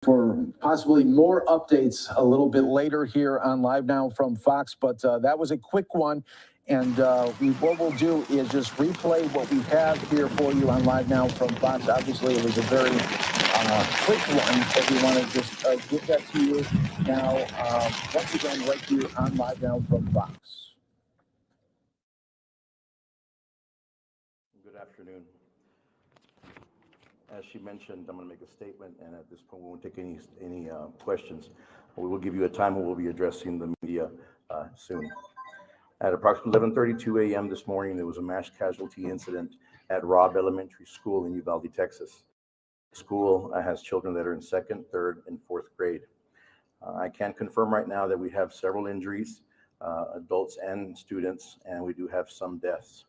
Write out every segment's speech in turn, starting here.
for possibly more updates a little bit later here on Live Now from Fox, but that was a quick one. And what we'll do is just replay what we have here for you on Live Now from Fox. Obviously, it was a very quick one, but we want to just give that to you now, once again, right here on Live Now from Fox. Good afternoon. As she mentioned, I'm going to make a statement, and at this point, we won't take any questions. We will give you a time when we'll be addressing the media soon. At approximately 11:32 a.m. this morning, there was a mass casualty incident at Robb Elementary School in Uvalde, Texas. The school has children that are in 2nd, 3rd, and 4th grade. I can confirm right now that we have several injuries, adults and students, and we do have some deaths.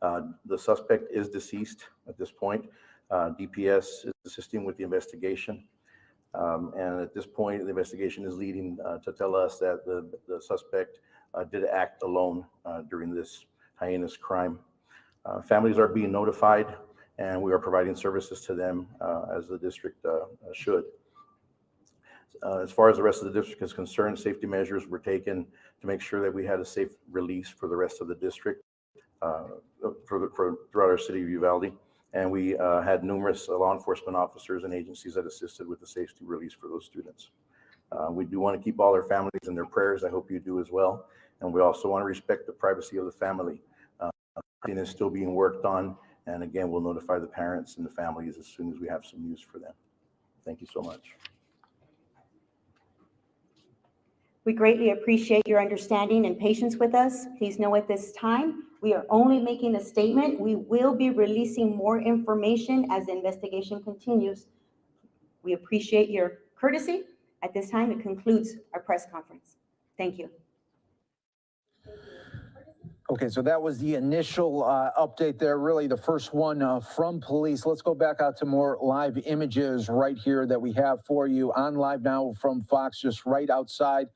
The suspect is deceased at this point. DPS is assisting with the investigation. And at this point, the investigation is leading to tell us that the suspect did act alone during this heinous crime. Families are being notified, and we are providing services to them as the district should. As far as the rest of the district is concerned, safety measures were taken to make sure that we had a safe release for the rest of the district. Throughout our city of Uvalde, and we had numerous law enforcement officers and agencies that assisted with the safety release for those students. We do want to keep all their families in their prayers. I hope you do as well. And we also want to respect the privacy of the family. It is still being worked on, and again, we'll notify the parents and the families as soon as we have some news for them. Thank you so much. We greatly appreciate your understanding and patience with us. Please know at this time, we are only making a statement. We will be releasing more information as the investigation continues. We appreciate your courtesy. At this time, it concludes our press conference. Thank you. Okay, so that was the initial update there, really the first one from police. Let's go back out to more live images right here that we have for you on Live Now from Fox, just right outside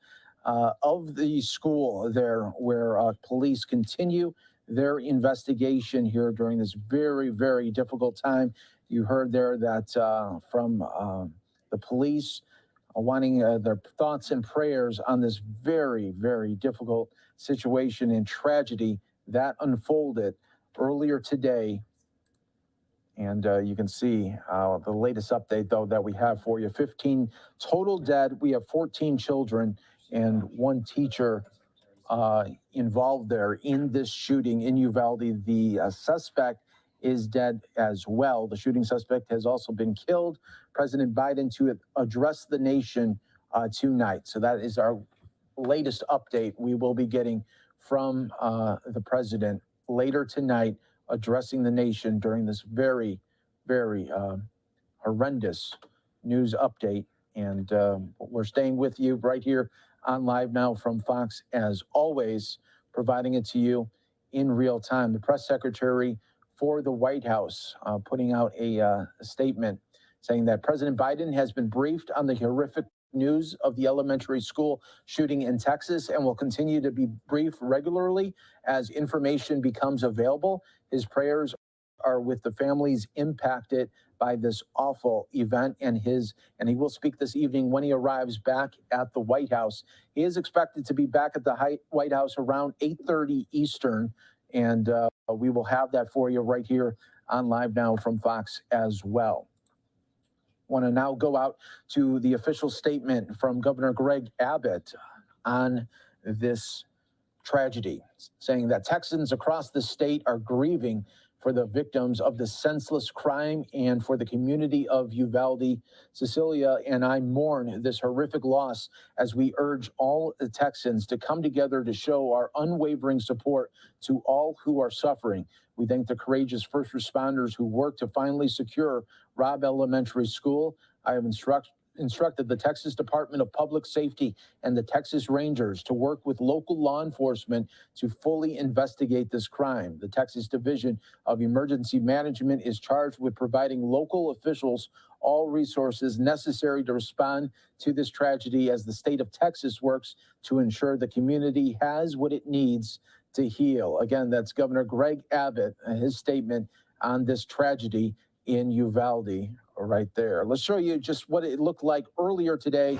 of the school there, where police continue their investigation here during this very, very difficult time. You heard there that from the police wanting their thoughts and prayers on this very, very difficult situation and tragedy that unfolded earlier today. And you can see the latest update, though, that we have for you. 15 total dead. We have 14 children and one teacher involved there in this shooting in Uvalde. The suspect is dead as well. The shooting suspect has also been killed. President Biden to address the nation tonight. So that is our latest update we will be getting from the president later tonight, addressing the nation during this very, very horrendous news update. And we're staying with you right here on Live Now from Fox, as always, providing it to you in real time. The press secretary for the White House putting out a statement saying that President Biden has been briefed on the horrific news of the elementary school shooting in Texas and will continue to be briefed regularly as information becomes available. His prayers are with the families impacted by this awful event, and he will speak this evening when he arrives back at the White House. He is expected to be back at the White House around 8:30 Eastern, and we will have that for you right here on Live Now from Fox as well. Want to now go out to the official statement from Governor Greg Abbott on this tragedy, saying that Texans across the state are grieving for the victims of this senseless crime and for the community of Uvalde. Cecilia and I mourn this horrific loss as we urge all the Texans to come together to show our unwavering support to all who are suffering. We thank the courageous first responders who worked to finally secure Robb Elementary School. I have instructed the Texas Department of Public Safety and the Texas Rangers to work with local law enforcement to fully investigate this crime. The Texas Division of Emergency Management is charged with providing local officials all resources necessary to respond to this tragedy as the state of Texas works to ensure the community has what it needs to heal. Again, that's Governor Greg Abbott and his statement on this tragedy in Uvalde right there. Let's show you just what it looked like earlier today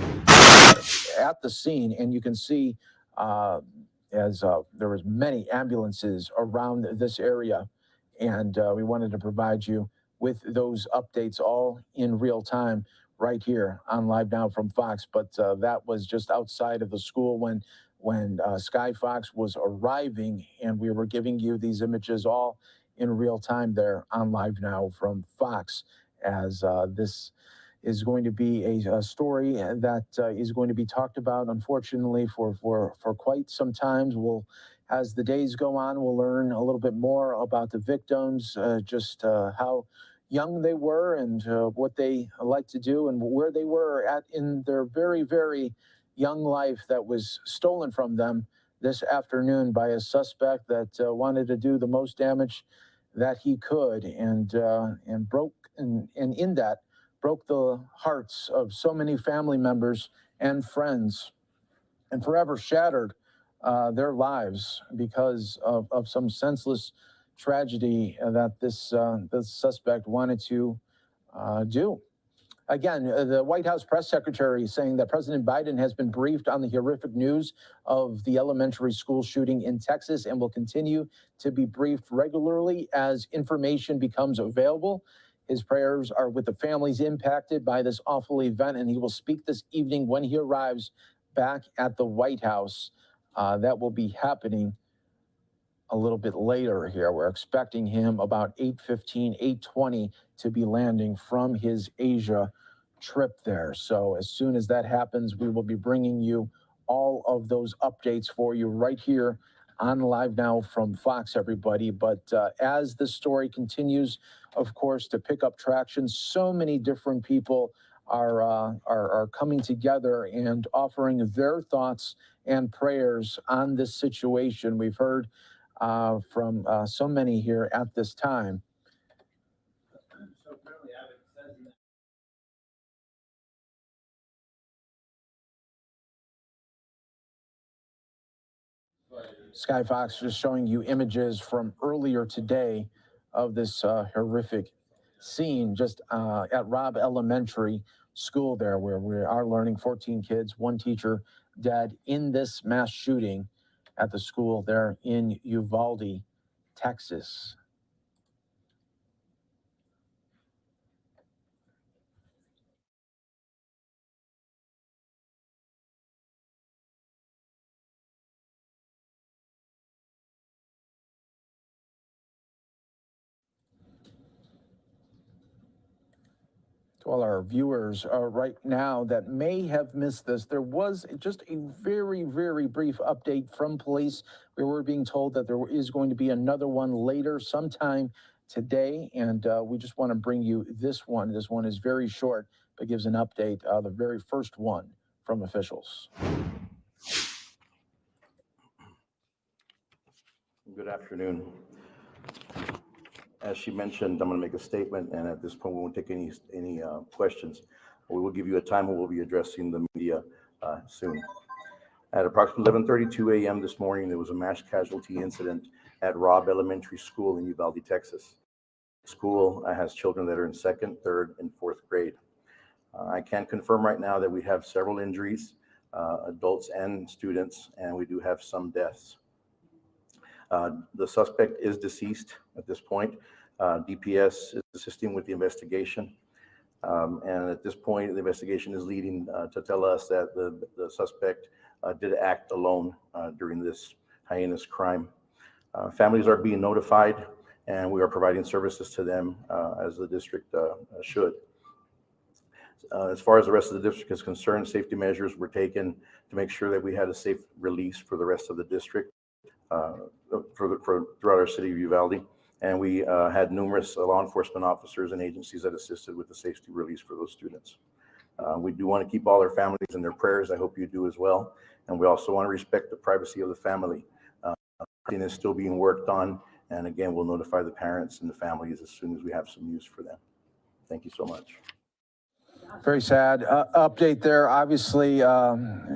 at the scene, and you can see as there was many ambulances around this area, and we wanted to provide you with those updates all in real time right here on Live Now from Fox. But that was just outside of the school when Sky Fox was arriving, and we were giving you these images all in real time there on Live Now from Fox, as this is going to be a story that is going to be talked about, unfortunately, for quite some time. As the days go on, we'll learn a little bit more about the victims, just how young they were and what they like to do and where they were at in their very, very young life that was stolen from them this afternoon by a suspect that wanted to do the most damage that he could, and broke, and in that broke the hearts of so many family members and friends, and forever shattered their lives because of some senseless tragedy that this suspect wanted to do. Again, the White House press secretary saying that President Biden has been briefed on the horrific news of the elementary school shooting in Texas and will continue to be briefed regularly as information becomes available. His prayers are with the families impacted by this awful event, and he will speak this evening when he arrives back at the White House. That will be happening a little bit later here. We're expecting him about 8:15, 8:20 to be landing from his Asia trip there. So as soon as that happens, we will be bringing you all of those updates for you right here on Live Now from Fox, everybody. But as the story continues, of course, to pick up traction, so many different people are coming together and offering their thoughts and prayers on this situation. We've heard from so many here at this time. So apparently Abbott says Sky Fox just showing you images from earlier today of this horrific scene just at Robb Elementary School there, where we are learning 14 kids, one teacher dead in this mass shooting at the school there in Uvalde, Texas. To all our viewers right now that may have missed this, there was just a very, very brief update from police. We were being told that there is going to be another one later sometime today, and we just want to bring you this one. This one is very short, but gives an update, the very first one from officials. Good afternoon. As she mentioned, I'm going to make a statement, and at this point, we won't take any questions. We will give you a time when we'll be addressing the media soon. At approximately 11:32 a.m. this morning, there was a mass casualty incident at Robb Elementary School in Uvalde, Texas. The school has children that are in 2nd, 3rd, and 4th grade. I can confirm right now that we have several injuries, adults and students, and we do have some deaths. The suspect is deceased at this point. DPS is assisting with the investigation. And at this point, the investigation is leading to tell us that the suspect did act alone during this heinous crime. Families are being notified, and we are providing services to them as the district should. As far as the rest of the district is concerned, safety measures were taken to make sure that we had a safe release for the rest of the district. Throughout our city of Uvalde, and we had numerous law enforcement officers and agencies that assisted with the safety release for those students. We do want to keep all our families in their prayers. I hope you do as well. And we also want to respect the privacy of the family. Everything is still being worked on, and again, we'll notify the parents and the families as soon as we have some news for them. Thank you so much. Very sad update there. Obviously,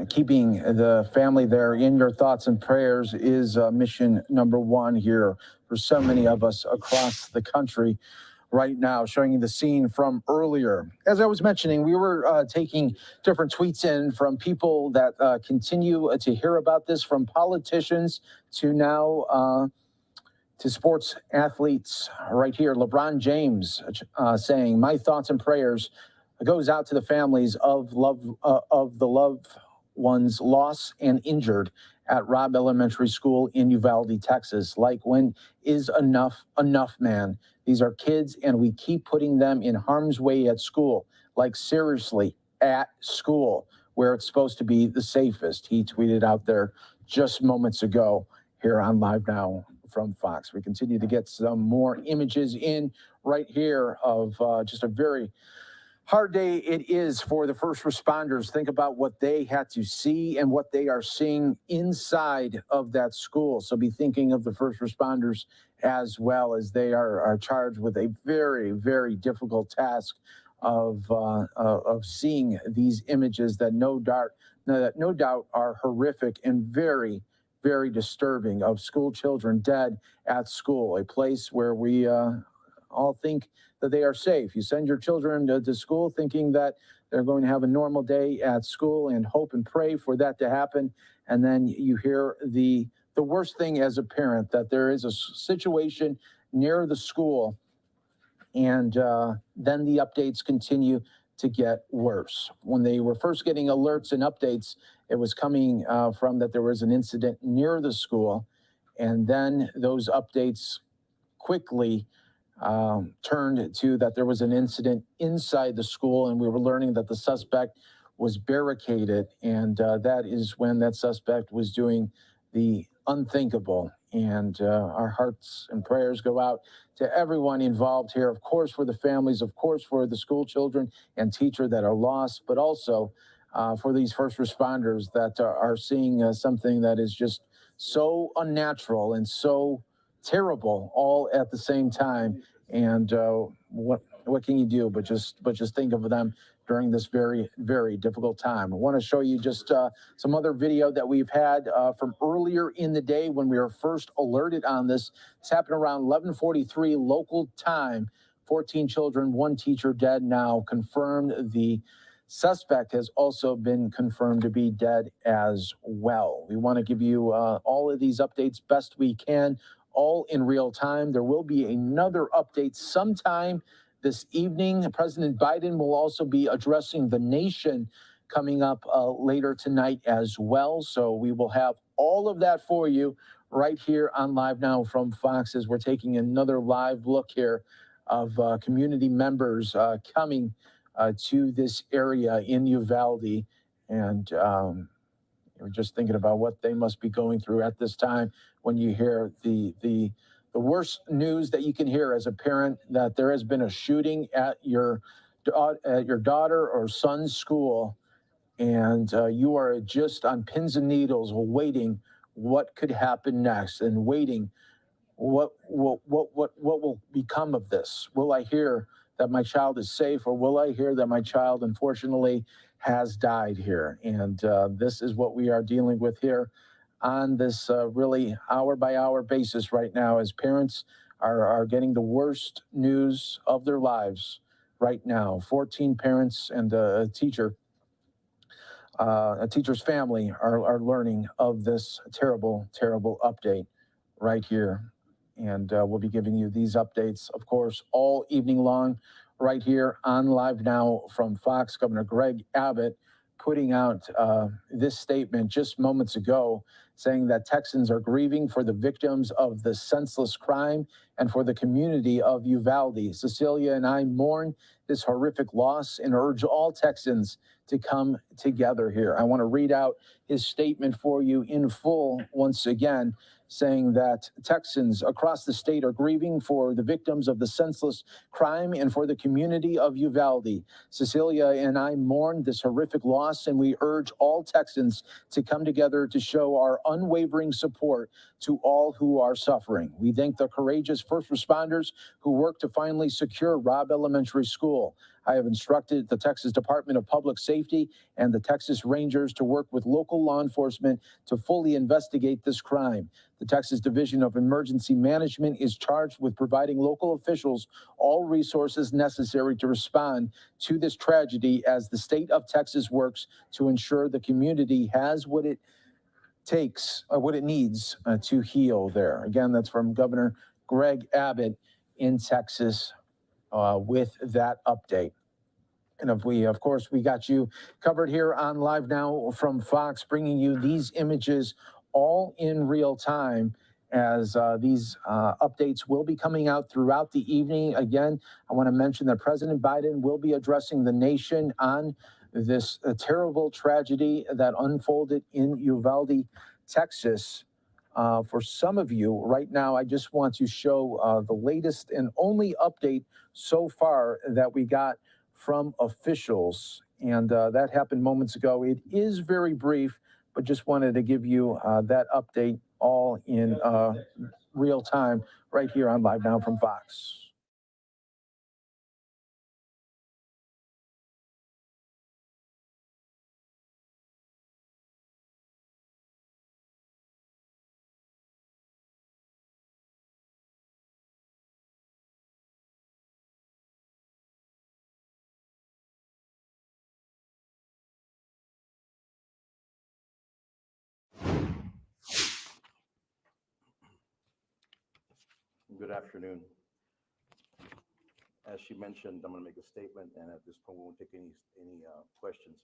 keeping the family there in your thoughts and prayers is mission number one here for so many of us across the country right now, showing you the scene from earlier. As I was mentioning, we were taking different tweets in from people that continue to hear about this, from politicians to now to sports athletes. Right here, LeBron James saying, "My thoughts and prayers goes out to the families of the loved ones lost and injured at Robb Elementary School in Uvalde, Texas. Like, when is enough enough, man? These are kids, and we keep putting them in harm's way at school. Like, seriously, at school, where it's supposed to be the safest." He tweeted out there just moments ago here on Live Now from Fox. We continue to get some more images in right here of just a very hard day it is for the first responders. Think about what they had to see and what they are seeing inside of that school. So be thinking of the first responders as well, as they are charged with a very, very difficult task of seeing these images that no doubt are horrific and very, very disturbing, of school children dead at school, a place where we all think that they are safe. You send your children to school thinking that they're going to have a normal day at school and hope and pray for that to happen. And then you hear the worst thing as a parent, that there is a situation near the school, and then the updates continue to get worse. When they were first getting alerts and updates, it was coming from that there was an incident near the school, and then those updates quickly turned to that there was an incident inside the school, and we were learning that the suspect was barricaded, and that is when that suspect was doing the unthinkable. And our hearts and prayers go out to everyone involved here, of course, for the families, of course, for the school children and teacher that are lost, but also for these first responders that are seeing something that is just so unnatural and so terrible all at the same time. And what can you do but just think of them during this very, very difficult time. I want to show you just some other video that we've had from earlier in the day when we were first alerted on this. This happened around 11:43 local time. 14 children, 1 teacher dead now. Confirmed the suspect has also been confirmed to be dead as well. We want to give you all of these updates best we can, all in real time. There will be another update sometime this evening. President Biden will also be addressing the nation coming up later tonight as well. So we will have all of that for you right here on Live Now from Fox, as we're taking another live look here of community members coming to this area in Uvalde. And we're just thinking about what they must be going through at this time when you hear the worst news that you can hear as a parent, that there has been a shooting at your daughter or son's school, and you are just on pins and needles waiting what could happen next, and waiting what will become of this. Will I hear that my child is safe, or will I hear that my child unfortunately has died here? And this is what we are dealing with here on this really hour by hour basis right now, as parents are getting the worst news of their lives right now. 14 parents and a teacher's family are learning of this terrible, terrible update right here. And we'll be giving you these updates, of course, all evening long right here on Live Now from Fox. Governor Greg Abbott putting out this statement just moments ago, saying that Texans are grieving for the victims of the senseless crime and for the community of Uvalde. Cecilia and I mourn this horrific loss and urge all Texans to come together here. I want to read out his statement for you in full once again, saying that Texans across the state are grieving for the victims of the senseless crime and for the community of Uvalde. Cecilia and I mourn this horrific loss, and we urge all Texans to come together to show our unwavering support to all who are suffering. We thank the courageous first responders who worked to finally secure Robb Elementary School. I have instructed the Texas Department of Public Safety and the Texas Rangers to work with local law enforcement to fully investigate this crime. The Texas Division of Emergency Management is charged with providing local officials all resources necessary to respond to this tragedy as the state of Texas works to ensure the community has what it takes, what it needs to heal there. Again, that's from Governor Greg Abbott in Texas with that update. And of course, we got you covered here on Live Now from Fox, bringing you these images all in real time as these updates will be coming out throughout the evening. Again, I want to mention that President Biden will be addressing the nation on this terrible tragedy that unfolded in Uvalde, Texas. For some of you right now, I just want to show the latest and only update so far that we got from officials, and that happened moments ago. It is very brief, but just wanted to give you that update all in real time right here on Live Now from Fox. Good afternoon. As she mentioned, I'm going to make a statement, and at this point, we won't take any questions.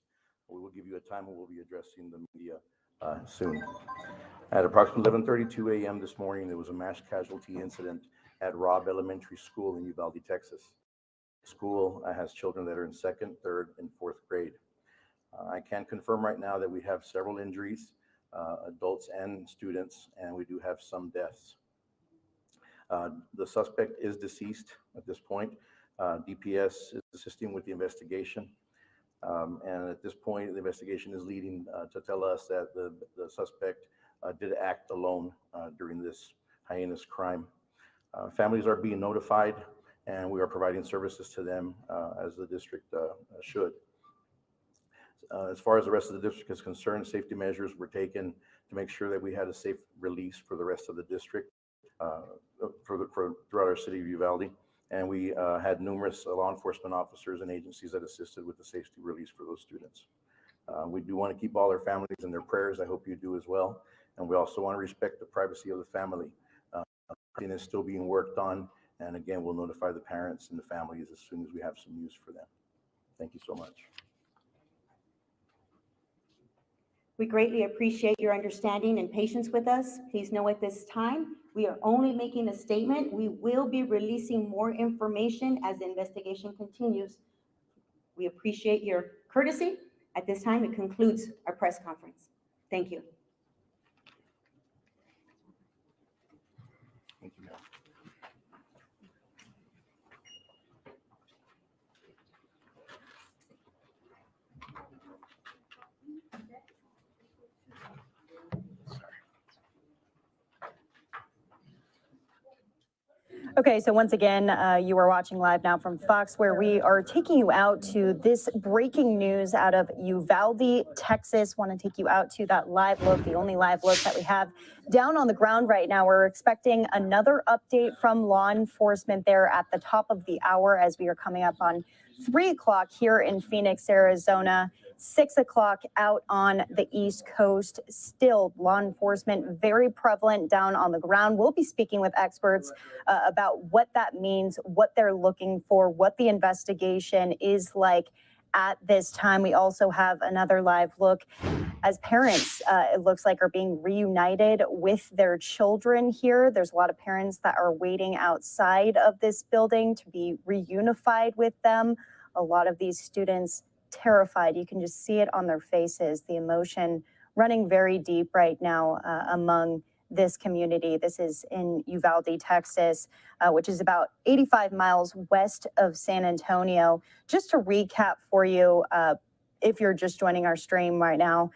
We will give you a time when we'll be addressing the media soon. At approximately 11:32 a.m. this morning, there was a mass casualty incident at Robb Elementary School in Uvalde, Texas. The school has children that are in 2nd, 3rd, and 4th grade. I can confirm right now that we have several injuries, adults and students, and we do have some deaths. The suspect is deceased at this point. DPS is assisting with the investigation. And at this point, the investigation is leading to tell us that the suspect did act alone during this heinous crime. Families are being notified, and we are providing services to them as the district should. As far as the rest of the district is concerned, safety measures were taken to make sure that we had a safe release for the rest of the district. Throughout our city of Uvalde, and we had numerous law enforcement officers and agencies that assisted with the safety release for those students. We do want to keep all their families in their prayers. I hope you do as well. And we also want to respect the privacy of the family. Everything is still being worked on, and again, we'll notify the parents and the families as soon as we have some news for them. Thank you so much. We greatly appreciate your understanding and patience with us. Please know at this time, we are only making a statement. We will be releasing more information as the investigation continues. We appreciate your courtesy. At this time, it concludes our press conference. Thank you. Thank you, ma'am. Okay, so once again, you are watching Live Now from Fox, where we are taking you out to this breaking news out of Uvalde, Texas. Want to take you out to that live look, the only live look that we have down on the ground right now. We're expecting another update from law enforcement there at the top of the hour as we are coming up on 3 o'clock here in Phoenix, Arizona. 6 o'clock out on the East Coast. Still, law enforcement very prevalent down on the ground. We'll be speaking with experts about what that means, what they're looking for, what the investigation is like at this time. We also have another live look as parents, it looks like, are being reunited with their children here. There's a lot of parents that are waiting outside of this building to be reunified with them. A lot of these students terrified. You can just see it on their faces, the emotion running very deep right now among this community. This is in Uvalde, Texas, which is about 85 miles west of San Antonio. Just to recap for you, if you're just joining our stream right now,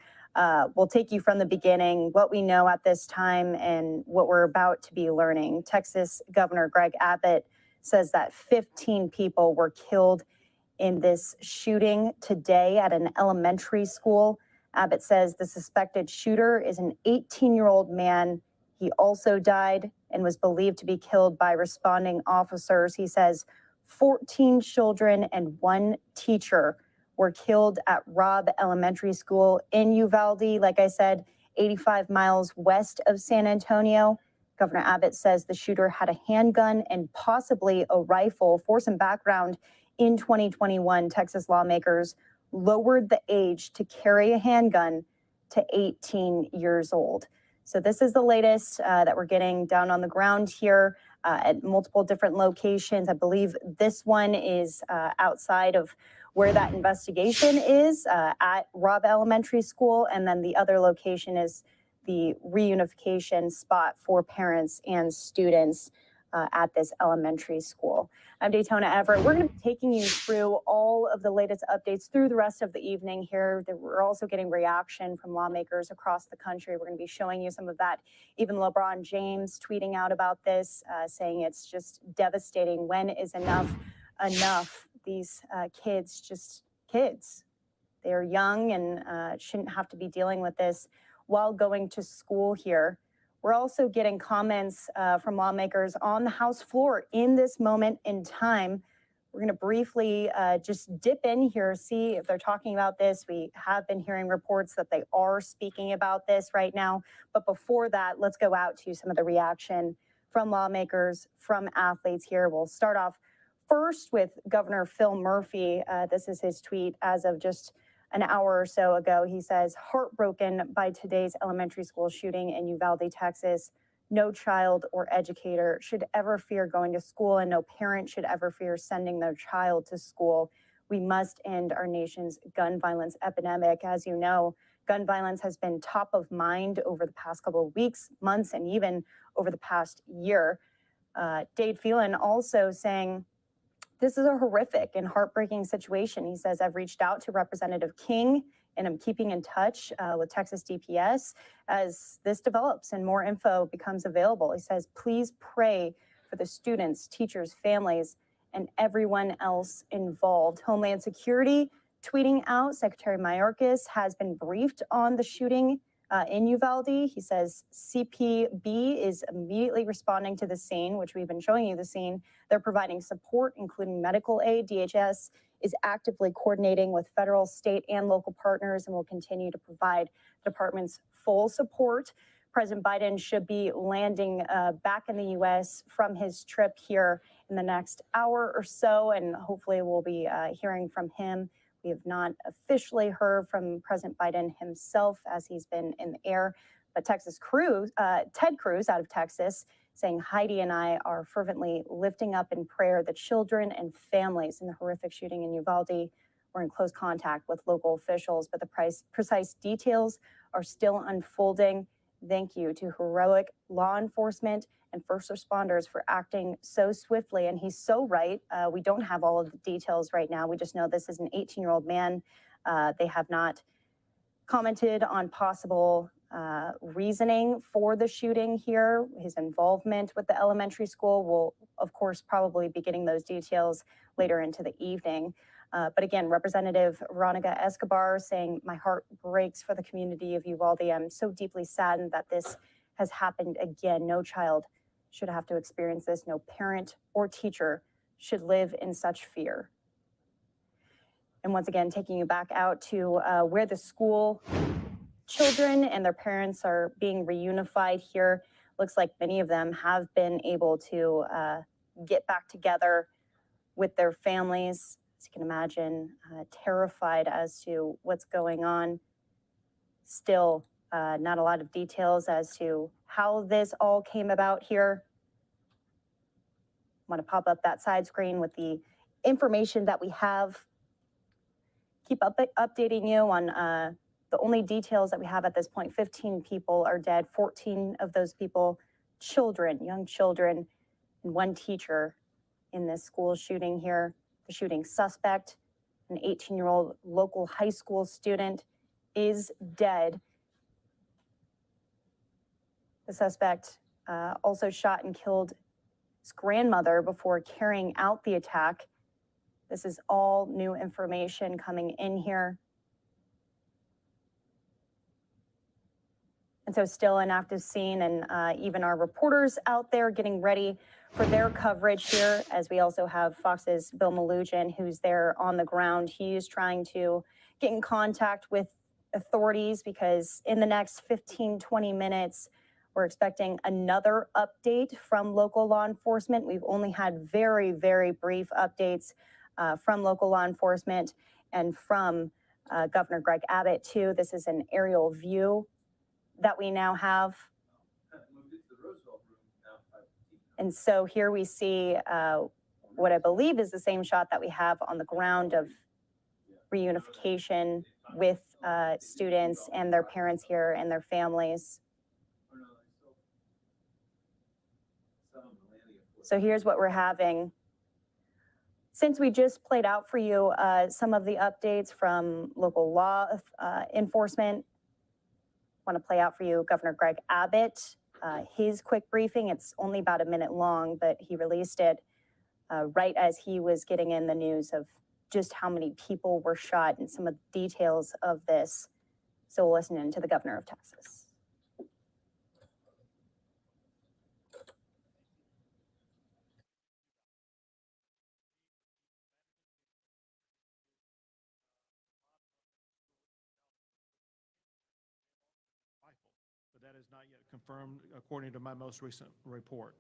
we'll take you from the beginning, what we know at this time and what we're about to be learning. Texas Governor Greg Abbott says that 15 people were killed in this shooting today at an elementary school. Abbott says the suspected shooter is an 18-year-old man. He also died and was believed to be killed by responding officers. He says 14 children and 1 teacher were killed at Robb Elementary School in Uvalde. Like I said, 85 miles west of San Antonio. Governor Abbott says the shooter had a handgun and possibly a rifle. For some background, in 2021, Texas lawmakers lowered the age to carry a handgun to 18 years old. So this is the latest that we're getting down on the ground here at multiple different locations. I believe this one is outside of where that investigation is at Robb Elementary School. And then the other location is the reunification spot for parents and students at this elementary school. I'm Daytona Everett. We're going to be taking you through all of the latest updates through the rest of the evening here. We're also getting reaction from lawmakers across the country. We're going to be showing you some of that. Even LeBron James tweeting out about this, saying it's just devastating. When is enough enough? These kids, just kids. They're young and shouldn't have to be dealing with this while going to school here. We're also getting comments from lawmakers on the House floor in this moment in time. We're going to briefly just dip in here, see if they're talking about this. We have been hearing reports that they are speaking about this right now. But before that, let's go out to some of the reaction from lawmakers, from athletes here. We'll start off first with Governor Phil Murphy. This is his tweet as of just an hour or so ago. He says, heartbroken by today's elementary school shooting in Uvalde, Texas. No child or educator should ever fear going to school, and no parent should ever fear sending their child to school. We must end our nation's gun violence epidemic. As you know, gun violence has been top of mind over the past couple of weeks, months, and even over the past year. Dade Phelan also saying, this is a horrific and heartbreaking situation. He says, I've reached out to Representative King and I'm keeping in touch with Texas DPS as this develops and more info becomes available. He says, please pray for the students, teachers, families, and everyone else involved. Homeland Security tweeting out, Secretary Mayorkas has been briefed on the shooting in Uvalde. He says CPB is immediately responding to the scene, which we've been showing you the scene. They're providing support, including medical aid. DHS is actively coordinating with federal, state, and local partners and will continue to provide the department's full support. President Biden should be landing back in the U.S. from his trip here in the next hour or so, and hopefully we'll be hearing from him. We have not officially heard from President Biden himself as he's been in the air, but Ted Cruz out of Texas saying Heidi and I are fervently lifting up in prayer the children and families in the horrific shooting in Uvalde. We're in close contact with local officials, but the precise details are still unfolding. Thank you to heroic law enforcement and first responders for acting so swiftly. And he's so right. We don't have all of the details right now. We just know this is an 18-year-old man. They have not commented on possible reasoning for the shooting here. His involvement with the elementary school will, of course, probably be getting those details later into the evening. But again, Representative Veronica Escobar saying, my heart breaks for the community of Uvalde. I'm so deeply saddened that this has happened again. No child should have to experience this. No parent or teacher should live in such fear. And once again, taking you back out to where the school children and their parents are being reunified here. Looks like many of them have been able to get back together with their families. As you can imagine, terrified as to what's going on. Still, not a lot of details as to how this all came about here. I want to pop up that side screen with the information that we have. Keep updating you on the only details that we have at this point. 15 people are dead, 14 of those people, children, young children, and 1 teacher in this school shooting here. The shooting suspect, an 18-year-old local high school student, is dead. The suspect also shot and killed his grandmother before carrying out the attack. This is all new information coming in here. And so still an active scene, and even our reporters out there getting ready for their coverage here, as we also have Fox's Bill Malugin, who's there on the ground. He is trying to get in contact with authorities because in the next 15, 20 minutes, we're expecting another update from local law enforcement. We've only had very, very brief updates from local law enforcement and from Governor Greg Abbott, too. This is an aerial view that we now have. And so here we see what I believe is the same shot that we have on the ground of reunification with students and their parents here and their families. So here's what we're having. Since we just played out for you some of the updates from local law enforcement, want to play out for you Governor Greg Abbott, his quick briefing. It's only about a minute long, but he released it right as he was getting in the news of just how many people were shot and some of the details of this. So we'll listen in to the governor of Texas. But that is not yet confirmed according to my most recent report.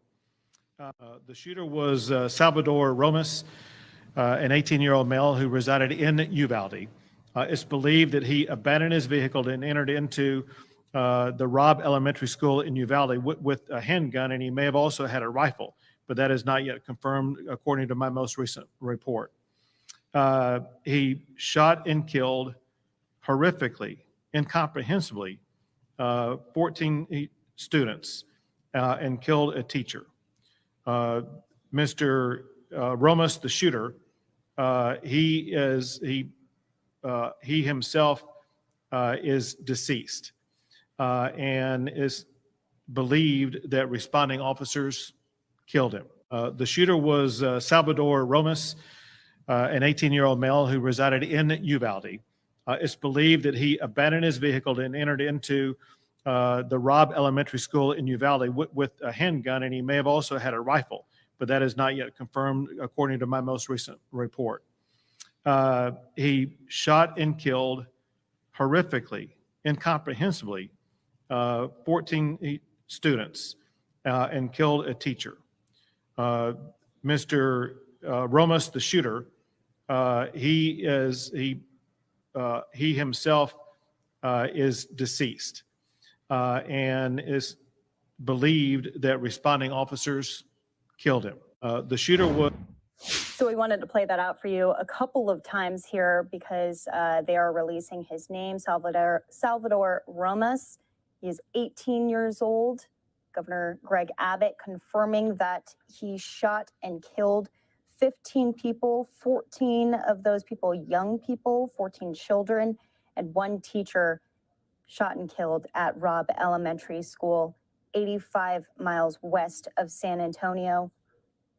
The shooter was Salvador Ramos, an 18-year-old male who resided in Uvalde. It's believed that he abandoned his vehicle and entered into the Robb Elementary School in Uvalde with a handgun, and he may have also had a rifle, but that is not yet confirmed according to my most recent report. He shot and killed horrifically, incomprehensibly, 14 students and killed a teacher. Mr. Ramos, the shooter, he himself is deceased and is believed that responding officers killed him. The shooter was Salvador Ramos, an 18-year-old male who resided in Uvalde. It's believed that he abandoned his vehicle and entered into the Robb Elementary School in Uvalde with a handgun, and he may have also had a rifle, but that is not yet confirmed according to my most recent report. He shot and killed horrifically, incomprehensibly, 14 students and killed a teacher. Mr. Ramos, the shooter, he himself is deceased and is believed that responding officers killed him. The shooter was. So we wanted to play that out for you a couple of times here because they are releasing his name, Salvador Ramos. He is 18 years old. Governor Greg Abbott confirming that he shot and killed 15 people, 14 of those people young people, 14 children, and one teacher shot and killed at Robb Elementary School, 85 miles west of San Antonio.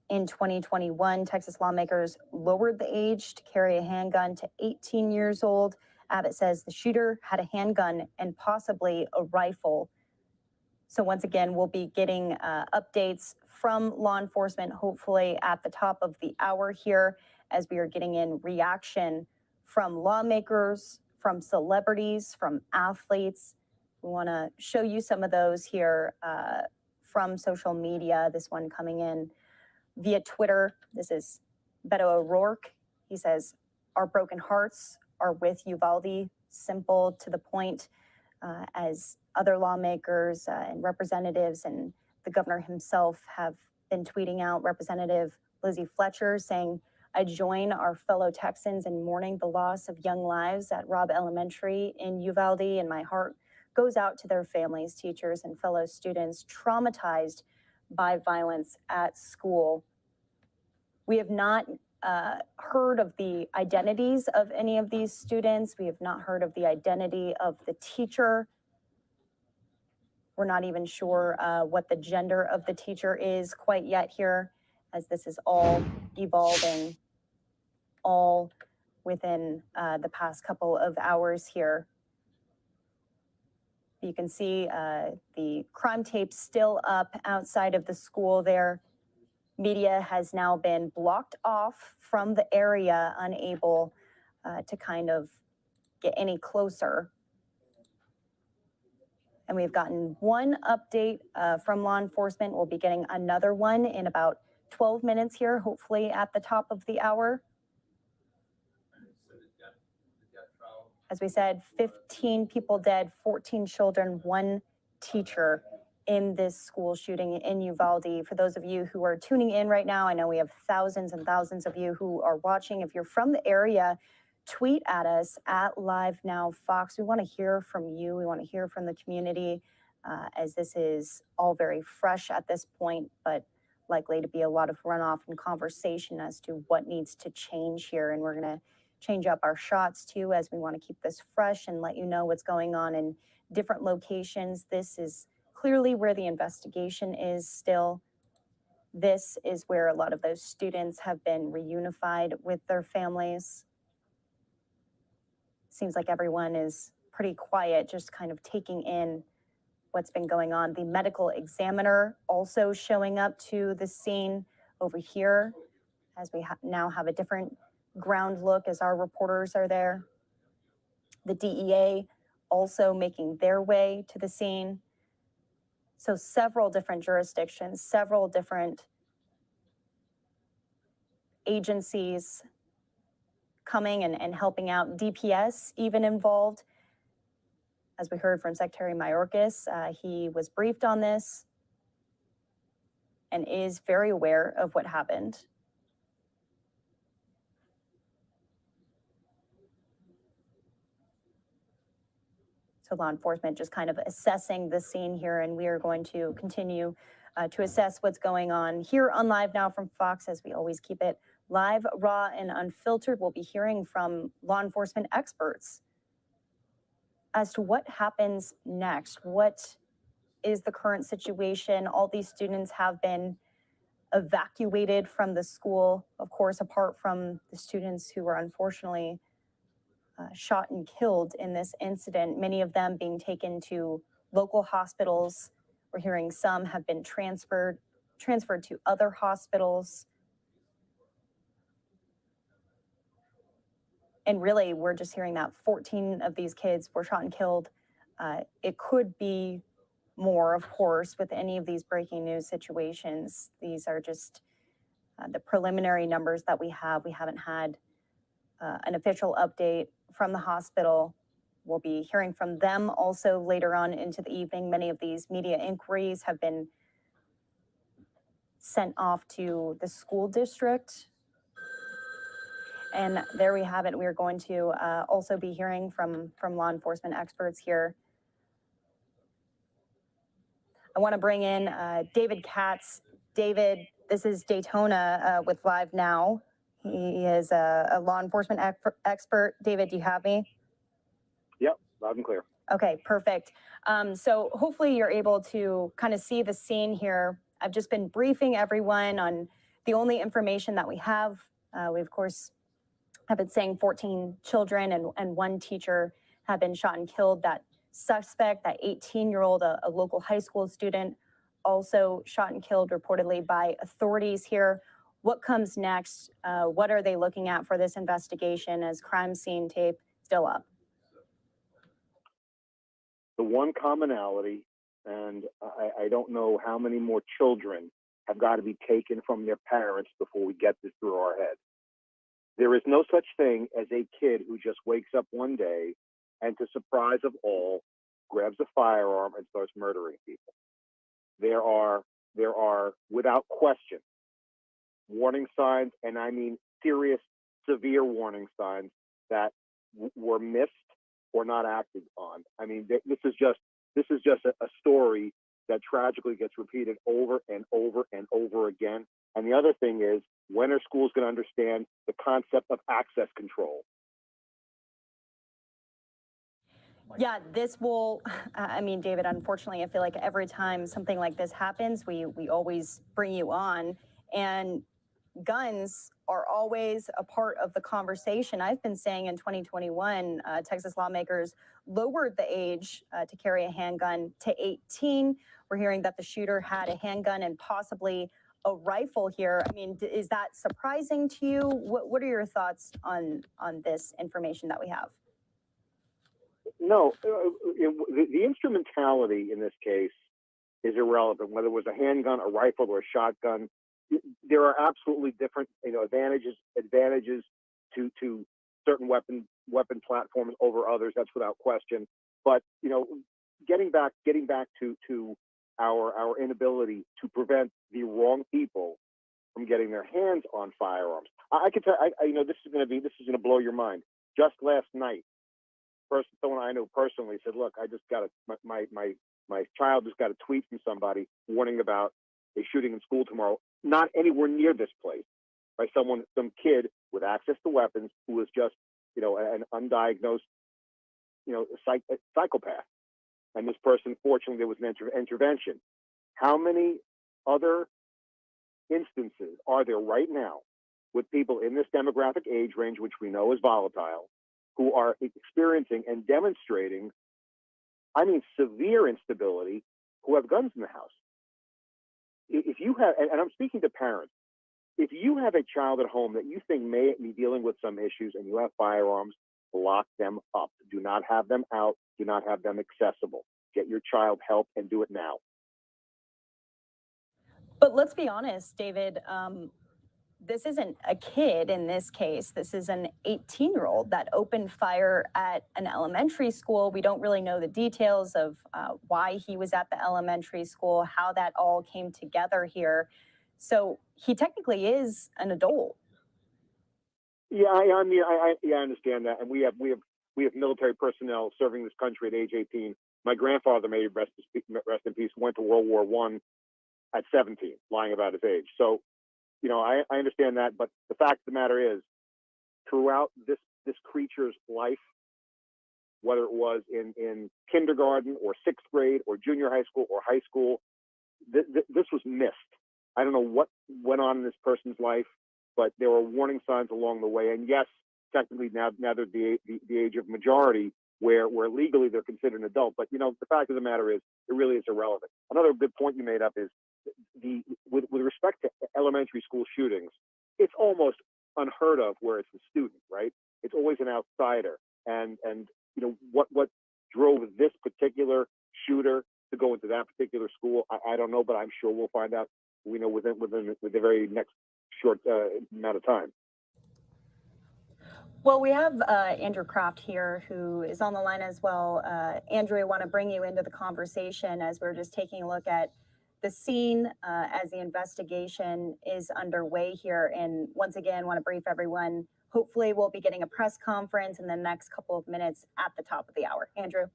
In 2021, Texas lawmakers lowered the age to carry a handgun to 18 years old. Abbott says the shooter had a handgun and possibly a rifle. So once again, we'll be getting updates from law enforcement, hopefully at the top of the hour here, as we are getting in reaction from lawmakers, from celebrities, from athletes. We want to show you some of those here from social media. This one coming in via Twitter. This is Beto O'Rourke. He says, "Our broken hearts are with Uvalde." Simple, to the point, as other lawmakers and representatives and the governor himself have been tweeting out. Representative Lizzie Fletcher saying, "I join our fellow Texans in mourning the loss of young lives at Robb Elementary in Uvalde, and my heart goes out to their families, teachers, and fellow students traumatized by violence at school." We have not heard of the identities of any of these students. We have not heard of the identity of the teacher. We're not even sure what the gender of the teacher is quite yet here, as this is all evolving. all within the past couple of hours here. You can see the crime tape still up outside of the school there. Media has now been blocked off from the area, unable to kind of get any closer. And we've gotten one update from law enforcement. We'll be getting another one in about 12 minutes here, hopefully at the top of the hour. As we said, 15 people dead, 14 children, 1 teacher in this school shooting in Uvalde. For those of you who are tuning in right now, I know we have thousands and thousands of you who are watching. If you're from the area, tweet at us at Live Now Fox. We want to hear from you. We want to hear from the community as this is all very fresh at this point, but likely to be a lot of runoff and conversation as to what needs to change here. And we're going to change up our shots too, as we want to keep this fresh and let you know what's going on in different locations. This is clearly where the investigation is still. This is where a lot of those students have been reunified with their families. Seems like everyone is pretty quiet, just kind of taking in what's been going on. The medical examiner also showing up to the scene over here as we now have a different ground look as our reporters are there. The DEA also making their way to the scene. So several different jurisdictions, several different agencies coming and helping out. DPS even involved. As we heard from Secretary Mayorkas, he was briefed on this and is very aware of what happened. So law enforcement just kind of assessing the scene here, and we are going to continue to assess what's going on here on Live Now from Fox, as we always keep it live, raw, and unfiltered. We'll be hearing from law enforcement experts as to what happens next. What is the current situation? All these students have been evacuated from the school, of course, apart from the students who were unfortunately shot and killed in this incident, many of them being taken to local hospitals. We're hearing some have been transferred to other hospitals. And really, we're just hearing that 14 of these kids were shot and killed. It could be more, of course, with any of these breaking news situations. These are just the preliminary numbers that we have. We haven't had an official update from the hospital. We'll be hearing from them also later on into the evening. Many of these media inquiries have been sent off to the school district. And there we have it. We are going to also be hearing from law enforcement experts here. I want to bring in David Katz. David, this is Daytona with Live Now. He is a law enforcement expert. David, do you have me? Yep, loud and clear. Okay, perfect. So hopefully you're able to kind of see the scene here. I've just been briefing everyone on the only information that we have. We, of course, have been saying 14 children and 1 teacher have been shot and killed. That suspect, that 18-year-old, a local high school student, also shot and killed reportedly by authorities here. What comes next? What are they looking at for this investigation as crime scene tape still up? The one commonality, and I don't know how many more children have got to be taken from their parents before we get this through our head. There is no such thing as a kid who just wakes up one day and, to surprise of all, grabs a firearm and starts murdering people. There are, without question, warning signs, and I mean serious, severe warning signs that were missed or not acted on. I mean, this is just a story that tragically gets repeated over and over and over again. And the other thing is, when are schools going to understand the concept of access control? Yeah, this will, I mean, David, unfortunately, I feel like every time something like this happens, we always bring you on. And guns are always a part of the conversation. I've been saying in 2021, Texas lawmakers lowered the age to carry a handgun to 18. We're hearing that the shooter had a handgun and possibly a rifle here. I mean, is that surprising to you? What are your thoughts on this information that we have? No, the instrumentality in this case is irrelevant. Whether it was a handgun, a rifle, or a shotgun, there are absolutely different, advantages to certain weapon platforms over others. That's without question. But getting back to our inability to prevent the wrong people from getting their hands on firearms. I can tell. This is going to blow your mind. Just last night, someone I know personally said, "Look, I just got my child just got a tweet from somebody warning about a shooting in school tomorrow, not anywhere near this place, by some kid with access to weapons who was just, an undiagnosed, psychopath. And this person, fortunately, there was an intervention. How many other instances are there right now with people in this demographic age range, which we know is volatile, who are experiencing and demonstrating, severe instability, who have guns in the house? If you have, and I'm speaking to parents, if you have a child at home that you think may be dealing with some issues and you have firearms, lock them up. Do not have them out. Do not have them accessible. Get your child help and do it now. But let's be honest, David, this isn't a kid in this case. This is an 18-year-old that opened fire at an elementary school. We don't really know the details of why he was at the elementary school, how that all came together here. So he technically is an adult. Yeah, I understand that, and we have military personnel serving this country at age 18. My grandfather, may rest in peace, went to World War I at 17, lying about his age. So, I understand that, but the fact of the matter is, throughout this creature's life, whether it was in kindergarten or sixth grade or junior high school or high school, this was missed. I don't know what went on in this person's life, but there were warning signs along the way. And yes, technically now they're the age of majority, where legally they're considered an adult. But the fact of the matter is, it really is irrelevant. Another good point you made up is with respect to elementary school shootings, it's almost unheard of where it's a student, right? It's always an outsider. And what drove this particular shooter to go into that particular school, I don't know, but I'm sure we'll find out. We know within the very next short amount of time. Well, we have Andrew Kraft here, who is on the line as well. Andrew, I want to bring you into the conversation as we're just taking a look at the scene as the investigation is underway here. And once again, want to brief everyone. Hopefully, we'll be getting a press conference in the next couple of minutes at the top of the hour. Andrew.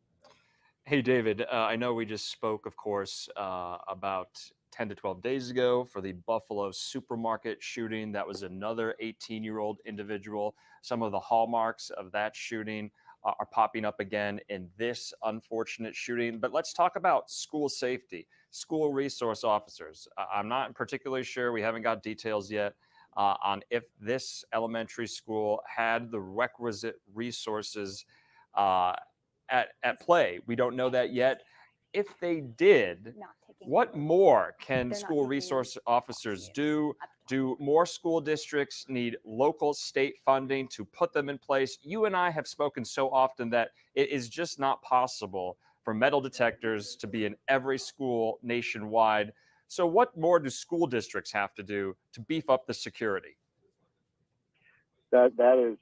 Hey, David. I know we just spoke, of course, about 10 to 12 days ago for the Buffalo supermarket shooting. That was another 18-year-old individual. Some of the hallmarks of that shooting are popping up again in this unfortunate shooting. But let's talk about school safety, school resource officers. I'm not particularly sure. We haven't got details yet on if this elementary school had the requisite resources at play. We don't know that yet. If they did, what more can school resource officers do? Do more school districts need local state funding to put them in place? You and I have spoken so often that it is just not possible for metal detectors to be in every school nationwide. So what more do school districts have to do to beef up the security? That is,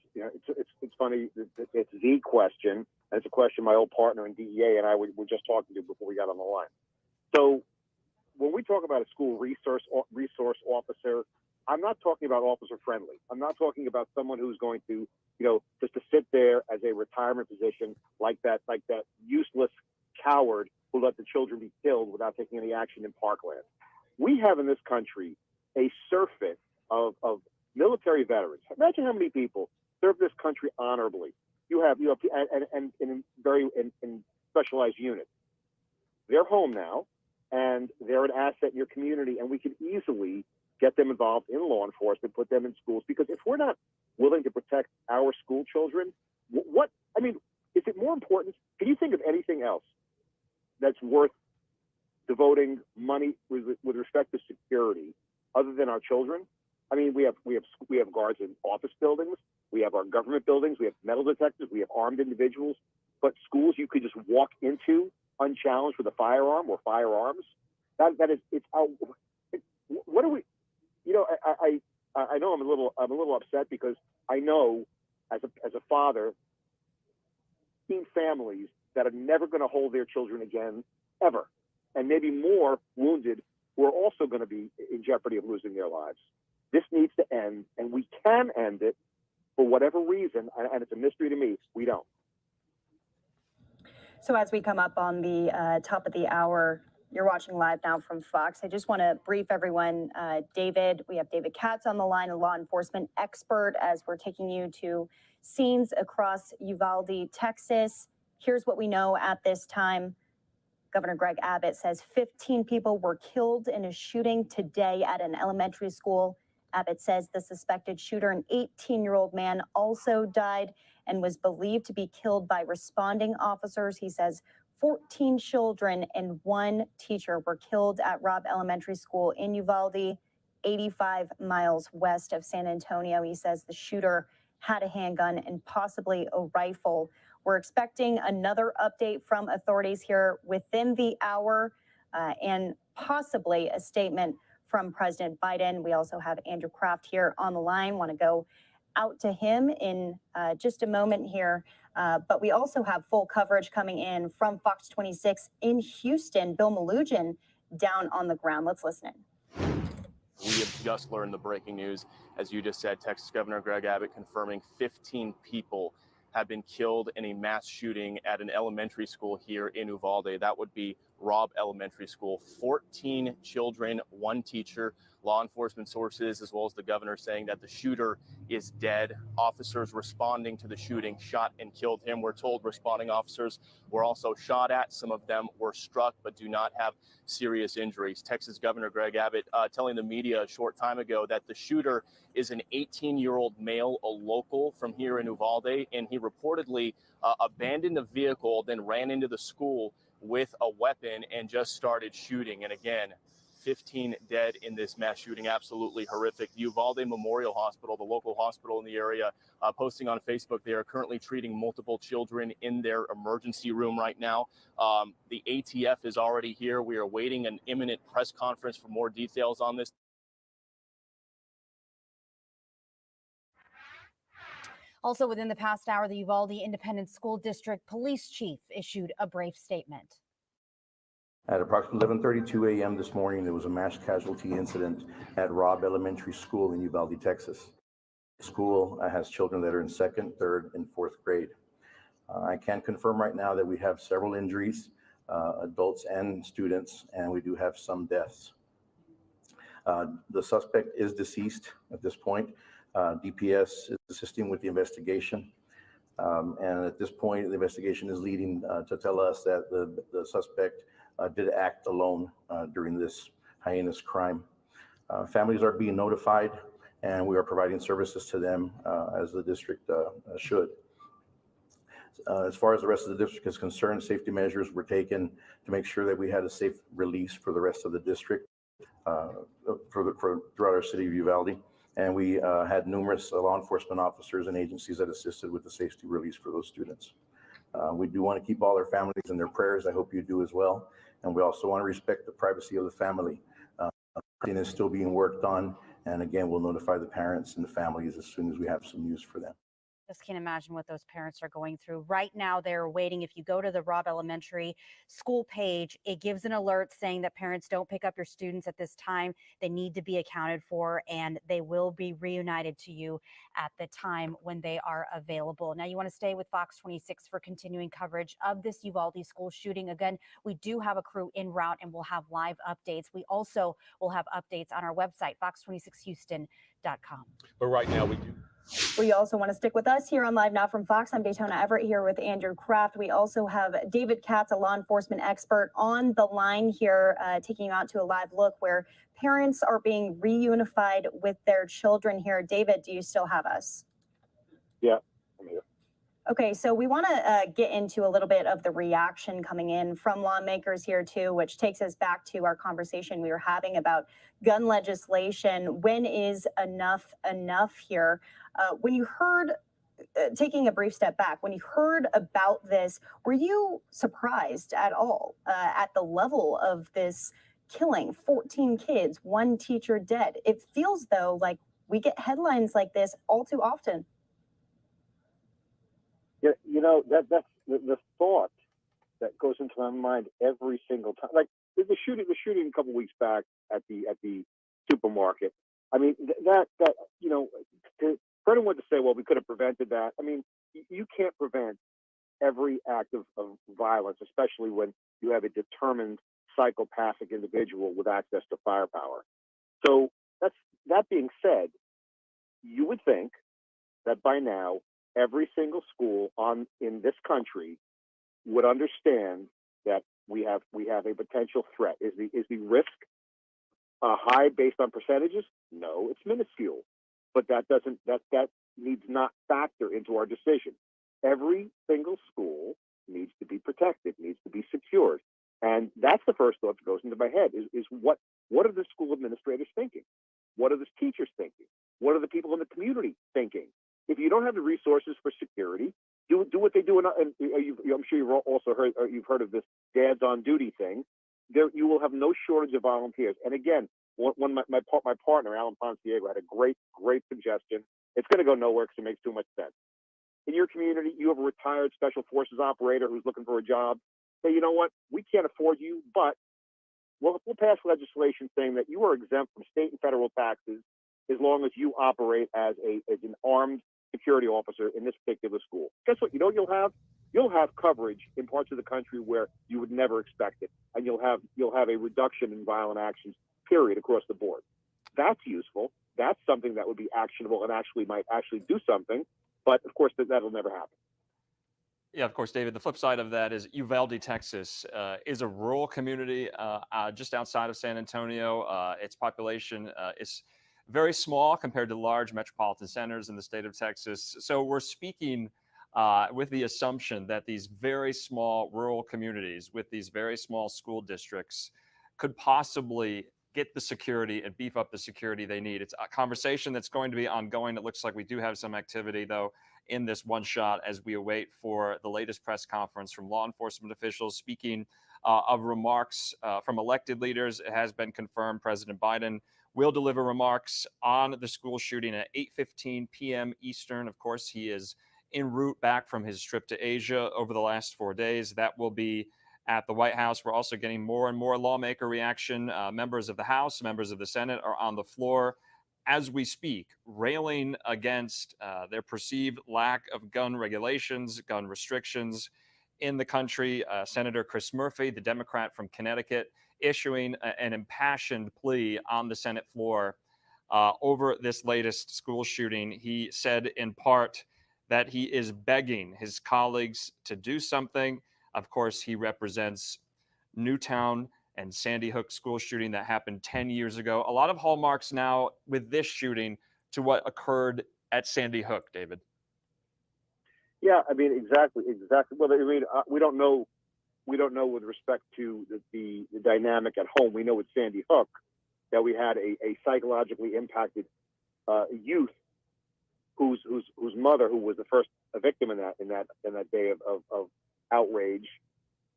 it's funny. It's the question. And it's a question my old partner in DEA and I were just talking to before we got on the line. So when we talk about a school resource officer, I'm not talking about officer friendly. I'm not talking about someone who's going to, just to sit there as a retirement position like that useless coward who let the children be killed without taking any action in Parkland. We have in this country a surfeit of military veterans. Imagine how many people serve this country honorably. You have and in very specialized units. They're home now, and they're an asset in your community, and we can easily get them involved in law enforcement, put them in schools. Because if we're not willing to protect our school children, is it more important? Can you think of anything else that's worth devoting money with respect to security other than our children? I mean, we have guards in office buildings, we have our government buildings, we have metal detectors, we have armed individuals, but schools you could just walk into unchallenged with a firearm or firearms. It's out. What do we? I know I'm a little upset because I know as a father, seeing families that are never going to hold their children again ever, and maybe more wounded who are also going to be in jeopardy of losing their lives. This needs to end, and we can end it for whatever reason, and it's a mystery to me. We don't. So as we come up on the top of the hour, you're watching live now from Fox. I just want to brief everyone. We have David Katz on the line, a law enforcement expert, as we're taking you to scenes across Uvalde, Texas. Here's what we know at this time. Governor Greg Abbott says 15 people were killed in a shooting today at an elementary school. Abbott says the suspected shooter, an 18-year-old man, also died and was believed to be killed by responding officers. He says 14 children and 1 teacher were killed at Robb Elementary School in Uvalde, 85 miles west of San Antonio. He says the shooter had a handgun and possibly a rifle. We're expecting another update from authorities here within the hour and possibly a statement from President Biden. We also have Andrew Kraft here on the line. Want to go out to him in just a moment here. But we also have full coverage coming in from Fox 26 in Houston. Bill Malugin down on the ground. Let's listen in. We have just learned the breaking news. As you just said, Texas Governor Greg Abbott confirming 15 people have been killed in a mass shooting at an elementary school here in Uvalde. That would be Robb Elementary School. 14 children, 1 teacher. Law enforcement sources, as well as the governor, saying that the shooter is dead. Officers responding to the shooting shot and killed him. We're told responding officers were also shot at. Some of them were struck but do not have serious injuries. Texas Governor Greg Abbott telling the media a short time ago that the shooter is an 18-year-old male, a local from here in Uvalde, and he reportedly abandoned the vehicle, then ran into the school with a weapon and just started shooting. And again, 15 dead in this mass shooting. Absolutely horrific. Uvalde Memorial Hospital, the local hospital in the area, posting on Facebook, they are currently treating multiple children in their emergency room right now. The ATF is already here. We are awaiting an imminent press conference for more details on this. Also within the past hour, the Uvalde Independent School District Police Chief issued a brief statement. At approximately 11:32 a.m. this morning, there was a mass casualty incident at Robb Elementary School in Uvalde, Texas. The school has children that are in 2nd, 3rd, and 4th grade. I can confirm right now that we have several injuries, adults and students, and we do have some deaths. The suspect is deceased at this point. DPS is assisting with the investigation. And at this point, the investigation is leading to tell us that the suspect did act alone during this heinous crime. Families are being notified, and we are providing services to them as the district should. As far as the rest of the district is concerned, safety measures were taken to make sure that we had a safe release for the rest of the district throughout our city of Uvalde. And we had numerous law enforcement officers and agencies that assisted with the safety release for those students. We do want to keep all their families in their prayers. I hope you do as well. And we also want to respect the privacy of the family. It is still being worked on. And again, we'll notify the parents and the families as soon as we have some news for them. Just can't imagine what those parents are going through. Right now, they're waiting. If you go to the Robb Elementary School page, it gives an alert saying that parents don't pick up your students at this time. They need to be accounted for, and they will be reunited to you at the time when they are available. Now, you want to stay with Fox 26 for continuing coverage of this Uvalde school shooting. Again, we do have a crew en route, and we'll have live updates. We also will have updates on our website, fox26houston.com. But right now, we do We also want to stick with us here on Live Now from Fox. I'm Daytona Everett here with Andrew Kraft. We also have David Katz, a law enforcement expert, on the line here, taking you out to a live look where parents are being reunified with their children here. David, do you still have us? Yeah, I'm here. Okay, so we want to get into a little bit of the reaction coming in from lawmakers here too, which takes us back to our conversation we were having about gun legislation. When is enough here? When you heard, taking a brief step back, when you heard about this, were you surprised at all at the level of this killing? 14 kids, one teacher dead. It feels though like we get headlines like this all too often. Yeah, that's the thought that goes into my mind every single time. Like the shooting a couple weeks back at the supermarket. I mean, for anyone to say, well, we could have prevented that. I mean, you can't prevent every act of violence, especially when you have a determined psychopathic individual with access to firepower. So that being said, you would think that by now every single school in this country would understand that we have a potential threat. Is the risk high based on percentages? No, it's minuscule. But that needs not factor into our decision. Every single school needs to be protected, needs to be secured. And that's the first thought that goes into my head is what are the school administrators thinking? What are the teachers thinking? What are the people in the community thinking? If you don't have the resources for security, do what they do. I'm sure you've heard of this dads on duty thing. There, you will have no shortage of volunteers. And again, my partner Alan Ponciego had a great suggestion. It's going to go nowhere because it makes too much sense. In your community, you have a retired special forces operator who's looking for a job. Say, you know what? We can't afford you, but we'll pass legislation saying that you are exempt from state and federal taxes as long as you operate as an armed security officer in this particular school. Guess what? You'll have coverage in parts of the country where you would never expect it, and you'll have a reduction in violent actions, period, across the board. That's useful. That's something that would be actionable and might do something. But of course, that'll never happen. Yeah, of course, David. The flip side of that is Uvalde, Texas, is a rural community just outside of San Antonio. Its population is very small compared to large metropolitan centers in the state of Texas. So we're speaking with the assumption that these very small rural communities with these very small school districts could possibly get the security and beef up the security they need. It's a conversation that's going to be ongoing. It looks like we do have some activity, though, in this one shot as we await for the latest press conference from law enforcement officials. Speaking of remarks from elected leaders, it has been confirmed President Biden will deliver remarks on the school shooting at 8:15 p.m. Eastern. Of course, he is en route back from his trip to Asia over the last 4 days. That will be at the White House. We're also getting more and more lawmaker reaction. Members of the House, members of the Senate are on the floor as we speak, railing against their perceived lack of gun regulations, gun restrictions in the country. Senator Chris Murphy, the Democrat from Connecticut, issuing an impassioned plea on the Senate floor over this latest school shooting. He said in part that he is begging his colleagues to do something. Of course, he represents Newtown and Sandy Hook school shooting that happened 10 years ago. A lot of hallmarks now with this shooting to what occurred at Sandy Hook, David. Yeah, I mean, exactly. Well, I mean, we don't know with respect to the dynamic at home. We know with Sandy Hook that we had a psychologically impacted youth whose mother, who was the first victim in that day of outrage,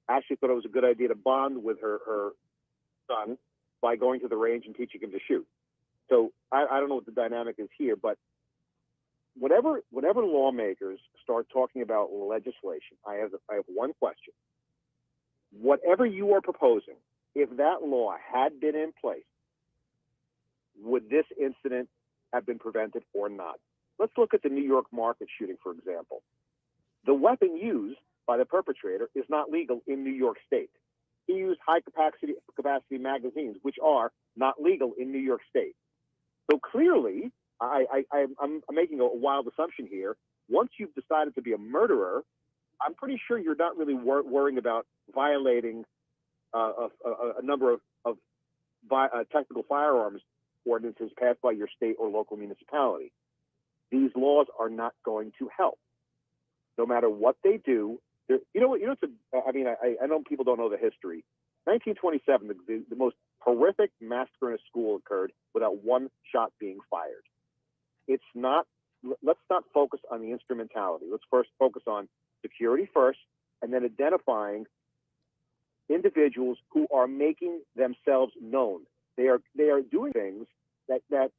actually thought it was a good idea to bond with her son by going to the range and teaching him to shoot. So I don't know what the dynamic is here, but whenever lawmakers start talking about legislation, I have one question. Whatever you are proposing, if that law had been in place, would this incident have been prevented or not? Let's look at the New York Market shooting, for example. The weapon used by the perpetrator is not legal in New York State. He used high capacity magazines, which are not legal in New York State. So clearly, I'm making a wild assumption here. Once you've decided to be a murderer, I'm pretty sure you're not really worrying about violating a number of technical firearms ordinances passed by your state or local municipality. These laws are not going to help. No matter what they do, I know people don't know the history. 1927, the most horrific massacre in a school occurred without one shot being fired. Let's not focus on the instrumentality. Let's first focus on security first, and then identifying individuals who are making themselves known. They are doing things that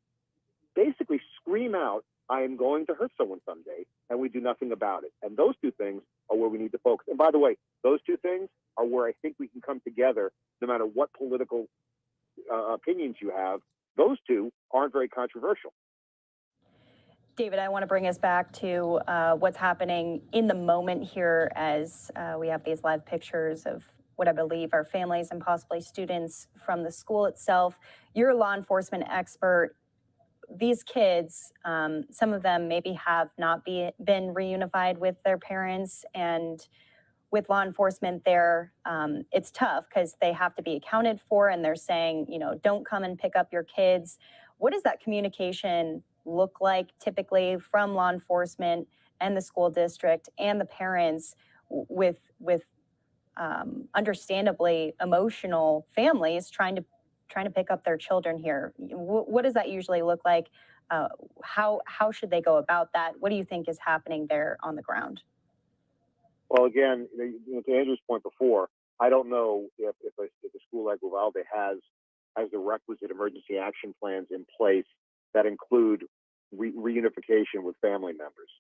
basically scream out, I am going to hurt someone someday, and we do nothing about it. And those two things are where we need to focus. And by the way, those two things are where I think we can come together no matter what political opinions you have. Those two aren't very controversial. David, I want to bring us back to what's happening in the moment here as we have these live pictures of what I believe are families and possibly students from the school itself. You're a law enforcement expert. These kids, some of them maybe have not been reunified with their parents, and with law enforcement there, it's tough because they have to be accounted for, and they're saying, don't come and pick up your kids. What does that communication look like typically from law enforcement and the school district and the parents with understandably emotional families trying to pick up their children here? What does that usually look like? How should they go about that? What do you think is happening there on the ground? Well, again, to Andrew's point before, I don't know if a school like Uvalde has the requisite emergency action plans in place that include reunification with family members.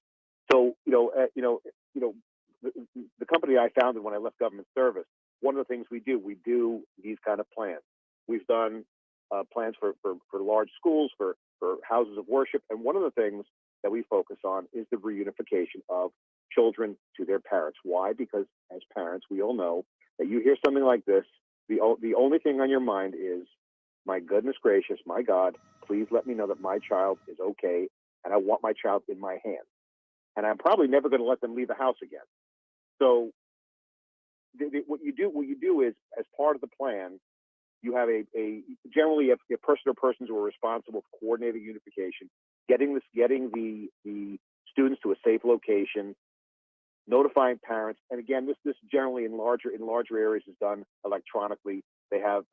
So, the company I founded when I left government service, one of the things we do these kind of plans. We've done plans for large schools, for houses of worship, and one of the things that we focus on is the reunification of children to their parents. Why? Because as parents, we all know that you hear something like this, the only thing on your mind is, my goodness gracious, my God, please let me know that my child is okay, and I want my child in my hands. And I'm probably never going to let them leave the house again. So what you do is, as part of the plan, you have generally a person or persons who are responsible for coordinating unification, getting the students to a safe location, notifying parents. And again, this generally in larger areas is done electronically. They have,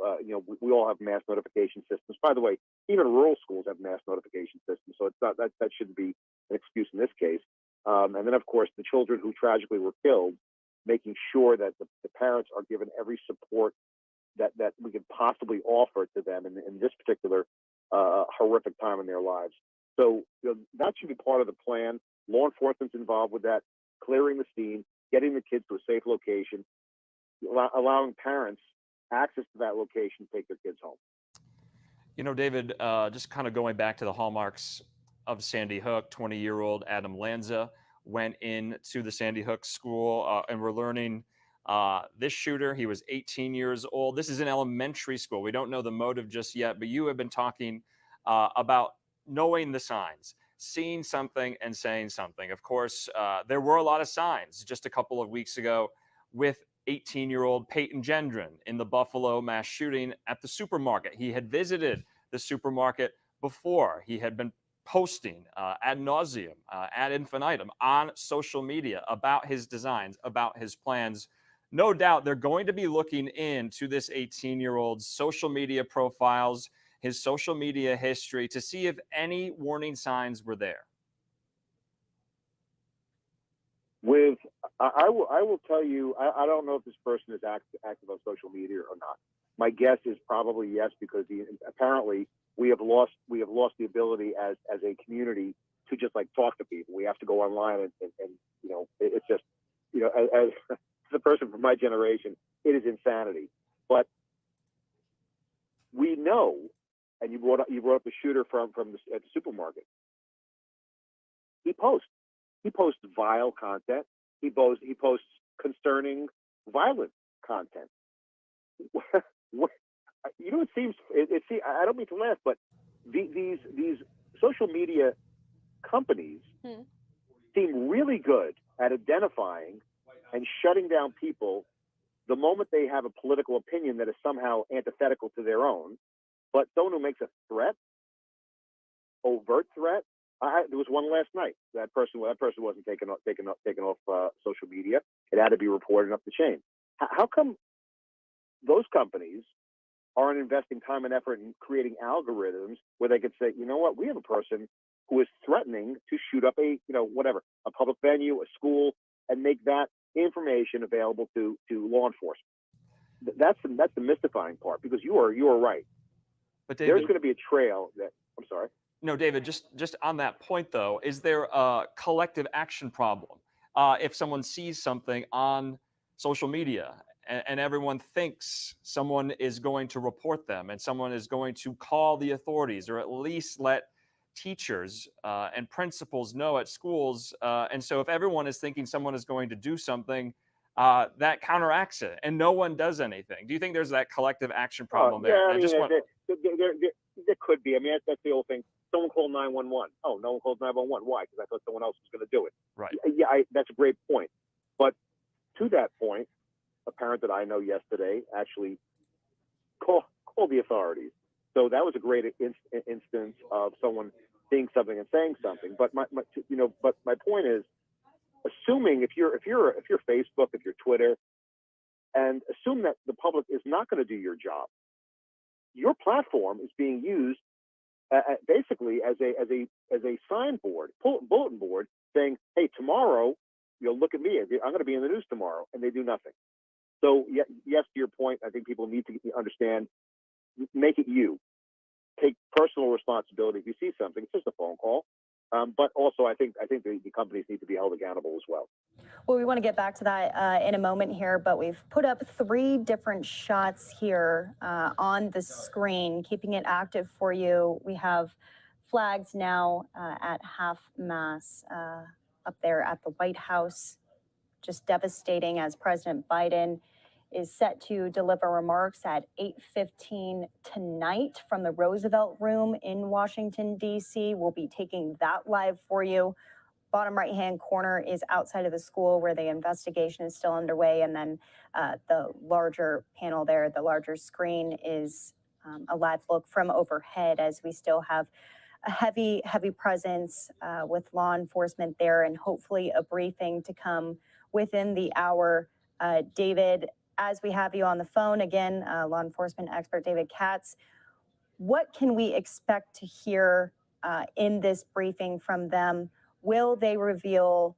we all have mass notification systems. By the way, even rural schools have mass notification systems, so it's not that shouldn't be an excuse in this case. And then, of course, the children who tragically were killed, making sure that the parents are given every support that we could possibly offer to them in this particular horrific time in their lives. So that should be part of the plan. Law enforcement's involved with that, clearing the scene, getting the kids to a safe location, allowing parents access to that location to take their kids home. David, just kind of going back to the hallmarks of Sandy Hook, 20-year-old Adam Lanza went into the Sandy Hook school, and we're learning this shooter, he was 18 years old. This is an elementary school. We don't know the motive just yet, but you have been talking about knowing the signs, seeing something and saying something. Of course, there were a lot of signs just a couple of weeks ago with 18-year-old Peyton Gendron in the Buffalo mass shooting at the supermarket. He had visited the supermarket before. He had been posting ad nauseum, ad infinitum on social media about his designs, about his plans. No doubt they're going to be looking into this 18-year-old's social media profiles, his social media history, to see if any warning signs were there. I will tell you, I don't know if this person is active on social media or not. My guess is probably yes, because apparently we have lost the ability as a community to just like talk to people. We have to go online and it's just, as a person from my generation, it is insanity. But we know, and you brought up the shooter at the supermarket. He posts vile content. He posts concerning, violent content. It seems. I don't mean to laugh, but these social media companies seem really good at identifying and shutting down people the moment they have a political opinion that is somehow antithetical to their own. But someone who makes a threat, overt threat, there was one last night. That person wasn't taken off social media. It had to be reported up the chain. How come those companies aren't investing time and effort in creating algorithms where they could say, you know what, we have a person who is threatening to shoot up a public venue, a school, and make that information available to law enforcement. That's the mystifying part, because you are right. But David, there's going to be a trail that, I'm sorry. No, David, just on that point though, is there a collective action problem? If someone sees something on social media and everyone thinks someone is going to report them and someone is going to call the authorities, or at least let teachers and principals know at schools. And so if everyone is thinking someone is going to do something, that counteracts it and no one does anything. Do you think there's that collective action problem there? Yeah, there could be. I mean, that's the old thing. Someone called 911. Oh, no one called 911. Why? Because I thought someone else was going to do it. Right. Yeah, that's a great point. But to that point, a parent that I know yesterday actually called the authorities. So that was a great instance of someone seeing something and saying something. But my point is, assuming if you're Facebook, if you're Twitter, and assume that the public is not going to do your job, your platform is being used basically as a signboard, bulletin board, saying, "Hey, tomorrow, look at me. I'm going to be in the news tomorrow," and they do nothing. So yes, to your point, I think people need to understand. Make it you. Take personal responsibility. If you see something, it's just a phone call. But also, I think the companies need to be held accountable as well. Well, we want to get back to that in a moment here, but we've put up 3 different shots here on the screen, keeping it active for you. We have flags now at half mast up there at the White House. Just devastating, as President Biden is set to deliver remarks at 8:15 tonight from the Roosevelt Room in Washington, D.C. We'll be taking that live for you. Bottom right-hand corner is outside of the school where the investigation is still underway. And then the larger panel there, the larger screen, is a live look from overhead, as we still have a heavy presence with law enforcement there, and hopefully a briefing to come within the hour. David, as we have you on the phone again, law enforcement expert David Katz, what can we expect to hear in this briefing from them? Will they reveal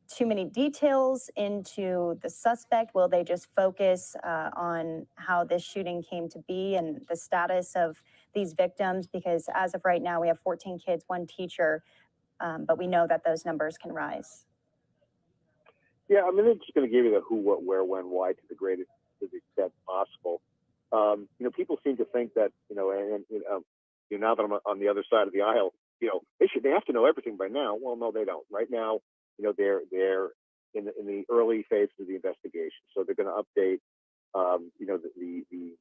too many details into the suspect? Will they just focus on how this shooting came to be and the status of these victims? Because as of right now, we have 14 kids, 1 teacher, but we know that those numbers can rise. Yeah, I mean, they're just going to give you the who, what, where, when, why to the extent possible. People seem to think that, now that I'm on the other side of the aisle, they have to know everything by now. Well, no, they don't. Right now, they're in the early phases of the investigation, so they're going to update, the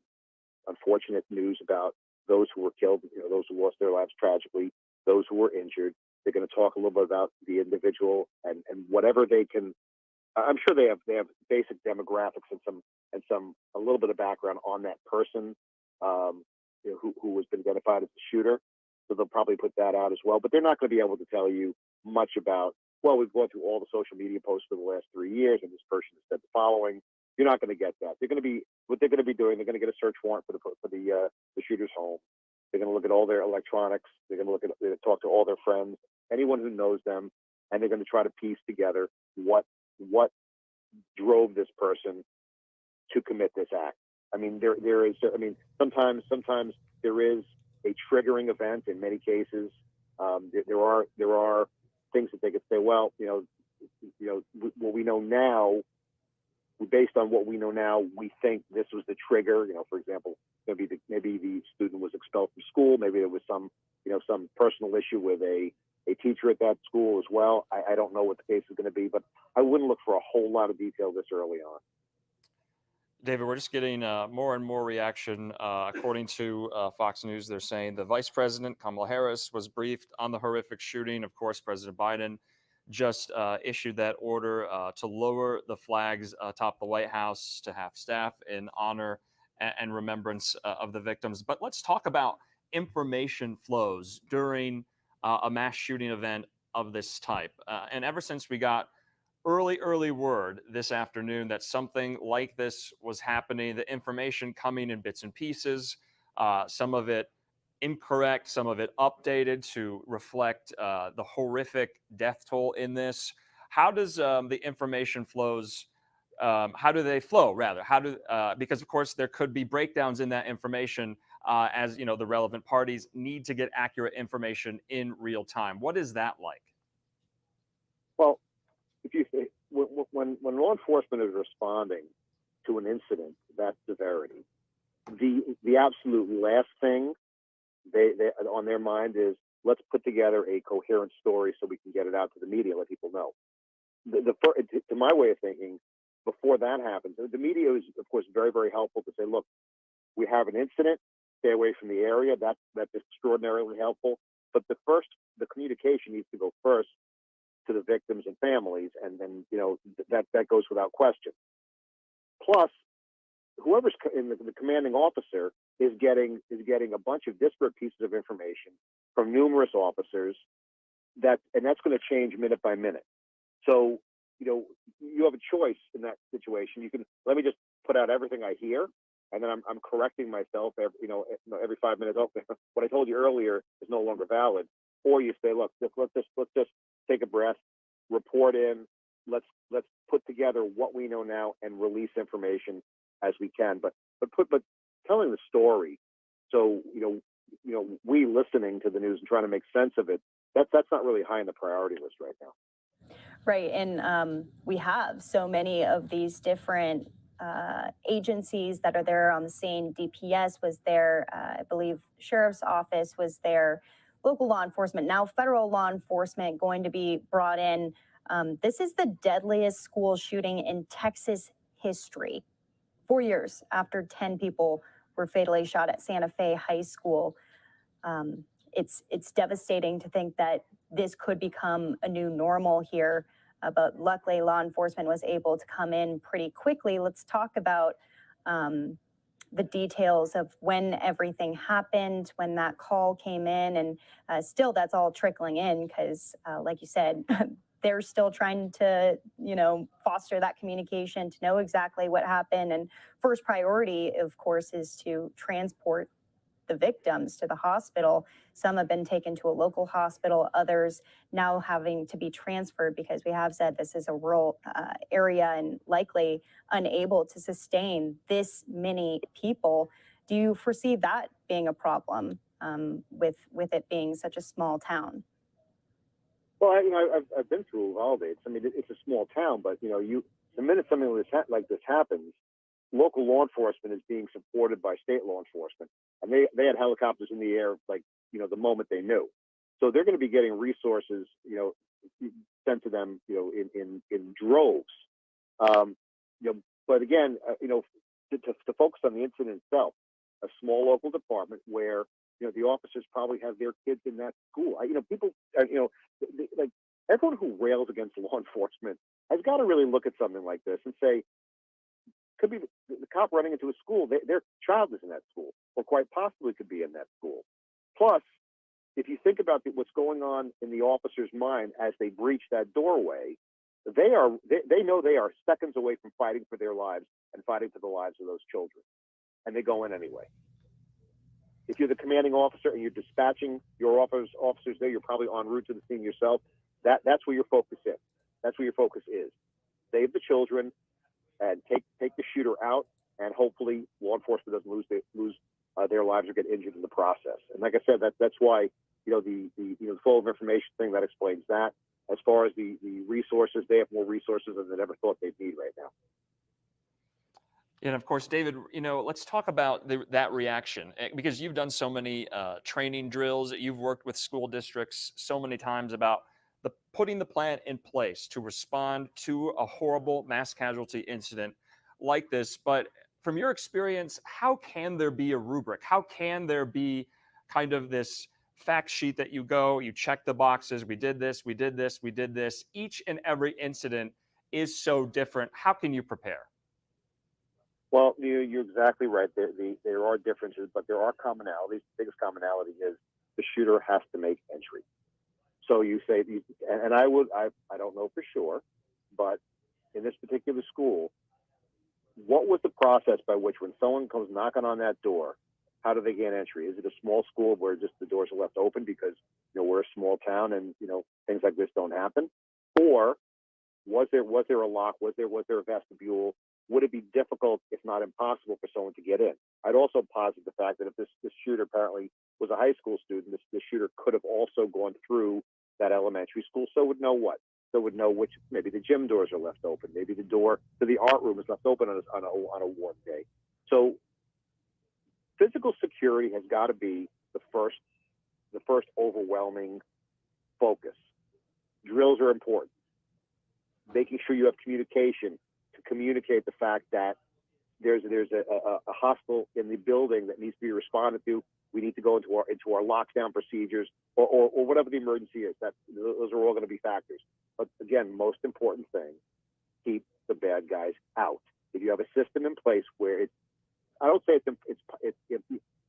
unfortunate news about those who were killed, those who lost their lives tragically, those who were injured. They're going to talk a little bit about the individual and whatever they can. I'm sure they have basic demographics and a little bit of background on that person, who has been identified as the shooter. So they'll probably put that out as well. But they're not going to be able to tell you much about, well, we've gone through all the social media posts for the last 3 years, and this person has said the following. You're not going to get that. What they're going to be doing. They're going to get a search warrant for the shooter's home. They're going to look at all their electronics. They're going to talk to all their friends, anyone who knows them, and they're going to try to piece together what drove this person to commit this act. I mean, there is. I mean, sometimes there is a triggering event. In many cases, there are things that they could say. Well, what we know now, based on what we know now, we think this was the trigger. For example, maybe the student was expelled from school. Maybe there was some personal issue with a teacher at that school as well. I don't know what the case is going to be, but I wouldn't look for a whole lot of detail this early on. David, we're just getting more and more reaction. According to Fox News, they're saying the Vice President, Kamala Harris, was briefed on the horrific shooting. Of course, President Biden just issued that order to lower the flags atop the White House to have staff in honor and remembrance of the victims. But let's talk about information flows during a mass shooting event of this type. And ever since we got early word this afternoon that something like this was happening, the information coming in bits and pieces, some of it incorrect, some of it updated to reflect the horrific death toll in this. How does the information flows, how do they flow rather? Because of course there could be breakdowns in that information as you know, the relevant parties need to get accurate information in real time. What is that like? Well, if you when law enforcement is responding to an incident that severity, the absolute last thing they on their mind is, let's put together a coherent story so we can get it out to the media, let people know. To my way of thinking, before that happens, the media is of course very helpful to say, look, we have an incident, stay away from the area. That's extraordinarily helpful. But the communication needs to go first to the victims and families, and then that goes without question. Plus, whoever's in the commanding officer is getting a bunch of disparate pieces of information from numerous officers, and that's going to change minute by minute. So you have a choice in that situation. You can let me just put out everything I hear, and then I'm correcting myself every 5 minutes. Oh, what I told you earlier is no longer valid. Or you say, look, let's just take a breath, report in. Let's put together what we know now and release information as we can. But telling the story, so we listening to the news and trying to make sense of it, that's not really high on the priority list right now. Right, and we have so many of these different agencies that are there on the scene. DPS was there, I believe Sheriff's Office was there, local law enforcement, now federal law enforcement going to be brought in. This is the deadliest school shooting in Texas history. 4 years after 10 people were fatally shot at Santa Fe High School. It's devastating to think that this could become a new normal here, but luckily law enforcement was able to come in pretty quickly. Let's talk about the details of when everything happened, when that call came in, and still that's all trickling in because, like you said, they're still trying to, foster that communication to know exactly what happened. And first priority, of course, is to transport the victims to the hospital. Some have been taken to a local hospital, others now having to be transferred because we have said this is a rural area and likely unable to sustain this many people. Do you foresee that being a problem with it being such a small town? Well, I've been through Uvalde. It's a small town, but the minute something like this happens, local law enforcement is being supported by state law enforcement, and they had helicopters in the air the moment they knew. So they're going to be getting resources sent to them in droves. But again, to focus on the incident itself, a small local department where the officers probably have their kids in that school. People, like everyone who rails against law enforcement has got to really look at something like this and say, could be the cop running into a school, their child is in that school, or quite possibly could be in that school. Plus, if you think about what's going on in the officer's mind as they breach that doorway, they know they are seconds away from fighting for their lives and fighting for the lives of those children, and they go in anyway. If you're the commanding officer and you're dispatching your officers there, you're probably en route to the scene yourself. That's where your focus is. That's where your focus is. Save the children and take the shooter out, and hopefully law enforcement doesn't lose their lives or get injured in the process. And like I said, that's why the flow of information thing that explains that. As far as the resources, they have more resources than they ever thought they'd need right now. And of course, David, let's talk about that reaction, because you've done so many training drills. You've worked with school districts so many times about putting the plan in place to respond to a horrible mass casualty incident like this. But from your experience, how can there be a rubric? How can there be kind of this fact sheet that you check the boxes, we did this, we did this, we did this. Each and every incident is so different. How can you prepare? Well, you're exactly right. There are differences, but there are commonalities. The biggest commonality is the shooter has to make entry. So you say, and I don't know for sure, but in this particular school, what was the process by which when someone comes knocking on that door, how do they gain entry? Is it a small school where just the doors are left open because, we're a small town and, things like this don't happen? Or was there a lock? Was there a vestibule? Would it be difficult, if not impossible, for someone to get in? I'd also posit the fact that if this shooter apparently was a high school student, this shooter could have also gone through that elementary school. So would know what? So would know which, maybe the gym doors are left open. Maybe the door to the art room is left open on a warm day. So physical security has got to be the first overwhelming focus. Drills are important. Making sure you have communication to communicate the fact that there's a hostile in the building that needs to be responded to. We need to go into our lockdown procedures or whatever the emergency is. Those are all going to be factors. But again, most important thing, keep the bad guys out. If you have a system in place where I don't say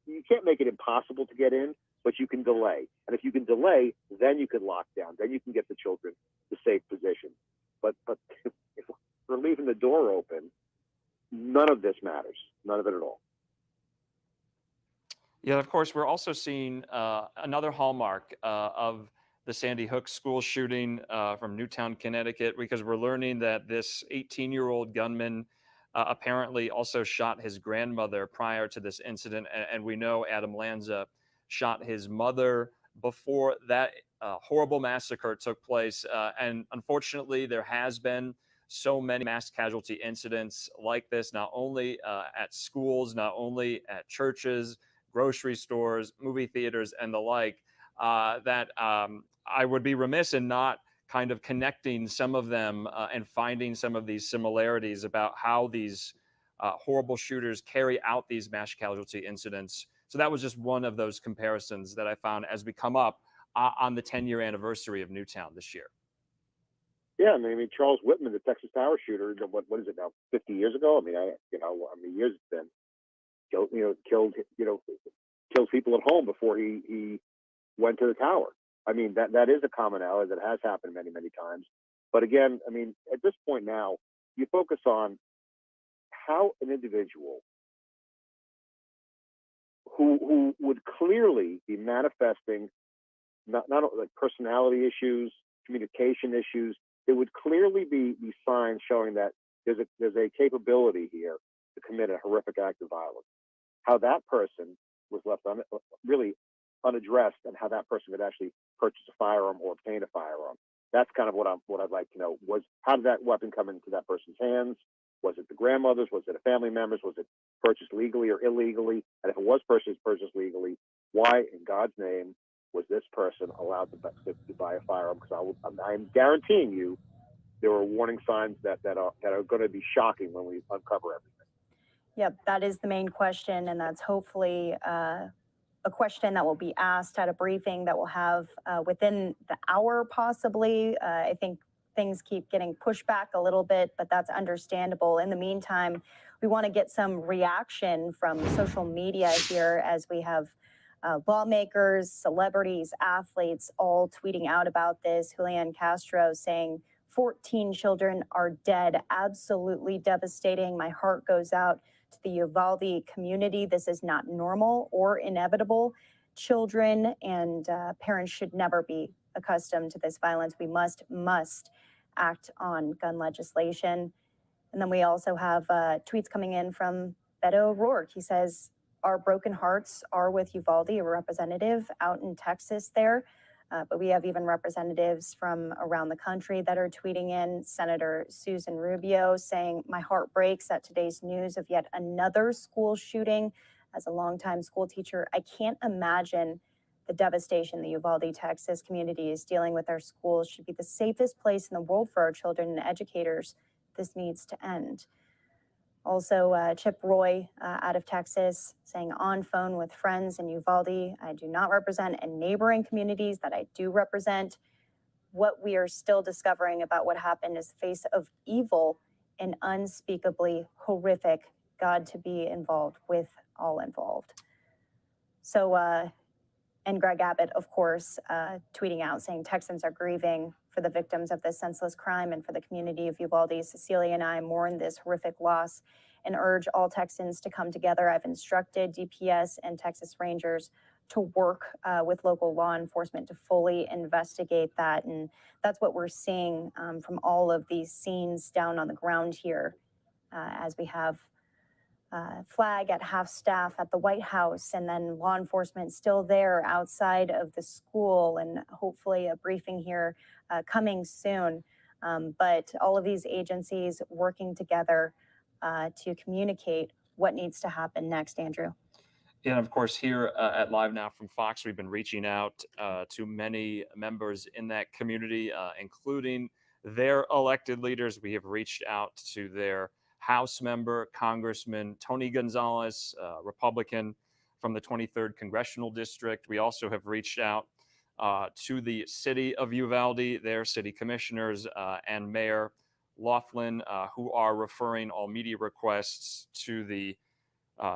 you can't make it impossible to get in, but you can delay. And if you can delay, then you can lock down. Then you can get the children to safe position. But if we're leaving the door open, none of this matters. None of it at all. Yeah, of course, we're also seeing another hallmark of the Sandy Hook school shooting from Newtown, Connecticut, because we're learning that this 18-year-old gunman apparently also shot his grandmother prior to this incident. And we know Adam Lanza shot his mother before that horrible massacre took place. And unfortunately, there has been so many mass casualty incidents like this, not only at schools, not only at churches, grocery stores, movie theaters, and the like, that I would be remiss in not kind of connecting some of them and finding some of these similarities about how these horrible shooters carry out these mass casualty incidents. So that was just one of those comparisons that I found as we come up on the 10-year anniversary of Newtown this year. Yeah, I mean Charles Whitman, the Texas Tower shooter, what is it now? 50 years ago? I mean, how many years it's been? Killed people at home before he went to the tower. I mean, that is a commonality that has happened many, many times. But again, I mean, at this point now, you focus on how an individual who would clearly be manifesting not like personality issues, communication issues. There would clearly be signs showing that there's a capability here to commit a horrific act of violence. How that person was left really unaddressed, and how that person could actually purchase a firearm or obtain a firearm. That's kind of what I'd like to know. Was how did that weapon come into that person's hands? Was it the grandmother's? Was it a family member's? Was it purchased legally or illegally? And if it was purchased legally, why in God's name was this person allowed to buy a firearm? Because I'm guaranteeing you there are warning signs that are going to be shocking when we uncover everything. Yep, that is the main question, and that's hopefully a question that will be asked at a briefing that we'll have within the hour, possibly. I think things keep getting pushed back a little bit, but that's understandable. In the meantime, we want to get some reaction from social media here as we have lawmakers, celebrities, athletes all tweeting out about this. Julian Castro saying 14 children are dead. Absolutely devastating. My heart goes out to the Uvalde community. This is not normal or inevitable. Children and parents should never be accustomed to this violence. We must act on gun legislation. And then we also have tweets coming in from Beto O'Rourke. He says, our broken hearts are with Uvalde, a representative out in Texas there. But we have even representatives from around the country that are tweeting in. Senator Susan Rubio saying, my heart breaks at today's news of yet another school shooting. As a longtime school teacher, I can't imagine the devastation the Uvalde, Texas community is dealing with. Our schools should be the safest place in the world for our children and educators. This needs to end. Also, Chip Roy out of Texas saying on phone with friends in Uvalde, I do not represent any neighboring communities that I do represent. What we are still discovering about what happened is the face of evil and unspeakably horrific. God to be involved with all involved. So, and Greg Abbott, of course, tweeting out saying Texans are grieving for the victims of this senseless crime and for the community of Uvalde. Cecilia and I mourn this horrific loss and urge all Texans to come together. I've instructed DPS and Texas Rangers to work with local law enforcement to fully investigate that. And that's what we're seeing from all of these scenes down on the ground here as we have flag at half staff at the White House, and then law enforcement still there outside of the school, and hopefully a briefing here coming soon. But all of these agencies working together to communicate what needs to happen next, Andrew. And of course, here at Live Now from Fox, we've been reaching out to many members in that community, including their elected leaders. We have reached out to their House member, Congressman Tony Gonzalez, Republican from the 23rd Congressional District. We also have reached out to the city of Uvalde, their city commissioners and Mayor Laughlin, who are referring all media requests to the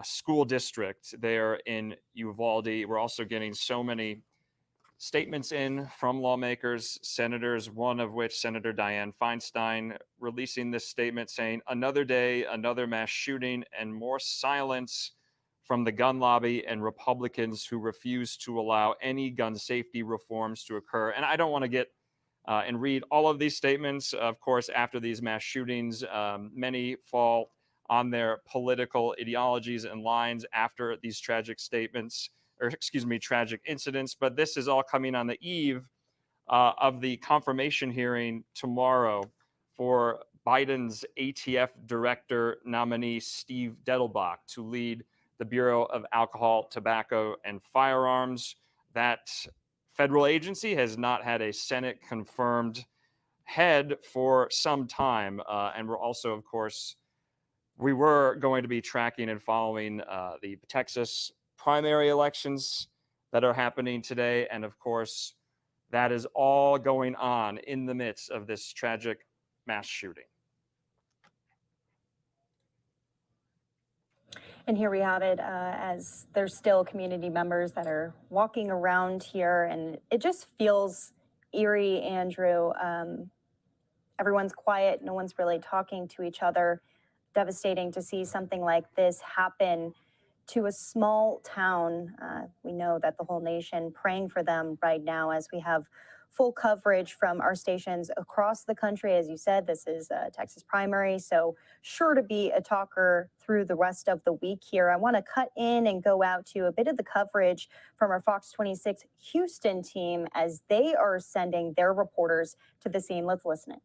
school district there in Uvalde. We're also getting so many statements in from lawmakers, senators, one of which, Senator Dianne Feinstein, releasing this statement saying, another day, another mass shooting, and more silence from the gun lobby and Republicans who refuse to allow any gun safety reforms to occur. And I don't want to get and read all of these statements. Of course, after these mass shootings, many fall on their political ideologies and lines after these tragic statements, or excuse me, tragic incidents. But this is all coming on the eve of the confirmation hearing tomorrow for Biden's ATF director nominee, Steve Dettelbach, to lead the Bureau of Alcohol, Tobacco, and Firearms. That federal agency has not had a Senate confirmed head for some time. And we're also, of course, we were going to be tracking and following the Texas primary elections that are happening today. And of course, that is all going on in the midst of this tragic mass shooting. And here we have it as there's still community members that are walking around here, and it just feels eerie, Andrew. Everyone's quiet. No one's really talking to each other. Devastating to see something like this happen to a small town. We know that the whole nation praying for them right now as we have full coverage from our stations across the country. As you said, this is a Texas primary, so sure to be a talker through the rest of the week here. I want to cut in and go out to a bit of the coverage from our Fox 26 Houston team as they are sending their reporters to the scene. Let's listen in.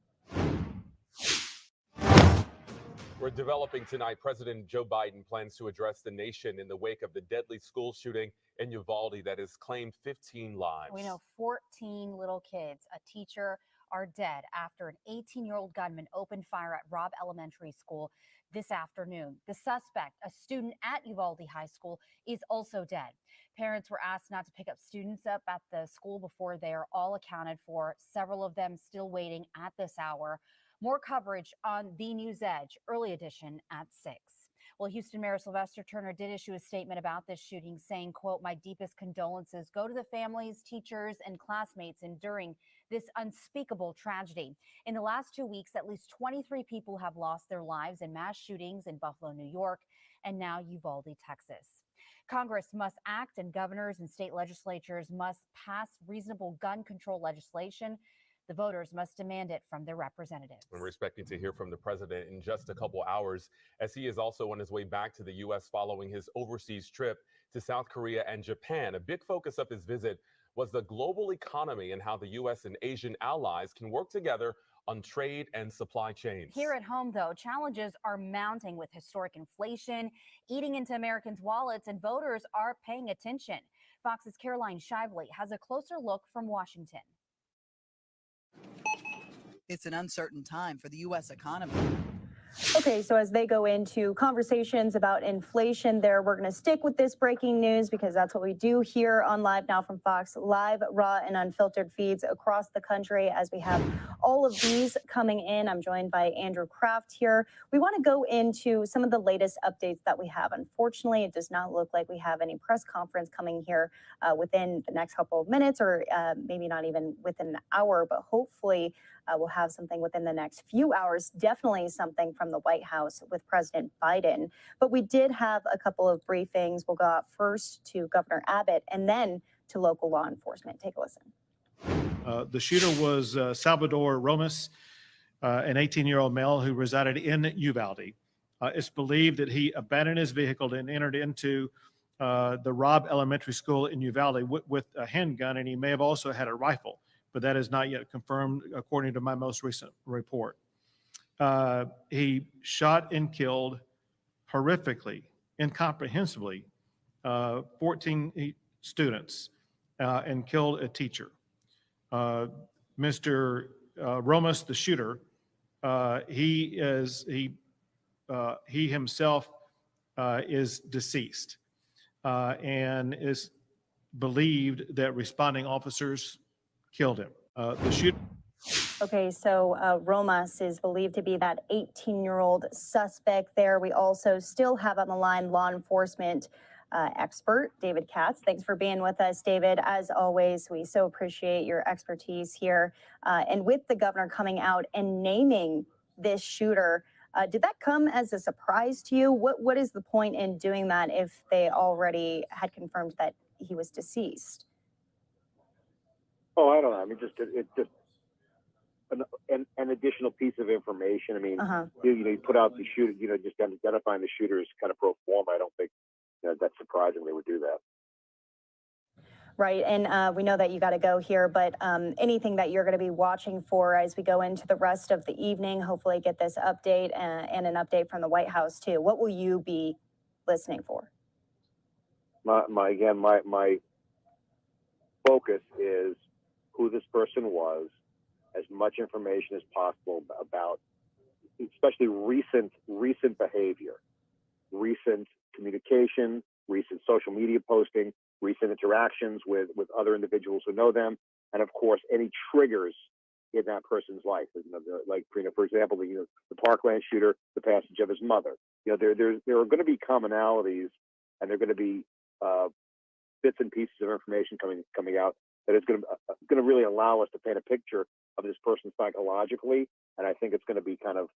We're developing tonight. President Joe Biden plans to address the nation in the wake of the deadly school shooting in Uvalde that has claimed 15 lives. We know 14 little kids, a teacher, are dead after an 18-year-old gunman opened fire at Robb Elementary School this afternoon. The suspect, a student at Uvalde High School, is also dead. Parents were asked not to pick up students up at the school before they are all accounted for, several of them still waiting at this hour. More coverage on The News Edge, early edition at 6. Well, Houston Mayor Sylvester Turner did issue a statement about this shooting saying, quote, "My deepest condolences go to the families, teachers, and classmates enduring this unspeakable tragedy. In the last 2 weeks, at least 23 people have lost their lives in mass shootings in Buffalo, New York, and now Uvalde, Texas. Congress must act, and governors and state legislatures must pass reasonable gun control legislation. The voters must demand it from their representatives." We're expecting to hear from the president in just a couple hours, as he is also on his way back to the U.S. following his overseas trip to South Korea and Japan. A big focus of his visit was the global economy and how the U.S. and Asian allies can work together on trade and supply chains. Here at home, though, challenges are mounting with historic inflation, eating into Americans' wallets, and voters are paying attention. Fox's Caroline Shively has a closer look from Washington. It's an uncertain time for the U.S. economy. Okay, so as they go into conversations about inflation there, we're going to stick with this breaking news because that's what we do here on Live Now from Fox, live, raw, and unfiltered feeds across the country as we have all of these coming in. I'm joined by Andrew Kraft here. We want to go into some of the latest updates that we have. Unfortunately, it does not look like we have any press conference coming here within the next couple of minutes or maybe not even within an hour, but hopefully we'll have something within the next few hours, definitely something from the White House with President Biden. But we did have a couple of briefings. We'll go out first to Governor Abbott and then to local law enforcement. Take a listen. The shooter was Salvador Ramos, an 18-year-old male who resided in Uvalde. It's believed that he abandoned his vehicle and entered into the Robb Elementary School in Uvalde with a handgun, and he may have also had a rifle, but that is not yet confirmed according to my most recent report. He shot and killed horrifically, incomprehensibly, 14 students and killed a teacher. Mr. Ramos, the shooter, he himself is deceased and is believed that responding officers killed him. The shooter. Okay, so Ramos is believed to be that 18-year-old suspect there. We also still have on the line law enforcement expert, David Katz. Thanks for being with us, David. As always, we so appreciate your expertise here. And with the governor coming out and naming this shooter, did that come as a surprise to you? What is the point in doing that if they already had confirmed that he was deceased? Oh, I don't know. I mean, it's just an additional piece of information. I mean, you put out the shooter, just identifying the shooter is kind of pro forma. I don't think that's surprising they would do that. Right, and we know that you got to go here, but anything that you're going to be watching for as we go into the rest of the evening, hopefully get this update and an update from the White House too. What will you be listening for? My focus is who this person was, as much information as possible about, especially recent behavior, recent communication, recent social media posting, recent interactions with other individuals who know them, and of course any triggers in that person's life. Like for example, the Parkland shooter, the passage of his mother. There are going to be commonalities, and there are going to be bits and pieces of information coming out that is going to really allow us to paint a picture of this person psychologically. And I think it's going to be kind of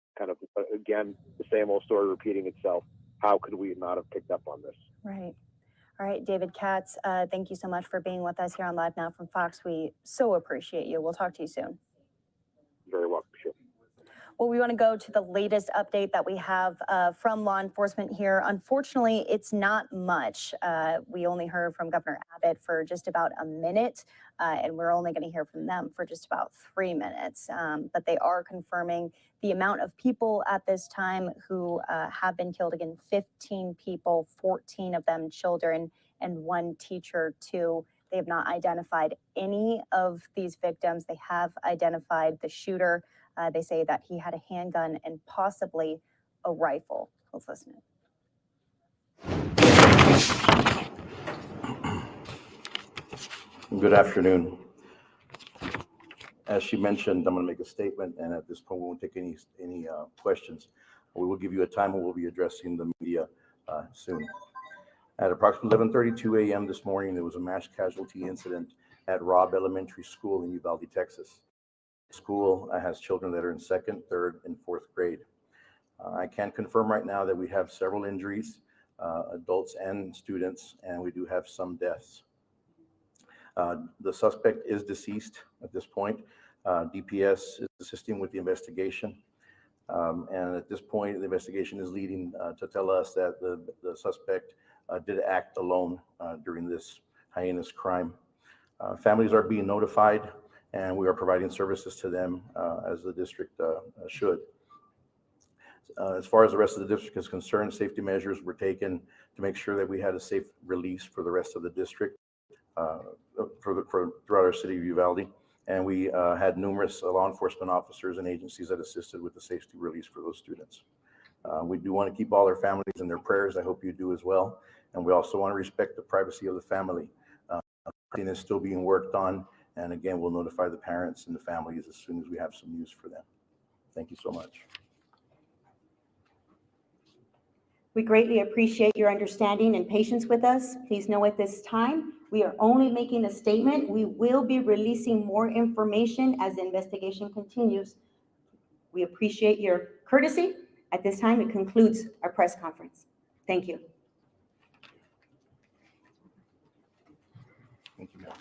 again the same old story repeating itself. How could we not have picked up on this? Right. All right, David Katz, thank you so much for being with us here on Live Now from Fox. We so appreciate you. We'll talk to you soon. Very welcome. Sure. Well, we want to go to the latest update that we have from law enforcement here. Unfortunately, it's not much. We only heard from Governor Abbott for just about a minute, and we're only going to hear from them for just about 3 minutes. But they are confirming the amount of people at this time who have been killed. Again, 15 people, 14 of them children, and 1 teacher too. They have not identified any of these victims. They have identified the shooter. They say that he had a handgun and possibly a rifle. Let's listen in. Good afternoon. As she mentioned, I'm going to make a statement, and at this point, we won't take any questions. We will give you a time when we'll be addressing the media soon. At approximately 11:32 a.m. this morning, there was a mass casualty incident at Robb Elementary School in Uvalde, Texas. The school has children that are in 2nd, 3rd, and 4th grade. I can confirm right now that we have several injuries, adults and students, and we do have some deaths. The suspect is deceased at this point. DPS is assisting with the investigation. And at this point, the investigation is leading to tell us that the suspect did act alone during this heinous crime. Families are being notified, and we are providing services to them as the district should. As far as the rest of the district is concerned, safety measures were taken to make sure that we had a safe release for the rest of the district throughout our city of Uvalde. And we had numerous law enforcement officers and agencies that assisted with the safety release for those students. We do want to keep all their families in their prayers. I hope you do as well. And we also want to respect the privacy of the family. Everything is still being worked on. And again, we'll notify the parents and the families as soon as we have some news for them. Thank you so much. We greatly appreciate your understanding and patience with us. Please know at this time, we are only making a statement. We will be releasing more information as the investigation continues. We appreciate your courtesy. At this time, it concludes our press conference. Thank you. Thank you, ma'am.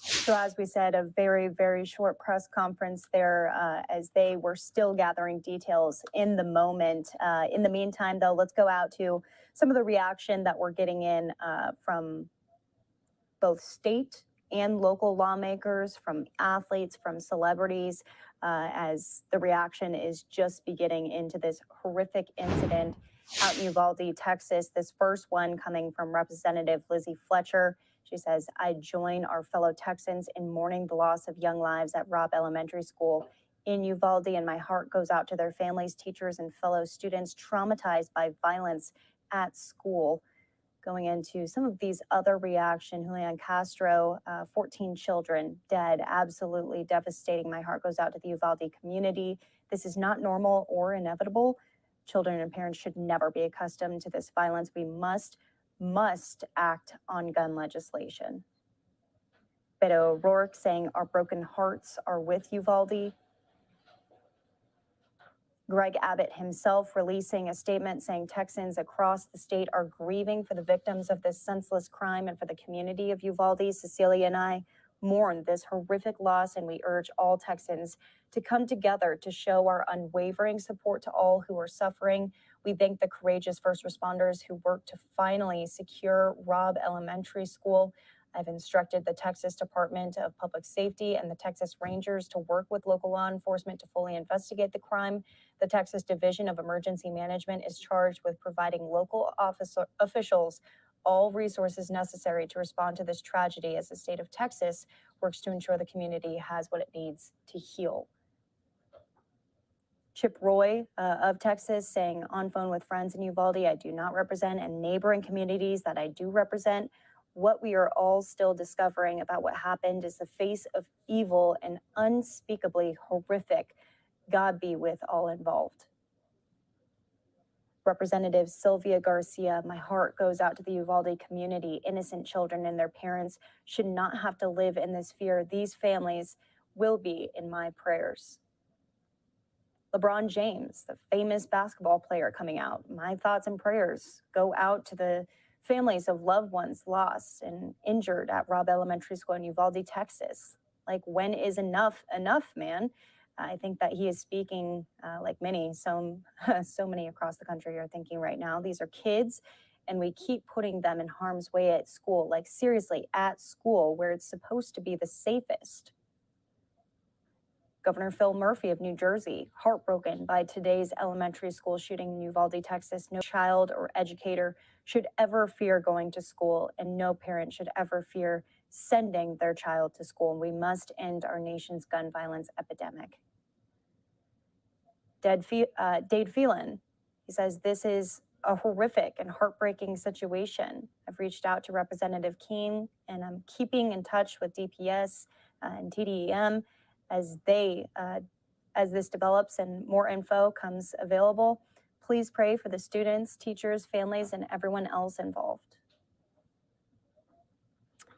So as we said, a very, very short press conference there as they were still gathering details in the moment. In the meantime, though, let's go out to some of the reaction that we're getting in from both state and local lawmakers, from athletes, from celebrities, as the reaction is just beginning into this horrific incident out in Uvalde, Texas. This first one coming from Representative Lizzie Fletcher. She says, I join our fellow Texans in mourning the loss of young lives at Robb Elementary School in Uvalde, and my heart goes out to their families, teachers, and fellow students traumatized by violence at school. Going into some of these other reaction, Julian Castro, 14 children dead, absolutely devastating. My heart goes out to the Uvalde community. This is not normal or inevitable. Children and parents should never be accustomed to this violence. We must act on gun legislation. Beto O'Rourke saying our broken hearts are with Uvalde. Greg Abbott himself releasing a statement saying Texans across the state are grieving for the victims of this senseless crime and for the community of Uvalde. Cecilia and I mourn this horrific loss, and we urge all Texans to come together to show our unwavering support to all who are suffering. We thank the courageous first responders who worked to finally secure Robb Elementary School. I've instructed the Texas Department of Public Safety and the Texas Rangers to work with local law enforcement to fully investigate the crime. The Texas Division of Emergency Management is charged with providing local officials all resources necessary to respond to this tragedy as the state of Texas works to ensure the community has what it needs to heal. Chip Roy of Texas saying on phone with friends in Uvalde, I do not represent, and neighboring communities that I do represent. What we are all still discovering about what happened is the face of evil and unspeakably horrific. God be with all involved. Representative Sylvia Garcia, my heart goes out to the Uvalde community. Innocent children and their parents should not have to live in this fear. These families will be in my prayers. LeBron James, the famous basketball player, coming out. My thoughts and prayers go out to the families of loved ones lost and injured at Robb Elementary School in Uvalde, Texas. Like, when is enough enough, man? I think that he is speaking like many, so many across the country are thinking right now. These are kids, and we keep putting them in harm's way at school. Like, seriously, at school, where it's supposed to be the safest. Governor Phil Murphy of New Jersey, heartbroken by today's elementary school shooting in Uvalde, Texas. No child or educator should ever fear going to school, and no parent should ever fear sending their child to school. We must end our nation's gun violence epidemic. Dade Phelan, he says, this is a horrific and heartbreaking situation. I've reached out to Representative King, and I'm keeping in touch with DPS and TDEM as this develops and more info comes available. Please pray for the students, teachers, families, and everyone else involved.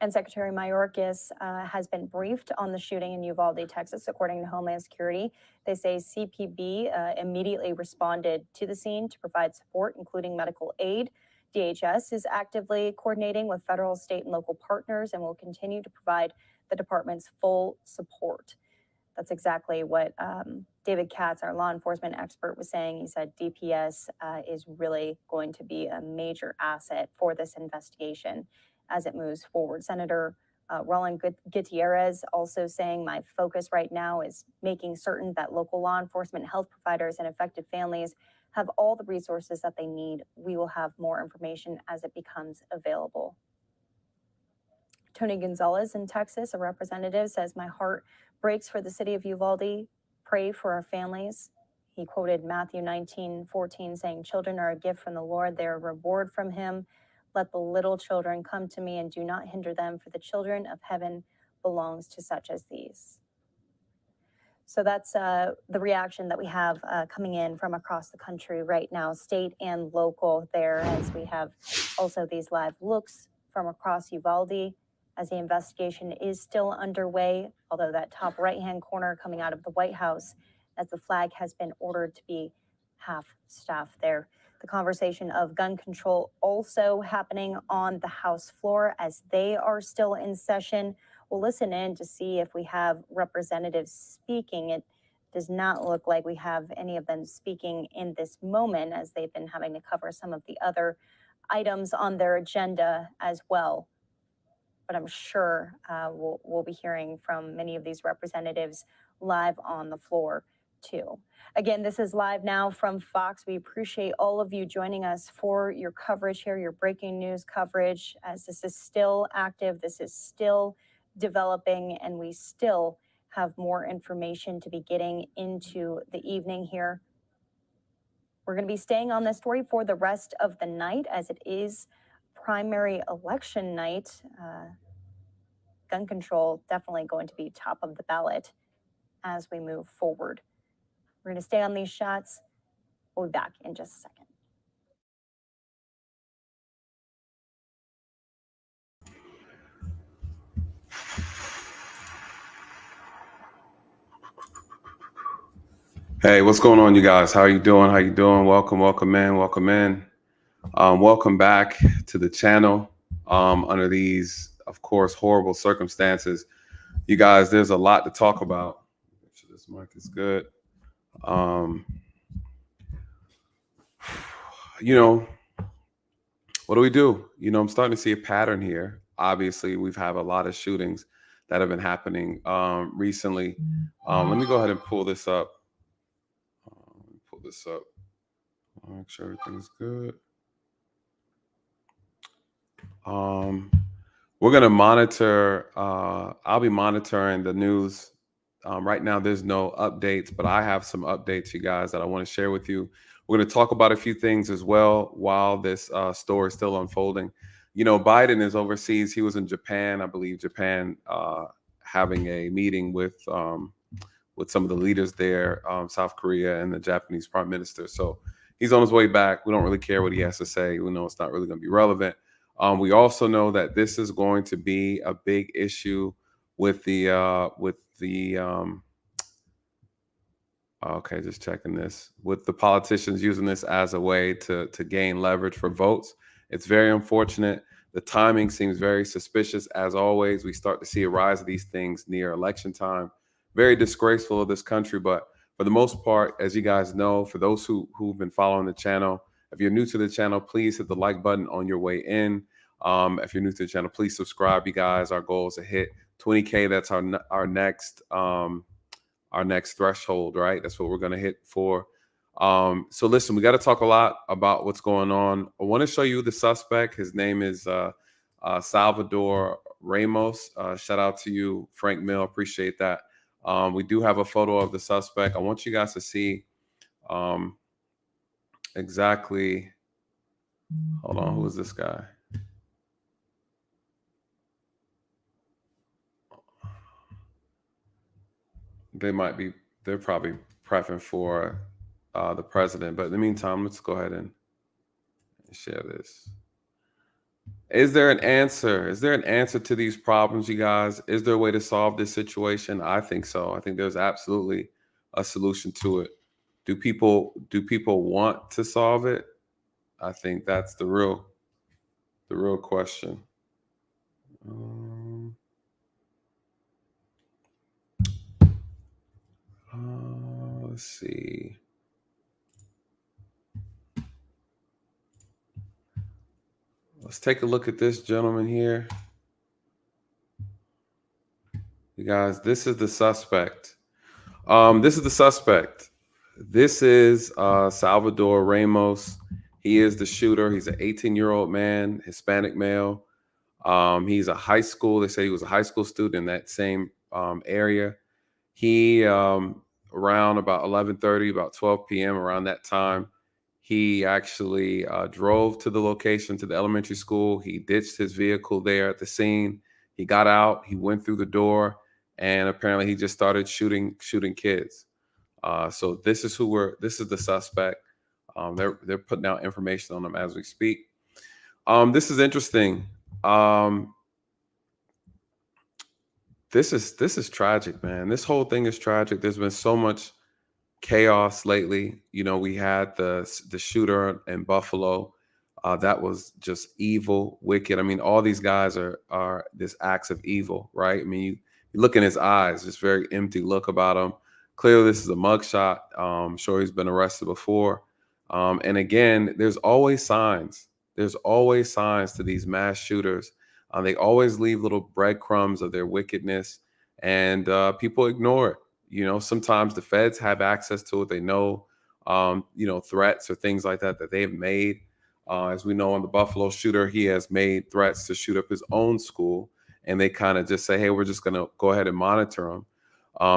And Secretary Mayorkas has been briefed on the shooting in Uvalde, Texas, according to Homeland Security. They say CPB immediately responded to the scene to provide support, including medical aid. DHS is actively coordinating with federal, state, and local partners and will continue to provide the department's full support. That's exactly what David Katz, our law enforcement expert, was saying. He said DPS is really going to be a major asset for this investigation as it moves forward. Senator Roland Gutierrez also saying, my focus right now is making certain that local law enforcement, health providers, and affected families have all the resources that they need. We will have more information as it becomes available. Tony Gonzalez in Texas, a representative, says, "My heart breaks for the city of Uvalde. Pray for our families." He quoted Matthew 19:14, saying, "Children are a gift from the Lord. They are a reward from him. Let the little children come to me and do not hinder them, for the children of heaven belongs to such as these." So that's the reaction that we have coming in from across the country right now, state and local there, as we have also these live looks from across Uvalde as the investigation is still underway, although that top right-hand corner coming out of the White House as the flag has been ordered to be half staff there. The conversation of gun control also happening on the House floor as they are still in session. We'll listen in to see if we have representatives speaking. It does not look like we have any of them speaking in this moment, as they've been having to cover some of the other items on their agenda as well. But I'm sure we'll be hearing from many of these representatives live on the floor too. Again, this is live now from Fox. We appreciate all of you joining us for your coverage here, your breaking news coverage, as this is still active, this is still developing, and we still have more information to be getting into the evening here. We're going to be staying on this story for the rest of the night, as it is primary election night. Gun control definitely going to be top of the ballot as we move forward. We're going to stay on these shots. We'll be back in just a second. Hey, what's going on, you guys? How you doing? How you doing? Welcome in. Welcome back to the channel. Under these, of course, horrible circumstances, you guys, there's a lot to talk about. Make sure this mic is good. You know, what do we do? You know, I'm starting to see a pattern here. Obviously, we've had a lot of shootings that have been happening recently. Let me go ahead and pull this up. Make sure everything's good. We're going to monitor. I'll be monitoring the news. Right now, there's no updates, but I have some updates, you guys, that I want to share with you. We're going to talk about a few things as well while this story is still unfolding. You know, Biden is overseas. He was in Japan, I believe, having a meeting with some of the leaders there, South Korea and the Japanese prime minister. So he's on his way back. We don't really care what he has to say. We know it's not really going to be relevant. We also know that this is going to be a big issue with the okay, just checking this, with the politicians using this as a way to gain leverage for votes. It's very unfortunate. The timing seems very suspicious. As always, we start to see a rise of these things near election time. Very disgraceful of this country, but for the most part, as you guys know, for those who've been following the channel, if you're new to the channel, please hit the like button on your way in. If you're new to the channel, please subscribe, you guys. Our goal is to hit 20K. That's our next threshold, right? That's what we're going to hit for. So listen, we got to talk a lot about what's going on. I want to show you the suspect. His name is Salvador Ramos. Shout out to you, Frank Mill. Appreciate that. We do have a photo of the suspect. I want you guys to see exactly. Hold on, who is this guy? They're probably prepping for the president. But in the meantime, let's go ahead and share this. Is there an answer? Is there an answer to these problems, you guys? Is there a way to solve this situation? I think so. I think there's absolutely a solution to it. Do people want to solve it? I think that's the real question. Let's see. Let's take a look at this gentleman here. You guys, this is the suspect. This is Salvador Ramos. He is the shooter. He's an 18-year-old man, Hispanic male. He's a high school. They say he was a high school student in that same area. He around about 11:30, about 12 p.m. around that time, he actually drove to the location, to the elementary school. He ditched his vehicle there at the scene. He got out. He went through the door, and apparently he just started shooting kids. So this is this is the suspect. They're putting out information on him as we speak. This is interesting. This is tragic, man. This whole thing is tragic. There's been so much chaos lately. You know, we had the shooter in Buffalo. That was just evil, wicked. I mean, all these guys are this acts of evil, right? I mean, you look in his eyes, just very empty look about him. Clearly, this is a mugshot. I'm sure he's been arrested before. And again, there's always signs. There's always signs to these mass shooters. They always leave little breadcrumbs of their wickedness, and people ignore it. You know, sometimes the feds have access to it. They know, threats or things like that they've made. As we know, on the Buffalo shooter, he has made threats to shoot up his own school, and they kind of just say, hey, we're just going to go ahead and monitor him.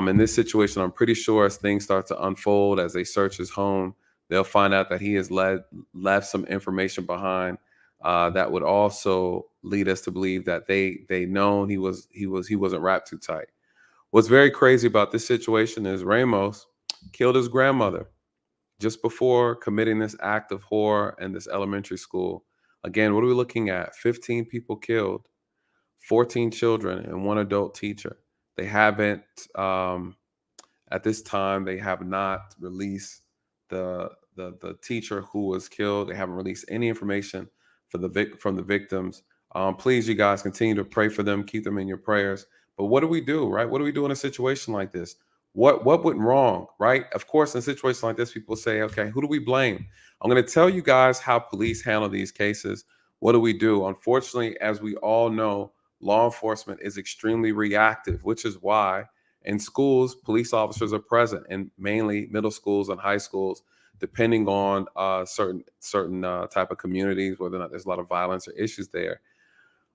In this situation, I'm pretty sure as things start to unfold, as they search his home, they'll find out that he has left some information behind that would also lead us to believe that they known he wasn't wrapped too tight. What's very crazy about this situation is Ramos killed his grandmother just before committing this act of horror in this elementary school. Again, what are we looking at? 15 people killed, 14 children, and one adult teacher. They haven't, at this time, they have not released the teacher who was killed. They haven't released any information from the victims. Please, you guys, continue to pray for them, keep them in your prayers. But what do we do, right? What do we do in a situation like this? What went wrong, right? Of course, in a situation like this, people say, okay, who do we blame? I'm going to tell you guys how police handle these cases. What do we do? Unfortunately, as we all know, law enforcement is extremely reactive, which is why in schools, police officers are present, in mainly middle schools and high schools, depending on certain type of communities, whether or not there's a lot of violence or issues there.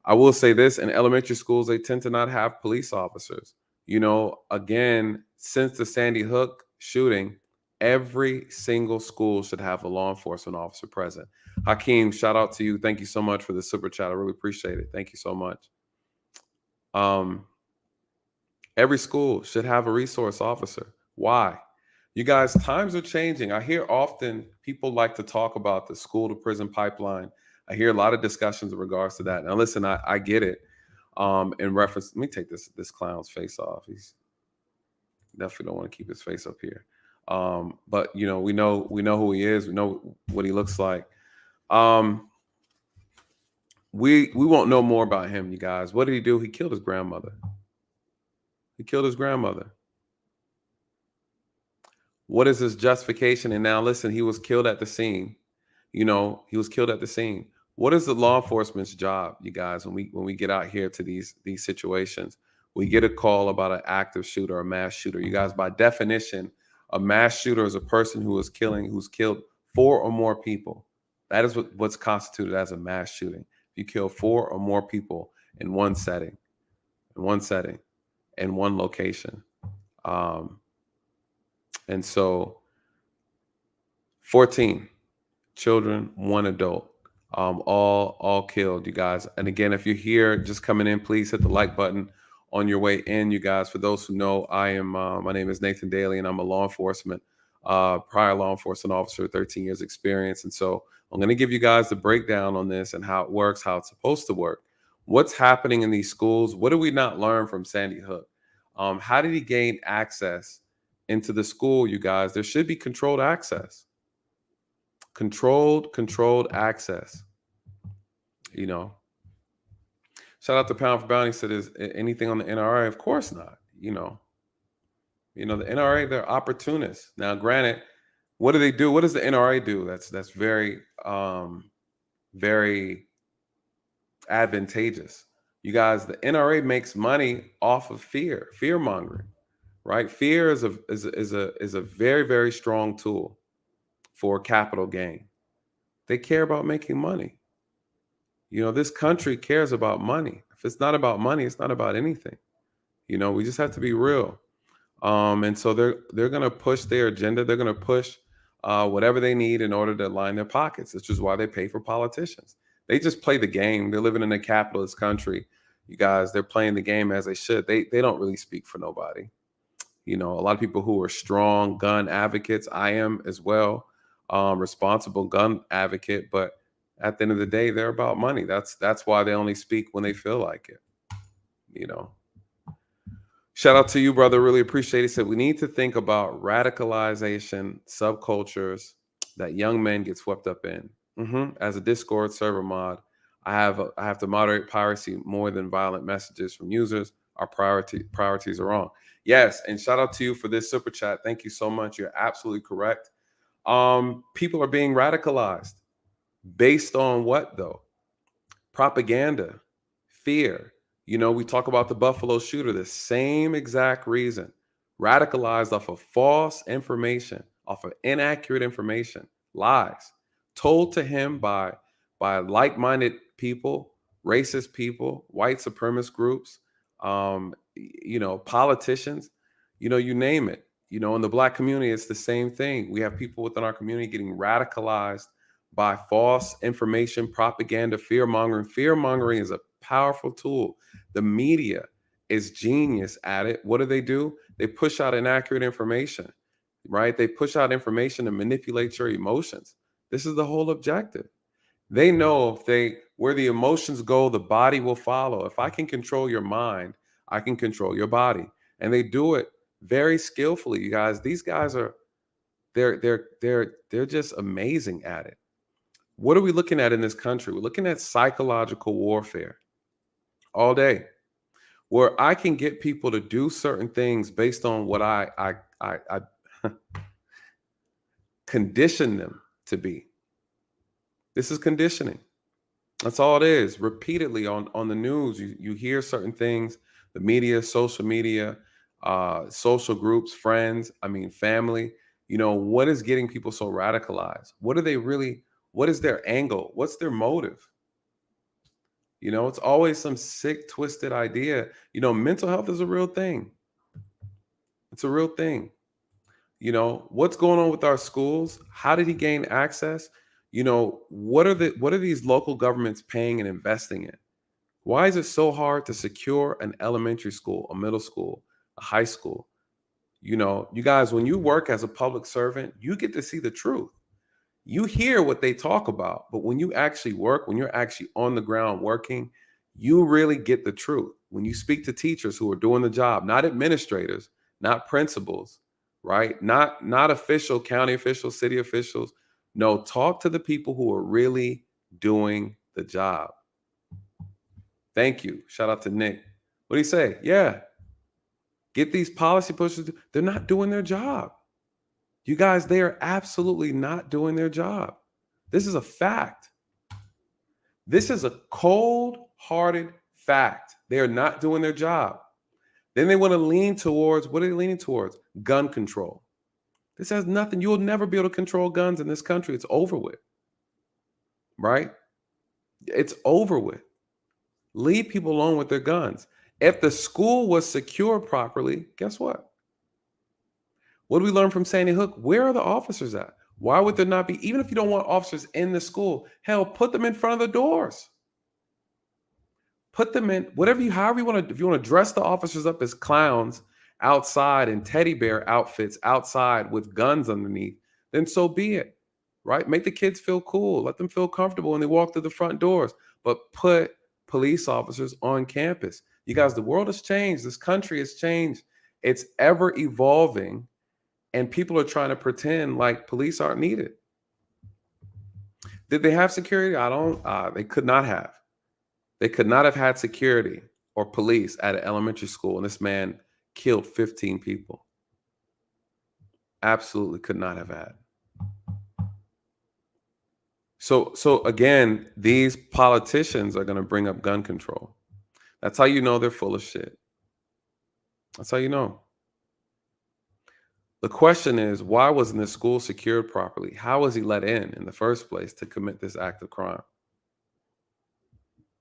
I will say this, in elementary schools, they tend to not have police officers. You know, again, since the Sandy Hook shooting, every single school should have a law enforcement officer present. Hakeem, shout out to you. Thank you so much for the super chat. I really appreciate it. Thank you so much. Every school should have a resource officer. Why? You guys, times are changing. I hear often people like to talk about the school to prison pipeline. I hear a lot of discussions in regards to that. Now, listen, I get it. In reference, let me take this clown's face off. He's definitely don't want to keep his face up here. But you know, we know who he is. We know what he looks like. We won't know more about him, you guys. What did he do? He killed his grandmother. He killed his grandmother. What is his justification? And now listen, he was killed at the scene. You know, he was killed at the scene. What is the law enforcement's job, you guys, when we get out here to these situations? We get a call about an active shooter, a mass shooter. You guys, by definition, a mass shooter is a person who's killed 4 or more people. That is what's constituted as a mass shooting. You kill 4 or more people in one setting, in one location. And so 14 children, 1 adult, all killed, you guys. And again, if you're here just coming in, please hit the like button on your way in, you guys. For those who know, my name is Nathan Daly, and I'm a prior law enforcement officer, 13 years experience. And so I'm going to give you guys the breakdown on this and how it works, how it's supposed to work. What's happening in these schools? What did we not learn from Sandy Hook? How did he gain access into the school, you guys? There should be controlled access. Controlled access. You know. Shout out to Pound for Bounty. Said, is anything on the NRA? Of course not. You know, the NRA, they're opportunists. Now, granted, what do they do? What does the NRA do? That's very, very advantageous. You guys, the NRA makes money off of fear mongering, right? Fear is a very, very strong tool for capital gain. They care about making money. You know, this country cares about money. If it's not about money, it's not about anything. You know, we just have to be real. And so they're going to push their agenda. They're going to push whatever they need in order to line their pockets, which is why they pay for politicians. They just play the game. They're living in a capitalist country. You guys, they're playing the game as they should. They don't really speak for nobody. You know, a lot of people who are strong gun advocates, I am as well, responsible gun advocate. But at the end of the day, they're about money. That's why they only speak when they feel like it. You know. Shout out to you, brother. Really appreciate it. He said we need to think about radicalization, subcultures that young men get swept up in. As a Discord server mod, I have to moderate piracy more than violent messages from users. Our priorities are wrong. Yes, and shout out to you for this super chat. Thank you so much. You're absolutely correct. People are being radicalized based on what though? Propaganda, fear. You know, we talk about the Buffalo shooter, the same exact reason. Radicalized off of false information, off of inaccurate information, lies told to him by like-minded people, racist people, white supremacist groups, you know, politicians, you know, you name it. You know, in the Black community, it's the same thing. We have people within our community getting radicalized by false information, propaganda, fear-mongering. Fear-mongering is a powerful tool. The media is genius at it. What do? They push out inaccurate information, right? They push out information to manipulate your emotions. This is the whole objective. They know where the emotions go, the body will follow. If I can control your mind, I can control your body. And they do it very skillfully, you guys. These guys they're just amazing at it. What are we looking at in this country? We're looking at psychological warfare all day, where I can get people to do certain things based on what I condition them to be. This is conditioning. That's all it is. Repeatedly on the news, you hear certain things, the media, social groups, friends, family. You know, what is getting people so radicalized? What is their angle? What's their motive? You know, it's always some sick, twisted idea. You know, mental health is a real thing. It's a real thing. You know, what's going on with our schools? How did he gain access? You know, what are these local governments paying and investing in? Why is it so hard to secure an elementary school, a middle school, a high school? You know, you guys, when you work as a public servant, you get to see the truth. You hear what they talk about, but when you actually work, when you're actually on the ground working, you really get the truth. When you speak to teachers who are doing the job, not administrators, not principals, right? Not official, county officials, city officials. No, talk to the people who are really doing the job. Thank you. Shout out to Nick. What do you say? Yeah. Get these policy pushers. They're not doing their job. You guys, they are absolutely not doing their job. This is a fact. This is a cold-hearted fact. They are not doing their job. Then they want to lean towards, what are they leaning towards? Gun control. This has nothing. You will never be able to control guns in this country. It's over with. Right? It's over with. Leave people alone with their guns. If the school was secured properly, guess what? What do we learn from Sandy Hook? Where are the officers at? Why would there not be, even if you don't want officers in the school, hell, put them in front of the doors. Put them in, however you want to, if you want to dress the officers up as clowns outside in teddy bear outfits outside with guns underneath, then so be it, right? Make the kids feel cool. Let them feel comfortable when they walk through the front doors, but put police officers on campus. You guys, the world has changed. This country has changed. It's ever evolving. And people are trying to pretend like police aren't needed. Did they have security? They could not have. They could not have had security or police at an elementary school. And this man killed 15 people. Absolutely could not have had. So again, these politicians are going to bring up gun control. That's how you know they're full of shit. That's how you know. The question is, why wasn't the school secured properly? How was he let in the first place to commit this act of crime?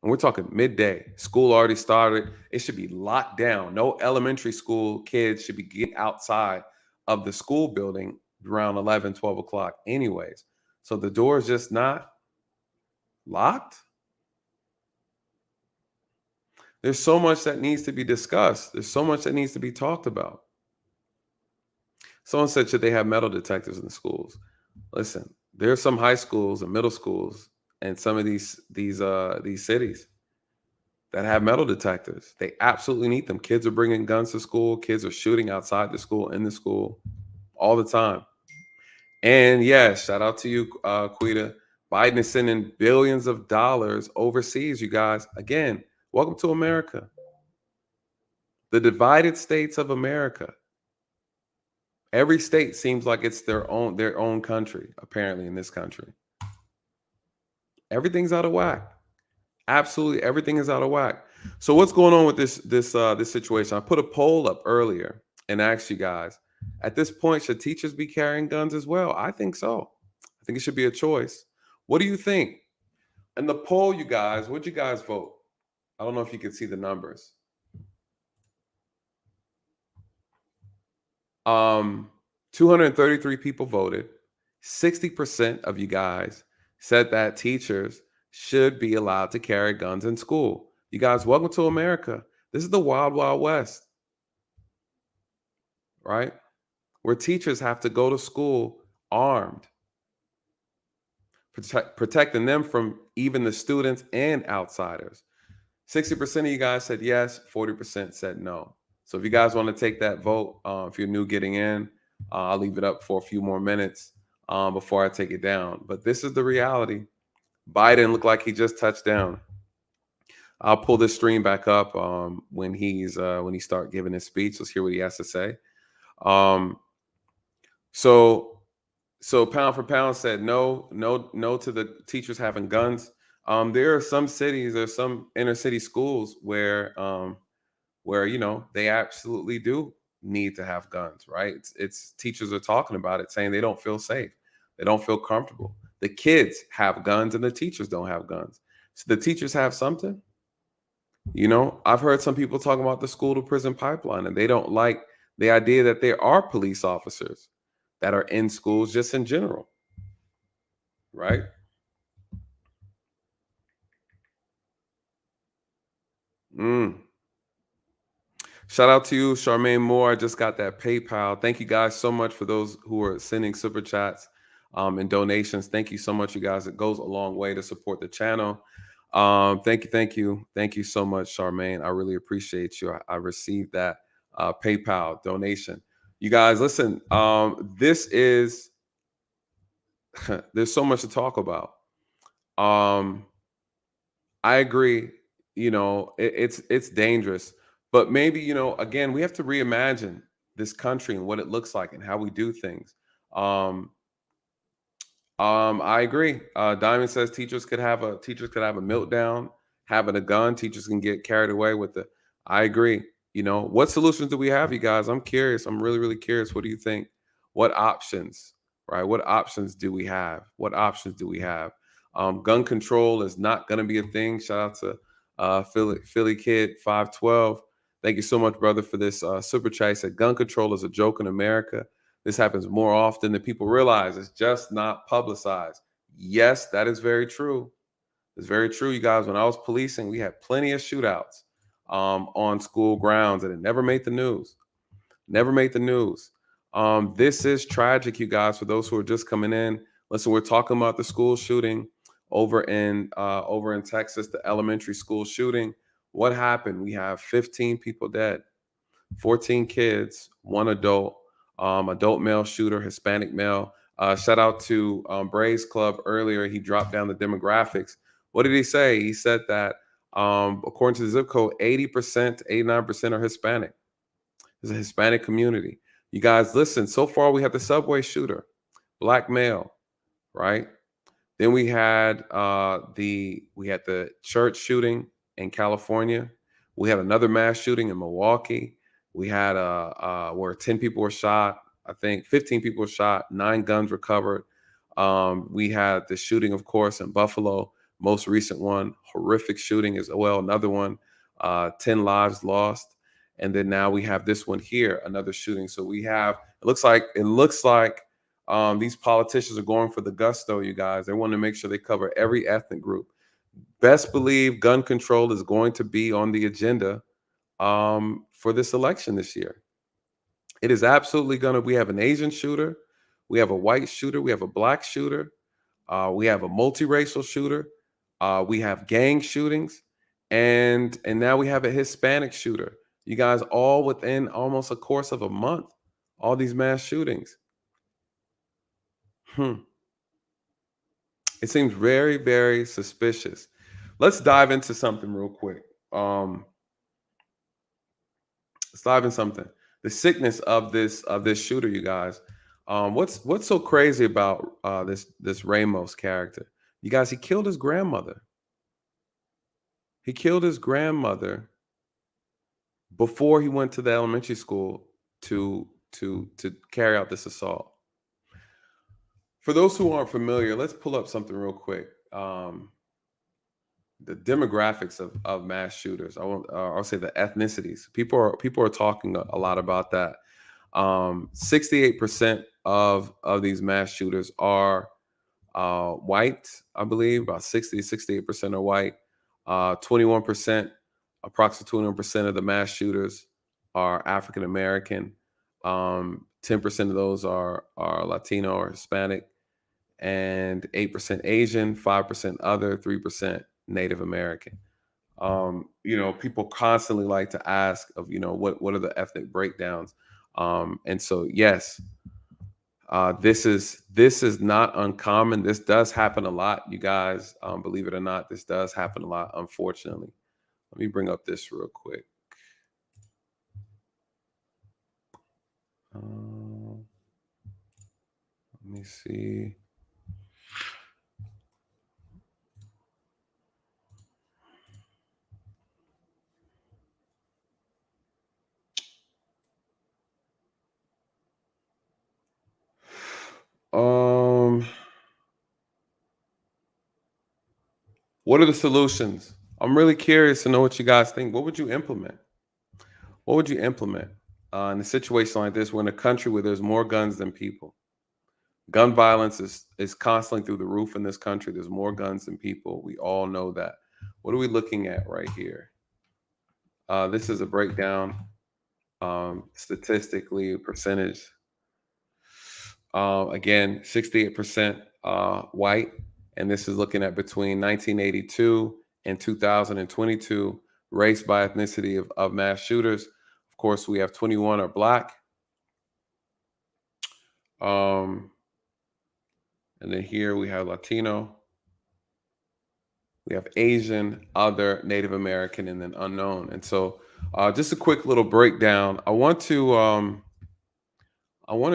And we're talking midday. School already started. It should be locked down. No elementary school kids should be getting outside of the school building around 11, 12 o'clock anyways. So the door is just not locked. There's so much that needs to be discussed. There's so much that needs to be talked about. Someone said, should they have metal detectors in the schools? Listen, there's some high schools and middle schools and some of these cities that have metal detectors. They absolutely need them. Kids are bringing guns to school. Kids are shooting outside the school, in the school, all the time. And yes, shout out to you, Quita. Biden is sending billions of dollars overseas, you guys. Again, welcome to America. The divided states of America. Every state seems like it's their own country, apparently, in this country. Everything's out of whack. Absolutely everything is out of whack. So what's going on with this situation? I put a poll up earlier and asked you guys, at this point, should teachers be carrying guns as well? I think so. I think it should be a choice. What do you think? In the poll, you guys, what'd you guys vote? I don't know if you can see the numbers. 233 people voted. 60% of you guys said that teachers should be allowed to carry guns in school. You guys, welcome to America. This is the wild, wild west, right? Where teachers have to go to school armed, protecting them from even the students and outsiders. 60% of you guys said yes, 40% said no. So if you guys want to take that vote, if you're new getting in, I'll leave it up for a few more minutes before I take it down. But this is the reality. Biden looked like he just touched down. I'll pull this stream back up when he start giving his speech. Let's hear what he has to say. So pound for pound said no to the teachers having guns. There are some cities, there's some inner city schools where they absolutely do need to have guns, right? It's teachers are talking about it, saying they don't feel safe, they don't feel comfortable. The kids have guns and the teachers don't have guns. So the teachers have something. I've heard some people talking about the school to prison pipeline, and they don't like the idea that there are police officers that are in schools just in general, right? Shout out to you, Charmaine Moore. I just got that PayPal. Thank you guys so much for those who are sending super chats and donations. Thank you so much, you guys. It goes a long way to support the channel. Thank you so much, Charmaine. I really appreciate you. I received that PayPal donation. You guys, listen, this is there's so much to talk about. I agree, it's dangerous, but maybe, again, we have to reimagine this country and what it looks like and how we do things. I agree. Diamond says teachers could have a meltdown, having a gun. Teachers can get carried away with it. I agree. What solutions do we have, you guys? I'm curious. I'm really, really curious. What do you think? What options, right? What options do we have? Gun control is not going to be a thing. Shout out to Philly Kid 512. Thank you so much, brother, for this super chat. He said gun control is a joke in America. This happens more often than people realize. It's just not publicized. Yes, that is very true. It's very true, you guys. When I was policing, we had plenty of shootouts on school grounds, and it never made the news. This is tragic, you guys. For those who are just coming in, listen, we're talking about the school shooting over in Texas, the elementary school shooting. What happened? We have 15 people dead, 14 kids, 1 adult. Adult male shooter, Hispanic male. Shout out to Braves Club earlier. He dropped down the demographics. What did he say? He said that according to the zip code, 80% to 89% are Hispanic. There's a Hispanic community. You guys, listen, so far we have the subway shooter, black male, right? Then we had the church shooting in California. We had another mass shooting in Milwaukee. We had where 10 people were shot. I think 15 people were shot, 9 guns recovered. We had the shooting, of course, in Buffalo. most recent one, horrific shooting as well, another one, 10 lives lost. And then now we have this one here, another shooting. So we have, it looks like these politicians are going for the gusto, you guys. They want to make sure they cover every ethnic group. Best believe gun control is going to be on the agenda for this election this year. It is absolutely going to, we have an Asian shooter, we have a white shooter, we have a black shooter, we have a multiracial shooter, we have gang shootings, and now we have a Hispanic shooter. You guys, all within almost a course of a month, all these mass shootings. It seems very, very suspicious. Let's dive into something real quick. Let's dive into something. The sickness of this shooter, you guys. What's so crazy about this Ramos character? You guys, he killed his grandmother. He killed his grandmother before he went to the elementary school to carry out this assault. For those who aren't familiar, let's pull up something real quick. The demographics of mass shooters. I'll say the ethnicities. People are talking a lot about that. 68% of these mass shooters are white, I believe. About 68% are white. 21%, approximately 21% of the mass shooters are African American. 10% of those are Latino or Hispanic, and 8% Asian, 5% other, 3% Native American. People constantly like to ask of, what are the ethnic breakdowns? And so, yes, this is not uncommon. This does happen a lot, you guys. Believe it or not, this does happen a lot, unfortunately. Let me bring up this real quick. Let me see. What are the solutions? I'm really curious to know what you guys think. What would you implement? What would you implement in a situation like this? We're in a country where there's more guns than people. Gun violence is constantly through the roof in this country. There's more guns than people. We all know that. What are we looking at right here? This is a breakdown, statistically, percentage. Again, 68% white. And this is looking at between 1982 and 2022, race by ethnicity of mass shooters. Of course, we have 21 are black. And then here we have Latino. We have Asian, other, Native American, and then unknown. And so just a quick little breakdown. I want to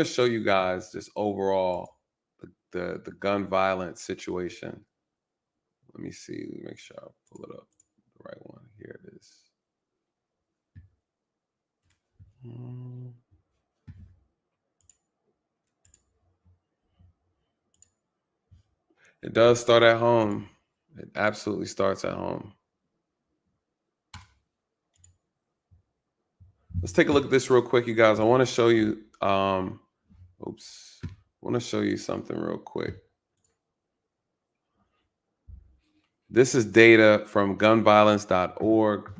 show you guys just overall the gun violence situation. Let me see, make sure I pull it up, the right one. Here it is. It does start at home. It absolutely starts at home. Let's take a look at this real quick, you guys. I want to show you, I want to show you something real quick. This is data from gunviolence.org.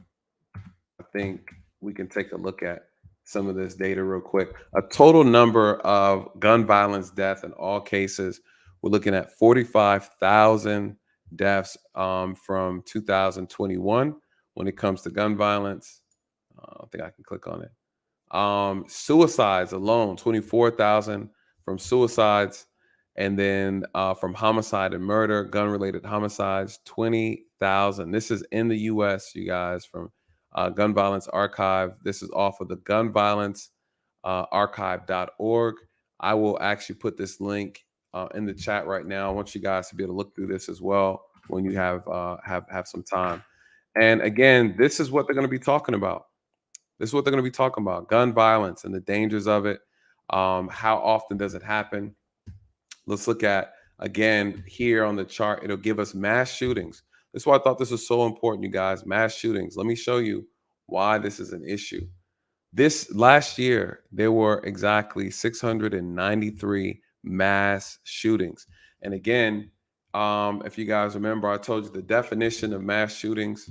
I think we can take a look at some of this data real quick. A total number of gun violence deaths in all cases. We're looking at 45,000 deaths from 2021 when it comes to gun violence. I think I can click on it. Suicides alone, 24,000 from suicides. And then from homicide and murder, gun-related homicides, 20,000. This is in the U.S., you guys, from Gun Violence Archive. This is off of the gunviolencearchive.org. I will actually put this link in the chat right now. I want you guys to be able to look through this as well when you have some time. And again, this is what they're going to be talking about. This is what they're going to be talking about: gun violence and the dangers of it. How often does it happen? Let's look at Again, here on the chart, it'll give us mass shootings. That's why I thought this was so important, you guys. Mass shootings. Let me show you why this is an issue. This last year, there were exactly 693 mass shootings. And again, if you guys remember, I told you the definition of mass shootings.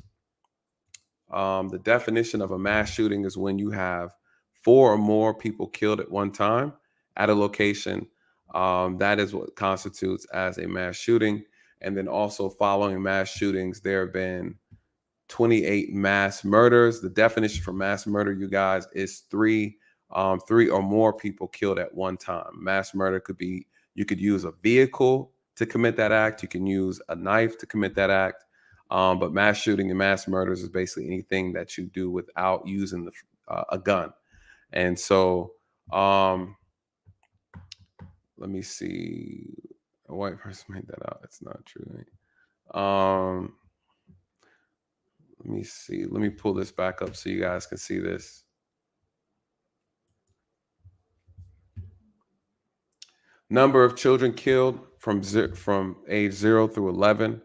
The definition of a mass shooting is when you have 4 or more people killed at one time at a location. That is what constitutes as a mass shooting. And then also following mass shootings, there have been 28 mass murders. The definition for mass murder, you guys, is 3 or more people killed at one time. Mass murder could be, you could use a vehicle to commit that act. You can use a knife to commit that act. But mass shooting and mass murders is basically anything that you do without using a gun. And so, let me see. A white person made that out. It's not true. Right? Let me see. Let me pull this back up so you guys can see this. Number of children killed from age 0 through 11 in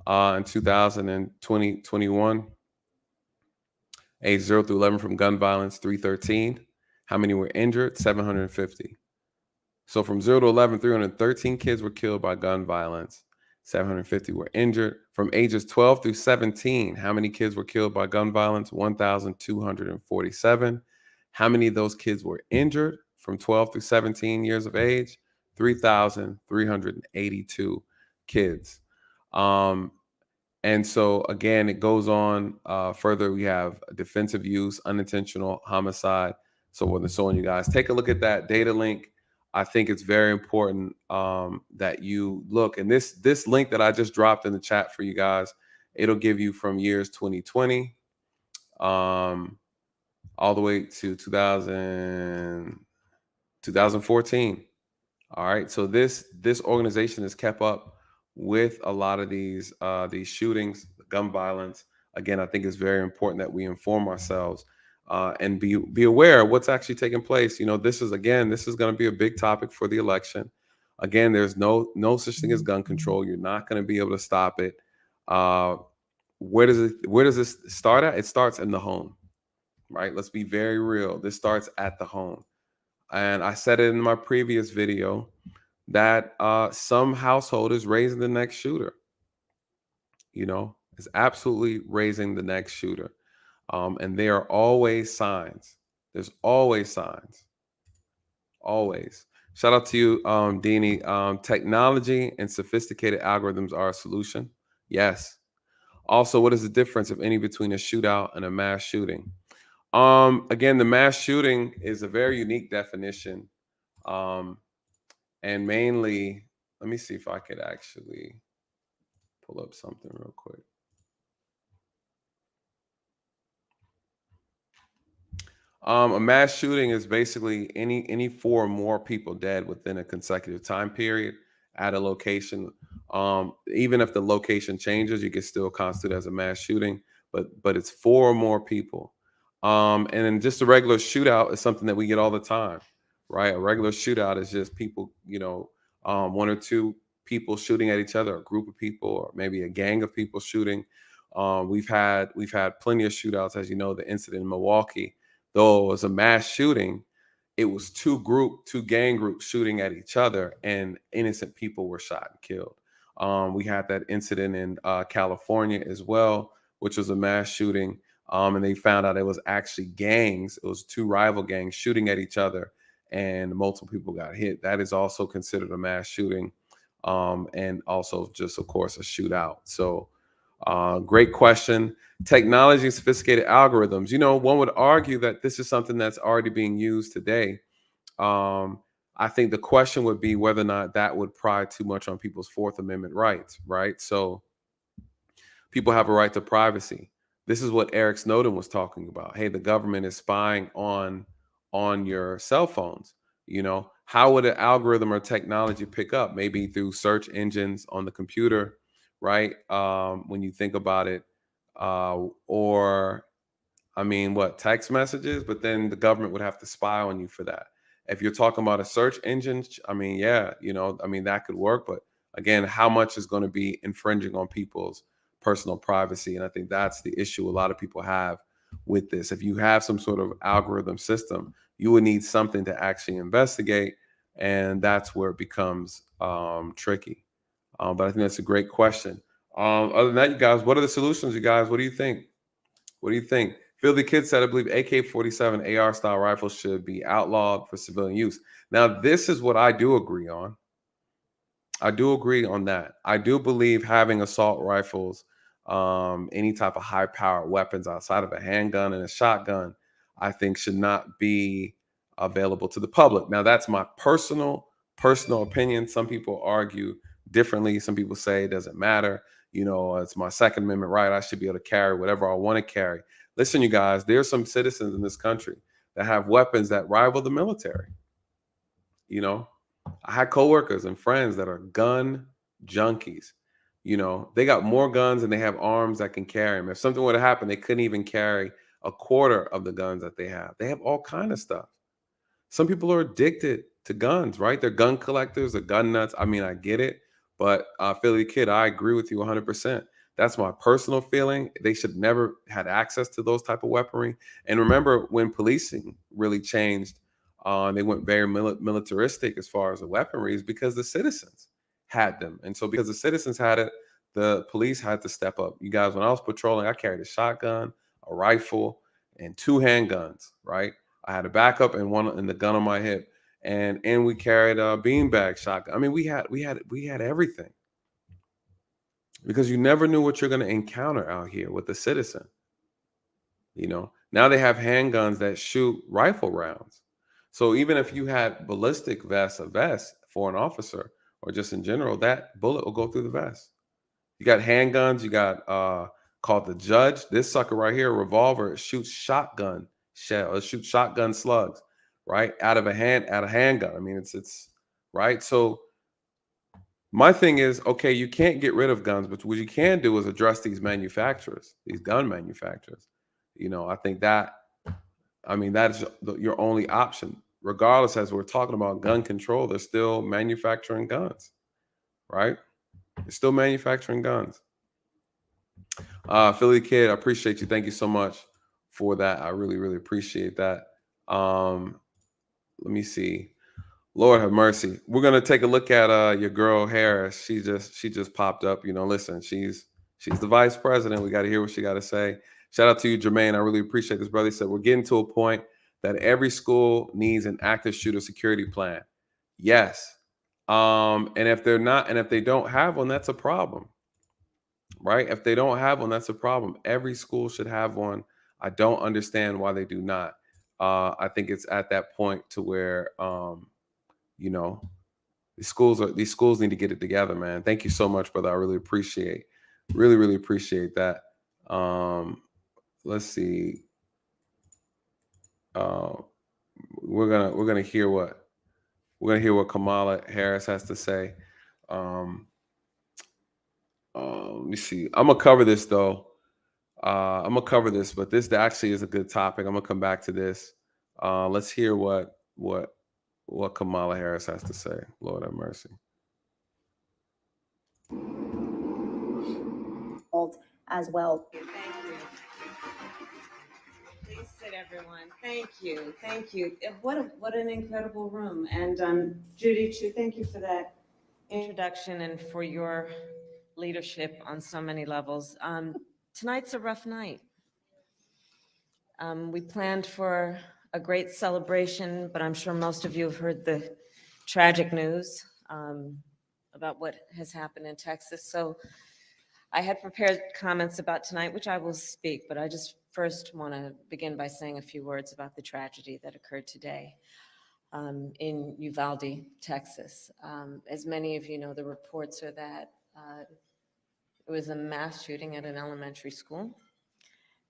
2020-21. Age 0 through 11 from gun violence, 313. How many were injured? 750. So from 0 to 11, 313 kids were killed by gun violence. 750 were injured. From ages 12 through 17, how many kids were killed by gun violence? 1,247. How many of those kids were injured from 12 through 17 years of age? 3,382 kids. And so, again, it goes on further. We have defensive use, unintentional homicide, so forth and so on. You guys take a look at that data link. I think it's very important that you look. And this link that I just dropped in the chat for you guys, it'll give you from years 2020 all the way to 2014. All right. So this organization has kept up with a lot of these shootings, gun violence. Again, I think it's very important that we inform ourselves and be aware of what's actually taking place. You know, this is going to be a big topic for the election. Again, there's no such thing as gun control. You're not going to be able to stop it. Where does this start at? It starts in the home, right? Let's be very real. This starts at the home. And I said it in my previous video that some household is raising the next shooter. You know, is absolutely raising the next shooter. And there are always signs. There's always signs. Always. Shout out to you, Deanie. Technology and sophisticated algorithms are a solution. Yes. Also, what is the difference, if any, between a shootout and a mass shooting? Again, the mass shooting is a very unique definition. And mainly, let me see if I could actually pull up something real quick. A mass shooting is basically any 4 or more people dead within a consecutive time period at a location. Even if the location changes, you can still constitute as a mass shooting, but it's 4 or more people. And then just a regular shootout is something that we get all the time, right? A regular shootout is just people, 1 or 2 people shooting at each other, a group of people, or maybe a gang of people shooting. We've had plenty of shootouts, as you know, the incident in Milwaukee. Though it was a mass shooting, it was 2 gang groups shooting at each other, and innocent people were shot and killed. We had that incident in California as well, which was a mass shooting. And they found out it was actually gangs. It was 2 rival gangs shooting at each other, and multiple people got hit. That is also considered a mass shooting, and also just, of course, a shootout. So great question. Technology and sophisticated algorithms. You know, one would argue that this is something that's already being used today. I think the question would be whether or not that would pry too much on people's Fourth Amendment rights, right? So people have a right to privacy. This is what Eric Snowden was talking about. Hey, the government is spying on your cell phones. You know, how would an algorithm or technology pick up? Maybe through search engines on the computer, right? When you think about it, or I mean, text messages, but then the government would have to spy on you for that. If you're talking about a search engine, I mean, yeah, that could work, but Again, how much is going to be infringing on people's personal privacy? And I think that's the issue a lot of people have with this. If you have some sort of algorithm system, you would need something to actually investigate, and that's where it becomes tricky. But I think that's a great question. Other than that, you guys, what are the solutions, you guys? What do you think? What do you think? Phil the Kid said, I believe AK-47 AR style rifles should be outlawed for civilian use. Now, this is what I do agree on. I do agree on that. I do believe having assault rifles, any type of high powered weapons outside of a handgun and a shotgun, I think should not be available to the public. Now, that's my personal opinion. Some people argue differently. Some people say it doesn't matter. You know, it's my Second Amendment right. I should be able to carry whatever I want to carry. Listen, you guys, there's some citizens in this country that have weapons that rival the military. You know, I had coworkers and friends that are gun junkies. You know, they got more guns and they have arms that can carry them. If something would have happened, they couldn't even carry a quarter of the guns that they have. They have all kind of stuff. Some people are addicted to guns, right? They're gun collectors, they're gun nuts. I mean, I get it. But Philly Kid, I agree with you 100%. That's my personal feeling. They should never had access to those type of weaponry. And remember when policing really changed, they went very militaristic as far as the weaponry is because the citizens had them. And so because the citizens had it, the police had to step up. You guys, when I was patrolling, I carried a shotgun, a rifle, and 2 handguns, right? I had a backup and one and the gun on my hip. And we carried a beanbag shotgun. I mean, we had everything. Because you never knew what you're going to encounter out here with the citizen. You know, now they have handguns that shoot rifle rounds. So even if you had ballistic a vest for an officer or just in general, that bullet will go through the vest. You got handguns, you got called the Judge. This sucker right here, a revolver, it shoots shotgun shell, it shoots shotgun slugs, right? Out of handgun. I mean, it's right. So my thing is, okay, you can't get rid of guns, but what you can do is address these manufacturers, these gun manufacturers. You know, I think that, I mean, that's your only option. Regardless, as we're talking about gun control, they're still manufacturing guns, right? They're still manufacturing guns. Philly Kid, I appreciate you. Thank you so much for that. I really, really appreciate that. Let me see. Lord have mercy. We're gonna take a look at your girl Harris. She just popped up. You know, listen, she's the vice president. We got to hear what she got to say. Shout out to you, Jermaine. I really appreciate this, brother. He said we're getting to a point that every school needs an active shooter security plan. Yes. And if they don't have one, that's a problem. Right? If they don't have one, that's a problem. Every school should have one. I don't understand why they do not. I think it's at that point to where you know, these schools need to get it together, man. Thank you so much, brother. I really appreciate that. Let's see. We're gonna hear what Kamala Harris has to say. Let me see. I'm gonna cover this though. But this actually is a good topic. I'm gonna come back to this. Let's hear what Kamala Harris has to say. Lord have mercy. As well. Thank you. Please sit, everyone. Thank you. Thank you. What an incredible room. And Judy, too, thank you for that introduction and for your leadership on so many levels. Tonight's a rough night. We planned for a great celebration, but I'm sure most of you have heard the tragic news about what has happened in Texas. So I had prepared comments about tonight, which I will speak, but I just first want to begin by saying a few words about the tragedy that occurred today in Uvalde, Texas. As many of you know, the reports are that it was a mass shooting at an elementary school.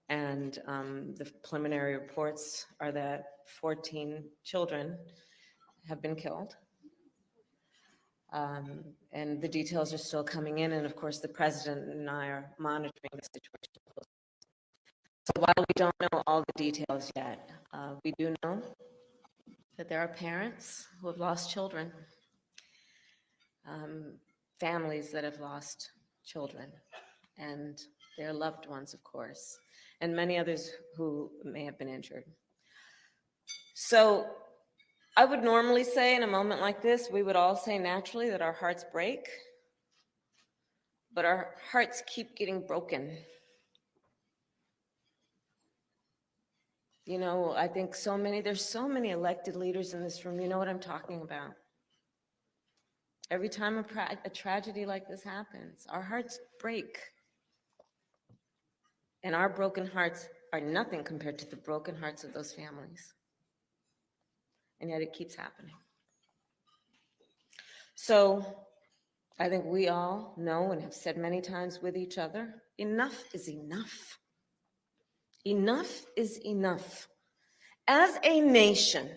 And the preliminary reports are that 14 children have been killed. And the details are still coming in. And of course, the president and I are monitoring the situation closely. So while we don't know all the details yet, we do know that there are parents who have lost children. families that have lost children and their loved ones, of course, and many others who may have been injured. So I would normally say in a moment like this, we would all say naturally that our hearts break, but our hearts keep getting broken. You know, I think there's so many elected leaders in this room, you know what I'm talking about. Every time a tragedy like this happens, our hearts break. And our broken hearts are nothing compared to the broken hearts of those families. And yet it keeps happening. So I think we all know and have said many times with each other, enough is enough. Enough is enough. As a nation,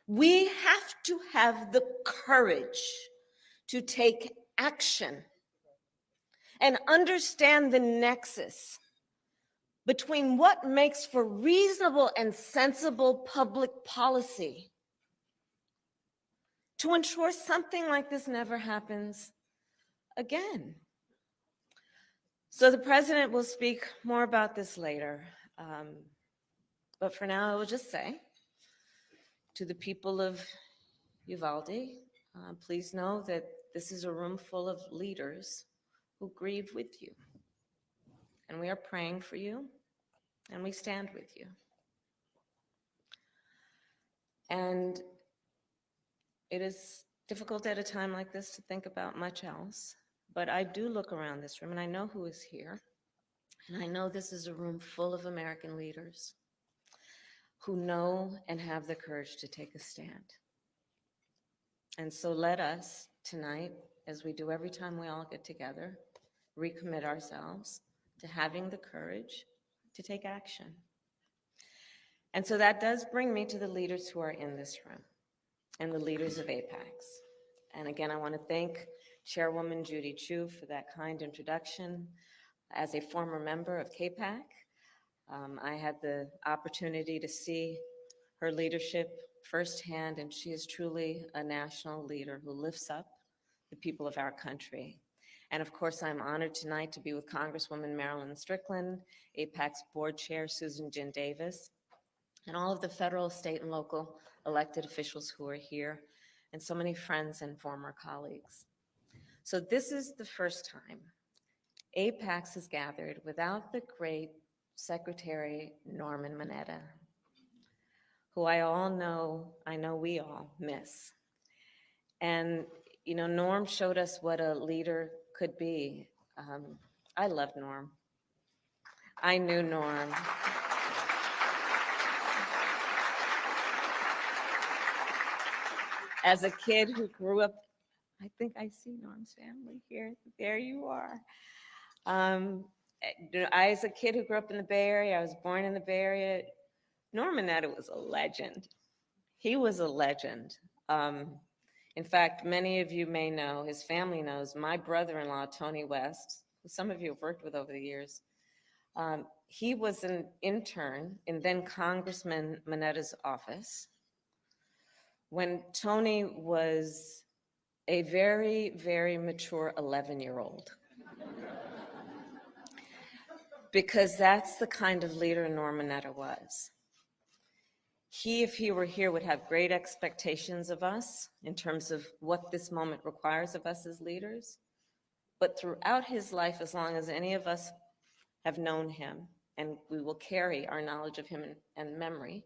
we have to have the courage to take action and understand the nexus between what makes for reasonable and sensible public policy to ensure something like this never happens again. So the president will speak more about this later. But for now, I will just say to the people of Uvalde, please know that this is a room full of leaders who grieve with you. And we are praying for you, and we stand with you. And it is difficult at a time like this to think about much else, but I do look around this room and I know who is here. And I know this is a room full of American leaders who know and have the courage to take a stand. And so let us tonight, as we do every time we all get together, recommit ourselves to having the courage to take action. And so that does bring me to the leaders who are in this room and the leaders of APACS. And again, I want to thank Chairwoman Judy Chu for that kind introduction. As a former member of KPAC, I had the opportunity to see her leadership firsthand, and she is truly a national leader who lifts up the people of our country. And of course, I'm honored tonight to be with Congresswoman Marilyn Strickland, APAC's board chair, Susan Jin Davis, and all of the federal, state, and local elected officials who are here, and so many friends and former colleagues. So this is the first time APACS has gathered without the great Secretary Norman Mineta, who I know we all miss. And, you know, Norm showed us what a leader could be. I love Norm. I knew Norm. As a kid who grew up, I think I see Norm's family here. There you are. As a kid who grew up in the Bay Area, I was born in the Bay Area. Norm Mineta was a legend. He was a legend. In fact, many of you may know, his family knows, my brother-in-law, Tony West, who some of you have worked with over the years, he was an intern in then Congressman Mineta's office when Tony was a very, very mature 11-year-old. Because that's the kind of leader Norm Mineta was. He, if he were here, would have great expectations of us in terms of what this moment requires of us as leaders. But throughout his life, as long as any of us have known him, and we will carry our knowledge of him and memory,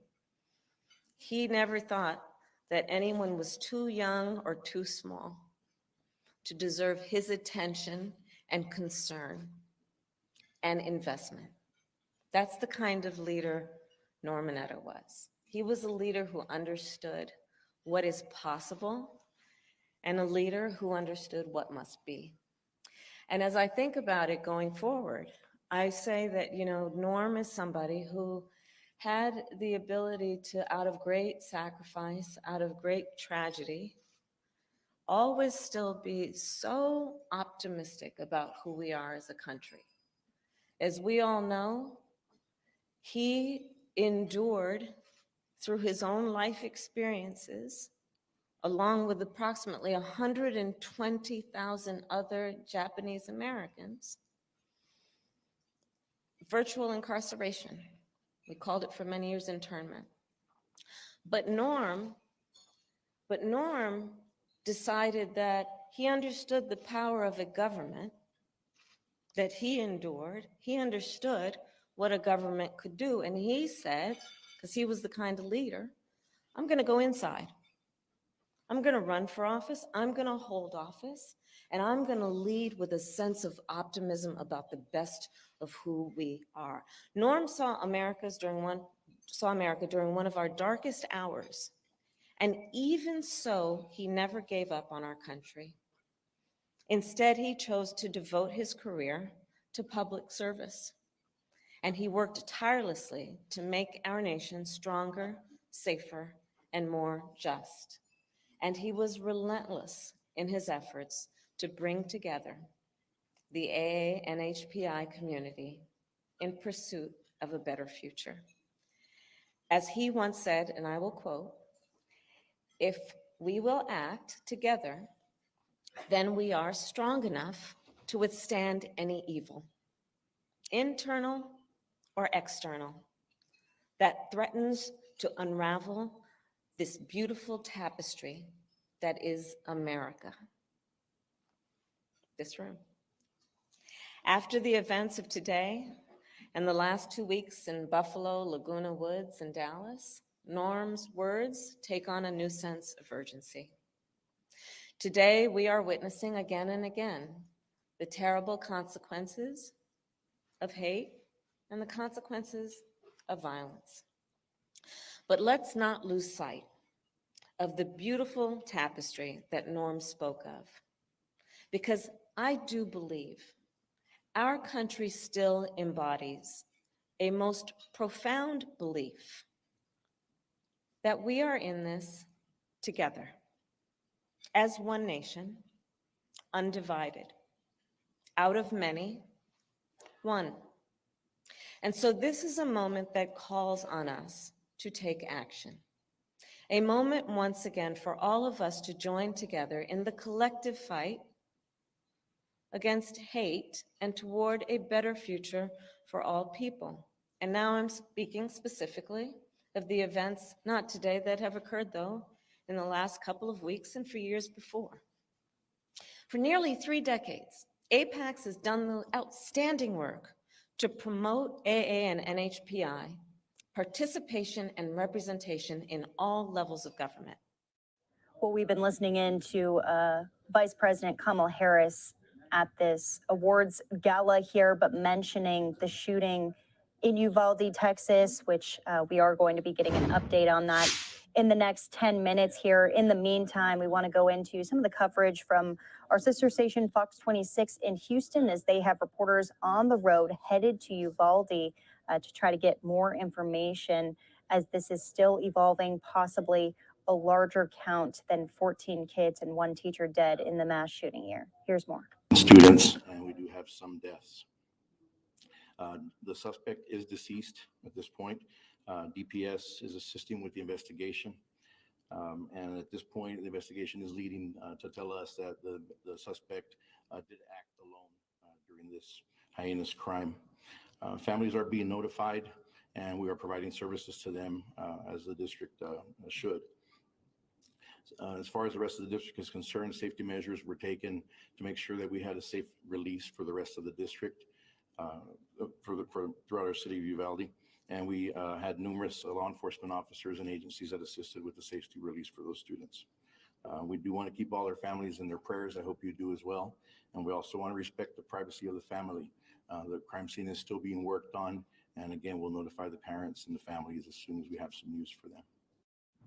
he never thought that anyone was too young or too small to deserve his attention and concern and investment. That's the kind of leader Norm Mineta was. He was a leader who understood what is possible and a leader who understood what must be. And as I think about it going forward, I say that, you know, Norm is somebody who had the ability to, out of great sacrifice, out of great tragedy, always still be so optimistic about who we are as a country. As we all know, he endured through his own life experiences along with approximately 120,000 other Japanese Americans. Virtual incarceration. We called it for many years internment. But Norm decided that he understood the power of a government that he endured. He understood what a government could do. And he said, because he was the kind of leader, I'm going to go inside. I'm going to run for office. I'm going to hold office. And I'm going to lead with a sense of optimism about the best of who we are. Norm saw America during one of our darkest hours. And even so, he never gave up on our country. Instead, he chose to devote his career to public service. And he worked tirelessly to make our nation stronger, safer, and more just. And he was relentless in his efforts to bring together the AA-NHPI community in pursuit of a better future. As he once said, and I will quote, "If we will act together, then we are strong enough to withstand any evil, internal or external, that threatens to unravel this beautiful tapestry that is America." This room. After the events of today and the last 2 weeks in Buffalo, Laguna Woods, and Dallas, Norm's words take on a new sense of urgency. Today, we are witnessing again and again the terrible consequences of hate and the consequences of violence. But let's not lose sight of the beautiful tapestry that Norm spoke of, because I do believe our country still embodies a most profound belief that we are in this together, as one nation, undivided, out of many, one. And so this is a moment that calls on us to take action. A moment, once again, for all of us to join together in the collective fight against hate and toward a better future for all people. And now I'm speaking specifically of the events, not today, that have occurred, though, in the last couple of weeks and for years before. For nearly 3 decades, APACS has done the outstanding work to promote AA and NHPI participation and representation in all levels of government. Well, we've been listening in to Vice President Kamala Harris at this awards gala here, but mentioning the shooting in Uvalde, Texas, which we are going to be getting an update on that in the next 10 minutes here. In the meantime, we want to go into some of the coverage from our sister station, Fox 26 in Houston, as they have reporters on the road headed to Uvalde to try to get more information, as this is still evolving, possibly a larger count than 14 kids and 1 teacher dead in the mass shooting here. Here's more. Students, and we do have some deaths. The suspect is deceased at this point. DPS is assisting with the investigation. And at this point, the investigation is leading to tell us that the suspect did act alone during this heinous crime. Families are being notified, and we are providing services to them as the district should. As far as the rest of the district is concerned, safety measures were taken to make sure that we had a safe release for the rest of the district throughout our city of Uvalde. And we had numerous law enforcement officers and agencies that assisted with the safety release for those students. We do want to keep all their families in their prayers. I hope you do as well. And we also want to respect the privacy of the family. The crime scene is still being worked on. And again, we'll notify the parents and the families as soon as we have some news for them.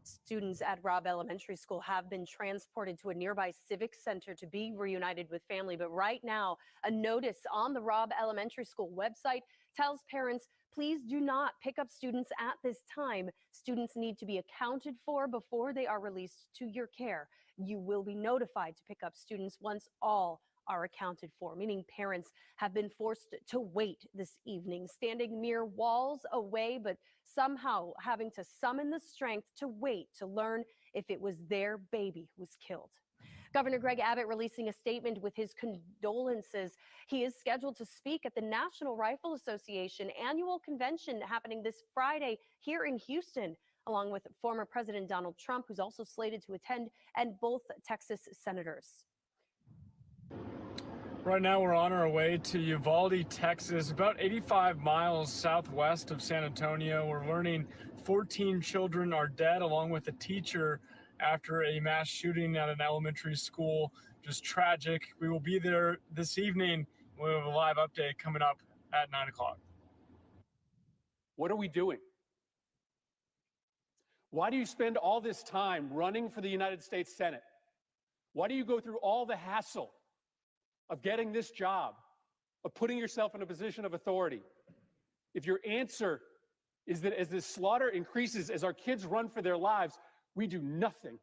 Students at Robb Elementary School have been transported to a nearby civic center to be reunited with family. But right now, a notice on the Robb Elementary School website tells parents, please do not pick up students at this time. Students need to be accounted for before they are released to your care. You will be notified to pick up students once all are accounted for, meaning parents have been forced to wait this evening, standing mere walls away, but somehow having to summon the strength to wait to learn if it was their baby who was killed. Governor Greg Abbott releasing a statement with his condolences. He is scheduled to speak at the National Rifle Association annual convention happening this Friday here in Houston, along with former President Donald Trump, who's also slated to attend, and both Texas senators. Right now, we're on our way to Uvalde, Texas, about 85 miles southwest of San Antonio. We're learning 14 children are dead, along with a teacher, after a mass shooting at an elementary school. Just tragic. We will be there this evening. We have a live update coming up at 9 o'clock. What are we doing? Why do you spend all this time running for the United States Senate? Why do you go through all the hassle of getting this job, of putting yourself in a position of authority? If your answer is that as this slaughter increases, as our kids run for their lives, we do nothing.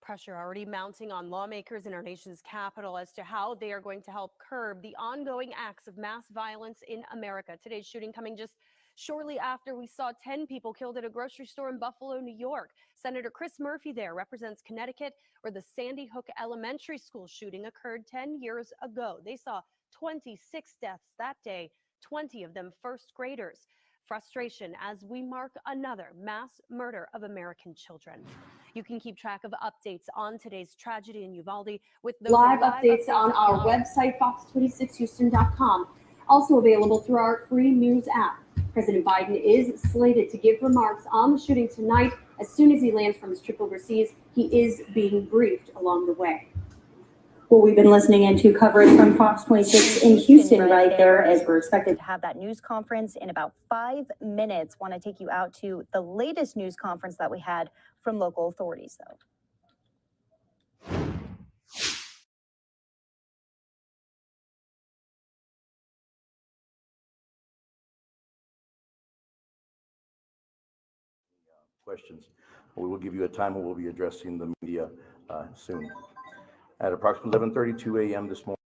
Pressure already mounting on lawmakers in our nation's capital as to how they are going to help curb the ongoing acts of mass violence in America. Today's shooting coming just shortly after we saw 10 people killed at a grocery store in Buffalo, New York. Senator Chris Murphy there represents Connecticut, where the Sandy Hook Elementary School shooting occurred 10 years ago. They saw 26 deaths that day, 20 of them first graders. Frustration as we mark another mass murder of American children. You can keep track of updates on today's tragedy in Uvalde with those live updates on our website, fox26houston.com. Also available through our free news app. President Biden is slated to give remarks on the shooting tonight. As soon as he lands from his trip overseas, he is being briefed along the way. Well, we've been listening into coverage from Fox 26 in Houston right there, as we're expected to have that news conference in about 5 minutes. Want to take you out to the latest news conference that we had from local authorities, though. Questions. We will give you a time when we'll be addressing the media soon. At approximately 11:32 a.m. this morning.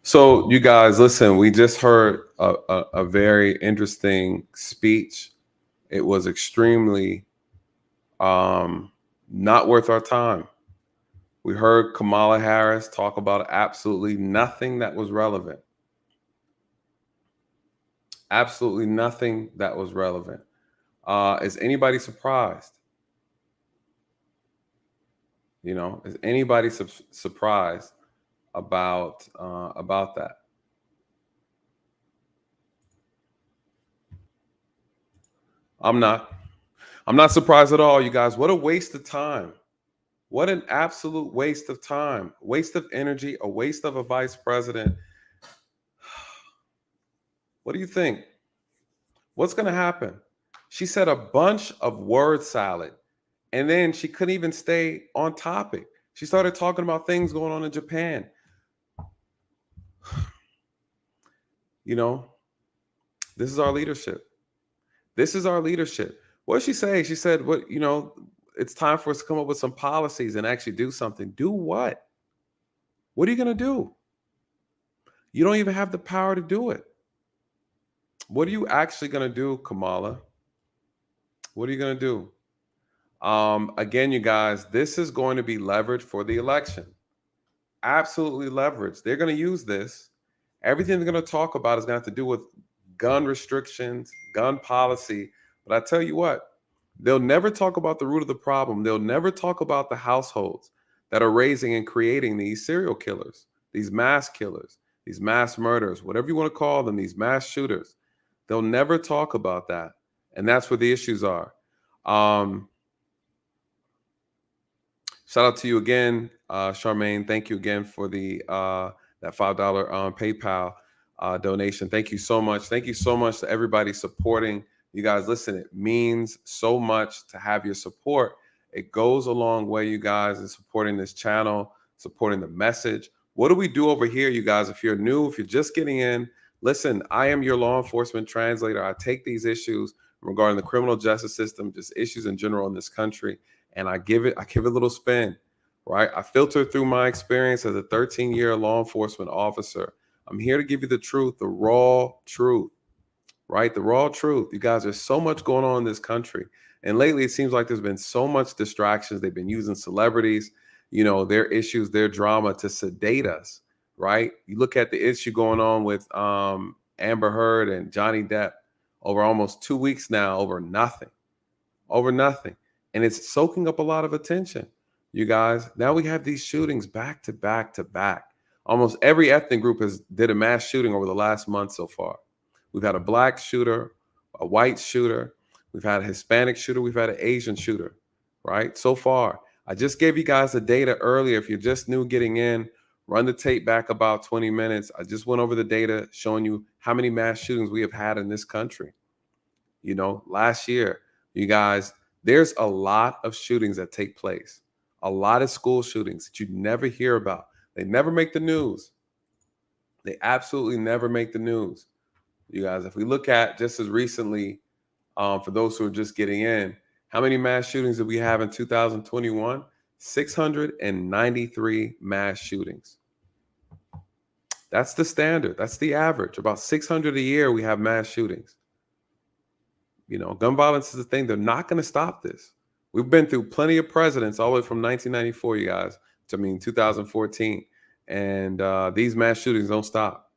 So you guys, listen, we just heard a very interesting speech. It was extremely not worth our time. We heard Kamala Harris talk about absolutely nothing that was relevant. Absolutely nothing that was relevant. Is anybody surprised? You know, is anybody surprised about that? I'm not surprised at all, you guys. What a waste of time. What an absolute waste of time, waste of energy, a waste of a vice president. What do you think? What's going to happen? She said a bunch of word salad, and then she couldn't even stay on topic. She started talking about things going on in Japan. You know, this is our leadership. This is our leadership. What did she say? She said, "What, you know, it's time for us to come up with some policies and actually do something." Do what? What are you going to do? You don't even have the power to do it. What are you actually going to do, Kamala? What are you going to do? Again, you guys, this is going to be leverage for the election. Absolutely leverage. They're going to use this. Everything they're going to talk about is going to have to do with gun restrictions, gun policy. But I tell you what, they'll never talk about the root of the problem. They'll never talk about the households that are raising and creating these serial killers, these mass killers, these mass murderers, whatever you want to call them, these mass shooters. They'll never talk about that. And that's where the issues are. Shout out to you again, Charmaine. Thank you again for the that $5 PayPal donation. Thank you so much. Thank you so much to everybody supporting. You guys, listen, it means so much to have your support. It goes a long way, you guys, in supporting this channel, supporting the message. What do we do over here, you guys? If you're new, if you're just getting in, listen, I am your law enforcement translator. I take these issues regarding the criminal justice system, just issues in general in this country, and I give it a little spin, right? I filter through my experience as a 13-year law enforcement officer. I'm here to give you the truth, the raw truth, right? The raw truth. You guys, there's so much going on in this country, And lately, it seems like there's been so much distractions. They've been using celebrities, their issues, their drama to sedate us, right? You look at the issue going on with Amber Heard and Johnny Depp over almost 2 weeks now over nothing. And it's soaking up a lot of attention, you guys. Now we have these shootings back to back to back. Almost every ethnic group did a mass shooting over the last month so far. We've had a black shooter, a white shooter. We've had a Hispanic shooter. We've had an Asian shooter, right? So far, I just gave you guys the data earlier. If you're just new getting in, run the tape back about 20 minutes. I just went over the data showing you how many mass shootings we have had in this country. Last year, you guys, there's a lot of shootings that take place, a lot of school shootings that you never hear about. They never make the news. They absolutely never make the news. You guys, if we look at just as recently, for those who are just getting in, how many mass shootings did we have in 2021? 693 mass shootings. That's the standard. That's the average. About 600 a year we have mass shootings. Gun violence is a thing. They're not going to stop this. We've been through plenty of presidents all the way from 1994, you guys, to 2014. And these mass shootings don't stop.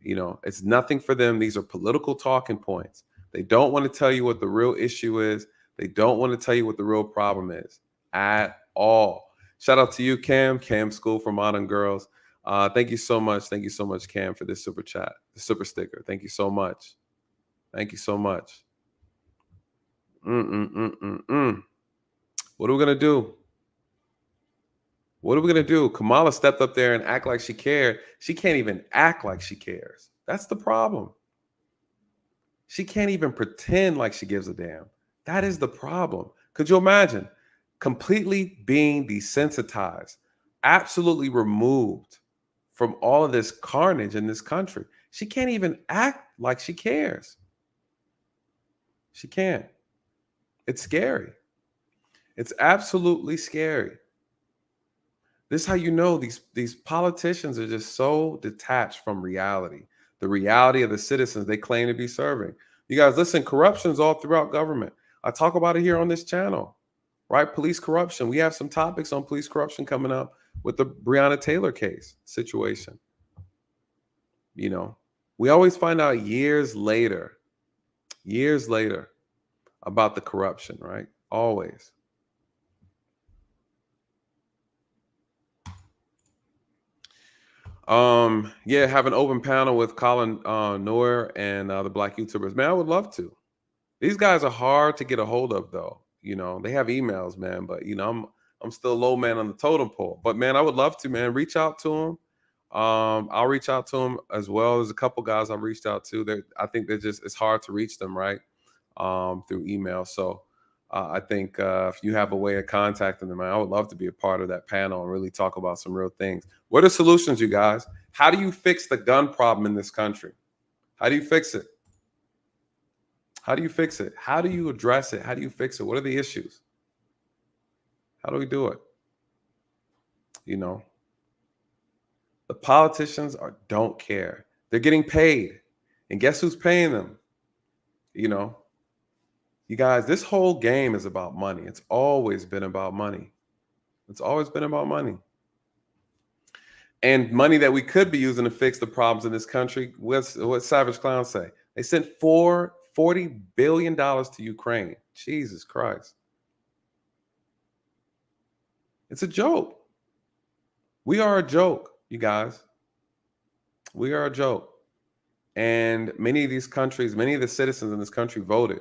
It's nothing for them. These are political talking points. They don't want to tell you what the real issue is. They don't want to tell you what the real problem is at all. Shout out to you, Cam School for Modern Girls. Thank you so much. Thank you so much, Cam, for this super chat, the super sticker. Thank you so much. Thank you so much. What are we going to do? What are we going to do? Kamala stepped up there and act like she cared. She can't even act like she cares. That's the problem. She can't even pretend like she gives a damn. That is the problem. Could you imagine completely being desensitized, absolutely removed from all of this carnage in this country? She can't even act like she cares. She can't. It's scary. It's absolutely scary. This is how you know these politicians are just so detached from reality, the reality of the citizens they claim to be serving. You guys, listen, corruption is all throughout government. I talk about it here on this channel, right? Police corruption. We have some topics on police corruption coming up with the Breonna Taylor case situation. We always find out years later about the corruption, right? Always. Have an open panel with Colin Noor and the Black YouTubers. Man, I would love to. These guys are hard to get a hold of, though. They have emails, man, but I'm still low man on the totem pole. But man, I would love to, man. Reach out to them. I'll reach out to them as well. There's a couple guys I've reached out to. I think it's hard to reach them, right? Through email. So I think if you have a way of contacting them, I would love to be a part of that panel and really talk about some real things. What are solutions, you guys? How do you fix the gun problem in this country? How do you fix it? How do you fix it? How do you address it? How do you fix it? What are the issues? How do we do it? The politicians don't care. They're getting paid. And guess who's paying them? You guys, this whole game is about money. It's always been about money. It's always been about money. And money that we could be using to fix the problems in this country. What Savage Clown say? They sent $40 billion to Ukraine. Jesus Christ. It's a joke. We are a joke, you guys. We are a joke. And many of these countries, many of the citizens in this country voted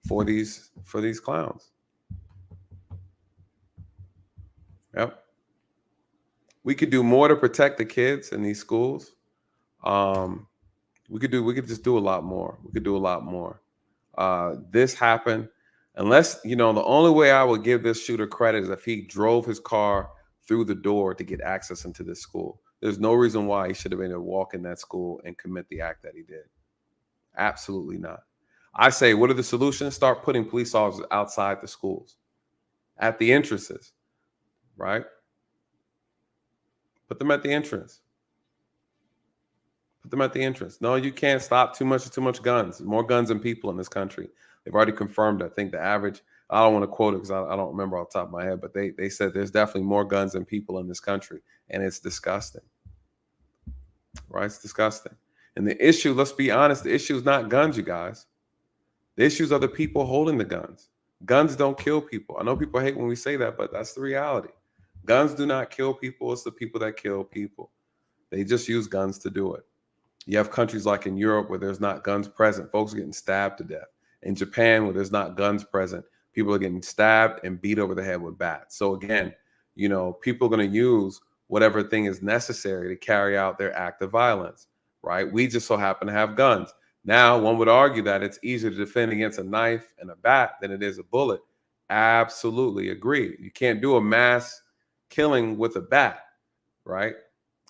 for these clowns. Yep. We could do more to protect the kids in these schools. We could just do a lot more. We could do a lot more. This happened. Unless, the only way I would give this shooter credit is if he drove his car through the door to get access into this school. There's no reason why he should have been able to walk in that school and commit the act that he did. Absolutely not. I say, what are the solutions? Start putting police officers outside the schools, at the entrances, right? Put them at the entrance. Put them at the entrance. No, you can't stop too much guns. More guns than people in this country. They've already confirmed, I think the average, I don't want to quote it because I don't remember off the top of my head, but they said there's definitely more guns than people in this country. And it's disgusting, right? It's disgusting. And the issue, let's be honest, the issue is not guns, you guys. The issues are the people holding the guns. Guns don't kill people. I know people hate when we say that, but that's the reality. Guns do not kill people. It's the people that kill people. They just use guns to do it. You have countries like in Europe where there's not guns present. Folks are getting stabbed to death. In Japan, where there's not guns present, people are getting stabbed and beat over the head with bats. So again, you know, people are going to use whatever thing is necessary to carry out their act of violence, right? We just so happen to have guns. Now, one would argue that it's easier to defend against a knife and a bat than it is a bullet. Absolutely agree. You can't do a mass killing with a bat, right?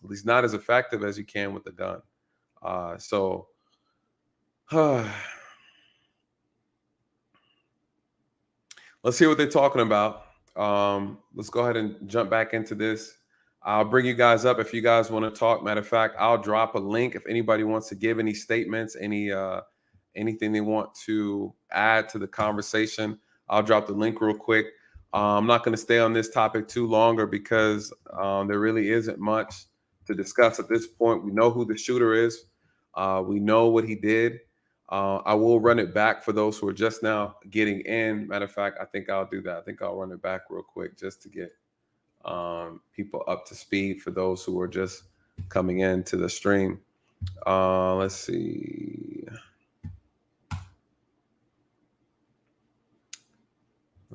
At least not as effective as you can with a gun. Let's hear what they're talking about. Let's go ahead and jump back into this. I'll bring you guys up if you guys want to talk. Matter of fact, I'll drop a link if anybody wants to give any statements, anything they want to add to the conversation. I'll drop the link real quick. I'm not going to stay on this topic too longer because there really isn't much to discuss at this point. We know who the shooter is. We know what he did. I will run it back for those who are just now getting in. Matter of fact, I think I'll do that. I think I'll run it back real quick just to get people up to speed for those who are just coming into the stream. Let's see.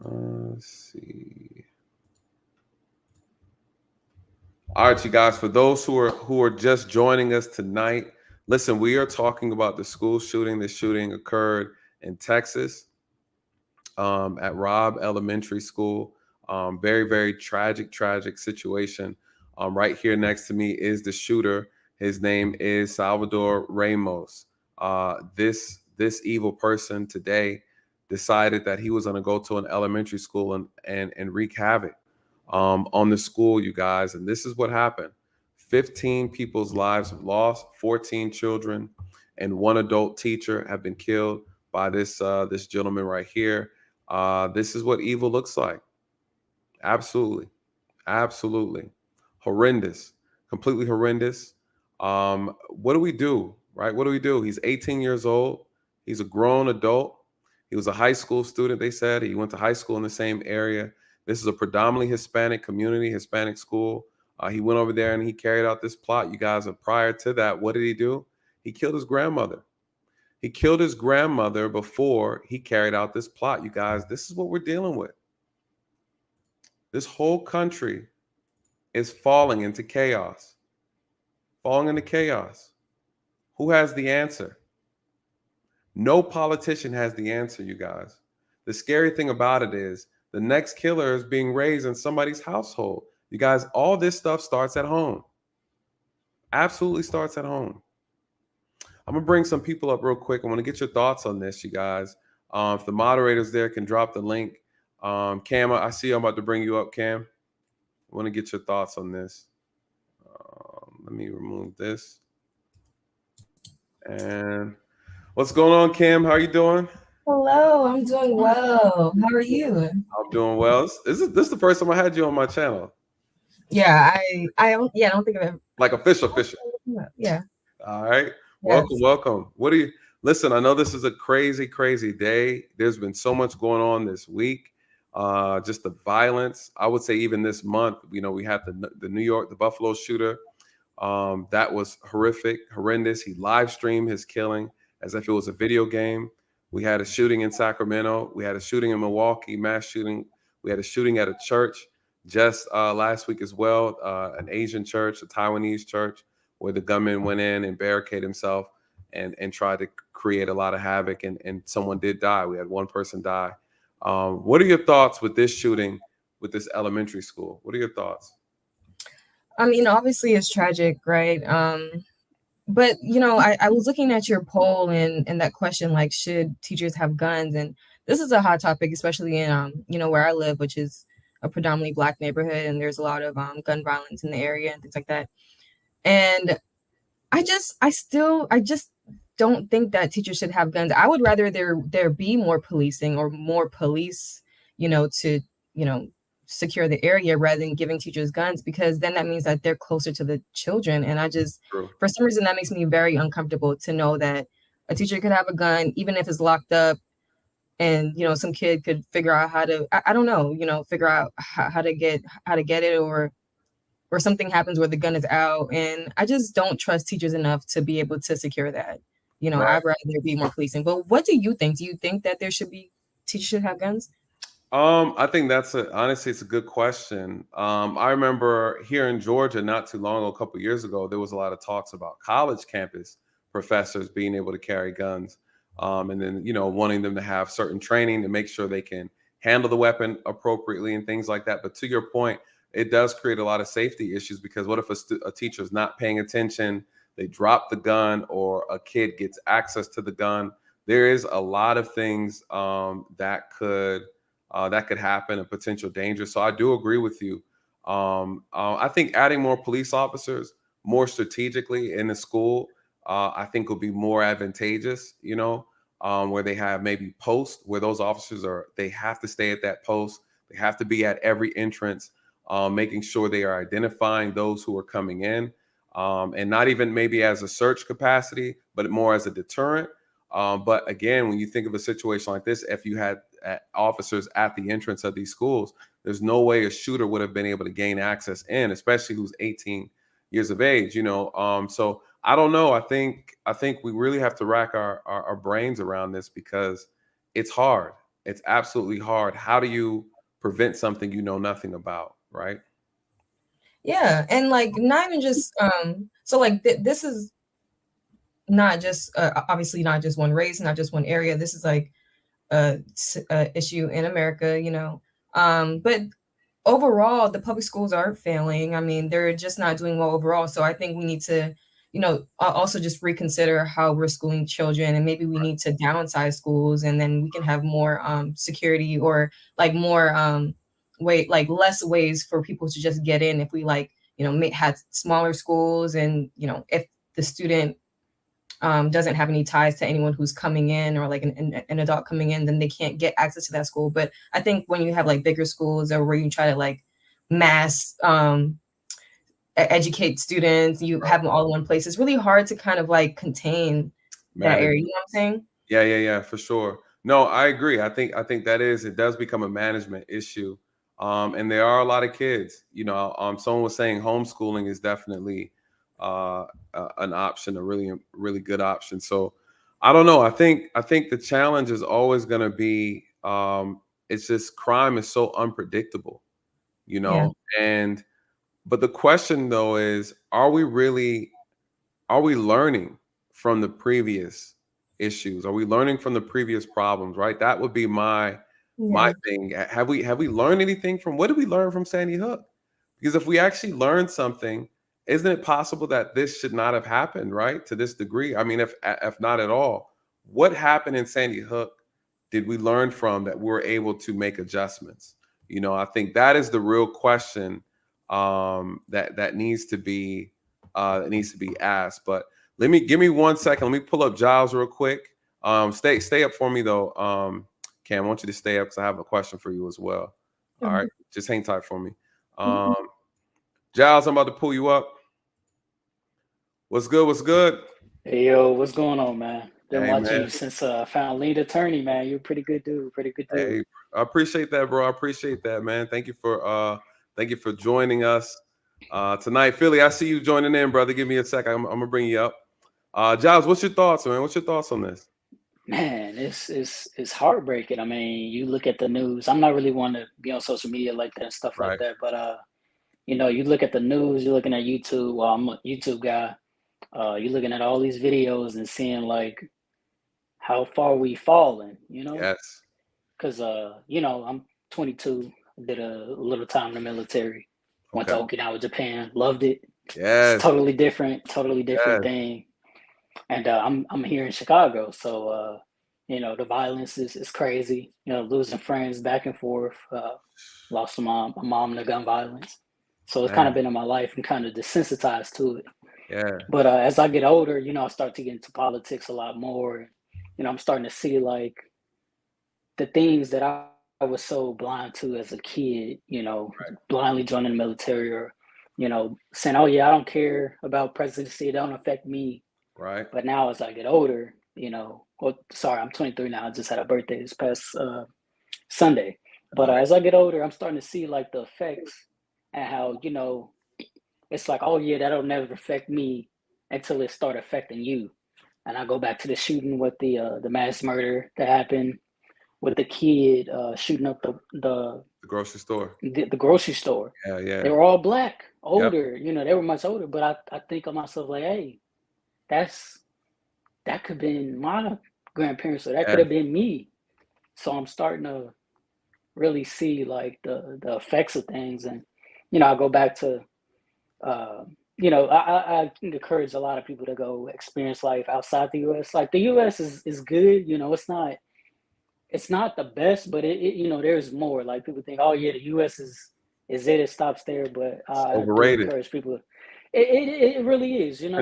Let's see. All right, you guys, for those who are just joining us tonight, listen, we are talking about the school shooting. The shooting occurred in Texas at Robb Elementary School. Very, very tragic situation. Right here next to me is the shooter. His name is Salvador Ramos. This evil person today decided that he was going to go to an elementary school and wreak havoc on the school, you guys. And this is what happened. 15 people's lives have lost, 14 children and one adult teacher have been killed by this gentleman right here. This is what evil looks like. Absolutely horrendous, completely horrendous. What do we do, right? What do we do? He's 18 years old. He's a grown adult. He was a high school student. They said he went to high school in the same area. This is a predominantly Hispanic community, Hispanic school. He went over there and he carried out this plot, you guys. And prior to that, what did he do? He killed his grandmother. He killed his grandmother before he carried out this plot, you guys. This is what we're dealing with. This whole country is falling into chaos. Falling into chaos. Who has the answer? No politician has the answer, you guys. The scary thing about it is the next killer is being raised in somebody's household. You guys, all this stuff starts at home. Absolutely starts at home. I'm going to bring some people up real quick. I want to get your thoughts on this, you guys. If the moderators there can drop the link. Cam, I see I'm about to bring you up, Cam. I want to get your thoughts on this. Let me remove this. And what's going on, Cam? How are you doing? Hello, I'm doing well. How are you? I'm doing well. This is the first time I had you on my channel. Yeah, I don't think of it. Like official. Yeah. All right. Yes. Welcome. Listen, I know this is a crazy day. There's been so much going on this week. Just the violence. I would say even this month, we had the Buffalo shooter. That was horrendous. He live streamed his killing as if it was a video game. We had a shooting in Sacramento. We had a shooting in Milwaukee, mass shooting. We had a shooting at a church just last week as well, an Asian church, a Taiwanese church, where the gunman went in and barricaded himself and tried to create a lot of havoc, and someone did die. We had one person die. What are your thoughts with this shooting with this elementary school? What are your thoughts? I mean, obviously it's tragic, right? But I was looking at your poll and that question, like, should teachers have guns? And this is a hot topic, especially in where I live, which is a predominantly Black neighborhood, and there's a lot of gun violence in the area and things like that. And I just don't think that teachers should have guns. I would rather there be more policing or more police, to, secure the area rather than giving teachers guns, because then that means that they're closer to the children. And True. for some reason, that makes me very uncomfortable to know that a teacher could have a gun, even if it's locked up, and some kid could figure out how to, I don't know, figure out how to get it, or something happens where the gun is out. And I just don't trust teachers enough to be able to secure that. Right. I'd rather there be more policing. But what do you think? Do you think that teachers should have guns? I think honestly, it's a good question. I remember here in Georgia, not too long ago, a couple years ago, there was a lot of talks about college campus professors being able to carry guns, and then wanting them to have certain training to make sure they can handle the weapon appropriately and things like that. But to your point, it does create a lot of safety issues, because what if a teacher is not paying attention, they drop the gun, or a kid gets access to the gun? There is a lot of things that could happen, and potential danger. So I do agree with you. I think adding more police officers more strategically in the school, I think will be more advantageous, where they have maybe posts where those officers they have to stay at that post. They have to be at every entrance, making sure they are identifying those who are coming in, and not even maybe as a search capacity, but more as a deterrent. But again, when you think of a situation like this, if you had officers at the entrance of these schools, there's no way a shooter would have been able to gain access in, especially who's 18 years of age. So I don't know. I think we really have to rack our brains around this, because it's hard. It's absolutely hard. How do you prevent something you know nothing about, right? Yeah, and not even just so this is not just obviously not just one race, not just one area. This is a issue in America, but overall the public schools are failing. I mean, they're just not doing well overall. So I think we need to also just reconsider how we're schooling children, and maybe we need to downsize schools, and then we can have more security, or more less ways for people to just get in. If we had smaller schools, and if the student doesn't have any ties to anyone who's coming in, or an adult coming in, then they can't get access to that school. But I think when you have bigger schools, or where you try to mass educate students, you have them all in one place, it's really hard to kind of contain that area. You know what I'm saying? Yeah, for sure. No, I agree. I think it does become a management issue. And there are a lot of kids, someone was saying homeschooling is definitely an option, a really good option. So I don't know. I think the challenge is always going to be, it's just crime is so unpredictable, Yeah. but the question though is, are we learning from the previous issues? Are we learning from the previous problems? Right. That would be my thing. Have we learned anything from, what did we learn from Sandy Hook? Because if we actually learned something, isn't it possible that this should not have happened, right? To this degree. I mean, if not at all, what happened in Sandy Hook did we learn from that we're able to make adjustments? I think that is the real question that needs to be asked. But give me 1 second. Let me pull up Giles real quick. Stay up for me though. Cam, I want you to stay up because I have a question for you as well. All right, just hang tight for me. Giles, I'm about to pull you up. What's good? Hey, yo, what's going on, man? Been Hey, watching man. you since I found Lead Attorney, man. You're a pretty good dude. Hey, I appreciate that, bro. I appreciate that, man. Thank you for joining us tonight. Philly, I see you joining in, brother. Give me a sec. I'm gonna bring you up. Giles, what's your thoughts, man? What's your thoughts on this? Man, it's heartbreaking. I mean, you look at the news. I'm not really one to be on social media like that and stuff like that, but you look at the news, you're looking at YouTube. Well, I'm a YouTube guy. You're looking at all these videos and seeing how far we fallen, Yes. Because I'm 22, did a little time in the military, went to Okinawa, Japan, loved it. Yes. It's totally different thing. And I'm here in Chicago, so the violence is crazy. Losing friends back and forth. Lost my mom to gun violence, so it's kind of been in my life and kind of desensitized to it. Yeah. But as I get older, I start to get into politics a lot more. I'm starting to see like the things that I was so blind to as a kid, blindly joining the military or, saying, oh yeah, I don't care about presidency. It don't affect me. Right. But now as I get older, well, sorry, I'm 23 now. I just had a birthday this past Sunday. But as I get older, I'm starting to see like the effects and how, it's like, oh yeah, that'll never affect me until it start affecting you. And I go back to the shooting with the mass murder that happened with the kid shooting up the grocery store. The grocery store. Yeah, yeah. They were all black, older. They were much older. But I think of myself like, hey, that could have been my grandparents, or that could have been me. So I'm starting to really see like the effects of things, and I go back to I encourage a lot of people to go experience life outside the U.S. Like the U.S. is good, it's not the best, but it there's more. Like people think, oh yeah, the U.S. is it stops there, but I do overrated. encourage people. It really is, and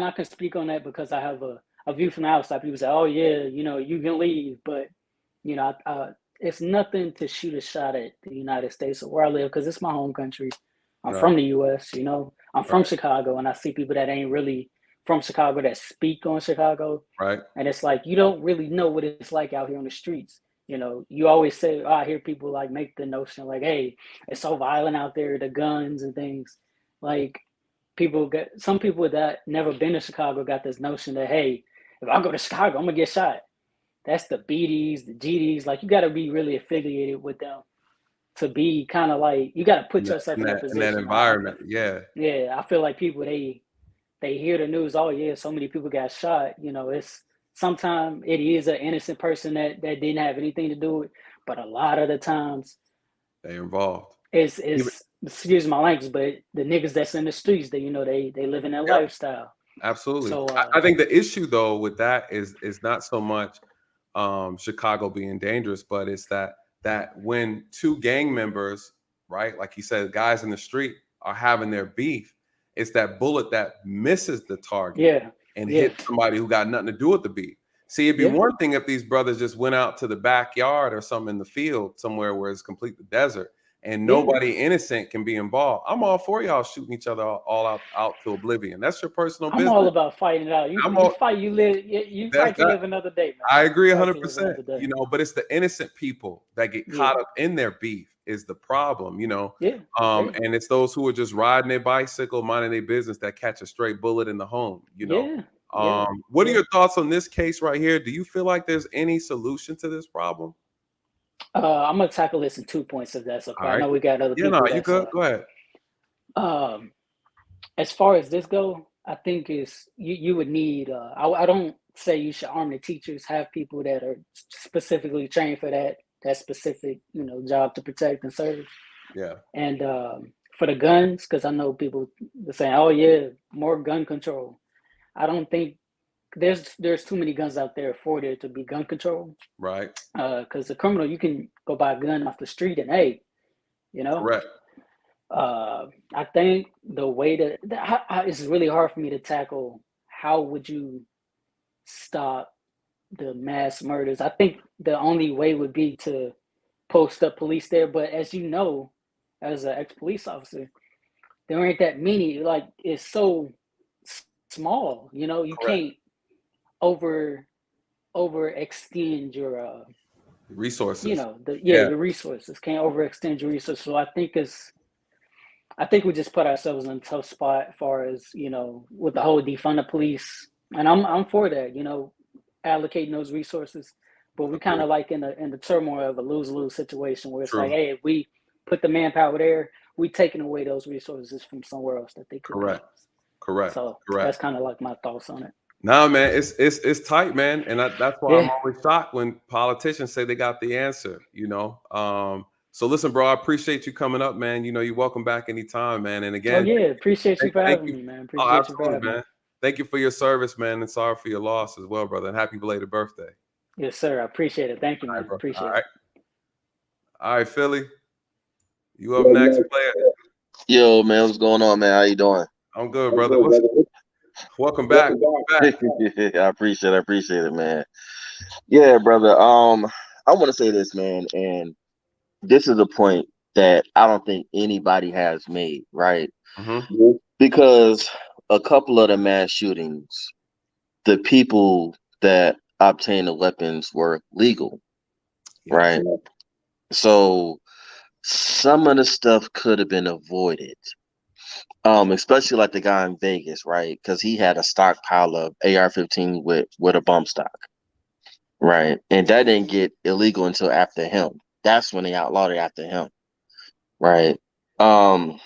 I can speak on that because I have a view from the outside. People say, oh yeah, you can leave, but it's nothing to shoot a shot at the United States or where I live because it's my home country. I'm from the U.S., I'm from Chicago, and I see people that ain't really from Chicago that speak on Chicago. Right. And it's like, you don't really know what it's like out here on the streets. You always say, I hear people like make the notion like, hey, it's so violent out there, the guns and things. Like some people that never been to Chicago got this notion that, hey, if I go to Chicago, I'm gonna get shot. That's the BDs, the GDs. Like you got to be really affiliated with them to be kind of like, you got to put yourself in that position. In that environment. Yeah. Yeah. I feel like people, they hear the news. Oh yeah, so many people got shot. It's sometimes it is an innocent person that didn't have anything to do with, but a lot of the times they're involved. It's excuse my language, but the niggas that's in the streets, they live in their lifestyle. Absolutely. So I think the issue though with that is not so much Chicago being dangerous, but it's that when two gang members, right, like you said, guys in the street are having their beef, it's that bullet that misses the target and hits somebody who got nothing to do with the beef. See, it'd be one thing if these brothers just went out to the backyard or something in the field somewhere where it's completely desert and nobody innocent can be involved. I'm all for y'all shooting each other all out to oblivion. That's your personal business. I'm all about fighting it out. You fight, you live, you fight to live another day, man. I agree 100%. But it's the innocent people that get caught up in their beef is the problem, and it's those who are just riding their bicycle, minding their business that catch a stray bullet in the home, What are your thoughts on this case right here? Do you feel like there's any solution to this problem? I'm gonna tackle this in 2 points if that's okay. Right. I know we got other people. No, you good. Go ahead. As far as this go, I think you would need. I don't say you should arm the teachers. Have people that are specifically trained for that specific job to protect and serve. Yeah. And for the guns, because I know people are saying, oh yeah, more gun control. I don't think there's too many guns out there for there to be gun control. Right. Because a criminal, you can go buy a gun off the street and hey, Correct. I think the way that it's really hard for me to tackle. How would you stop the mass murders? I think the only way would be to post up police there. But as you know, as an ex-police officer, there ain't that many. Like it's so small. You can't overextend your resources. The resources can't overextend your resources. So I think we just put ourselves in a tough spot as far as with the whole defund the police, and I'm for that. Allocating those resources, but we kind of like in the turmoil of a lose-lose situation where it's like, hey, if we put the manpower there, we taking away those resources from somewhere else that they could. Correct. So that's kind of like my thoughts on it. No, man, it's tight, man, and that's why I'm always shocked when politicians say they got the answer. So listen, bro, I appreciate you coming up, man. You're welcome back anytime, man. And again, appreciate you for having me, man. Appreciate you for having me. Thank you for your service, man, and sorry for your loss as well, brother. And happy belated birthday. Yes, sir. I appreciate it. Thank you, man. Appreciate it. All right, Philly. You up next, player. Yo, man, what's going on, man? How you doing? I'm good, brother. Welcome back. I appreciate it, man. Yeah, brother. I want to say this, man, and this is a point that I don't think anybody has made, right? Mm-hmm. Because a couple of the mass shootings, the people that obtained the weapons were legal, right? So some of the stuff could have been avoided. Especially like the guy in Vegas, right? Because he had a stockpile of AR-15 with a bump stock, right? And that didn't get illegal until after him. That's when they outlawed it after him, right? I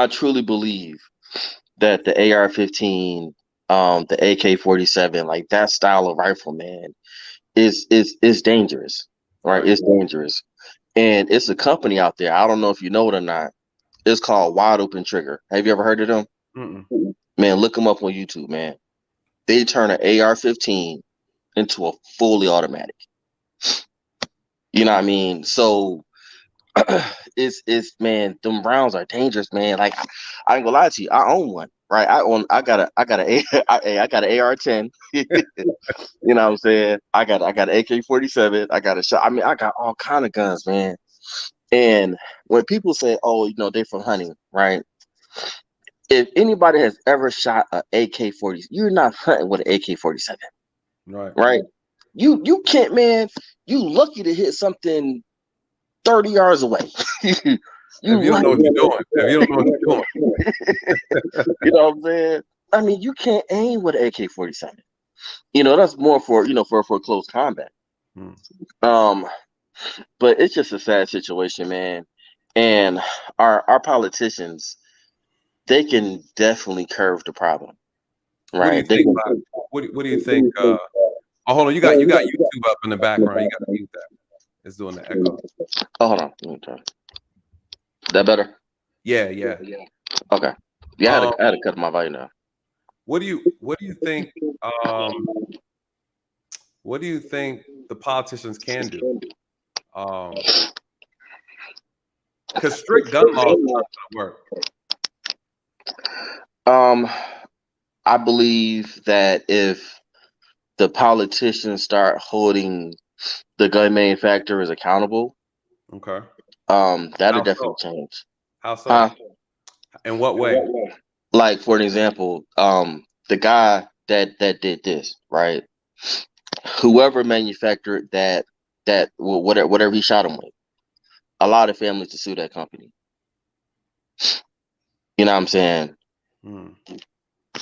truly believe that the AR-15, the AK-47, like that style of rifle, man, is dangerous, right? It's dangerous, and it's a company out there. I don't know if you know it or not. It's called Wide Open Trigger. Have you ever heard of them? Mm-mm. Man, look them up on YouTube, man. They turn an AR-15 into a fully automatic. You know what I mean? So it's man, them rounds are dangerous, man. Like I ain't gonna lie to you, I own one, right? I got an AR-10. You know what I'm saying? I got an AK-47. I got a shot. I mean, I got all kind of guns, man. And when people say, "Oh, you know, they're from hunting," right? If anybody has ever shot an AK-40, you're not hunting with an AK-47, right? You can't, man. You lucky to hit something 30 yards away. If you don't know what you're doing. If you don't know what you're doing. You know what I'm saying? I mean, you can't aim with an AK-47. You know, that's more for, for close combat. But it's just a sad situation, man. And our politicians, they can definitely curve the problem. Right. What do you think about it? What do you think? Oh, hold on. You got YouTube up in the background. You got to mute that. It's doing the echo. Oh, hold on. Let me try. That better? Yeah. Okay. Yeah, I had to cut my volume now. What do you think? What do you think the politicians can do? Because strict gun laws are not going to work. I believe that if the politicians start holding the gun manufacturers accountable, okay, that'll definitely change. How so? In what way? Like, for an example, the guy that did this, right? Whoever manufactured that whatever he shot him with, a lot of families to sue that company. You know what I'm saying?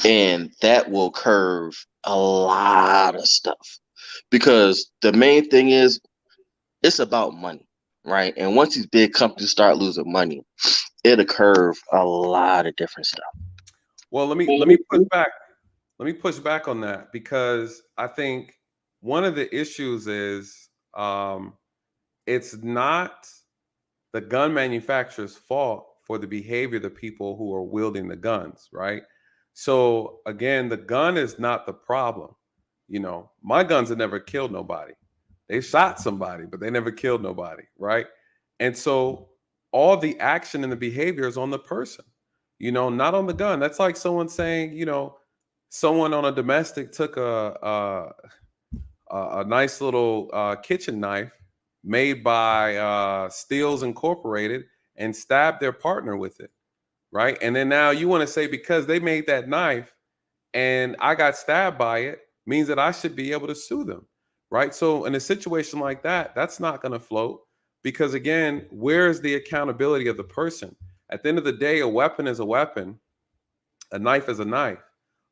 And that will curve a lot of stuff, because the main thing is it's about money, right? And once these big companies start losing money, it'll curve a lot of different stuff. Well, let me push back. Let me push back on that, because I think one of the issues is it's not the gun manufacturer's fault for the behavior of the people who are wielding the guns, right? So again, the gun is not the problem. You know, my guns have never killed nobody. They shot somebody, but they never killed nobody, right? And so all the action and the behavior is on the person, you know, not on the gun. That's like someone saying, you know, someone on a domestic took a nice little kitchen knife made by Steels Incorporated and stabbed their partner with it, right? And then now you want to say because they made that knife and I got stabbed by it means that I should be able to sue them, right? So in a situation like that, that's not going to float, because again, where's the accountability of the person? At the end of the day, a weapon is a weapon, a knife is a knife.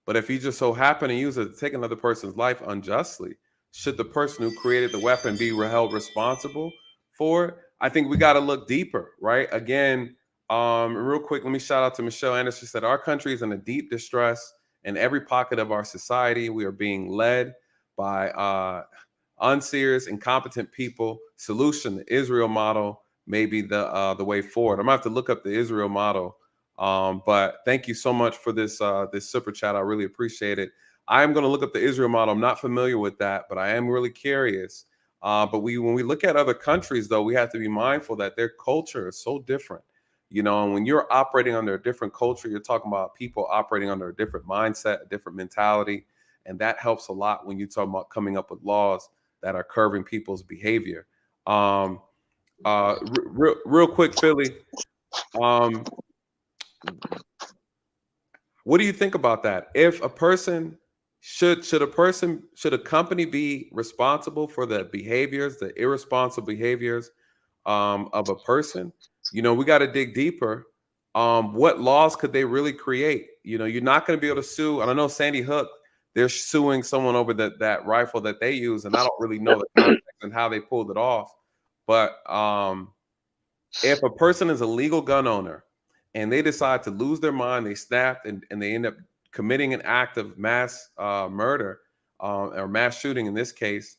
But if you just so happen to use it to take another person's life unjustly, should the person who created the weapon be held responsible for it? I think we got to look deeper, right? Again, real quick, let me shout out to Michelle Anderson. She said, our country is in a deep distress in every pocket of our society. We are being led by unserious, incompetent people. Solution, the Israel model may be the way forward. I'm gonna have to look up the Israel model. But thank you so much for this super chat. I really appreciate it. I am going to look up the Israel model. I'm not familiar with that, but I am really curious. But when we look at other countries, though, we have to be mindful that their culture is so different. You know, and when you're operating under a different culture, you're talking about people operating under a different mindset, a different mentality. And that helps a lot when you talk about coming up with laws that are curbing people's behavior. Real quick, Philly. What do you think about that? If a person should a company be responsible for the behaviors, the irresponsible behaviors of a person? You know, we got to dig deeper. What laws could they really create? You know, you're not going to be able to sue. And I know Sandy Hook, they're suing someone over that rifle that they use, and I don't really know the context and how they pulled it off. But if a person is a legal gun owner and they decide to lose their mind, they snap and they end up committing an act of mass murder or mass shooting in this case,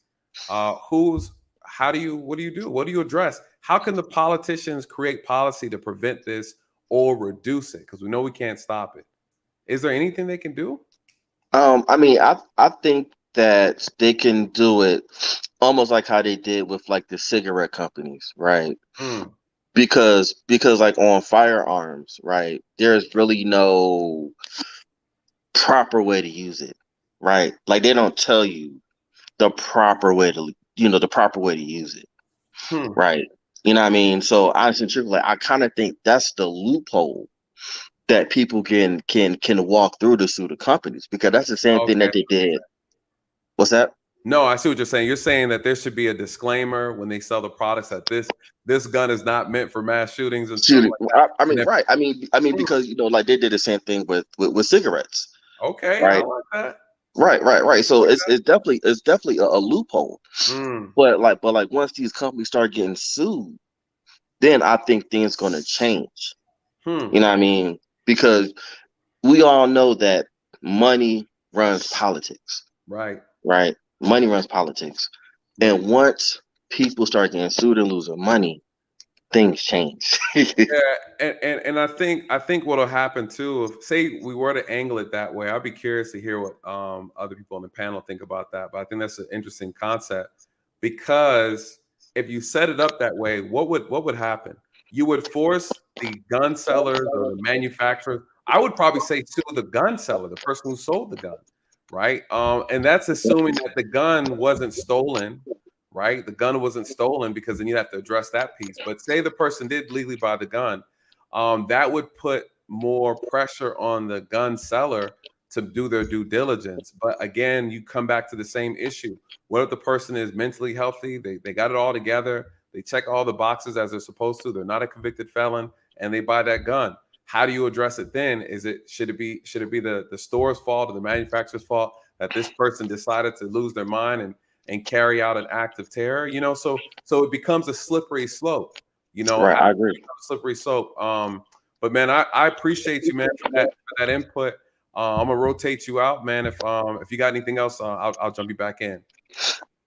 what do you do? What do you address? How can the politicians create policy to prevent this or reduce it? Because we know we can't stop it. Is there anything they can do? I mean, I think that they can do it almost like how they did with like the cigarette companies, right? Because like on firearms, right, there's really no proper way to use it, right? Like they don't tell you the proper way to use it, right? You know what I mean? So honestly, like I kind of think that's the loophole that people can walk through to sue the companies, because that's the same thing that they did. What's that? No, I see what you're saying. You're saying that there should be a disclaimer when they sell the products that this gun is not meant for mass shootings and stuff like that. I mean, right. I mean, because like they did the same thing with cigarettes. Okay, right. I like that. Right. So it's definitely a loophole. But like once these companies start getting sued, then I think things gonna change. You know what I mean? Because we all know that money runs politics. Right. Money runs politics. And once people start getting sued and losing money, things change. And I think what'll happen too, if say we were to angle it that way, I'd be curious to hear what other people on the panel think about that. But I think that's an interesting concept, because if you set it up that way, what would happen? You would force the gun sellers or the manufacturers. I would probably say sue the gun seller, the person who sold the gun, right? And that's assuming that the gun wasn't stolen, right? The gun wasn't stolen, because then you have to address that piece. But say the person did legally buy the gun, that would put more pressure on the gun seller to do their due diligence. But again, you come back to the same issue. What if the person is mentally healthy? They got it all together. They check all the boxes as they're supposed to. They're not a convicted felon, and they buy that gun. How do you address it then? Should it be the store's fault or the manufacturer's fault that this person decided to lose their mind and carry out an act of terror? You know, so it becomes a slippery slope. You know, right, I agree. Slippery slope. But man, I appreciate you, man, for that input. I'm gonna rotate you out, man. If you got anything else, I'll jump you back in.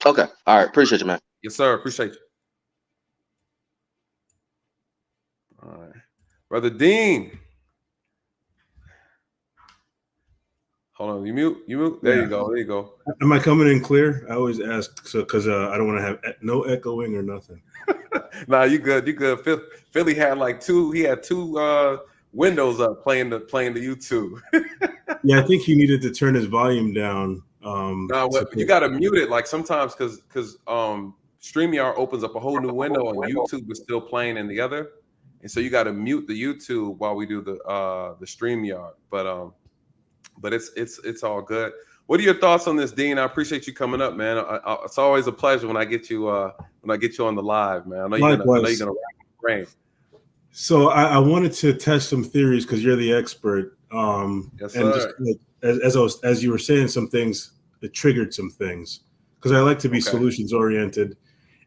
Okay. All right. Appreciate you, man. Yes, sir. Appreciate you. All right, Brother Dean. Hold on, you mute. There you go. Am I coming in clear? I always ask because I don't want to have no echoing or nothing. Nah, you good. Philly had two windows up playing the YouTube. Yeah, I think he needed to turn his volume down. You got to mute it like sometimes because StreamYard opens up a whole new window and YouTube is still playing in the other, and so you got to mute the YouTube while we do the StreamYard. But it's all good. What are your thoughts on this, Dean? I appreciate you coming up, man. It's always a pleasure when I get you on the live, man. I know you're gonna rack the brain. So I wanted to test some theories because you're the expert. Yes, and sir. just as you were saying some things, it triggered some things because I like to be solutions oriented,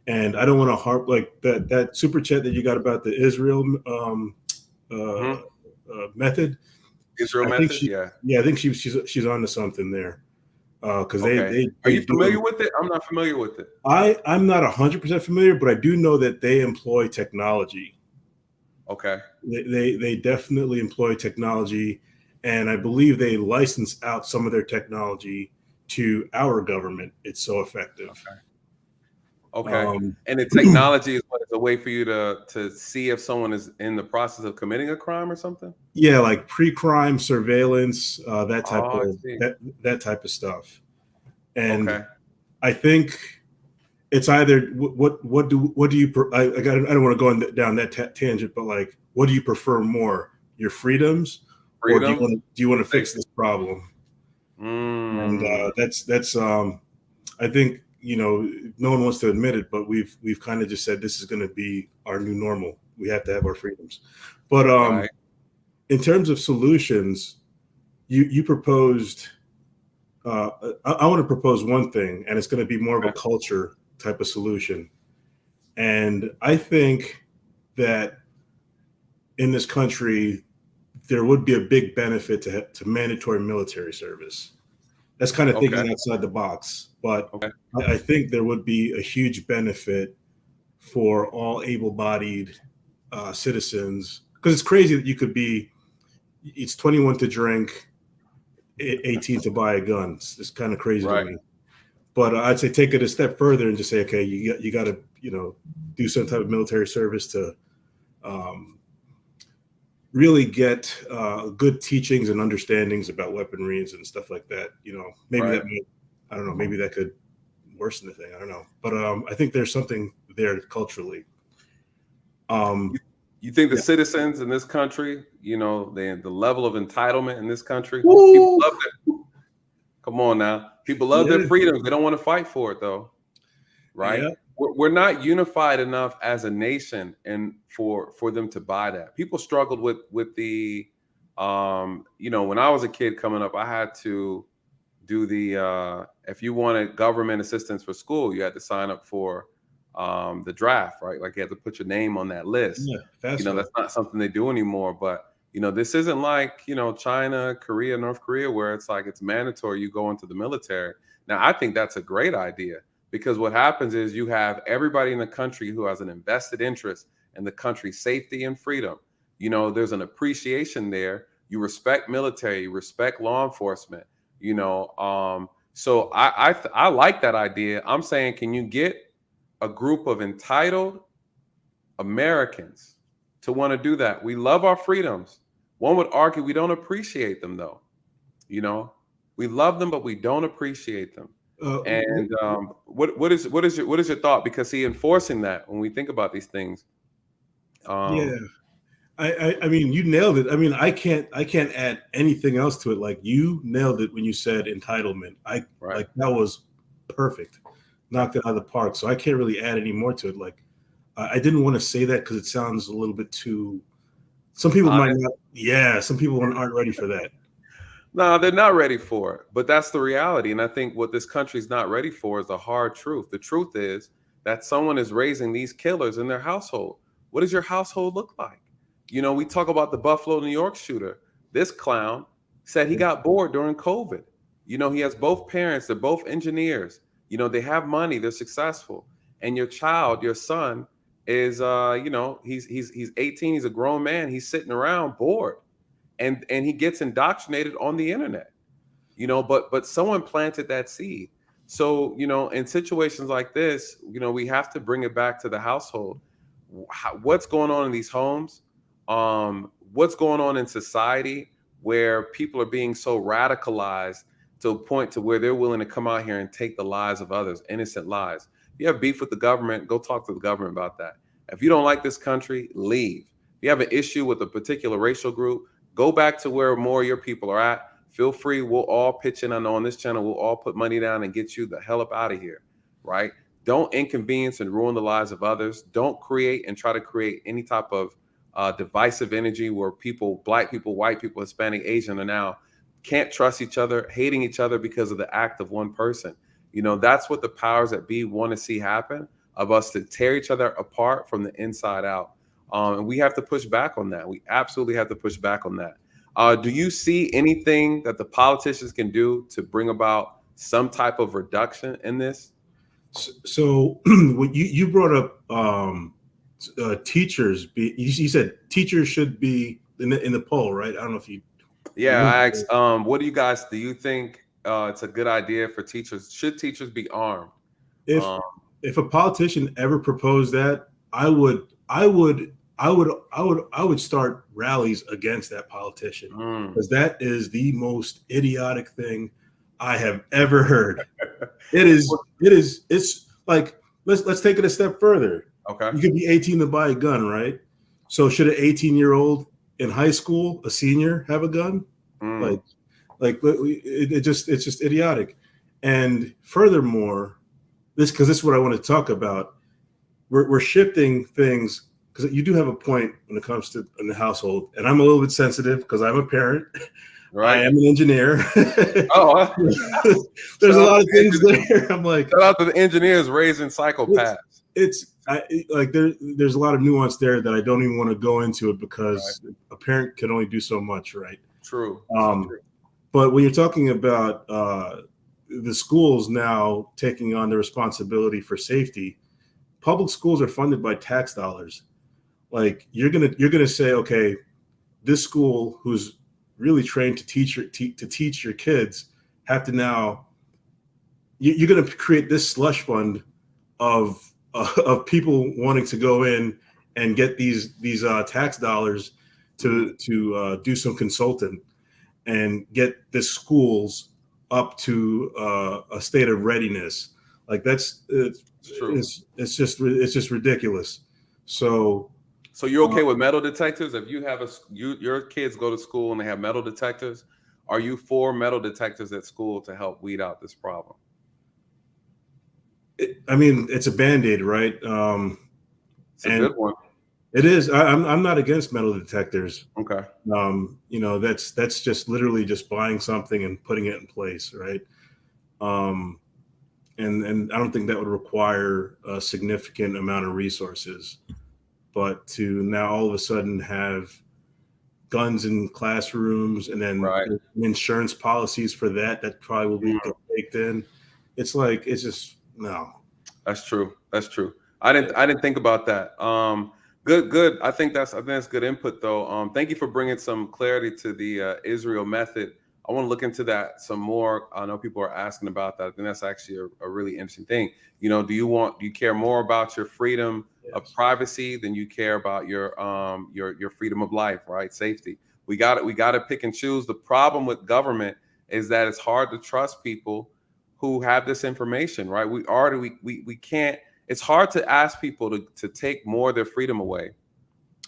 and I don't want to harp like that super chat that you got about the Israel method. Israel I method, I think she's onto something there. Because they are you familiar with it? I'm not familiar with it. I'm not 100% familiar, but I do know that they employ technology. Okay. They definitely employ technology, and I believe they license out some of their technology to our government. It's so effective. Okay. Um, And the technology is what, is a way for you to see if someone is in the process of committing a crime or something? yeah, like pre-crime surveillance, that type Oh, I of see. that type of stuff. And Okay. I think it's either what do you I don't want to go down that tangent, but like, what do you prefer more, your freedoms, or Freedom. do you want to fix this problem? And that's I think, you know, no one wants to admit it, but we've kind of just said this is going to be our new normal. We have to have our freedoms. But Right. in terms of solutions, you proposed. I want to propose one thing, and it's going to be more of a culture type of solution. And I think that in this country, there would be a big benefit to mandatory military service. That's kind of thinking outside the box, but I think there would be a huge benefit for all able-bodied citizens, because it's crazy that you could be, it's 21 to drink, 18 to buy a gun. It's kind of crazy to me. But I'd say take it a step further and just say, okay, you got to, you know, do some type of military service to really get good teachings and understandings about weaponries and stuff like that. You know, maybe that might, I don't know, maybe that could worsen the thing. I don't know. But I think there's something there culturally. You think the citizens in this country, you know, the level of entitlement in this country, people love it. Come on now. People love their freedoms. They don't want to fight for it, though. Right? Yeah. We're not unified enough as a nation and for them to buy that. People struggled with the, you know, when I was a kid coming up, I had to do the, if you wanted government assistance for school, you had to sign up for the draft, right? Like you had to put your name on that list. Yeah, you know, that's not something they do anymore. But, you know, this isn't like, you know, China, Korea, North Korea, where it's like it's mandatory you go into the military. Now, I think that's a great idea, because what happens is you have everybody in the country who has an invested interest in the country's safety and freedom. You know, there's an appreciation there. You respect military, you respect law enforcement, you know. So I like that idea. I'm saying, can you get a group of entitled Americans to want to do that? We love our freedoms. One would argue we don't appreciate them, though. You know, we love them, but we don't appreciate them. And what is your thought? Because enforcing that, when we think about these things. Yeah, I mean, you nailed it. I mean, I can't add anything else to it. Like, you nailed it when you said entitlement. Like, that was perfect, knocked it out of the park. So I can't really add any more to it. Like, I didn't want to say that because it sounds a little bit too. Some people might not. Yeah, some people aren't ready for that. No, they're not ready for it, but that's the reality. And I think what this country's not ready for is the hard truth. The truth is that someone is raising these killers in their household. What does your household look like? You know, we talk about the Buffalo, New York shooter. This clown said he got bored during COVID. You know, he has both parents. They're both engineers. You know, they have money. They're successful. And your child, your son, is, you know, he's 18. He's a grown man. He's sitting around bored. And he gets indoctrinated on the internet, you know, but someone planted that seed. So, you know, in situations like this, you know, we have to bring it back to the household. What's going on in these homes? What's going on in society where people are being so radicalized to a point to where they're willing to come out here and take the lives of others, innocent lives? If you have beef with the government, go talk to the government about that. If you don't like this country, leave. If you have an issue with a particular racial group, go back to where more of your people are at. Feel free. We'll all pitch in on this channel. We'll all put money down and get you the hell up out of here, right? Don't inconvenience and ruin the lives of others. Don't create and try to create any type of divisive energy where people, black people, white people, Hispanic, Asian, are now can't trust each other, hating each other because of the act of one person. You know, that's what the powers that be want to see happen, of us to tear each other apart from the inside out. And we have to push back on that. We absolutely have to push back on that. Do you see anything that the politicians can do to bring about some type of reduction in this? So when you brought up teachers, you said teachers should be in the poll, right? I don't know if you. Yeah, I asked, what do you think it's a good idea for teachers? Should teachers be armed? if a politician ever proposed that, I would start rallies against that politician, because that is the most idiotic thing I have ever heard. It's like, let's take it a step further. Okay. You could be 18 to buy a gun, right? So should an 18-year-old in high school, a senior, have a gun? It's just idiotic. And furthermore, this is what I want to talk about. We're shifting things, because you do have a point when it comes to in the household, and I'm a little bit sensitive because I'm a parent. Right. I am an engineer. There's a lot of things there. I'm like, shout out to the engineers raising psychopaths. There's a lot of nuance there that I don't even want to go into it, because a parent can only do so much, right? True. But when you're talking about the schools now taking on the responsibility for safety, public schools are funded by tax dollars. Like, you're gonna say, okay, this school, who's really trained to teach your kids, have to now, you're going to create this slush fund of people wanting to go in and get these tax dollars to do some consulting and get the schools up to a state of readiness. Like, it's just ridiculous. So you're okay with metal detectors? If you have your kids go to school and they have metal detectors, are you for metal detectors at school to help weed out this problem? It's a Band-Aid, right? It's a good one. It is. I'm not against metal detectors. Okay. That's just literally just buying something and putting it in place, right? And I don't think that would require a significant amount of resources. But to now all of a sudden have guns in classrooms, and then insurance policies for that probably will be baked in. It's just, no. That's true. I didn't think about that. Good. I think that's good input though. Thank you for bringing some clarity to the Israel method. I want to look into that some more. I know people are asking about that. I think that's actually a really interesting thing. Do you care more about your freedom of privacy than you care about your freedom of life, right? Safety. We got to pick and choose. The problem with government is that it's hard to trust people who have this information, right? We can't. It's hard to ask people to take more of their freedom away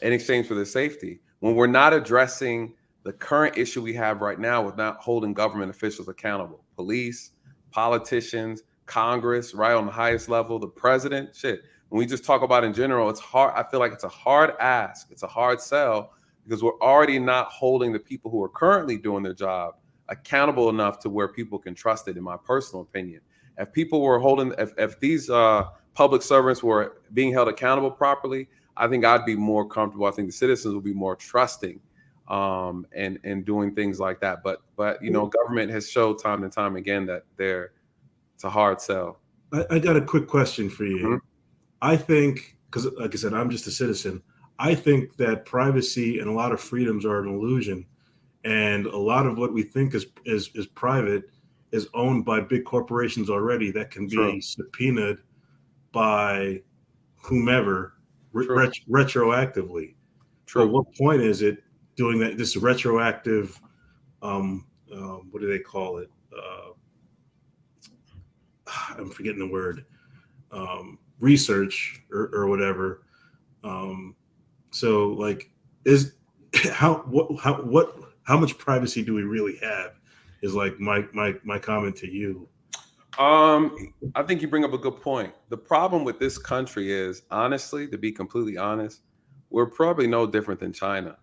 in exchange for their safety when we're not addressing the current issue we have right now with not holding government officials accountable. Police, politicians, Congress, right, on the highest level, the president, shit. When we just talk about in general, it's hard. I feel like it's a hard ask. It's a hard sell, because we're already not holding the people who are currently doing their job accountable enough to where people can trust it, in my personal opinion. If people were if these public servants were being held accountable properly, I think I'd be more comfortable. I think the citizens will be more trusting and doing things like that. But government has showed time and time again that it's a hard sell. I got a quick question for you. Mm-hmm. I think, because like I said, I'm just a citizen. I think that privacy and a lot of freedoms are an illusion, and a lot of what we think is private is owned by big corporations already that can be subpoenaed by whomever retroactively. So what point is it doing that? This retroactive, what do they call it? I'm forgetting the word. Research or whatever. So like, how much privacy do we really have? Is like my comment to you. I think you bring up a good point. The problem with this country is, honestly, to be completely honest, we're probably no different than China.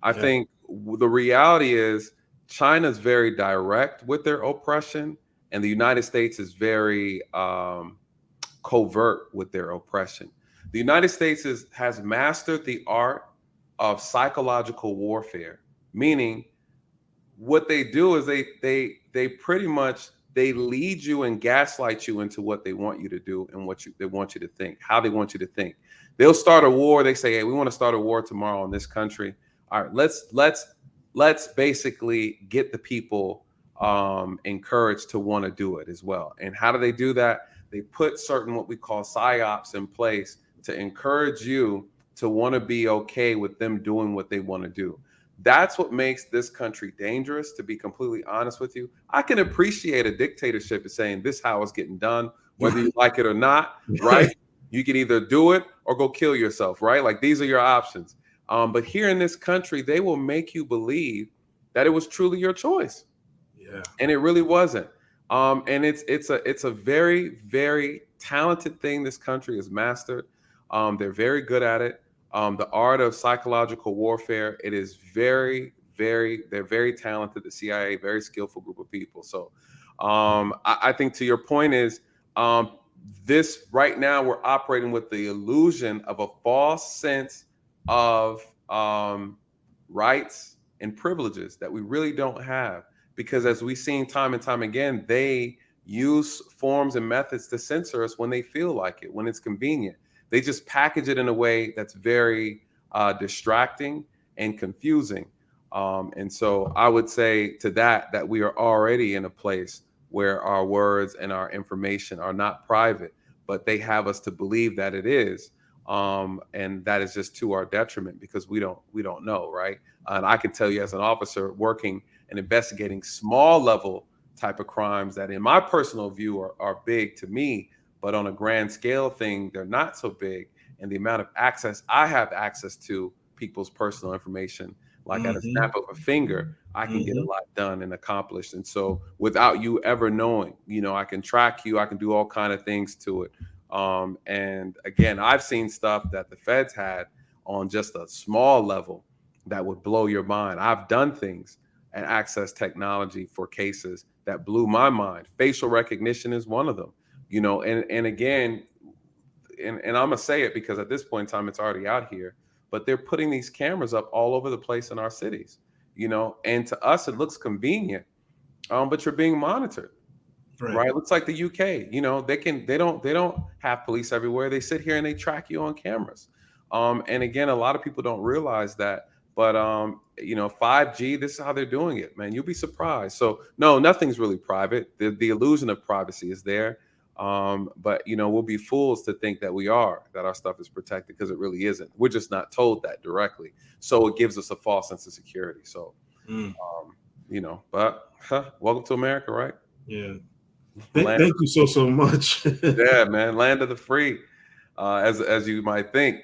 I think the reality is China's very direct with their oppression, and the United States is very covert with their oppression. The United States has mastered the art of psychological warfare, meaning what they do is they pretty much lead you and gaslight you into what they want you to do and they want you to think, how they want you to think. They'll start a war. They say, hey, we want to start a war tomorrow in this country. All right, let's basically get the people encouraged to want to do it as well. And how do they do that? they put certain what we call psyops in place to encourage you to want to be okay with them doing what they want to do. That's what makes this country dangerous, to be completely honest with you. I can appreciate a dictatorship as saying this is how it's getting done, whether you like it or not, right? You can either do it or go kill yourself, right? Like these are your options. But here in this country, they will make you believe that it was truly your choice. Yeah. And it really wasn't. And it's a very, very talented thing this country has mastered. They're very good at it. The art of psychological warfare, it is very, they're very talented. The CIA, very skillful group of people. So I think to your point is this right now, we're operating with the illusion of a false sense of rights and privileges that we really don't have. Because as we've seen time and time again, they use forms and methods to censor us when they feel like it, when it's convenient. They just package it in a way that's very distracting and confusing. And so I would say to that we are already in a place where our words and our information are not private, but they have us to believe that it is. And that is just to our detriment because we don't know, right? And I can tell you as an officer working and investigating small level type of crimes that in my personal view are big to me, but on a grand scale thing, they're not so big. And the amount of access I have access to people's personal information, like at a snap of a finger, I can get a lot done and accomplished. And so without you ever knowing, I can track you, I can do all kind of things to it. And again, I've seen stuff that the feds had on just a small level that would blow your mind. I've done things and access technology for cases that blew my mind. Facial recognition is one of them, and again, and I'm gonna say it because at this point in time, it's already out here, but they're putting these cameras up all over the place in our cities, and to us, it looks convenient, but you're being monitored. Right. It looks like the UK, they don't have police everywhere. They sit here and they track you on cameras. And again, a lot of people don't realize that, but 5G, this is how they're doing it, man. You'll be surprised. So no, nothing's really private. The illusion of privacy is there. But we'll be fools to think that that our stuff is protected because it really isn't. We're just not told that directly. So it gives us a false sense of security. So, but welcome to America, right? Yeah. Thank you so much. Yeah, man. Land of the free, as you might think.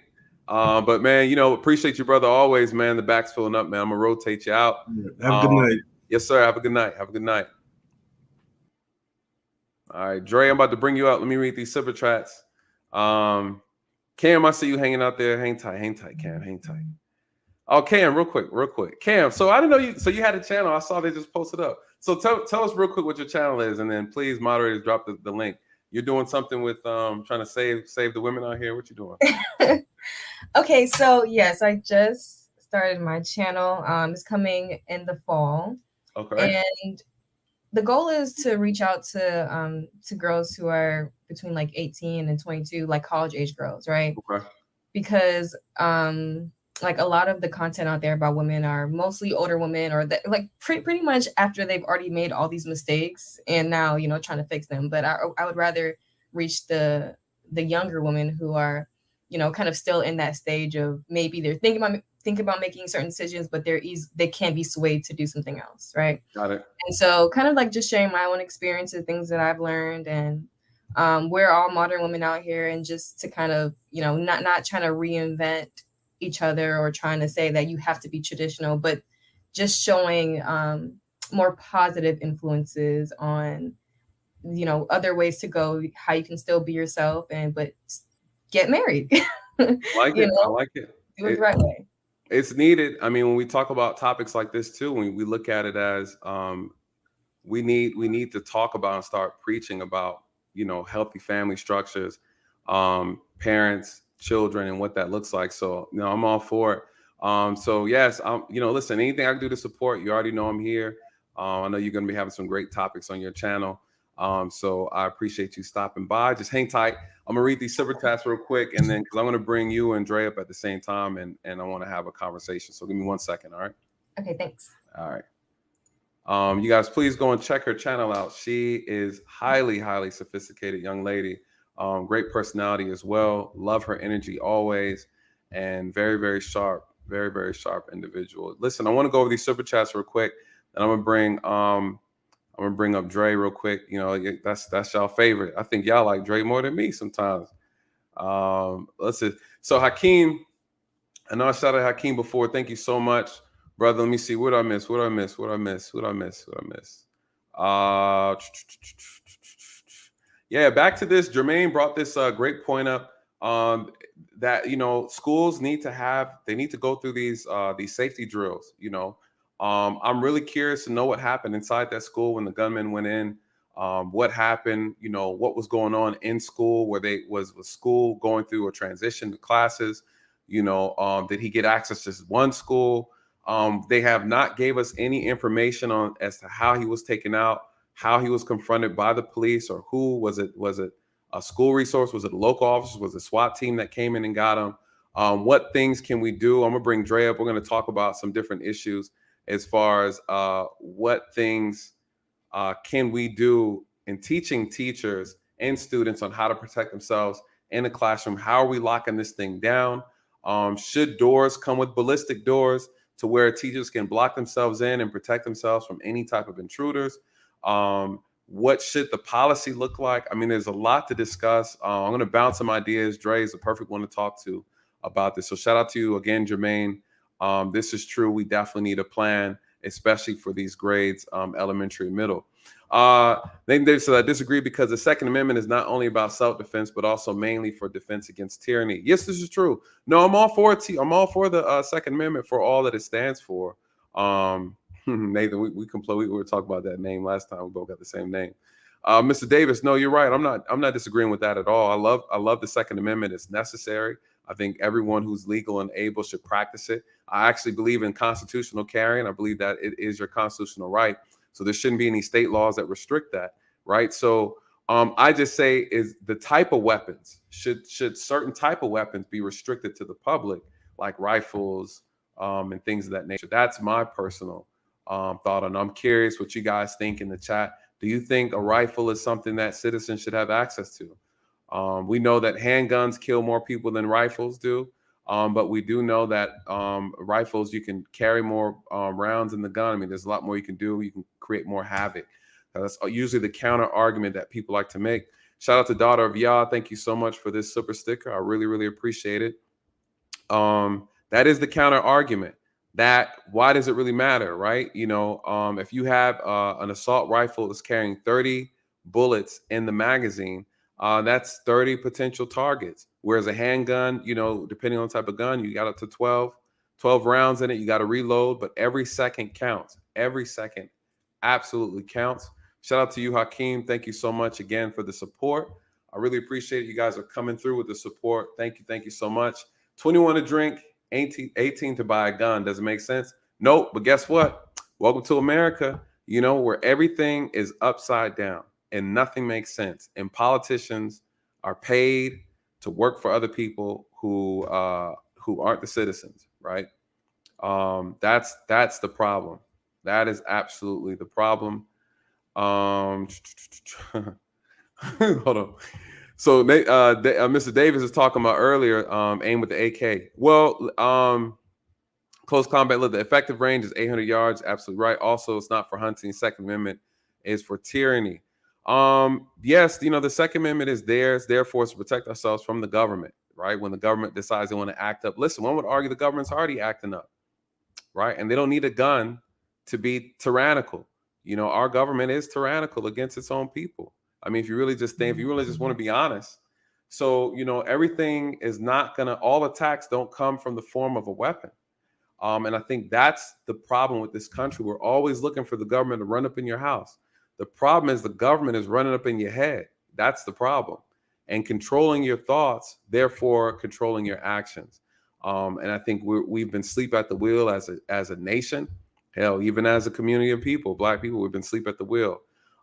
But man, appreciate you, brother. Always, man. The back's filling up, man. I'm gonna rotate you out. Have a good night. Yes, sir. Have a good night. Have a good night. All right, Dre, I'm about to bring you out. Let me read these super chats. Cam, I see you hanging out there. Hang tight, Cam. Hang tight. Oh, Cam, real quick. Cam, so I didn't know you. So you had a channel. I saw they just posted up. So tell us real quick what your channel is, and then please, moderators, drop the link. You're doing something with trying to save the women out here. What you doing? Okay, so yes, I just started my channel. It's coming in the fall. Okay. And the goal is to reach out to girls who are between like 18 and 22, like college age girls, right? Okay. Because like a lot of the content out there about women are mostly older women, or like pretty much after they've already made all these mistakes and now trying to fix them. But I would rather reach the younger women who are kind of still in that stage of maybe they're thinking about making certain decisions, but they can't be swayed to do something else, right? Got it. And so kind of like just sharing my own experiences, things that I've learned, and we're all modern women out here, and just to kind of not trying to reinvent each other or trying to say that you have to be traditional, but just showing more positive influences on other ways to go, how you can still be yourself but get married. I like it. Do it the right way. It's needed. I mean, when we talk about topics like this too, when we look at it as we need to talk about and start preaching about healthy family structures, parents, children, and what that looks like. So I'm all for it. So yes, listen, anything I can do to support, you already know I'm here. I know you're going to be having some great topics on your channel. So I appreciate you stopping by. Just hang tight. I'm gonna read these super chats real quick, and then because I'm gonna bring you and Dre up at the same time, and I want to have a conversation. So give me 1 second, all right? Okay, thanks. All right. You guys, please go and check her channel out. She is highly, highly sophisticated young lady. Great personality as well. Love her energy always, and very, very sharp. Very, very sharp individual. Listen, I want to go over these super chats real quick, and I'm gonna bring up Dre real quick. You know, that's y'all favorite. I think y'all like Dre more than me sometimes. Let's see. So Hakeem, I know I shouted at Hakeem before. Thank you so much, brother. Let me see. What did I miss? Yeah, back to this. Jermaine brought this great point up. That, you know, schools need to go through these safety drills. You know, I'm really curious to know what happened inside that school when the gunman went in. What happened? You know, what was going on in school? Was school going through a transition to classes? You know, did he get access to one school? They have not gave us any information on as to how he was taken out, how he was confronted by the police, or who was it? Was it a school resource? Was it a local officer? Was it a SWAT team that came in and got him? What things can we do? I'm gonna bring Dre up. We're gonna talk about some different issues as far as what things can we do in teaching teachers and students on how to protect themselves in the classroom. How are we locking this thing down? Should doors come with ballistic doors to where teachers can block themselves in and protect themselves from any type of intruders? What should the policy look like? I mean, there's a lot to discuss. I'm going to bounce some ideas. Dre is the perfect one to talk to about this. So shout out to you again, Jermaine. This is true. We definitely need a plan, especially for these grades, elementary and middle. They said I disagree because the Second Amendment is not only about self-defense, but also mainly for defense against tyranny. Yes, this is true. No, I'm all for it. I'm all for the Second Amendment for all that it stands for. Nathan, we were talking about that name last time. We both got the same name. Mr. Davis, no, you're right. I'm not disagreeing with that at all. I love the Second Amendment. It's necessary. I think everyone who's legal and able should practice it. I actually believe in constitutional carrying. I believe that it is your constitutional right. So there shouldn't be any state laws that restrict that, right? So I just say is the type of weapons, should certain type of weapons be restricted to the public, like rifles and things of that nature? That's my personal thought on. I'm curious what you guys think in the chat. Do you think a rifle is something that citizens should have access to? We know that handguns kill more people than rifles do, but we do know that rifles, you can carry more rounds in the gun. I mean, there's a lot more you can do. You can create more havoc. That's usually the counter argument that people like to make. Shout out to Daughter of Yah. Thank you so much for this super sticker. I really, really appreciate it. That is the counter argument. That why does it really matter, right? You know, if you have an assault rifle that's carrying 30 bullets in the magazine, that's 30 potential targets. Whereas a handgun, you know, depending on the type of gun, you got up to 12 rounds in it. You got to reload, but every second counts. Every second absolutely counts. Shout out to you, Hakeem. Thank you so much again for the support. I really appreciate it. You guys are coming through with the support. Thank you. Thank you so much. 21 to drink, 18 to buy a gun. Does it make sense? Nope. But guess what? Welcome to America, you know, where everything is upside down and nothing makes sense. And politicians are paid to work for other people who aren't the citizens, right? That's the problem. That is absolutely the problem. Hold on. So Mr. Davis is talking about earlier, aim with the AK. Well, close combat, look, the effective range is 800 yards. Absolutely right. Also, it's not for hunting. Second Amendment is for tyranny. Yes, you know, the Second Amendment is there. It's there for us to protect ourselves from the government, right? When the government decides they want to act up. Listen, one would argue the government's already acting up, right? And they don't need a gun to be tyrannical. You know, our government is tyrannical against its own people. I mean, if you really just think, if you really just want to be honest. So, you know, everything is not going to, all attacks don't come from the form of a weapon. And I think that's the problem with this country. We're always looking for the government to run up in your house. The problem is the government is running up in your head. That's the problem. And controlling your thoughts, therefore controlling your actions. And I think we've been asleep at the wheel as a nation. Hell, even as a community of people, Black people, we've been asleep at the wheel.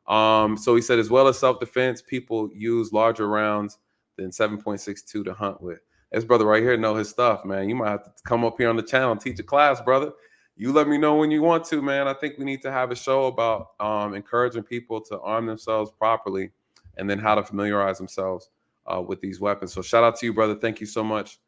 So he said, as well as self-defense, people use larger rounds than 7.62 to hunt with. This brother right here know his stuff, man. You might have to come up here on the channel and teach a class, brother. You let me know when you want to, man. I think we need to have a show about encouraging people to arm themselves properly and then how to familiarize themselves with these weapons. So shout out to you, brother. Thank you so much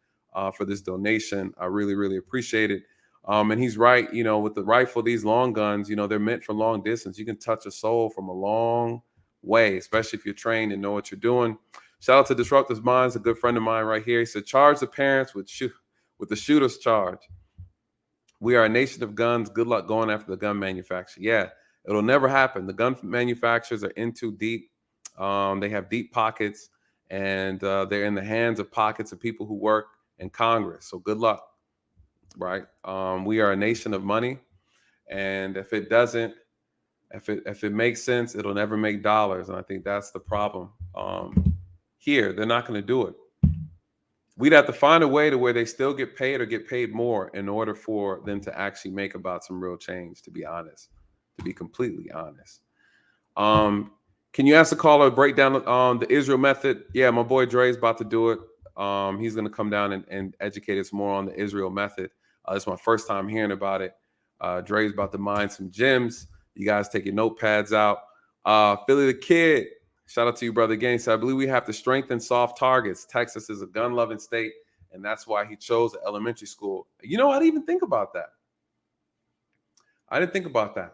for this donation. I really, really appreciate it. And he's right, you know, with the rifle, these long guns, you know, they're meant for long distance. You can touch a soul from a long way, especially if you're trained and know what you're doing. Shout out to Disruptive Minds, a good friend of mine right here. He said, charge the parents with the shooter's charge. We are a nation of guns. Good luck going after the gun manufacturer. Yeah, it'll never happen. The gun manufacturers are in too deep. They have deep pockets, and they're in the hands of pockets of people who work in Congress. So good luck, right? We are a nation of money, and if it doesn't, if it makes sense, it'll never make dollars. And I think that's the problem. Here, they're not going to do it. We'd have to find a way to where they still get paid or get paid more in order for them to actually make about some real change, to be honest, to be completely honest. Can you ask the caller to break down the Israel method? Yeah, my boy Dre's about to do it. He's going to come down and educate us more on the Israel method. It's my first time hearing about it. Dre's about to mine some gems. You guys take your notepads out. Philly the Kid. Shout out to you, brother Gaines. So I believe we have to strengthen soft targets. Texas is a gun-loving state, and that's why he chose the elementary school. You know, I didn't even think about that. I didn't think about that.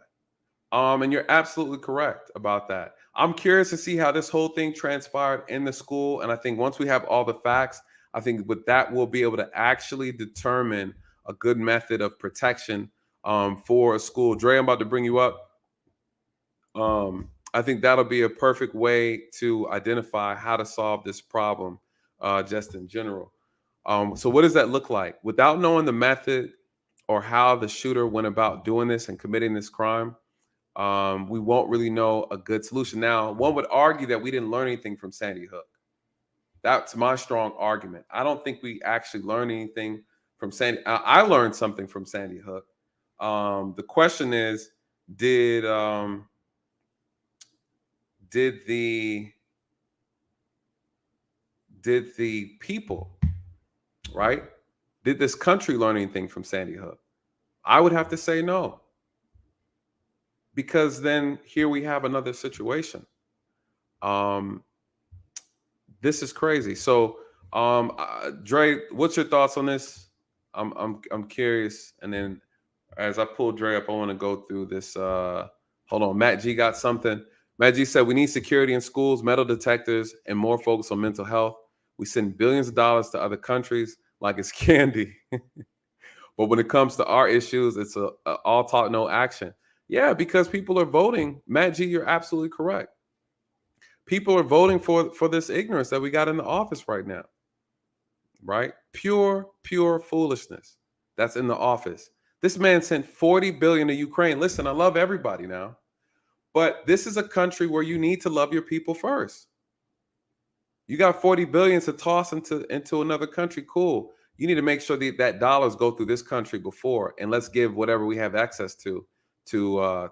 And you're absolutely correct about that. I'm curious to see how this whole thing transpired in the school. And I think once we have all the facts, I think with that, we'll be able to actually determine a good method of protection for a school. Dre, I'm about to bring you up. I think that'll be a perfect way to identify how to solve this problem just in general. So what does that look like? Without knowing the method or how the shooter went about doing this and committing this crime, we won't really know a good solution. Now, one would argue that we didn't learn anything from Sandy Hook. That's my strong argument. I don't think we actually learned anything from Sandy. I learned something from Sandy Hook. The question is, did the people, right? Did this country learn anything from Sandy Hook? I would have to say no. Because then here we have another situation. This is crazy. So, Dre, what's your thoughts on this? I'm curious. And then as I pull Dre up, I want to go through this. Hold on, Matt G got something. Matt G said we need security in schools, metal detectors, and more focus on mental health. We send billions of dollars to other countries like it's candy. But when it comes to our issues, it's a all talk, no action. Yeah, because people are voting. Matt G, you're absolutely correct. People are voting for this ignorance that we got in the office right now, right? Pure foolishness that's in the office. This man sent $40 billion to Ukraine. Listen, I love everybody now, but this is a country where you need to love your people first. You got $40 billion to toss into another country. Cool. You need to make sure that dollars go through this country before, and let's give whatever we have access to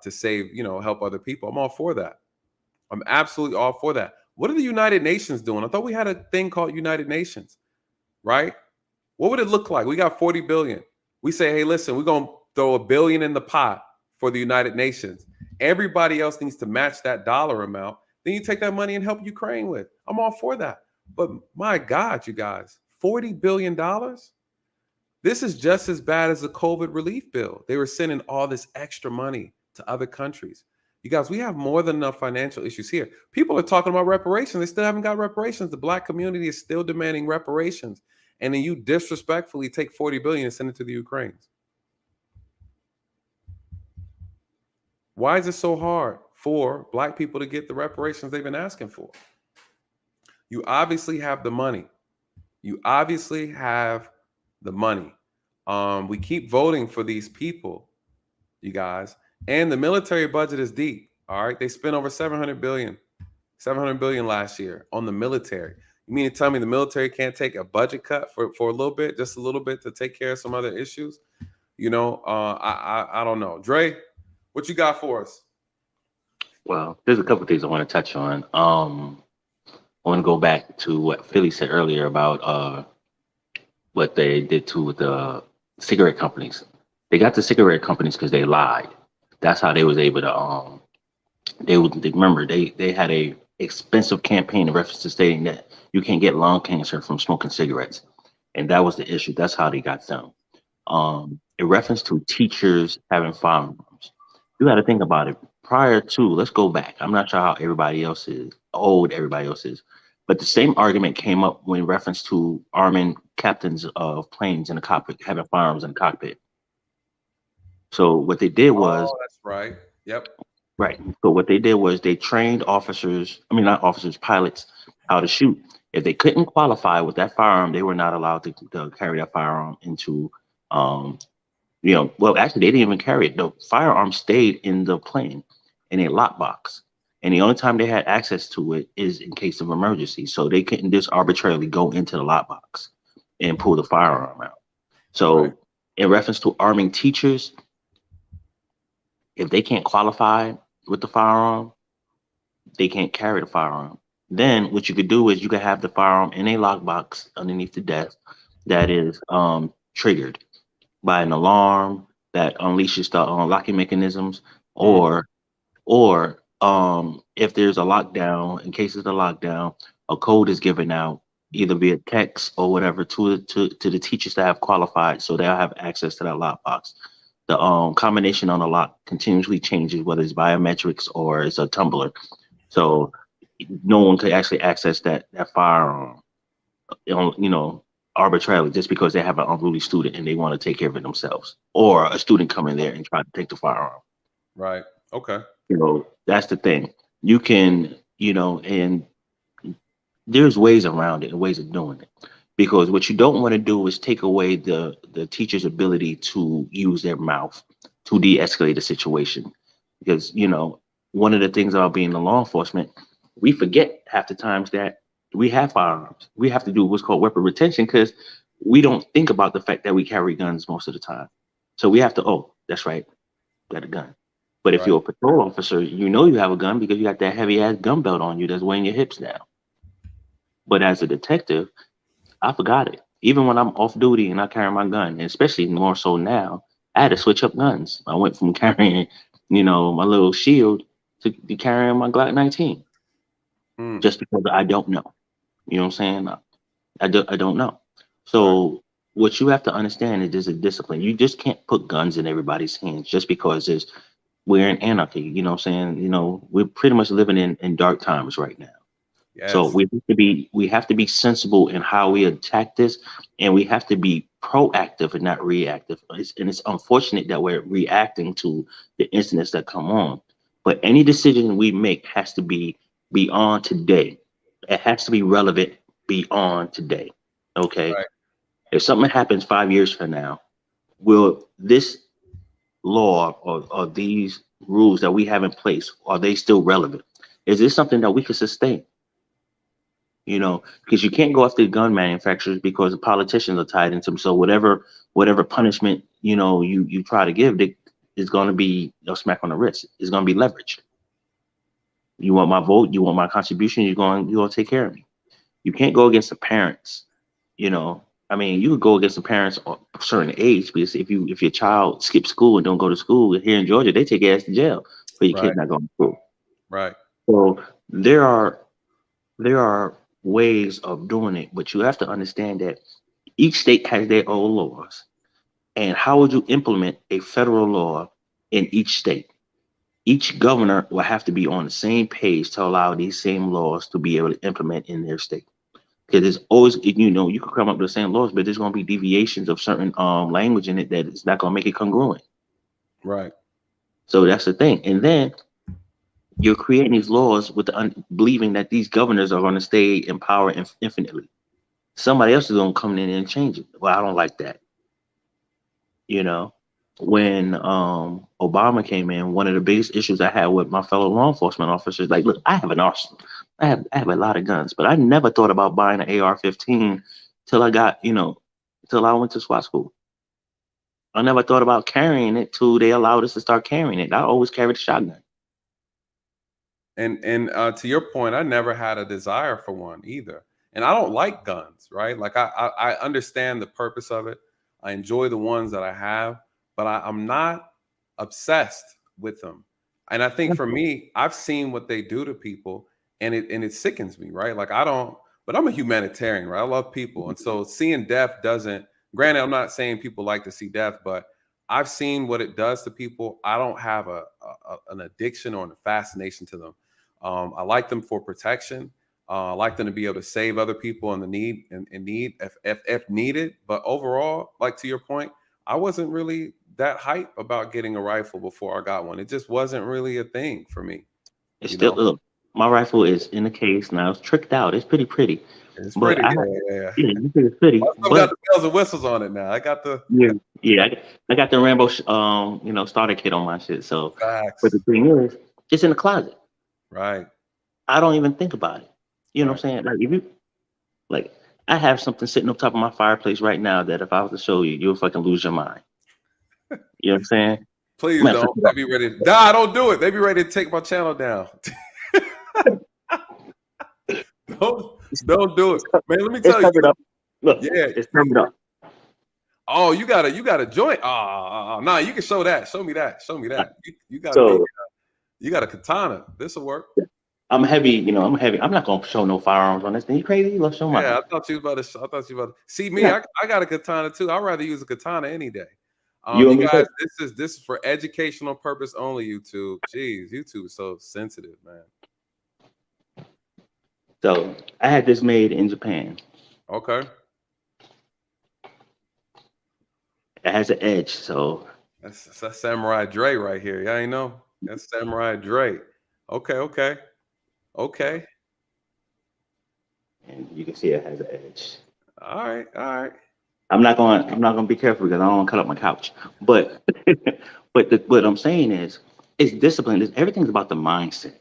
save, help other people. I'm all for that. I'm absolutely all for that. What are the United Nations doing? I thought we had a thing called United Nations, right? What would it look like? We got 40 billion. We say, hey, listen, we're going to throw $1 billion in the pot for the United Nations. Everybody else needs to match that dollar amount. Then you take that money and help Ukraine with. I'm all for that. But my God, you guys, $40 billion? This is just as bad as the COVID relief bill. They were sending all this extra money to other countries. You guys, we have more than enough financial issues here. People are talking about reparations. They still haven't got reparations. The Black community is still demanding reparations. And then you disrespectfully take $40 billion and send it to the Ukrainians. Why is it so hard for Black people to get the reparations they've been asking for? You obviously have the money. You obviously have the money. We keep voting for these people, you guys. And the military budget is deep. All right. They spent over $700 billion last year on the military. You mean to tell me the military can't take a budget cut for a little bit, just a little bit, to take care of some other issues? I don't know. Dre, what you got for us? Well, there's a couple of things I want to touch on. I want to go back to what Philly said earlier about what they did with the cigarette companies. They got the cigarette companies because they lied. That's how they was able to remember they had a expensive campaign in reference to stating that you can't get lung cancer from smoking cigarettes, and that was the issue. That's how they got them. In reference to teachers having firearms, you got to think about it. Prior to, let's go back. I'm not sure how everybody else is, old everybody else is, but the same argument came up when reference to arming captains of planes in the cockpit, having firearms in the cockpit. So what they did was, Oh, that's right. Yep. right. So what they did was they trained officers, I mean, not officers, pilots, how to shoot. If they couldn't qualify with that firearm, they were not allowed to carry that firearm into, well, actually, they didn't even carry it. The firearm stayed in the plane in a lockbox. And the only time they had access to it is in case of emergency. So they couldn't just arbitrarily go into the lockbox and pull the firearm out. So in reference to arming teachers, if they can't qualify with the firearm, they can't carry the firearm. Then what you could do is you could have the firearm in a lockbox underneath the desk that is triggered by an alarm that unleashes the locking mechanisms, or if there's a lockdown, in case of the lockdown, a code is given out either via text or whatever to the teachers that have qualified, so they'll have access to that lockbox. The combination on the lock continuously changes, whether it's biometrics or it's a tumbler, so no one could actually access that firearm, arbitrarily, just because they have an unruly student and they want to take care of it themselves, or a student come in there and try to take the firearm. Right. Okay. That's the thing. You can, and there's ways around it and ways of doing it, because what you don't want to do is take away the teacher's ability to use their mouth to de-escalate the situation. Because, one of the things about being in law enforcement, we forget half the times that we have firearms. We have to do what's called weapon retention because we don't think about the fact that we carry guns most of the time. So we have to, oh, that's right, got a gun. But if you're a patrol officer, you know you have a gun because you got that heavy ass gun belt on you that's weighing your hips down. But as a detective, I forgot it. Even when I'm off duty and I carry my gun, and especially more so now, I had to switch up guns. I went from carrying, my little shield to carrying my Glock 19. Just because I don't know. You know what I'm saying? I don't know. So what you have to understand is there's a discipline. You just can't put guns in everybody's hands just because we're in anarchy. You know what I'm saying? We're pretty much living in dark times right now. Yes. So we have to be sensible in how we attack this, and we have to be proactive and not reactive. It's unfortunate that we're reacting to the incidents that come on. But any decision we make has to be beyond today. It has to be relevant beyond today. Okay. Right. If something happens 5 years from now, will this law or these rules that we have in place, are they still relevant? Is this something that we can sustain? Because you can't go after the gun manufacturers because the politicians are tied into them. So whatever punishment, you try to give, is going to be a smack on the wrist. It's going to be leverage. You want my vote, you want my contribution, you're going to take care of me. You can't go against the parents. You could go against the parents of a certain age, because if your child skips school and don't go to school here in Georgia, they take your ass to jail for your kid not going to school. Right. So there are ways of doing it, but you have to understand that each state has their own laws. And how would you implement a federal law in each state? Each governor will have to be on the same page to allow these same laws to be able to implement in their state. Because there's always, you can come up with the same laws, but there's going to be deviations of certain language in it that is not going to make it congruent. Right. So that's the thing. And then you're creating these laws with believing that these governors are going to stay in power infinitely. Somebody else is going to come in and change it. Well, I don't like that. When Obama came in, one of the biggest issues I had with my fellow law enforcement officers, like, look, I have an arsenal. I have a lot of guns, but I never thought about buying an AR-15 till I got, till I went to SWAT school. I never thought about carrying it till they allowed us to start carrying it. I always carried a shotgun. And to your point, I never had a desire for one either. And I don't like guns, right? Like I understand the purpose of it. I enjoy the ones that I have, but I'm not obsessed with them. And I think for me, I've seen what they do to people, and it sickens me, right? Like but I'm a humanitarian, right? I love people. And so seeing death doesn't, granted, I'm not saying people like to see death, but I've seen what it does to people. I don't have an addiction or a fascination to them. I like them for protection. I like them to be able to save other people in need if needed. But overall, like to your point, I wasn't really that hype about getting a rifle before I got one. It just wasn't really a thing for me. It's still, look, my rifle is in the case now. It's tricked out. It's pretty pretty. It's but pretty. Yeah, it's pretty. I still got the bells and whistles on it now. I got the I got the Rambo starter kit on my shit. So, Facts. But the thing is, it's in the closet. Right. I don't even think about it. You know what I'm saying? Like if you I have something sitting on top of my fireplace right now that if I was to show you, you'll fucking lose your mind. You know what I'm saying? Please don't. They be ready to die. Don't do it. They be ready to take my channel down. Don't do it, man. Let me tell you. Look, yeah, it's covered up. Oh, you got a joint. Nah, you can show that. Show me that. Show me that. You got you got a katana. This will work. I'm heavy, I'm heavy. I'm not gonna show no firearms on this thing. You crazy? Let's show my. Yeah, I thought you was about to. See me. I got a katana too. I'd rather use a katana any day. You guys, this is for educational purpose only. YouTube. Jeez, YouTube is so sensitive, man. So I had this made in Japan. Okay. It has an edge, so that's Samurai Dre right here. Y'all ain't know? That's Samurai Dre. Okay. And you can see it has an edge. All right. I'm not gonna be careful because I don't want to cut up my couch. But what I'm saying is, it's discipline. Everything's about the mindset.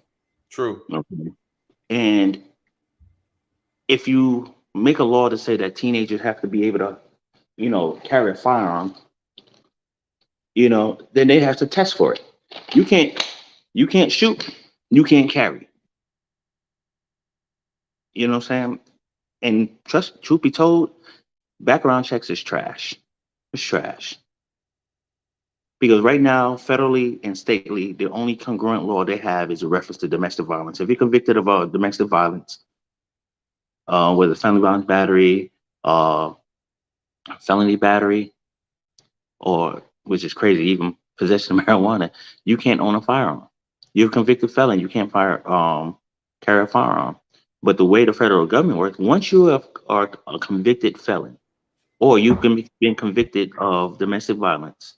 True. Okay. And if you make a law to say that teenagers have to be able to, carry a firearm, then they have to test for it. You can't shoot, you can't carry. You know what I'm saying? And truth be told, background checks is trash. It's trash. Because right now, federally and stately, the only congruent law they have is a reference to domestic violence. If you're convicted of domestic violence, whether family violence battery, felony battery, or which is crazy, even possession of marijuana, you can't own a firearm. You're a convicted felon. You can't carry a firearm. But the way the federal government works, once you are a convicted felon, or you've been convicted of domestic violence,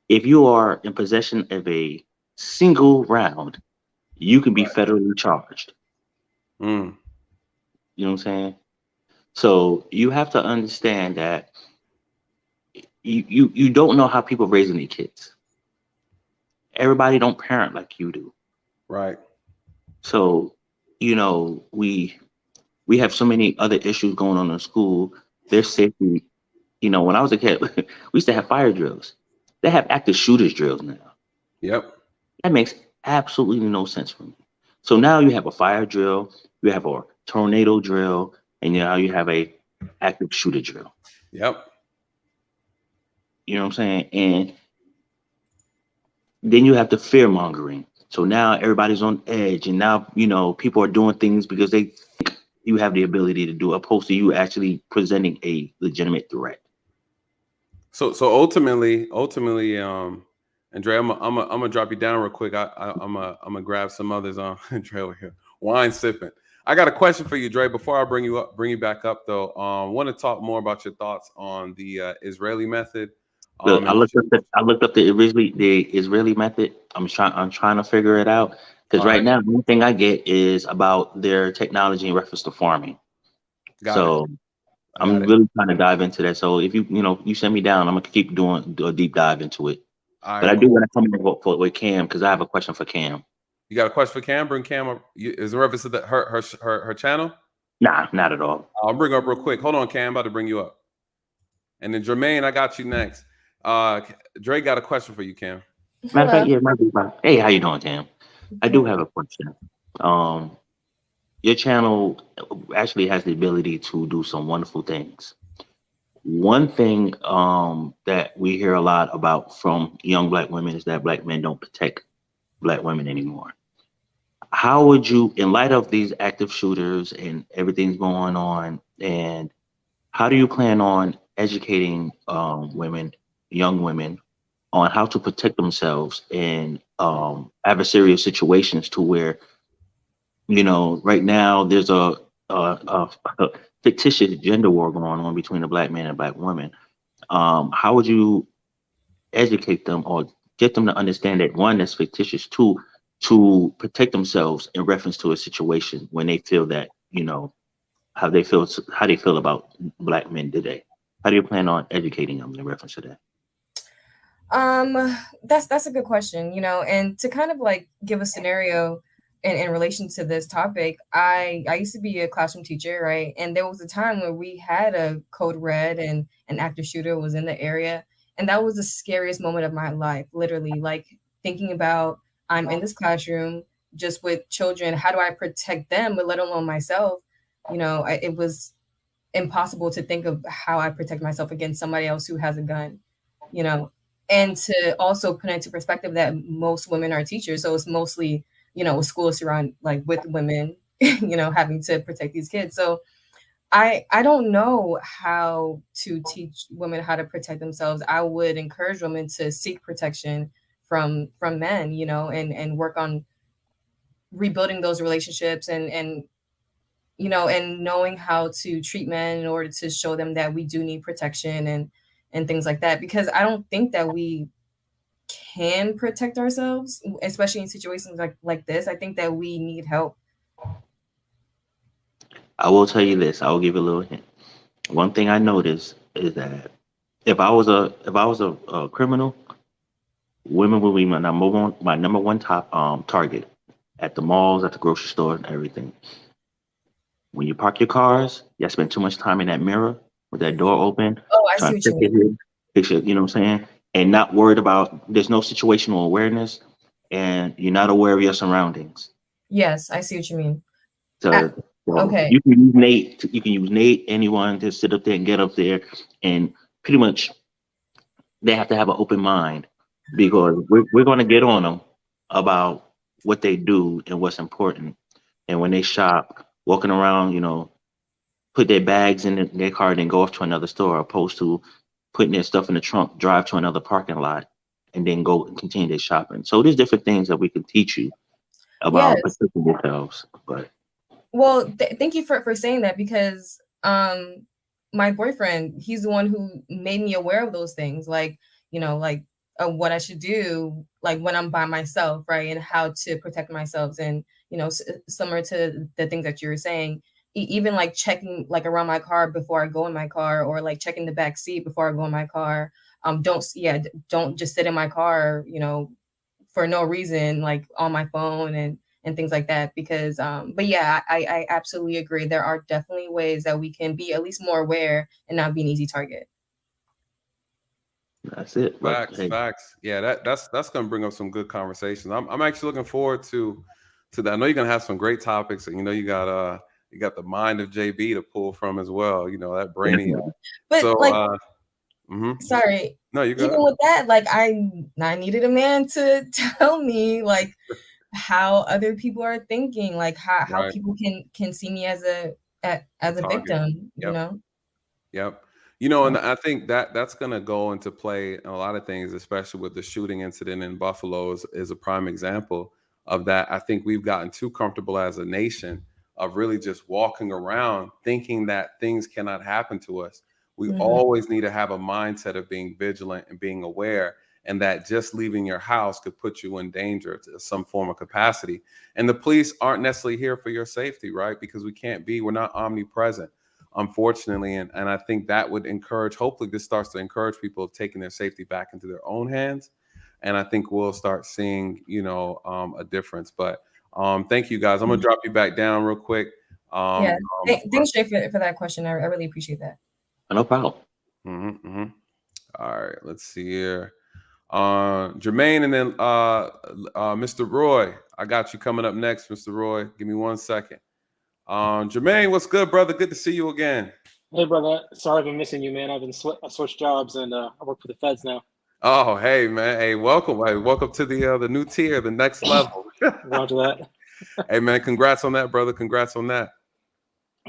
if you are in possession of a single round, you can be federally charged. You know what I'm saying? So you have to understand that you don't know how people raising their kids. Everybody don't parent like you do. Right. So, we have so many other issues going on in school. Their safety, when I was a kid, we used to have fire drills. They have active shooters drills now. Yep. That makes absolutely no sense for me. So now you have a fire drill, you have a tornado drill, and now you have a active shooter drill. Yep. You know what I'm saying? And then you have the fear mongering. So now everybody's on edge, and now people are doing things because they think you have the ability to do, opposed to you actually presenting a legitimate threat. So ultimately, Andre, I'm gonna drop you down real quick. I'm gonna grab some others on Dre over here. Wine sipping. I got a question for you, Dre. Before I bring you back up, though, want to talk more about your thoughts on the Israeli method. Look, I looked up the Israeli method. I'm trying to figure it out because right now the only thing I get is about their technology in reference to farming. I'm really trying to dive into that. So if you send me down, I'm gonna keep doing a deep dive into it. But I do want to come in with Cam because I have a question for Cam. You got a question for Cam? Bring Cam up. Is there reference to her channel? Nah, not at all. I'll bring her up real quick. Hold on, Cam. I'm about to bring you up. And then Jermaine, I got you next. Dre got a question for you, Cam. Matter of fact, hey, how you doing, Cam? I do have a question. Your channel actually has the ability to do some wonderful things. One thing that we hear a lot about from young Black women is that Black men don't protect Black women anymore. How would you, in light of these active shooters and everything's going on, and how do you plan on educating women, young women, on how to protect themselves in adversarial situations to where, you know, right now there's a fictitious gender war going on between a Black man and a Black woman. How would you educate them or get them to understand that one, that's fictitious, two, to protect themselves in reference to a situation when they feel that, you know, how they feel about Black men today? How do you plan on educating them in reference to that? That's a good question, you know, and to kind of like give a scenario in relation to this topic, I used to be a classroom teacher, right? And there was a time where we had a code red and an active shooter was in the area. And that was the scariest moment of my life, literally, like thinking about I'm in this classroom just with children. How do I protect them, but let alone myself? You know, it was impossible to think of how I protect myself against somebody else who has a gun, you know, and to also put into perspective that most women are teachers. So it's mostly, you know, schools around like with women, you know, having to protect these kids. So I don't know how to teach women how to protect themselves. I would encourage women to seek protection from men, you know, and work on rebuilding those relationships and you know, and knowing how to treat men in order to show them that we do need protection and things like that. Because I don't think that we can protect ourselves, especially in situations like this. I think that we need help. I will tell you this. I will give you a little hint. One thing I noticed is that if I was a criminal, women would be my number one top target at the malls, at the grocery store, and everything. When you park your cars, you spend too much time in that mirror with that door open, Oh, I see trying what to you mean. fix it, you know what I'm saying? And not worried about, there's no situational awareness, and you're not aware of your surroundings. Yes, I see what you mean. So Okay. you can use Nate, anyone to sit up there and get up there, and pretty much they have to have an open mind because we're going to get on them about what they do and what's important. And when they shop, walking around, you know, put their bags in their car and then go off to another store, opposed to putting their stuff in the trunk, drive to another parking lot, and then go and continue their shopping. So there's different things that we can teach you about Yes. protecting yourselves. But Well, thank you for saying that because my boyfriend, he's the one who made me aware of those things, like, you know, like what I should do, like when I'm by myself, right, and how to protect myself, and you know, similar to the things that you were saying, even like checking like around my car before I go in my car, or like checking the back seat before I go in my car. Don't just sit in my car, you know, for no reason, like on my phone and things like that. Because but yeah, I absolutely agree. There are definitely ways that we can be at least more aware and not be an easy target. that's it. But, hey, Facts. Yeah, that's gonna bring up some good conversations. I'm actually looking forward to that. I know you're gonna have some great topics, and you know you got the mind of JB to pull from as well. You know that brainy. But So like, mhm. sorry, No, you even got with that, like I needed a man to tell me like how other people are thinking, like how right people can see me as a target. victim, you Yep. know. Yep. You know, and I think that's going to go into play in a lot of things, especially with the shooting incident in Buffalo is a prime example of that. I think we've gotten too comfortable as a nation of really just walking around thinking that things cannot happen to us. We always need to have a mindset of being vigilant and being aware, and that just leaving your house could put you in danger to some form of capacity. And the police aren't necessarily here for your safety, right? Because we're not omnipresent, unfortunately. And I think that would hopefully this starts to encourage people taking their safety back into their own hands. And I think we'll start seeing, you know, a difference. But thank you guys. I'm gonna drop you back down real quick. Yeah, thanks, Jay, for that question. I really appreciate that. no problem. All right, let's see here. Jermaine, and then Mr. Roy. I got you coming up next, Mr. Roy. Give me 1 second. Jermaine, what's good, brother? Good to see you again. Hey, brother. Sorry I've been missing you, man. I switched jobs and I work for the feds now. Oh, hey man, hey, welcome, hey, welcome to the new tier, the next level. Roger that. Hey man, congrats on that, brother. Congrats on that.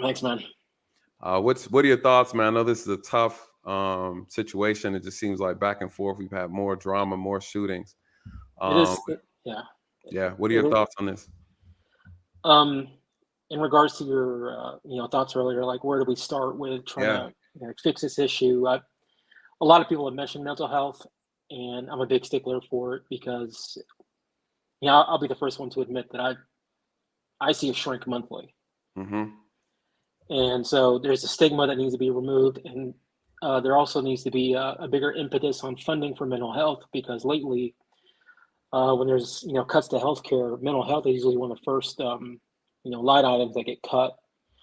Thanks, man. What are your thoughts, man? I know this is a tough situation. It just seems like back and forth. We've had more drama, more shootings. Yeah. Yeah. What are your thoughts on this? In regards to your, thoughts earlier, like where do we start with trying to fix this issue? A lot of people have mentioned mental health, and I'm a big stickler for it because, I'll be the first one to admit that I see a shrink monthly. Mm-hmm. And so there's a stigma that needs to be removed. And there also needs to be a bigger impetus on funding for mental health, because lately, when there's, cuts to healthcare, mental health is usually one of the first, line items that get cut.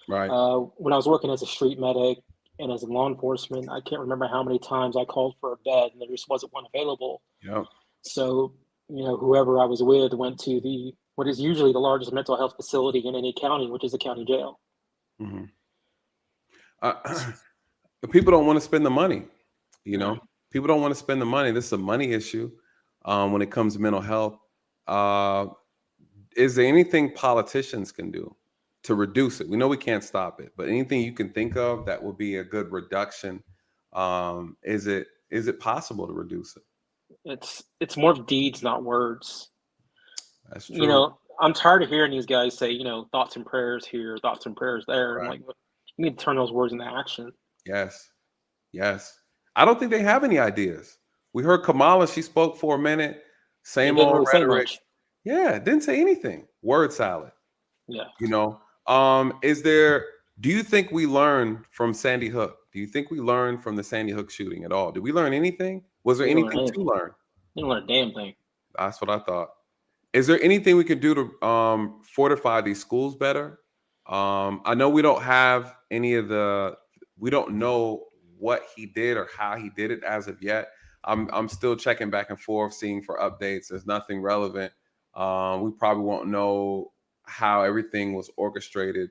Right. When I was working as a street medic and as a law enforcement, I can't remember how many times I called for a bed and there just wasn't one available. Yep. So, whoever I was with went to what is usually the largest mental health facility in any county, which is the county jail. Mm-hmm. People don't want to spend the money. People don't want to spend the money. This is a money issue when it comes to mental health. Is there anything politicians can do to reduce it? We know we can't stop it, but anything you can think of that would be a good reduction? Is it possible to reduce it? It's more of deeds, not words. That's true. I'm tired of hearing these guys say, thoughts and prayers here, thoughts and prayers there. Right. I'm like, you need to turn those words into action. Yes. I don't think they have any ideas. We heard Kamala, she spoke for a minute, same Didn't old really say rhetoric. much. Yeah, didn't say anything. Word salad. Yeah. Do you think we learned from Sandy Hook? Do you think we learned from the Sandy Hook shooting at all? Did we learn anything? Was there Didn't learn anything to anything. learn? Didn't learn a damn thing. That's what I thought. Is there anything we could do to fortify these schools better? I know we don't have we don't know what he did or how he did it as of yet. I'm still checking back and forth, seeing for updates. There's nothing relevant. We probably won't know how everything was orchestrated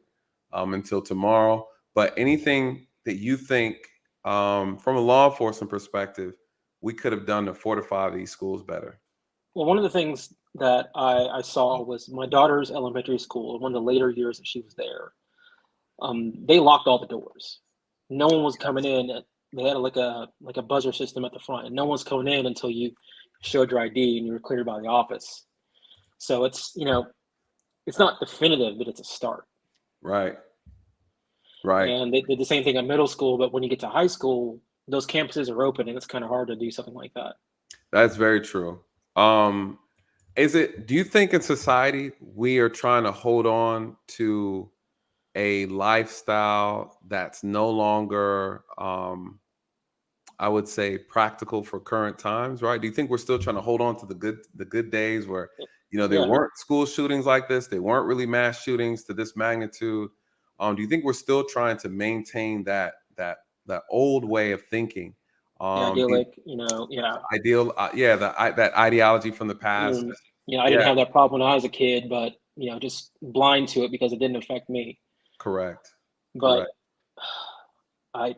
until tomorrow. But anything that you think, from a law enforcement perspective, we could have done to fortify these schools better? Well, one of the things that I saw was my daughter's elementary school, one of the later years that she was there. They locked all the doors. No one was coming in. They had like a buzzer system at the front, and no one's coming in until you showed your ID and you were cleared by the office. So it's not definitive, but it's a start. Right. And they did the same thing at middle school, but when you get to high school, those campuses are open, and it's kind of hard to do something like that. That's very true. Do you think in society we are trying to hold on to a lifestyle that's no longer, I would say, practical for current times, right? Do you think we're still trying to hold on to the good days where, there weren't school shootings like this, they weren't really mass shootings to this magnitude? Do you think we're still trying to maintain that old way of thinking? Idyllic, that ideology from the past. I didn't have that problem when I was a kid, but just blind to it because it didn't affect me. Correct. But I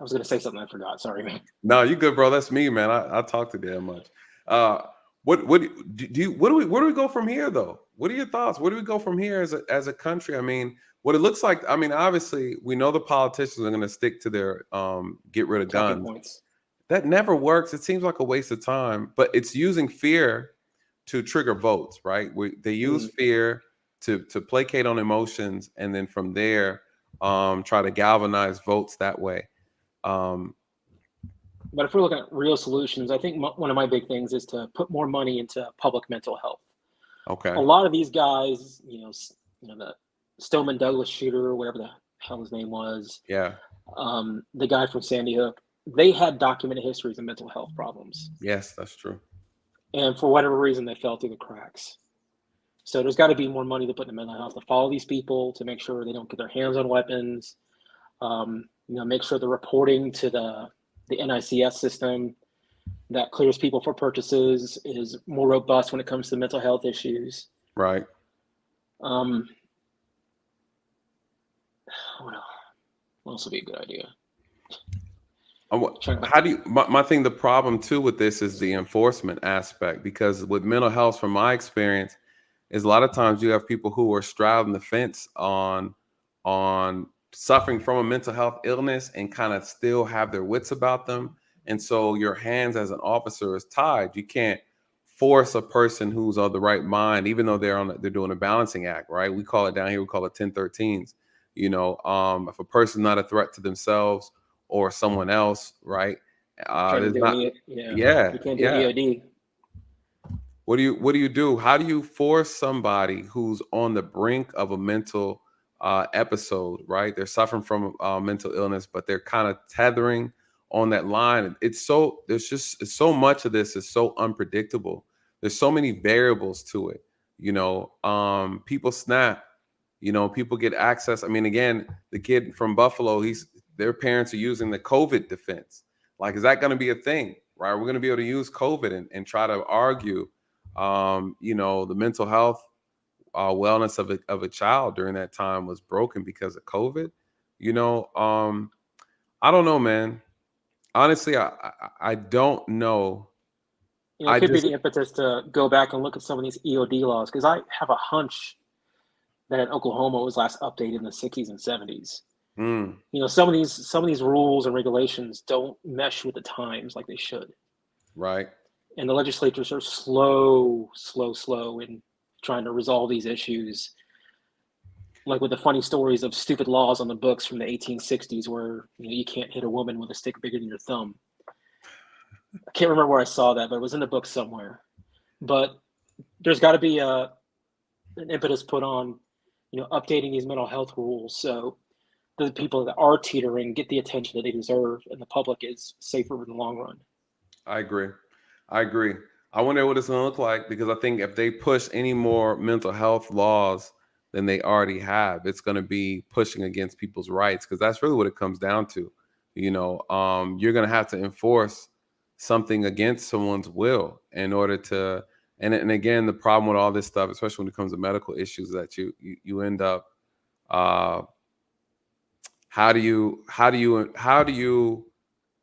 was gonna say something I forgot. Sorry, man. No, you good, bro. That's me, man. I talk too damn much. Where do we go from here, though? What are your thoughts? Where do we go from here as a country? I mean, what it looks like. I mean, obviously, we know the politicians are going to stick to their get rid of guns. Points. That never works. It seems like a waste of time. But it's using fear to trigger votes, right? They use fear to placate on emotions, and then from there, try to galvanize votes that way. But if we're looking at real solutions, I think one of my big things is to put more money into public mental health. Okay. A lot of these guys, the Stoneman Douglas shooter, or whatever the hell his name was. Yeah. The guy from Sandy Hook, they had documented histories of mental health problems. Yes, that's true. And for whatever reason, they fell through the cracks. So there's got to be more money to put in mental health to follow these people, to make sure they don't get their hands on weapons. Make sure the reporting to the NICS system that clears people for purchases is more robust when it comes to mental health issues. Right. What also be a good idea. How do you, my thing, the problem too with this is the enforcement aspect, because with mental health, from my experience, is a lot of times you have people who are straddling the fence on suffering from a mental health illness and kind of still have their wits about them. And so your hands as an officer is tied. You can't force a person who's of the right mind, even though they're doing a balancing act, right? We call it down here, we call it 1013s. You know, if a person's not a threat to themselves or someone else, right? There's not, You can't do EOD. What do you do? How do you force somebody who's on the brink of a mental episode, right? They're suffering from mental illness, but they're kind of tethering on that line. It's so much of this is so unpredictable. There's so many variables to it. You know, people snap. You know, people get access. I mean, again, the kid from Buffalo, their parents are using the COVID defense. Like, is that going to be a thing, right? We're going to be able to use COVID and try to argue, you know, the mental health wellness of a child during that time was broken because of COVID. You know, I don't know, man. Honestly, I don't know. You know, it could be the impetus to go back and look at some of these EOD laws, because I have a hunch that in Oklahoma was last updated in the 60s and 70s. You know, some of these rules and regulations don't mesh with the times like they should. Right. And the legislatures are slow in trying to resolve these issues. Like with the funny stories of stupid laws on the books from the 1860s where, you know, you can't hit a woman with a stick bigger than your thumb. I can't remember where I saw that, but it was in the book somewhere. But there's got to be an impetus put on, you know, updating these mental health rules so the people that are teetering get the attention that they deserve, and the public is safer in the long run. I agree. I wonder what it's going to look like, because I think if they push any more mental health laws than they already have, it's going to be pushing against people's rights, because that's really what it comes down to. You know, you're going to have to enforce something against someone's will in order to, and again, the problem with all this stuff, especially when it comes to medical issues, that you end up, how do you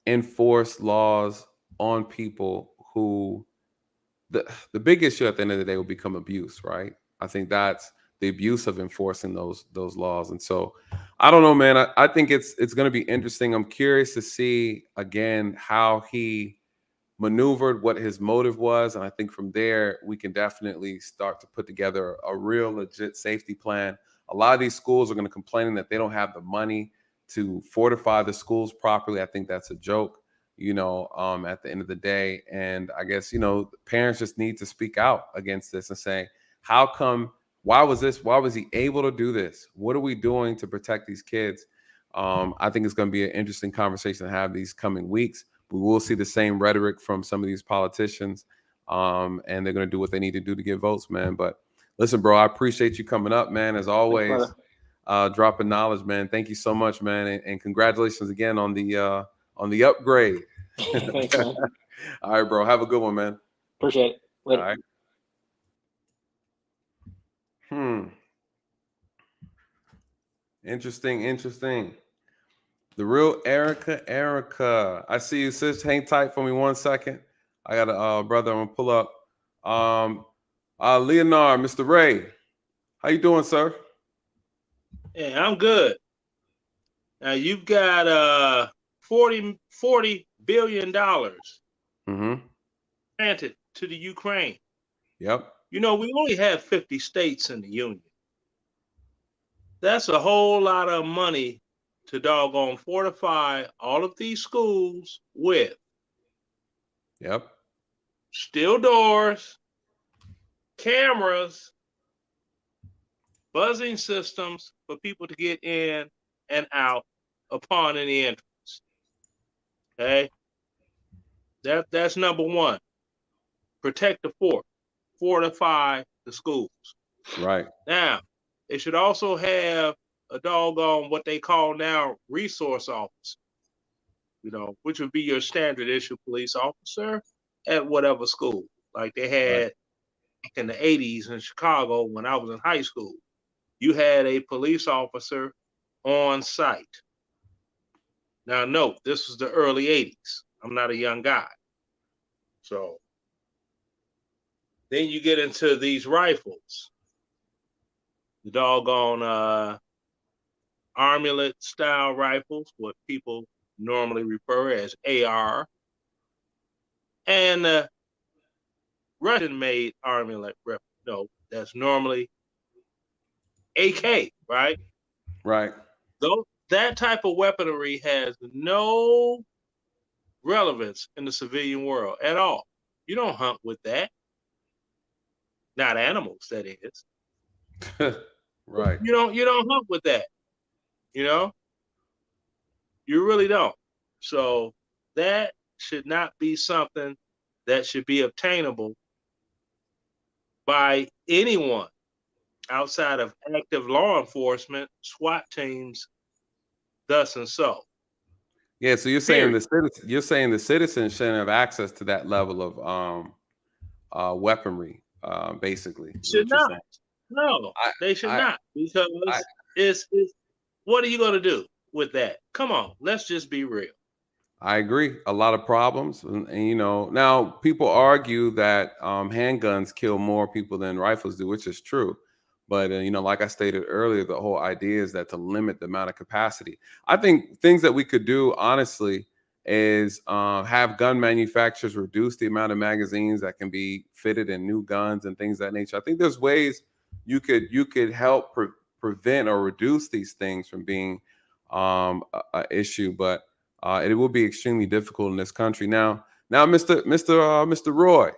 enforce laws on people who, the big issue at the end of the day will become abuse, right? I think that's the abuse of enforcing those laws. And so I don't know, man. I think it's going to be interesting. I'm curious to see again how he maneuvered, what his motive was. And I think from there, we can definitely start to put together a real legit safety plan. A lot of these schools are going to complain that they don't have the money to fortify the schools properly. I think that's a joke, you know, at the end of the day. And I guess, you know, parents just need to speak out against this and say, how come, why was he able to do this? What are we doing to protect these kids? I think it's going to be an interesting conversation to have these coming weeks. We will see the same rhetoric from some of these politicians, and they're going to do what they need to do to get votes, man. But listen, bro, I appreciate you coming up, man, as always, dropping knowledge, man. Thank you so much, man. And congratulations again on the upgrade. Thanks, man. All right, bro. Have a good one, man. Appreciate it. Later. All right. Interesting. The real Erica. I see you, sis. Hang tight for me 1 second. I got a brother I'm gonna pull up. Leonard, Mr. Ray. How you doing, sir? Yeah, I'm good. Now you've got $40 billion granted to the Ukraine. Yep. You know, we only have 50 states in the union. That's a whole lot of money to doggone fortify all of these schools with. Yep. Steel doors, cameras, buzzing systems for people to get in and out upon any entrance. Okay? That's number one. Protect the fort. Fortify the schools. Right. Now, they should also have a doggone what they call now resource officer, you know, which would be your standard issue police officer at whatever school. Like they had in the 80s in Chicago when I was in high school. You had a police officer on site. Now, note, this was the early 80s. I'm not a young guy. So then you get into these rifles, the doggone armulet style rifles, what people normally refer as AR, and Russian made armulet rifle. No, that's normally AK, right? Right. Though that type of weaponry has no relevance in the civilian world at all. You don't hunt with that. Not animals, that is. Right. You don't hunt with that. You know? You really don't. So that should not be something that should be obtainable by anyone outside of active law enforcement, SWAT teams, thus and so. Yeah, so you're saying the citizens shouldn't have access to that level of weaponry, basically. Is Should what you're not. saying. No, they should I- not, because it's what are you going to do with that? Come on, let's just be real. I agree. A lot of problems, and you know, now people argue that handguns kill more people than rifles do, which is true. But you know, like I stated earlier, the whole idea is that to limit the amount of capacity. I think things that we could do, honestly, is have gun manufacturers reduce the amount of magazines that can be fitted in new guns and things of that nature. I think there's ways you could help prevent or reduce these things from being a issue, but it will be extremely difficult in this country. Now, Mr. Roy.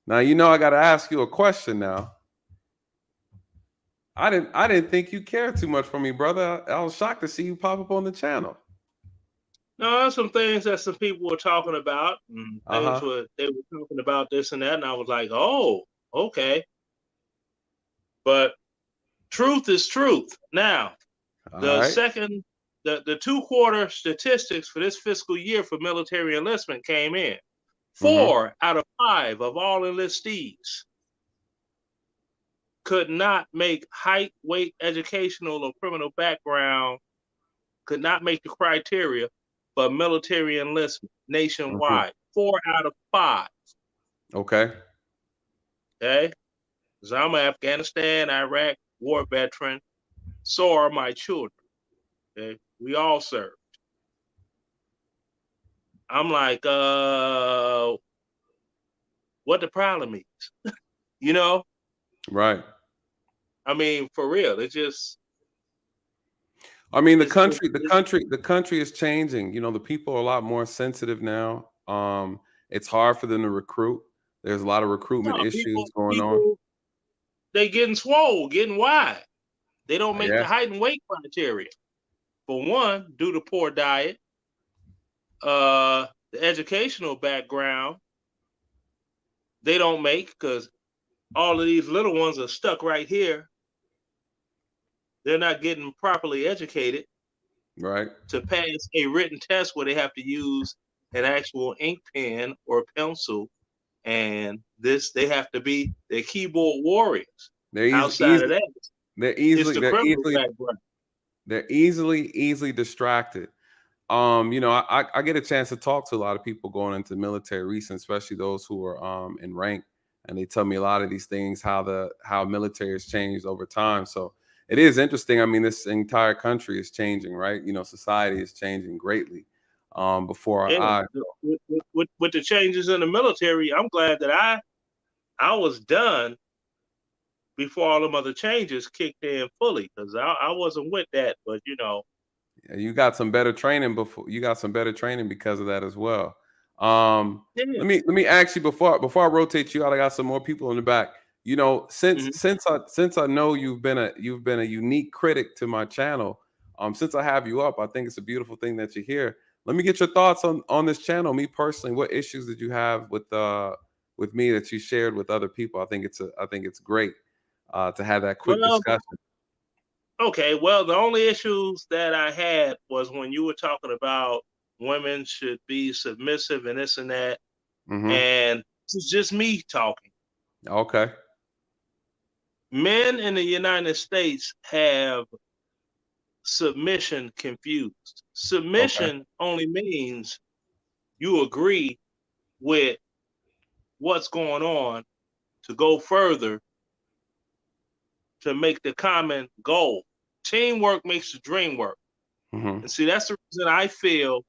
Now, you know, I got to ask you a question now. I didn't think you cared too much for me, brother. I was shocked to see you pop up on the channel. No, there's some things that some people were talking about, and they were talking about this and that, and I was like, oh, okay. But truth is truth. Now, the 2-quarter statistics for this fiscal year for military enlistment came in. 4 out of 5 of all enlistees could not make height, weight, educational, or criminal background, could not make the criteria for military enlistment nationwide. 4 out of 5. Okay. Okay. Because I'm an Afghanistan, Iraq war veteran. So are my children. Okay. We all served. I'm like, what the problem is? You know? Right. I mean, for real, it's just. I mean, the country is changing. You know, the people are a lot more sensitive now. It's hard for them to recruit. There's a lot of recruitment issues going on. They getting swole, getting wide. They don't make the height and weight criteria. For one, due to poor diet, the educational background, they don't make, because all of these little ones are stuck right here. They're not getting properly educated, right, to pass a written test where they have to use an actual ink pen or pencil, and they have to be their keyboard warriors. Outside of that, they're easily distracted. You know, I get a chance to talk to a lot of people going into military recent, especially those who are in rank, and they tell me a lot of these things, how military has changed over time. So it is interesting. I mean, this entire country is changing, right? You know, society is changing greatly before our eyes. With the changes in the military, I'm glad that I was done before all them other changes kicked in fully, because I wasn't with that. But you know, you got some better training because of that as well. Let me ask you before I rotate you out. I got some more people in the back. You know, since I know you've been a unique critic to my channel. Since I have you up, I think it's a beautiful thing that you're here. Let me get your thoughts on this channel. Me personally, what issues did you have with me that you shared with other people? I think it's great to have that quick discussion. Okay, well, the only issues that I had was when you were talking about women should be submissive and this and that, and this is just me talking. submission confused. Submission only means you agree with what's going on to go further to make the common goal. Teamwork makes the dream work. And see, that's the reason I feel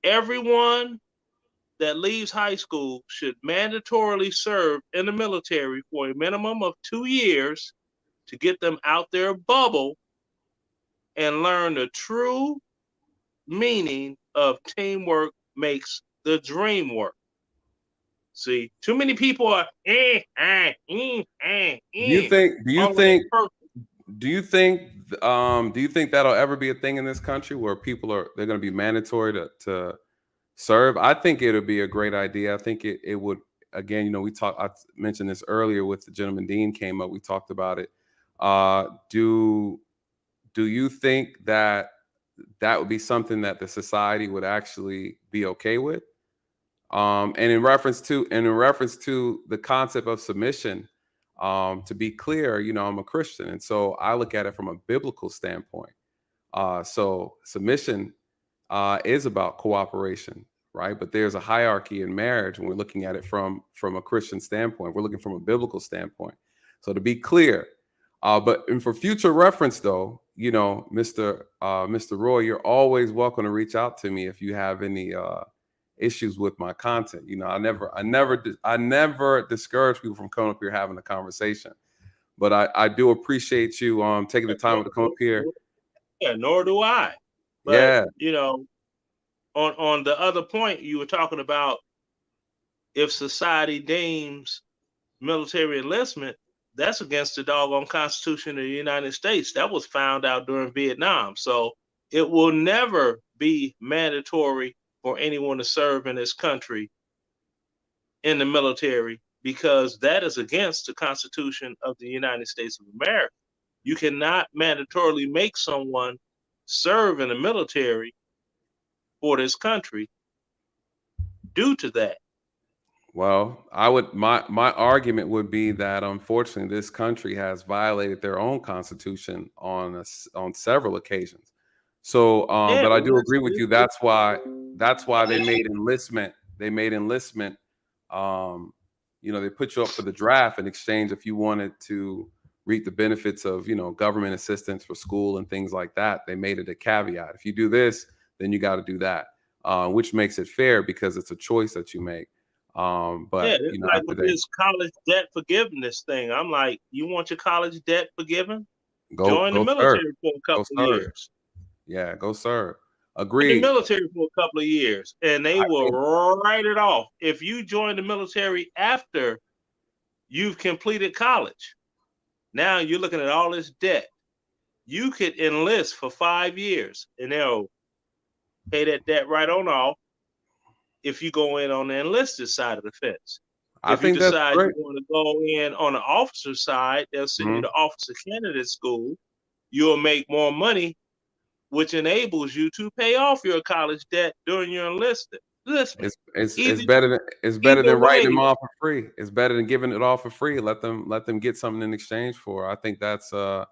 everyone that leaves high school should mandatorily serve in the military for a minimum of 2 years to get them out their bubble and learn the true meaning of teamwork makes the dream work. See, too many people are Do you think that'll ever be a thing in this country where they're going to be mandatory to serve? I think it'll be a great idea. I think it would, again, I mentioned this earlier with the gentleman Dean came up, we talked about it. Do you think that would be something that the society would actually be okay with? And in reference to the concept of submission, to be clear, I'm a Christian, and so I look at it from a biblical standpoint. So submission is about cooperation, right? But there's a hierarchy in marriage when we're looking at it from a Christian standpoint. We're looking from a biblical standpoint. So to be clear, but for future reference, though, Mr. Roy, you're always welcome to reach out to me if you have any issues with my content. I never discourage people from coming up here having a conversation. But I do appreciate you taking the time to come up here. Yeah, nor do I. But on the other point you were talking about, if society deems military enlistment, that's against the doggone Constitution of the United States. That was found out during Vietnam. So it will never be mandatory for anyone to serve in this country in the military, because that is against the Constitution of the United States of America. You cannot mandatorily make someone serve in the military for this country due to that. Well, my argument would be that unfortunately this country has violated their own constitution on several occasions. So, but I do agree with you. That's why they made enlistment. They put you up for the draft in exchange if you wanted to reap the benefits of government assistance for school and things like that. They made it a caveat. If you do this, then you got to do that, which makes it fair because it's a choice that you make. But it's like with this college debt forgiveness thing. I'm like, you want your college debt forgiven? Join the military for a couple of years. Yeah, go serve. Agreed. In the military for a couple of years, and they will write it off. If you join the military after you've completed college, now you're looking at all this debt. You could enlist for 5 years, and they'll pay that debt right on off if you go in on the enlisted side of the fence. If you decide you want to go in on the officer side, they'll send you to officer candidate school. You'll make more money, which enables you to pay off your college debt during your enlistment. Listen, it's better than writing them off for free. It's better than giving it all for free. Let them get something in exchange for. I think that'll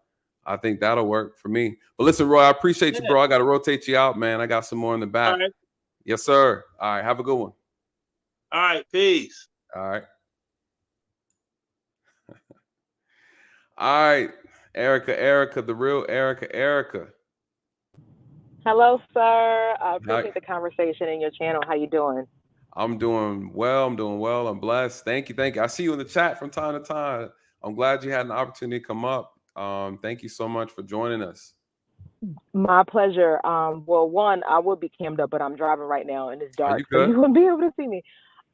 work for me. But listen, Roy, I appreciate you, bro. I got to rotate you out, man. I got some more in the back. All right. Yes, sir. All right. Have a good one. All right. Peace. All right. All right. Erica, the real Erica. Hello, sir. I appreciate the conversation in your channel. How you doing? I'm doing well. I'm blessed. Thank you. I see you in the chat from time to time. I'm glad you had an opportunity to come up. Thank you so much for joining us. My pleasure. Well, one, I would be cammed up, but I'm driving right now and it's dark, so you wouldn't be able to see me.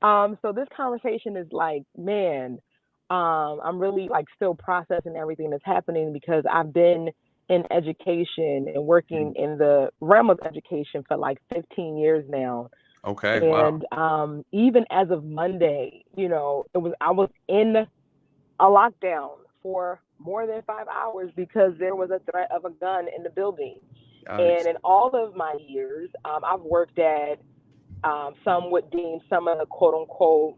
So this conversation is like, man, I'm really like still processing everything that's happening because I've been in education and working in the realm of education for like 15 years now. Okay. And even as of Monday, I was in a lockdown for more than 5 hours because there was a threat of a gun in the building. Nice. And in all of my years, I've worked at some would deem some of the quote unquote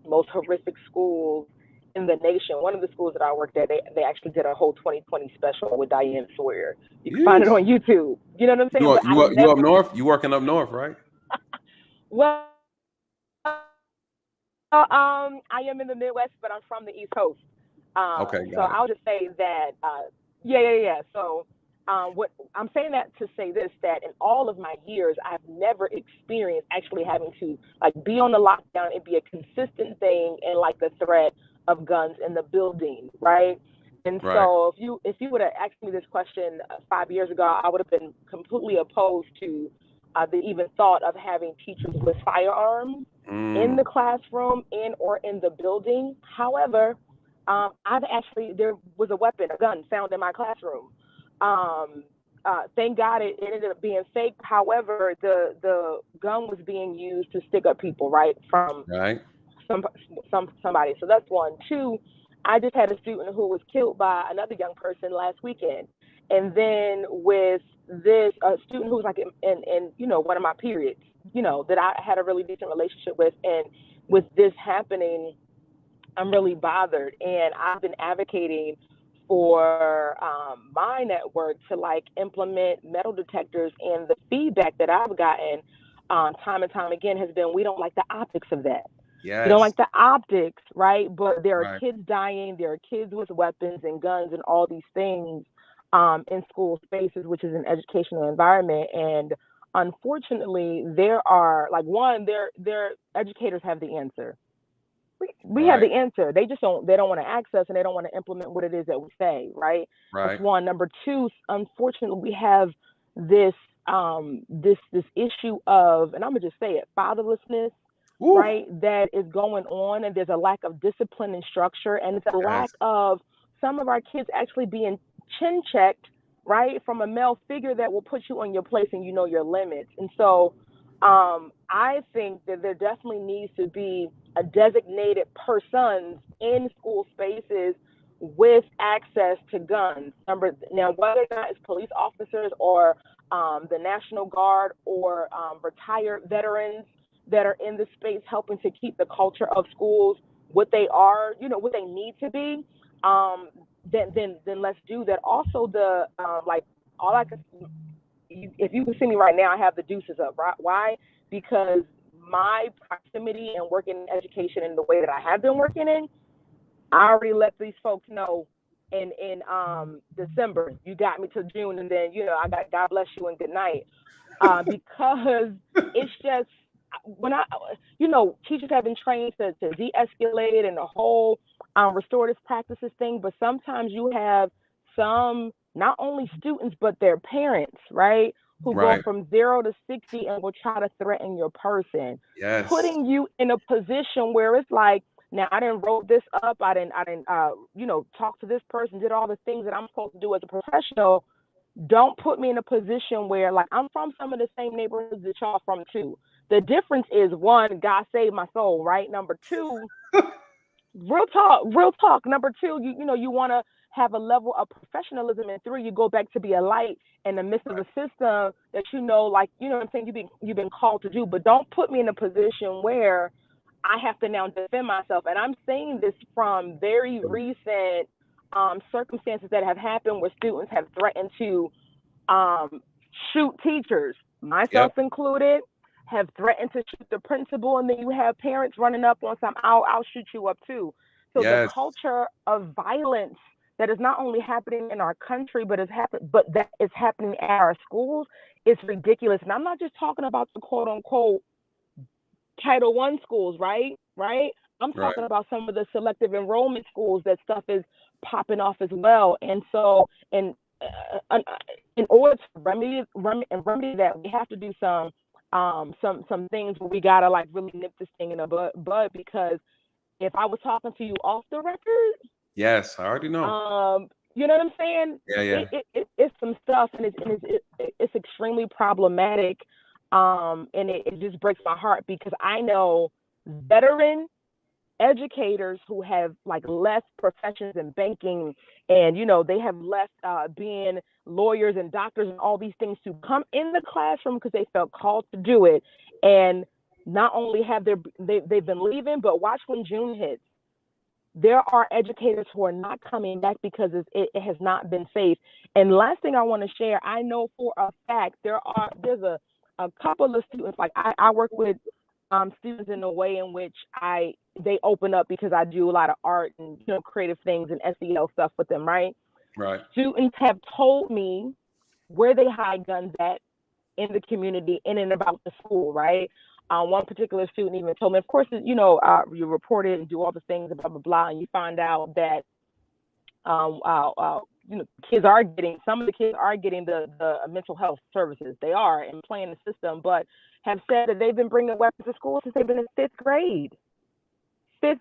most horrific schools in the nation. One of the schools that I worked at, they actually did a whole 2020 special with Diane Sawyer. You can find it on YouTube. You know what I'm saying? You up north? You working up north, right? Well, I am in the Midwest, but I'm from the East Coast. Okay, so got it. I'll just say that, yeah. So what I'm saying that to say this, that in all of my years, I've never experienced actually having to like be on the lockdown and be a consistent thing and like the threat of guns in the building, right? And Right. so if you would have asked me this question 5 years ago, I would have been completely opposed to the even thought of having teachers with firearms in the classroom or in the building. However, there was a weapon, a gun found in my classroom. Thank God it ended up being fake. However, the gun was being used to stick up people, right? From somebody. So that's one. Two, I just had a student who was killed by another young person last weekend. And then with this student who was like in one of my periods, that I had a really decent relationship with. And with this happening, I'm really bothered. And I've been advocating for my network to like implement metal detectors, and the feedback that I've gotten time and time again has been, we don't like the optics of that. Yes. We don't like the optics, right? But there are Right. kids dying, there are kids with weapons and guns and all these things in school spaces, which is an educational environment. And unfortunately, there are their educators have the answer. We have the answer. They don't want to access, and they don't want to implement what it is that we say, right? Right. That's one. Number two, unfortunately, we have this this issue of, and I'm gonna just say it, fatherlessness, right? That is going on, and there's a lack of discipline and structure, and it's a lack of some of our kids actually being chin checked, right, from a male figure that will put you on your place and you know your limits. And so I think that there definitely needs to be a designated person in school spaces with access to guns. Now, whether or not it's police officers or the National Guard or retired veterans that are in the space helping to keep the culture of schools what they are, what they need to be, then let's do that. Also, if you can see me right now, I have the deuces up, right? Why? Because my proximity and working in education in the way that I have been working in, I already let these folks know in December, you got me till June, and then, I got God bless you and good night. Because it's just, when teachers have been trained to de-escalate it and the whole restorative practices thing, but sometimes you have some, not only students, but their parents, right? Who go from 0 to 60 and will try to threaten your person. Yes. Putting you in a position where it's like, now I didn't wrote this up, I didn't talk to this person, did all the things that I'm supposed to do as a professional. Don't put me in a position where, like, I'm from some of the same neighborhoods that y'all from too. The difference is, one, God saved my soul, right? Number two, real talk. Number two, you want to have a level of professionalism, and three, you go back to be a light in the midst of a system that what I'm saying, you've been called to do. But don't put me in a position where I have to now defend myself. And I'm saying this from very recent circumstances that have happened where students have threatened to shoot teachers, myself included, have threatened to shoot the principal, and then you have parents running up on some, I'll shoot you up too. So the culture of violence that is not only happening in our country, but that is happening at our schools is ridiculous. And I'm not just talking about the quote unquote Title I schools, right? I'm talking about some of the selective enrollment schools that stuff is popping off as well. And so, in order to remedy that, we have to do some things where we gotta like really nip this thing in the bud. Because if I was talking to you off the record, yes, I already know. You know what I'm saying? Yeah. It's some stuff, and it's extremely problematic. And it just breaks my heart, because I know veteran educators who have like left professions in banking, and they have left being lawyers and doctors and all these things to come in the classroom because they felt called to do it. And not only have they've been leaving, but watch when June hits. there are educators who are not coming back because it has not been safe. And last thing I want to share, I know for a fact there's a couple of students, like I work with students in a way in which they open up because I do a lot of art and creative things and SEL stuff with them, right? Right. Students have told me where they hide guns at in the community, in and about the school, right? One particular student even told me, of course, you report it and do all the things, blah, blah, blah, and you find out that, some of the kids are getting the mental health services. They are and playing the system, but have said that they've been bringing weapons to school since they've been in fifth grade. You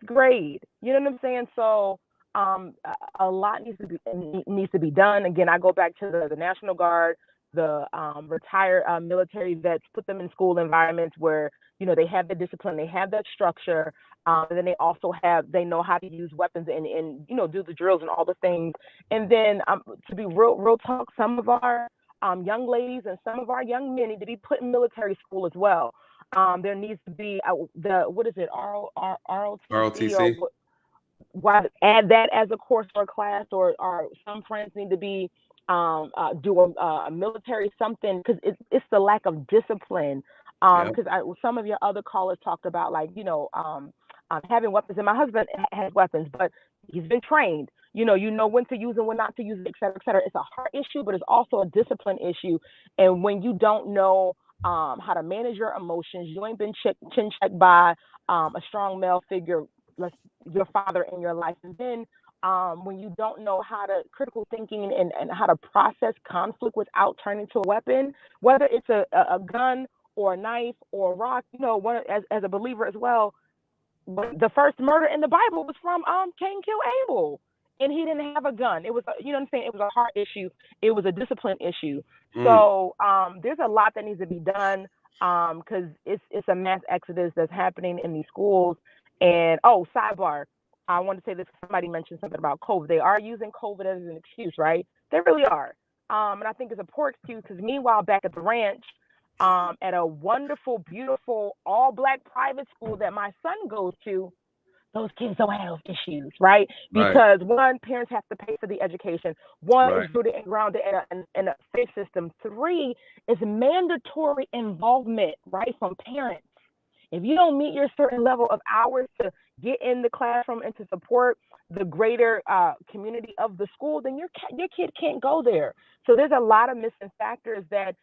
know what I'm saying? So a lot needs to be done. Again, I go back to the National Guard, the retired military vets, put them in school environments where they have the discipline, they have that structure, and then they know how to use weapons and do the drills and all the things. And then to be real talk, some of our young ladies and some of our young men need to be put in military school as well. There needs to be ROTC. ROTC. Or add that as a course or class, or some friends need to be do a military something, because it's the lack of discipline. Because some of your other callers talked about having weapons, and my husband has weapons, but he's been trained. You know when to use and when not to use it, et cetera, et cetera. It's a heart issue, but it's also a discipline issue. And when you don't know how to manage your emotions, you ain't been chin checked by a strong male figure, your father in your life, and then when you don't know how to critical thinking and how to process conflict without turning to a weapon, whether it's a gun or a knife or a rock, as a believer as well, the first murder in the Bible was from Cain killed Abel, and he didn't have a gun. It was what I'm saying, it was a heart issue, it was a discipline issue. So there's a lot that needs to be done, because it's a mass exodus that's happening in these schools. And sidebar, I want to say this, somebody mentioned something about COVID. They are using COVID as an excuse, right? They really are. And I think it's a poor excuse, because meanwhile, back at the ranch, at a wonderful, beautiful, all-Black private school that my son goes to, those kids don't have those issues, right? Because one, parents have to pay for the education. One is rooted and grounded in a faith system. Three is mandatory involvement, right, from parents. If you don't meet your certain level of hours to get in the classroom and to support the greater community of the school, then your kid can't go there. So there's a lot of missing factors that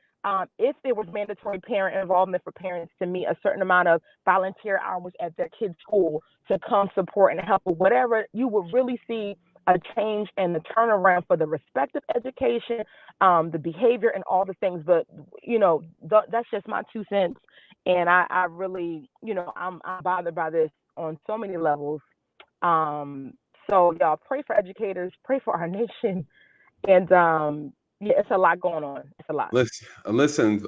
if there was mandatory parent involvement for parents to meet a certain amount of volunteer hours at their kid's school to come support and help with whatever, you would really see a change and the turnaround for the respect of education, the behavior and all the things. But, that's just my 2 cents. And I really, I'm bothered by this on so many levels. So y'all pray for educators, pray for our nation. And it's a lot going on. It's a lot. Listen,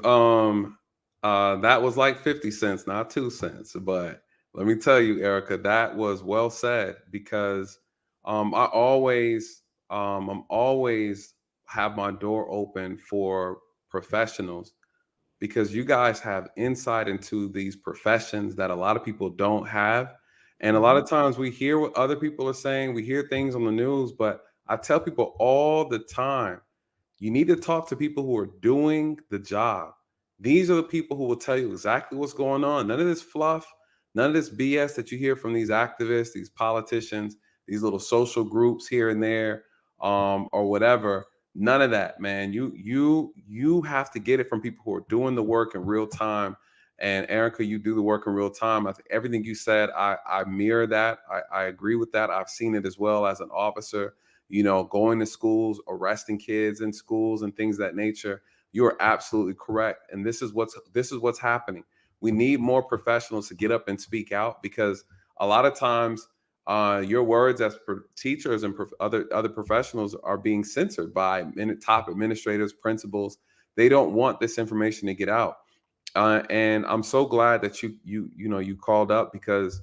that was like 50 cents, not 2 cents. But let me tell you, Erica, that was well said, because I'm always have my door open for professionals, because you guys have insight into these professions that a lot of people don't have. And a lot of times we hear what other people are saying, we hear things on the news, but I tell people all the time, you need to talk to people who are doing the job. These are the people who will tell you exactly what's going on. None of this fluff, none of this BS that you hear from these activists, these politicians, these little social groups here and there, or whatever. None of that, man. You have to get it from people who are doing the work in real time. And Erica, you do the work in real time. I think everything you said, I mirror that. I agree with that. I've seen it as well as an officer, going to schools, arresting kids in schools and things of that nature. You are absolutely correct. And this is what's happening. We need more professionals to get up and speak out, because a lot of times your words as teachers and other professionals are being censored by top administrators, principals. They don't want this information to get out. And I'm so glad that you called up, because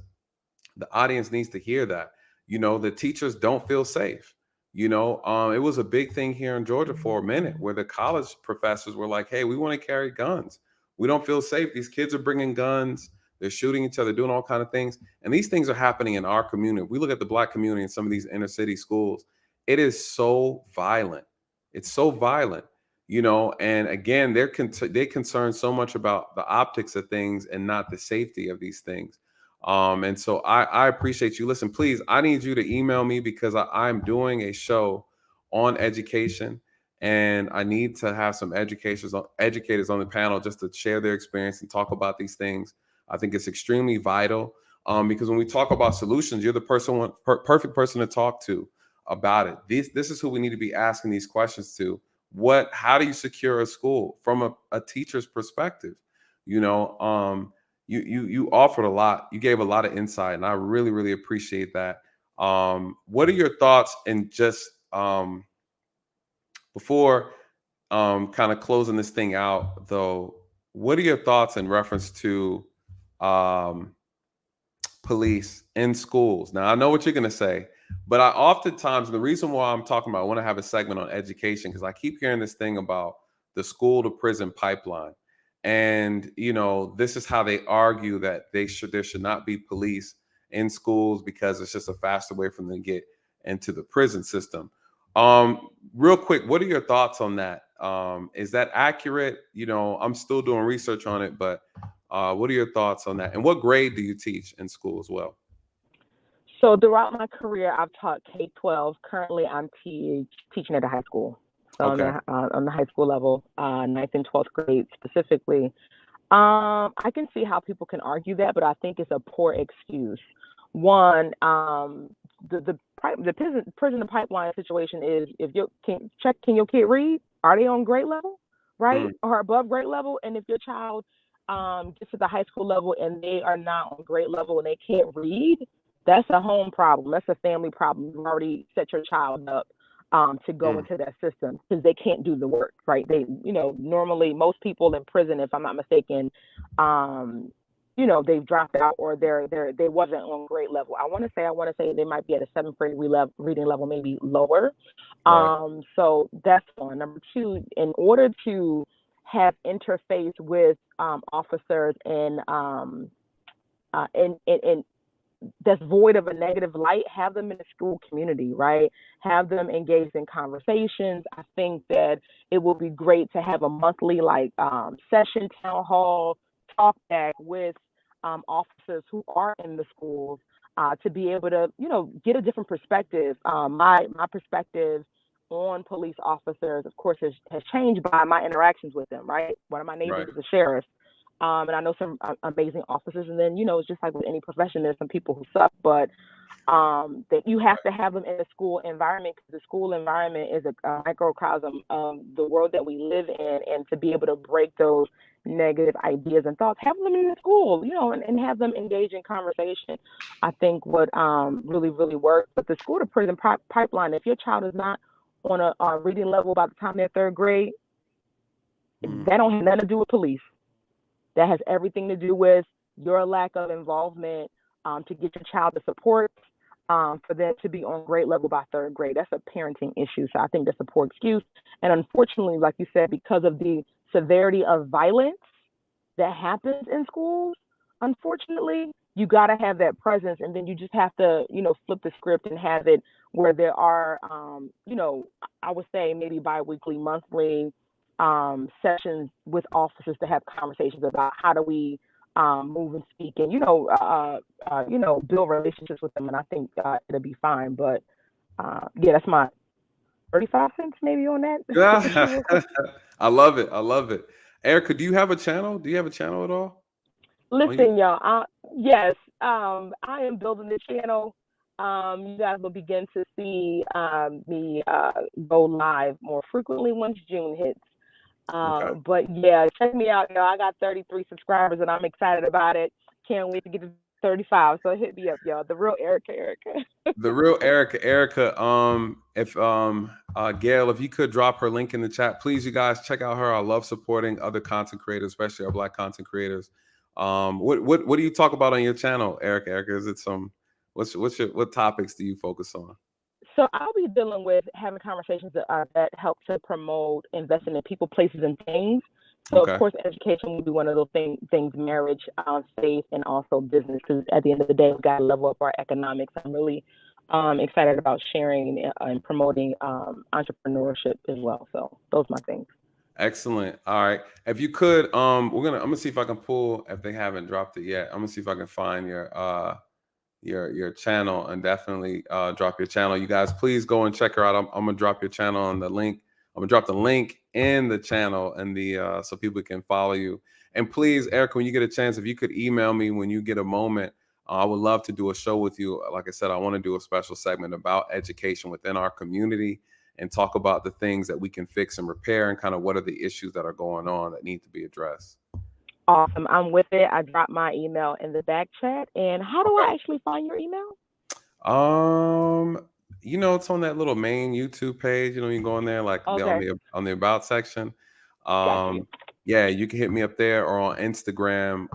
the audience needs to hear that. The teachers don't feel safe. It was a big thing here in Georgia for a minute, where the college professors were like, hey, we want to carry guns. We don't feel safe. These kids are bringing guns. they're shooting each other, doing all kind of things. And these things are happening in our community. If we look at the Black community in some of these inner city schools, it is so violent. It's so violent, you know, and again, they concern so much about the optics of things and not the safety of these things. And so I appreciate you. Listen, please, I need you to email me because I'm doing a show on education, and I need to have some educators on the panel just to share their experience and talk about these things. I think it's extremely vital because when we talk about solutions, you're the perfect person to talk to about it. This is who we need to be asking these questions to. How do you secure a school from a teacher's perspective? You know, you offered a lot. You gave a lot of insight, and I really, really appreciate that. What are your thoughts? And just before kind of closing this thing out, though, what are your thoughts in reference to police in schools? Now, I know what you're going to say, but I oftentimes, the reason why I'm talking about, I want to have a segment on education, because I keep hearing this thing about the school to prison pipeline. And, you know, this is how they argue that there should not be police in schools because it's just a faster way for them to get into the prison system. Real quick, what are your thoughts on that? Is that accurate? You know, I'm still doing research on it, but what are your thoughts on that? And what grade do you teach in school as well? So throughout my career, I've taught K-12. Currently, I'm teaching at a high school. So Okay. on the high school level, 9th and 12th grade specifically. I can see how people can argue that, but I think it's a poor excuse. One, the prison pipeline situation is can your kid read? Are they on grade level, right, or above grade level? And if your child gets to the high school level and they are not on grade level and they can't read, that's a home problem. That's a family problem. You've already set your child up to go into that system because they can't do the work, right? They, you know, normally most people in prison, if I'm not mistaken, you know, they've dropped out or they wasn't on grade level. I want to say they might be at a 7th grade reading level, maybe lower. Right. So that's one. Number two, in order to have interface with officers and that's void of a negative light, have them in the school community, right? Have them engaged in conversations. I think that it will be great to have a monthly session, town hall, talk back with officers who are in the schools to be able to, you know, get a different perspective. My perspective on police officers, of course, has changed by my interactions with them, right? One of my neighbors is a sheriff. And I know some amazing officers. And then, you know, it's just like with any profession, there's some people who suck, but that you have to have them in the school environment because the school environment is a microcosm of the world that we live in. And to be able to break those negative ideas and thoughts, have them in the school, you know, and have them engage in conversation, I think would really, really work. But the school to prison pipeline, if your child is not on a reading level by the time they're 3rd grade, that don't have nothing to do with police. That has everything to do with your lack of involvement to get your child the support for them to be on grade level by 3rd grade. That's a parenting issue. So I think that's a poor excuse. And unfortunately, like you said, because of the severity of violence that happens in schools, unfortunately, you got to have that presence. And then you just have to, you know, flip the script and have it where there are, you know, I would say maybe bi-weekly, monthly sessions with officers to have conversations about how do we move and speak and, you know, build relationships with them. And I think it'll be fine. But yeah, that's my 35 cents maybe on that. I love it. I love it. Erica, do you have a channel? Do you have a channel at all? Listen, y'all, yes, I am building the channel. You guys will begin to see me go live more frequently once June hits. But yeah, check me out, y'all. I got 33 subscribers and I'm excited about it. Can't wait to get to 35. So hit me up, y'all. The real Erica. The real Erica. If Gail, if you could drop her link in the chat, please, you guys check out her. I love supporting other content creators, especially our Black content creators. What do you talk about on your channel, Erica? Is it what topics do you focus on? So I'll be dealing with having conversations that help to promote investing in people, places, and things. So Okay. of course, education will be one of those things, marriage, faith, and also business. Because at the end of the day, we got to level up our economics. I'm really excited about sharing and promoting entrepreneurship as well. So those are my things. Excellent. All right. If you could, I'm gonna see if I can pull, if they haven't dropped it yet. I'm gonna see if I can find your channel and definitely drop your channel. You guys, please go and check her out. I'm gonna drop your channel on the link. I'm gonna drop the link in the channel and the so people can follow you. And please, Erica, when you get a chance, if you could email me when you get a moment, I would love to do a show with you. Like I said, I want to do a special segment about education within our community and talk about the things that we can fix and repair and kind of what are the issues that are going on that need to be addressed. Awesome. I'm with it. I dropped my email in the back chat. And how do I actually find your email? It's on that little main YouTube page. You can go in there like Okay. on the about section. Got you. Yeah, you can hit me up there or on Instagram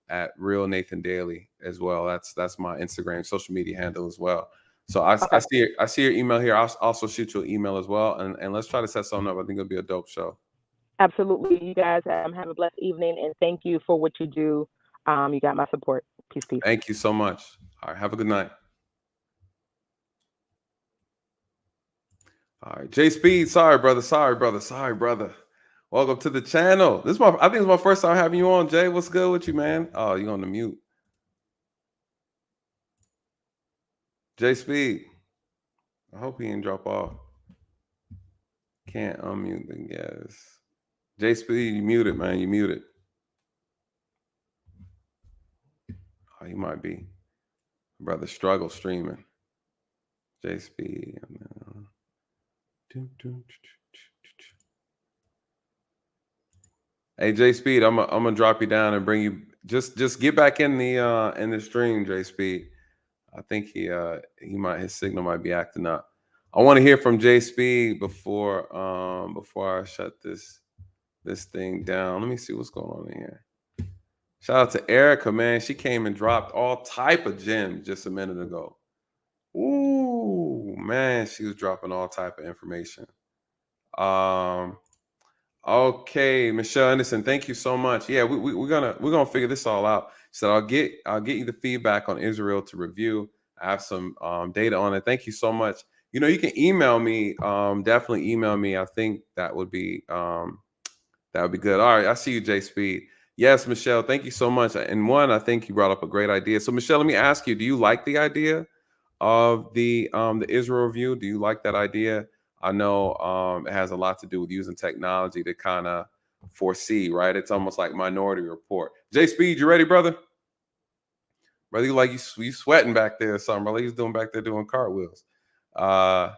at Real Nathan Daly as well. That's my Instagram social media handle as well. So I see your email here. I'll also shoot you an email as well, and let's try to set something up. I think it'll be a dope show. Absolutely. You guys have a blessed evening, and thank you for what you do. You got my support. Peace, peace. Thank you so much. All right, have a good night. All right, Jay Speed. Sorry, brother. Welcome to the channel. I think it's my first time having you on, Jay. What's good with you, man? Oh, you on the mute. Jay Speed. I hope he didn't drop off. Can't unmute the guys. Jay Speed, you muted, man. You muted. Oh, you might be. Brother struggle streaming. Jay Speed. Hey, Jay Speed, I'm gonna drop you down and bring you. Just get back in the stream, Jay Speed. I think his signal might be acting up. I want to hear from Jay Speed before I shut this thing down. Let me see what's going on in here. Shout out to Erica, man. She came and dropped all type of gems just a minute ago. Ooh, man, she was dropping all type of information. Okay, Michelle Anderson, thank you so much. Yeah, we're gonna figure this all out. So I'll get you the feedback on Israel to review. I have some data on it. Thank you so much. You can email me. Definitely email me. I think that would be good. All right, I see you, Jay Speed. Yes, Michelle, thank you so much. And I think you brought up a great idea. So Michelle, let me ask you, do you like the idea of the Israel review? Do you like that idea? I know it has a lot to do with using technology to kind of foresee, right? It's almost like Minority Report. Jay Speed, you ready, brother? Brother, you sweating back there or something, brother. He's back there doing cartwheels. Let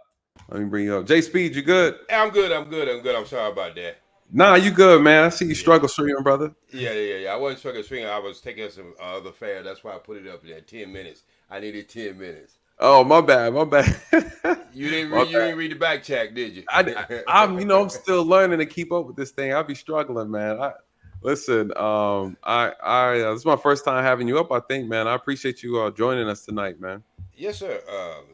me bring you up. Jay Speed, you good? I'm good. I'm sorry about that. Nah, you good, man. I see you struggle streaming, brother. Yeah. I wasn't struggling streaming. I was taking some other fare. That's why I put it up there 10 minutes. I needed 10 minutes. Oh, my bad. You didn't read the back check, did you? I'm still learning to keep up with this thing. I'll be struggling, man. Listen, this is my first time having you up, I think, man. I appreciate you joining us tonight, man. Yes, sir.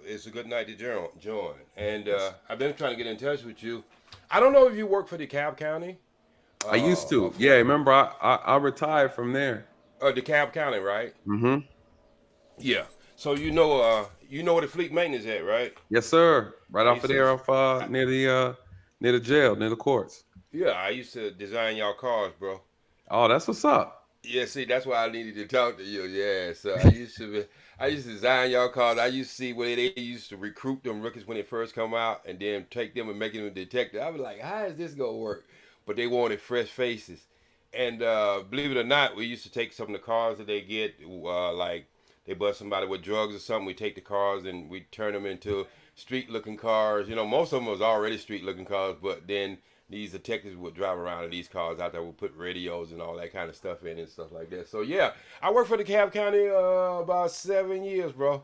It's a good night to join. And I've been trying to get in touch with you. I don't know if you work for DeKalb County. I used to. Yeah, remember I retired from there. DeKalb County, right? Mm-hmm. Yeah. So you know where the fleet maintenance is at, right? Yes, sir. Right off of there, near the jail, near the courts. Yeah, I used to design y'all cars, bro. Oh, that's what's up. Yeah, see, that's why I needed to talk to you. Yeah, so I used to design y'all cars. I used to see where they used to recruit them rookies when they first come out, and then take them and make them a detective. I was like, how is this gonna work? But they wanted fresh faces, and believe it or not, we used to take some of the cars that they get, like they bust somebody with drugs or something. We take the cars and we turn them into street-looking cars. Most of them was already street-looking cars, but then these detectives would drive around in these cars out there, would put radios and all that kind of stuff in and stuff like that. So yeah, I worked for DeKalb County about 7 years, bro.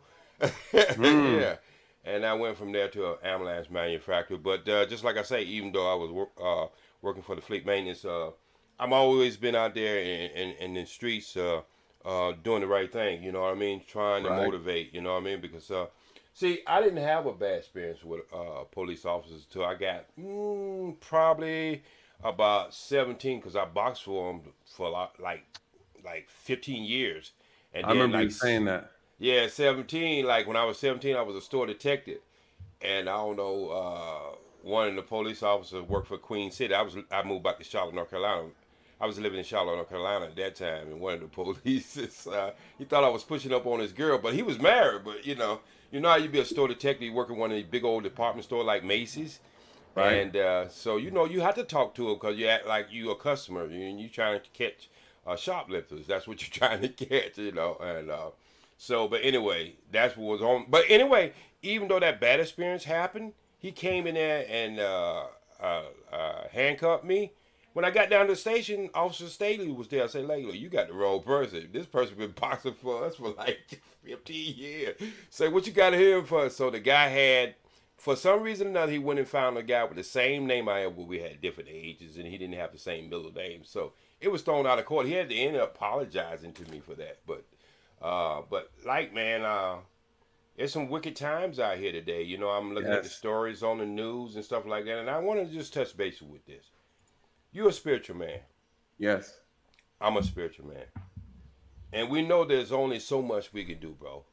Yeah, and I went from there to an ambulance manufacturer. But just like I say, even though I was working for the fleet maintenance, I've always been out there in the streets doing the right thing. You know what I mean? Trying to motivate. You know what I mean? Because see, I didn't have a bad experience with police officers until I got probably about 17 because I boxed for him for like 15 years, and I then remember like you saying that. yeah, 17. Like when I was 17, I was a store detective, and I don't know. One of the police officers worked for Queen City. I moved back to Charlotte, North Carolina. I was living in Charlotte, North Carolina at that time, and one of the police, he thought I was pushing up on his girl, but he was married. But you know how you be a store detective, you work in one of these big old department store like Macy's, Right. and so you have to talk to him because you act like you a customer and you trying to catch shoplifters. That's what you're trying to catch, and so. But anyway, that's what was on. But anyway, even though that bad experience happened, he came in there and handcuffed me. When I got down to the station, Officer Staley was there. I said, "Layla, you got the wrong person. This person been boxing for us for like 15 years. Say, what you got here for?" So the guy had, for some reason or another, he went and found a guy with the same name I had, but we had different ages, and he didn't have the same middle name. So it was thrown out of court. He had to end up apologizing to me for that. But like, man, there's some wicked times out here today. I'm looking at the Yes. stories on the news and stuff like that, and I want to just touch base with this. You're a spiritual man. Yes. I'm a spiritual man. And we know there's only so much we can do, bro.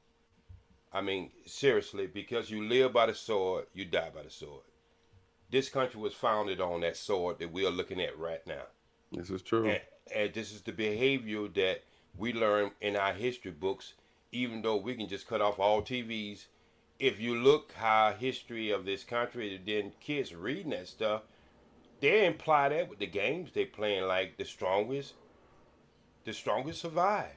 I mean, seriously, because you live by the sword, you die by the sword. This country was founded on that sword that we are looking at right now. This is true. And this is the behavior that we learn in our history books, even though we can just cut off all TVs. If you look how history of this country, then kids reading that stuff, they imply that with the games they playing, like the strongest survive.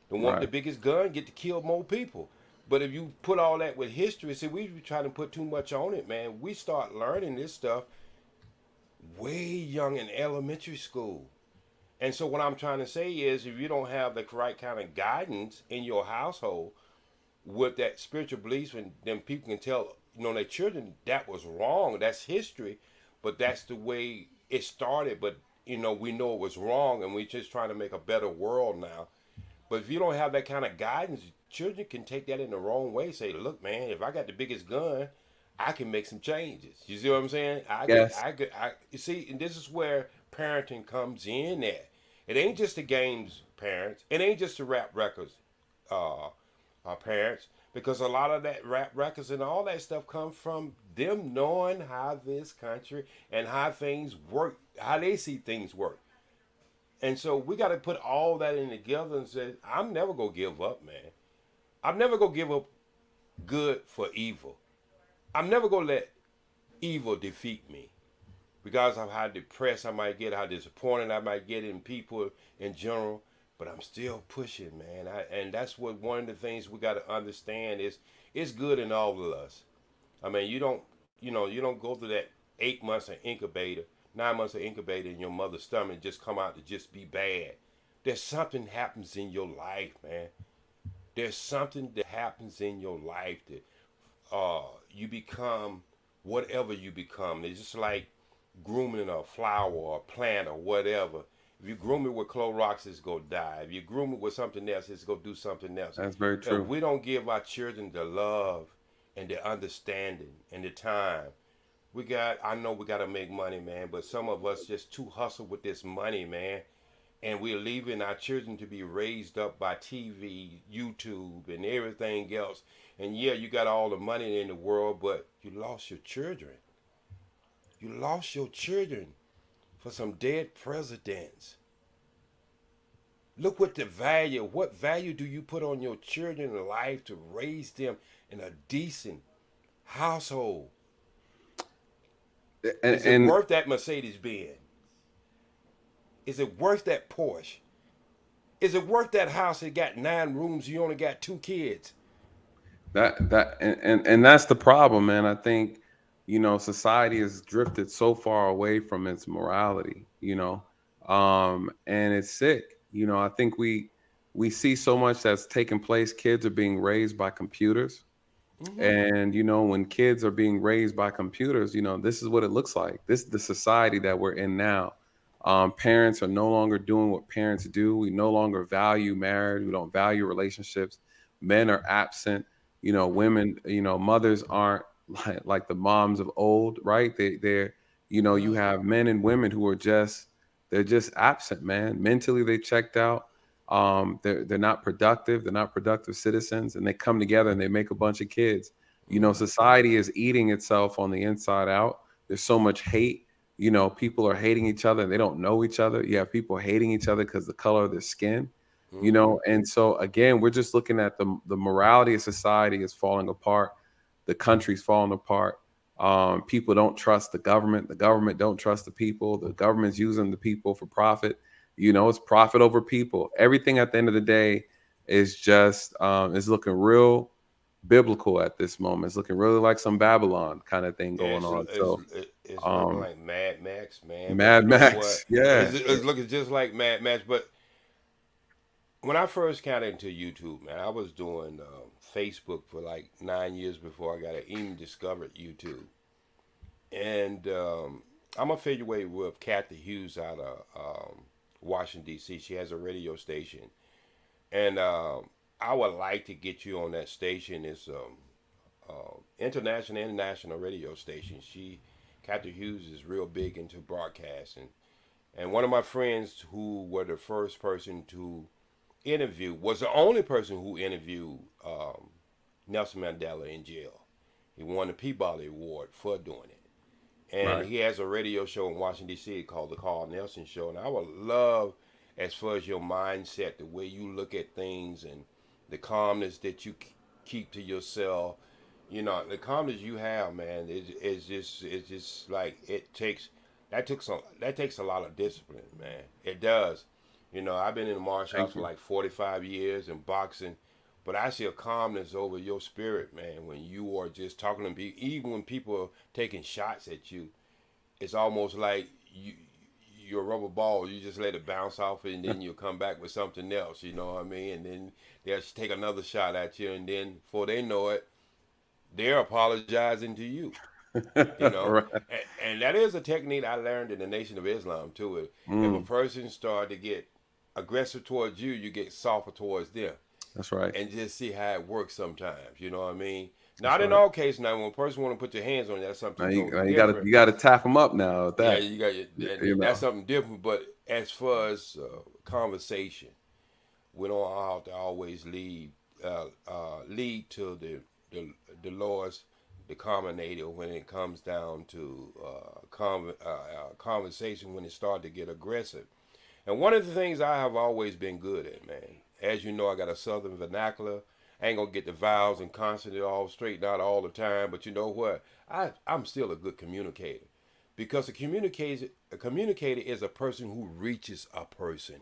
The one with the Right. biggest gun get to kill more people. But if you put all that with history, see, we be trying to put too much on it, man. We start learning this stuff way young in elementary school. And so what I'm trying to say is, if you don't have the right kind of guidance in your household with that spiritual beliefs, and then people can tell, their children that was wrong. That's history, but that's the way it started. But we know it was wrong, and we're just trying to make a better world now. But if you don't have that kind of guidance, children can take that in the wrong way. Say, look, man, if I got the biggest gun, I can make some changes. You see what I'm saying? Yes. You see, and this is where parenting comes in at. It ain't just the games, parents. It ain't just the rap records, parents. Because a lot of that rap records and all that stuff comes from them knowing how this country and how things work, how they see things work. And so we got to put all that in together and say, I'm never going to give up, man. I'm never going to give up good for evil. I'm never going to let evil defeat me because of how depressed I might get, how disappointed I might get in people in general. But I'm still pushing, man. And that's what one of the things we got to understand is it's good in all of us. I mean, you don't go through that 8 months of incubator, 9 months of incubator in your mother's stomach and just come out to just be bad. There's something happens in your life, man. There's something that happens in your life that you become whatever you become. It's just like grooming a flower or a plant or whatever. If you groom it with Clorox, it's going to die. If you groom it with something else, it's going to do something else. That's very true. If we don't give our children the love and the understanding and the time, I know we got to make money, man, but some of us just too hustle with this money, man. And we're leaving our children to be raised up by TV, YouTube, and everything else. And yeah, you got all the money in the world, but you lost your children. You lost your children for some dead presidents. Look what value do you put on your children's life to raise them in a decent household? Is it worth that Mercedes Benz? Is it worth that Porsche? Is it worth that house that got 9 rooms, you only got 2 kids? And that's the problem, man. I think, society has drifted so far away from its morality, and it's sick. I think we see so much that's taking place. Kids are being raised by computers. And, when kids are being raised by computers, this is what it looks like. This is the society that we're in now. Parents are no longer doing what parents do. We no longer value marriage. We don't value relationships. Men are absent. Women, mothers aren't like the moms of old, right? They're You have men and women who are they're just absent, man. Mentally, they checked out. They're not productive. They're not productive citizens, and they come together and they make a bunch of kids. Society is eating itself on the inside out. There's so much hate. People are hating each other and they don't know each other. You have people hating each other because the color of their skin. And so again, we're just looking at the morality of society is falling apart. The country's falling apart. People don't trust the government. The government don't trust the people. The government's using the people for profit. It's profit over people. Everything at the end of the day is just is looking real biblical at this moment. It's looking really like some Babylon kind of thing going on. So it's looking like Mad Max, man. Mad Max, yeah. It's looking just like Mad Max. But when I first got into YouTube, man, I was doing Facebook for like 9 years before I even discovered YouTube. And I'm affiliated with Kathy Hughes out of Washington, D.C. She has a radio station. And I would like to get you on that station. It's international and national radio station. Kathy Hughes is real big into broadcasting. And one of my friends who were the first person to interview was the only person who interviewed Nelson Mandela in jail. He won the Peabody Award for doing it. And he has a radio show in Washington, D.C. called The Carl Nelson Show. And I would love, as far as your mindset, the way you look at things and the calmness that you keep to yourself, the calmness you have, man, is just like that takes a lot of discipline, man. It does. I've been in the martial arts for like 45 years and boxing, but I see a calmness over your spirit, man, when you are just talking to people. Even when people are taking shots at you, it's almost like you're a rubber ball. You just let it bounce off and then you'll come back with something else, you know what I mean? And then they'll take another shot at you, and then before they know it, they're apologizing to you. Right. And that is a technique I learned in the Nation of Islam too. If a person starts to get aggressive towards you, you get softer towards them. That's right. And just see how it works sometimes. You know what I mean? Not in all cases. Now, when a person want to put your hands on you, that's something totally different. You got to tap them up now. With that. Yeah, that's something different. But as far as conversation, we don't have to always lead to the Lord's denominator when it comes down to conversation when it starts to get aggressive. And one of the things I have always been good at, man, as you know, I got a Southern vernacular. I ain't gonna get the vowels and consonants all straightened out all the time, but you know what? I'm still a good communicator, because a communicator is a person who reaches a person.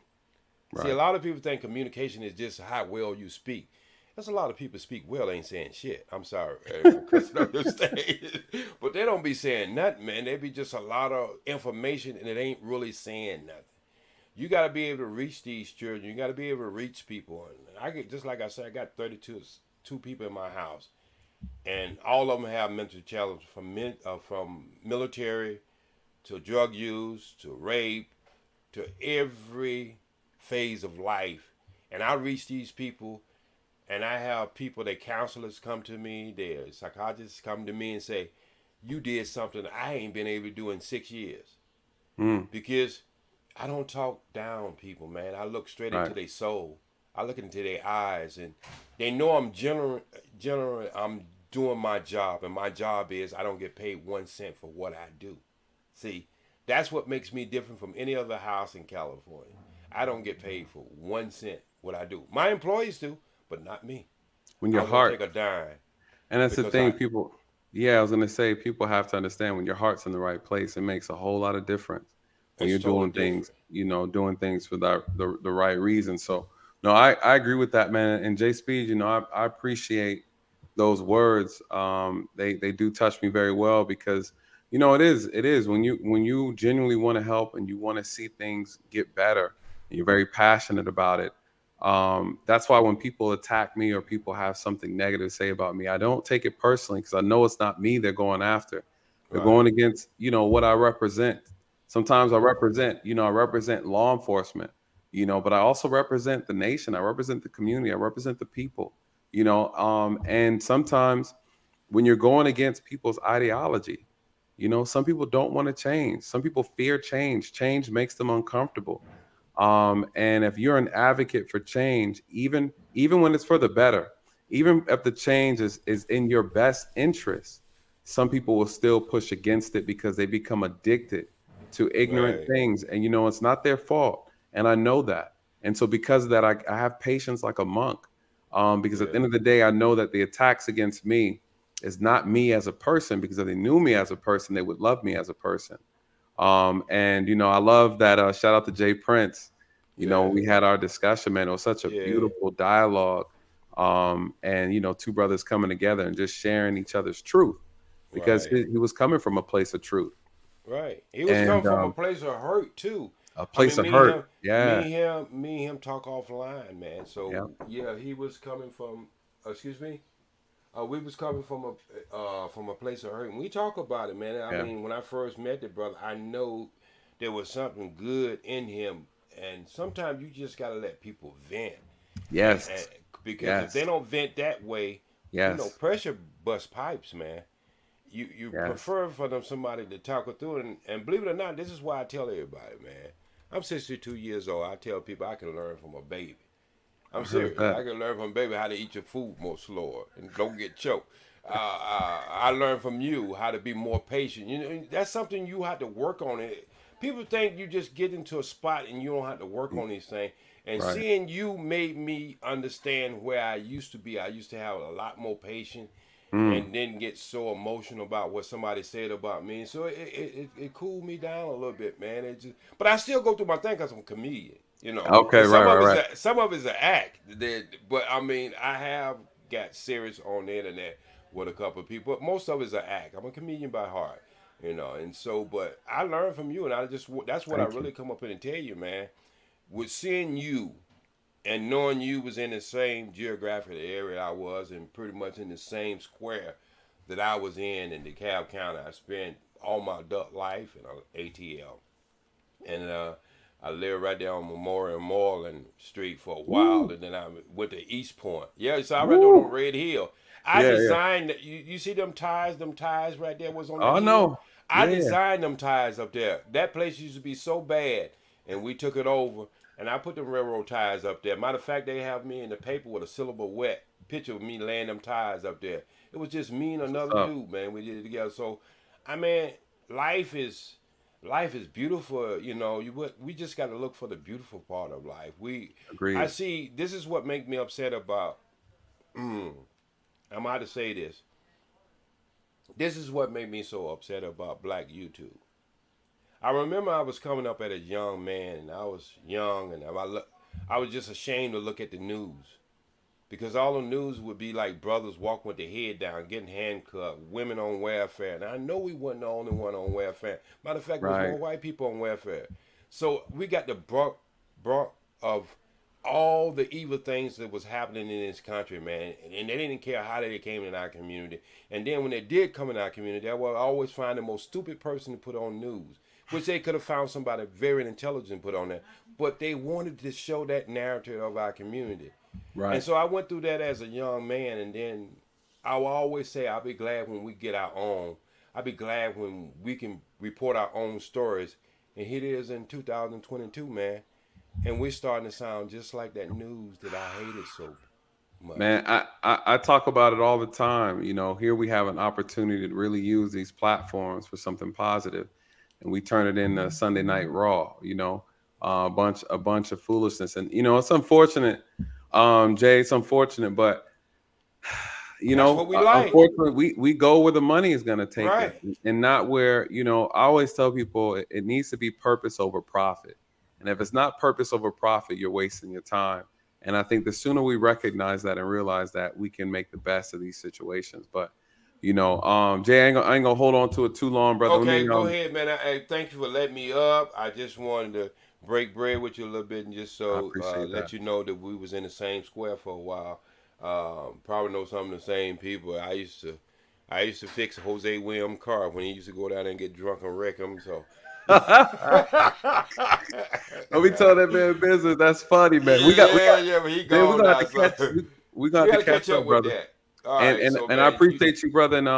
Right. See, a lot of people think communication is just how well you speak. There's a lot of people speak well, ain't saying shit. I'm sorry, but they don't be saying nothing, man. They be just a lot of information and it ain't really saying nothing. You got to be able to reach these children. You got to be able to reach people. And just like I said, I got 32 people in my house, and all of them have mental challenges from military to drug use to rape to every phase of life. And I reach these people, and I have counselors come to me, their psychologists come to me and say, you did something I ain't been able to do in 6 years. Because I don't talk down people, man. I look straight into their soul. I look into their eyes, and they know I'm generally I'm doing my job, and my job is I don't get paid 1 cent for what I do. See, that's what makes me different from any other house in California. I don't get paid for 1 cent what I do. My employees do, but not me. When your heart, take a dime. And that's the thing, people. Yeah, I was gonna say, people have to understand when your heart's in the right place, it makes a whole lot of difference. When you're doing things, doing things for the right reason. So, no, I agree with that, man. And Jay Speed, I appreciate those words. They do touch me very well, because, it is when you genuinely want to help and you want to see things get better, and you're very passionate about it. That's why when people attack me or people have something negative to say about me, I don't take it personally, because I know it's not me they're going after. They're going against, what I represent. Sometimes I represent law enforcement, but I also represent the nation. I represent the community. I represent the people, and sometimes when you're going against people's ideology, You know, some people don't want to change. Some people fear change. Change makes them uncomfortable. And if you're an advocate for change, even when it's for the better, even if the change is in your best interest, some people will still push against it because they become addicted to ignorant Right. things. And, you know, it's not their fault. And I know that. And so because of that, I have patience like a monk. Because at the end of the day, I know that the attacks against me is not me as a person, because if they knew me as a person, they would love me as a person. And, you know, I love that. Shout out to Jay Prince. You know, we had our discussion, man. It was such a beautiful dialogue. And, you know, two brothers coming together and just sharing each other's truth, because Right. he was coming from a place of truth. Right. He was And coming from a place of hurt too. a place of Me hurt. and Yeah. him talk offline, man. So yeah, he was coming from. Excuse me. We was coming from a place of hurt, and we talk about it, man. I mean, when I first met the brother, I know there was something good in him, and sometimes you just gotta let people vent. Yes. Because if they don't vent that way, you know, pressure bust pipes, man. You prefer for them somebody to talk it through it, and believe it or not, this is why I tell everybody, man. I'm 62 years old. I tell people I can learn from a baby. I'm serious. I can learn from a baby how to eat your food more slower and don't get choked. I learned from you how to be more patient. You know, that's something you have to work on. It. People think you just get into a spot and you don't have to work on these things. And seeing you made me understand where I used to be. I used to have a lot more patience and didn't get so emotional about what somebody said about me. So it cooled me down a little bit, man. But I still go through my thing because I'm a comedian. You know, Okay, and some right. of it's an act. But I mean, I have got serious on the internet with a couple of people. But most of it's an act. I'm a comedian by heart, you know. And so, but I learned from you, and that's what I really come up in and tell you, man. With seeing you and knowing you was in the same geographic area I was, and pretty much in the same square that I was in DeKalb County. I spent all my adult life in ATL, and I lived right there on Memorial and Moreland Street for a while, and then I went to East Point. Yeah, so I right there on Red Hill. I designed, you see them ties right there was on that Oh, hill? no. I designed them ties up there. That place used to be so bad, and we took it over, and I put them railroad ties up there. Matter of fact, they have me in the paper with a syllable wet picture of me laying them ties up there. It was just me and another dude, man. We did it together. So, I mean, life is beautiful, you know. We just got to look for the beautiful part of life. Agreed. I see. This is what makes me upset about. I'm about to say this. This is what made me so upset about Black YouTube. I remember I was coming up as a young man, and I was young, and I was just ashamed to look at the news. Because all the news would be like brothers walking with their head down, getting handcuffed, women on welfare. And I know we wasn't the only one on welfare. Matter of fact, there was more white people on welfare. So we got the brunt of all the evil things that was happening in this country, man. And they didn't care how they came in our community. And then when they did come in our community, they would always find the most stupid person to put on news, which they could have found somebody very intelligent put on there. But they wanted to show that narrative of our community. Right. And so I went through that as a young man, and then I will always say I'll be glad when we get our own. I'll be glad when we can report our own stories. And here it is in 2022, man. And we're starting to sound just like that news that I hated so much. Man, I talk about it all the time. You know, here we have an opportunity to really use these platforms for something positive, and we turn it into Sunday Night Raw. You know, a bunch of foolishness, and you know, it's unfortunate. Jay, it's unfortunate, but you That's know, what we like. unfortunately, we go where the money is going to take Right. it, and not where, you know. I always tell people it needs to be purpose over profit, and if it's not purpose over profit, you're wasting your time. And I think the sooner we recognize that and realize that, we can make the best of these situations. But you know, Jay, I ain't gonna hold on to it too long, brother. Okay, go ahead, man. I thank you for letting me up. I just wanted to break bread with you a little bit and just so let that. you know that we was in the same square for a while. Probably know some of the same people. I used to fix Jose Williams' car when he used to go down there and get drunk and wreck him. So let me tell that man business. That's funny, man. We got but he gone now. we got to catch up, with brother. that. All right, And so, I man, appreciate you, brother. And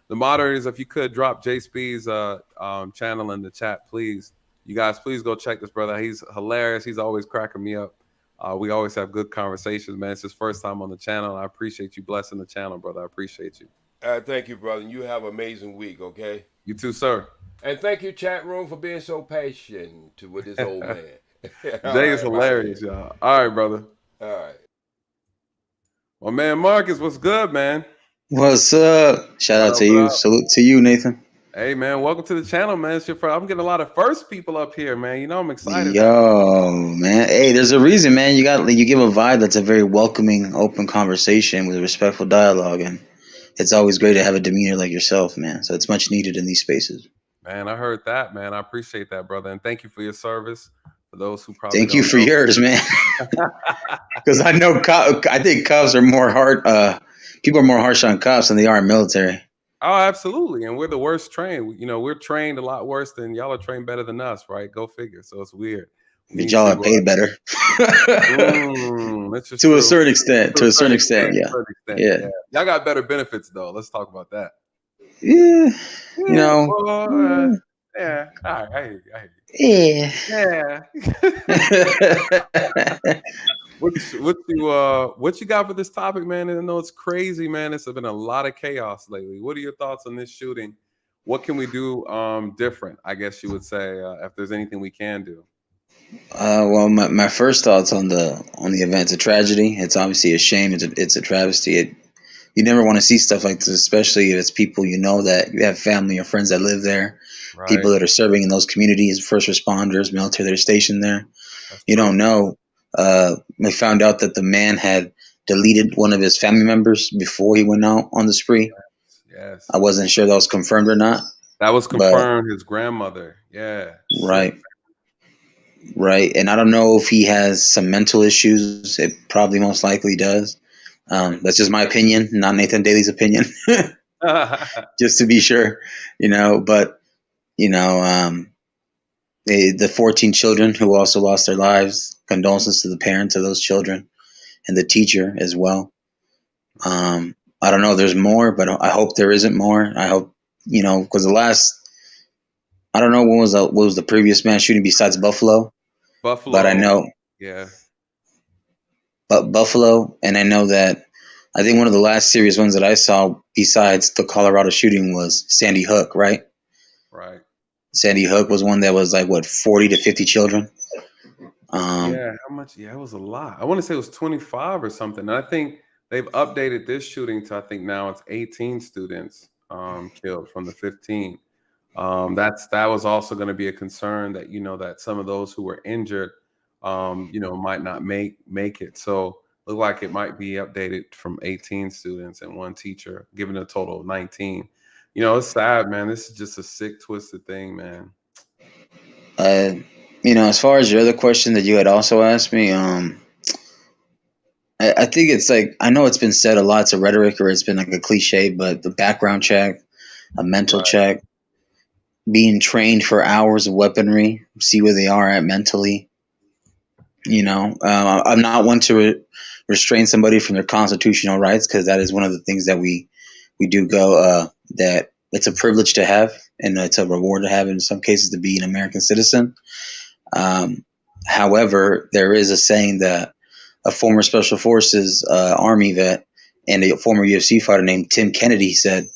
The moderators, if you could drop J Speed's channel in the chat, please. You guys, please go check this brother. He's hilarious. He's always cracking me up. We always have good conversations, man. It's his first time on the channel. I appreciate you blessing the channel, brother. I appreciate you. Thank you, brother. You have an amazing week, okay? You too, sir. And thank you, chat room, for being so patient with this old man. Jay is hilarious, y'all. All right, brother. All right. Well, man, Marcus, what's good, man? What's up? Shout out to you. Salute to you, Nathan. Hey, man, welcome to the channel, man. It's your first. I'm getting a lot of first people up here, man. You know, I'm excited. Yo, man. Hey, there's a reason, man. You give a vibe that's a very welcoming, open conversation with a respectful dialogue, and it's always great to have a demeanor like yourself, man. So it's much needed in these spaces. Man, I heard that, man. I appreciate that, brother, and thank you for your service. For those who probably Thank you for yours, man. Because I know I think cops are more hard. People are more harsh on cops than they are in military. Oh, absolutely. And we're the worst trained. You know, we're trained a lot worse than y'all are trained better than us, right? Go figure. So it's weird. But y'all are paid better. To a certain extent. Yeah. Y'all got better benefits, though. Let's talk about that. Yeah. You know. Well, yeah. All right. I hear you. Yeah. What you got for this topic, man? And I know it's crazy, man. It's been a lot of chaos lately. What are your thoughts on this shooting? What can we do different? I guess you would say, if there's anything we can do. Well, my first thoughts on the event. It's a tragedy. It's obviously a shame. It's a travesty. You never want to see stuff like this, especially if it's people you know, that you have family or friends that live there, Right. people that are serving in those communities, first responders, military that are stationed there. You don't know. We found out that the man had deleted one of his family members before he went out on the spree. Yes. I wasn't sure that was confirmed or not. That was confirmed. His grandmother. Yeah. Right. Right. And I don't know if he has some mental issues. It probably most likely does. That's just my opinion, not Nathan Daly's opinion. Just to be sure, but the 14 children who also lost their lives, condolences to the parents of those children and the teacher as well. I don't know if there's more, but I hope there isn't more. I hope, because I don't know what was the previous mass shooting besides Buffalo. But I know. Yeah. But Buffalo, and I know that I think one of the last serious ones that I saw besides the Colorado shooting was Sandy Hook, right? Right. Sandy Hook was one that was 40 to 50 children. Yeah, how much? Yeah, it was a lot. I want to say it was 25 or something. And I think they've updated this shooting to, I think now it's 18 students killed from the 15. That was also going to be a concern that, that some of those who were injured, might not make it. So look like it might be updated from 18 students and one teacher, giving a total of 19. It's sad, man. This is just a sick, twisted thing, man. As far as your other question that you had also asked me, I think it's I know it's been said a lot, it's a rhetoric or it's been a cliche, but the background check, a mental check, being trained for hours of weaponry, see where they are at mentally. I'm not one to restrain somebody from their constitutional rights, because that is one of the things that we do go, that it's a privilege to have, and it's a reward to have in some cases to be an American citizen. However, there is a saying that a former Special Forces Army vet and a former UFC fighter named Tim Kennedy said,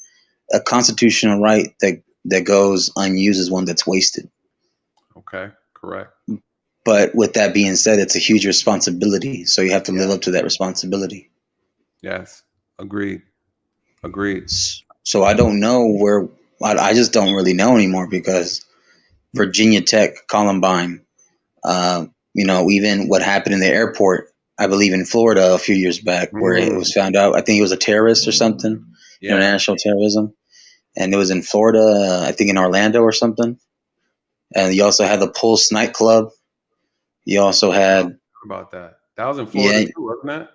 a constitutional right that goes unused is one that's wasted. Okay, correct. But with that being said, it's a huge responsibility. So you have to live up to that responsibility. Yes, agreed. So I don't know I just don't really know anymore, because Virginia Tech, Columbine, even what happened in the airport, I believe in Florida a few years back, where it was found out, I think he was a terrorist or something, international terrorism. And it was in Florida, I think in Orlando or something. And you also had the Pulse nightclub. You also had about that. That was in Florida too, wasn't it?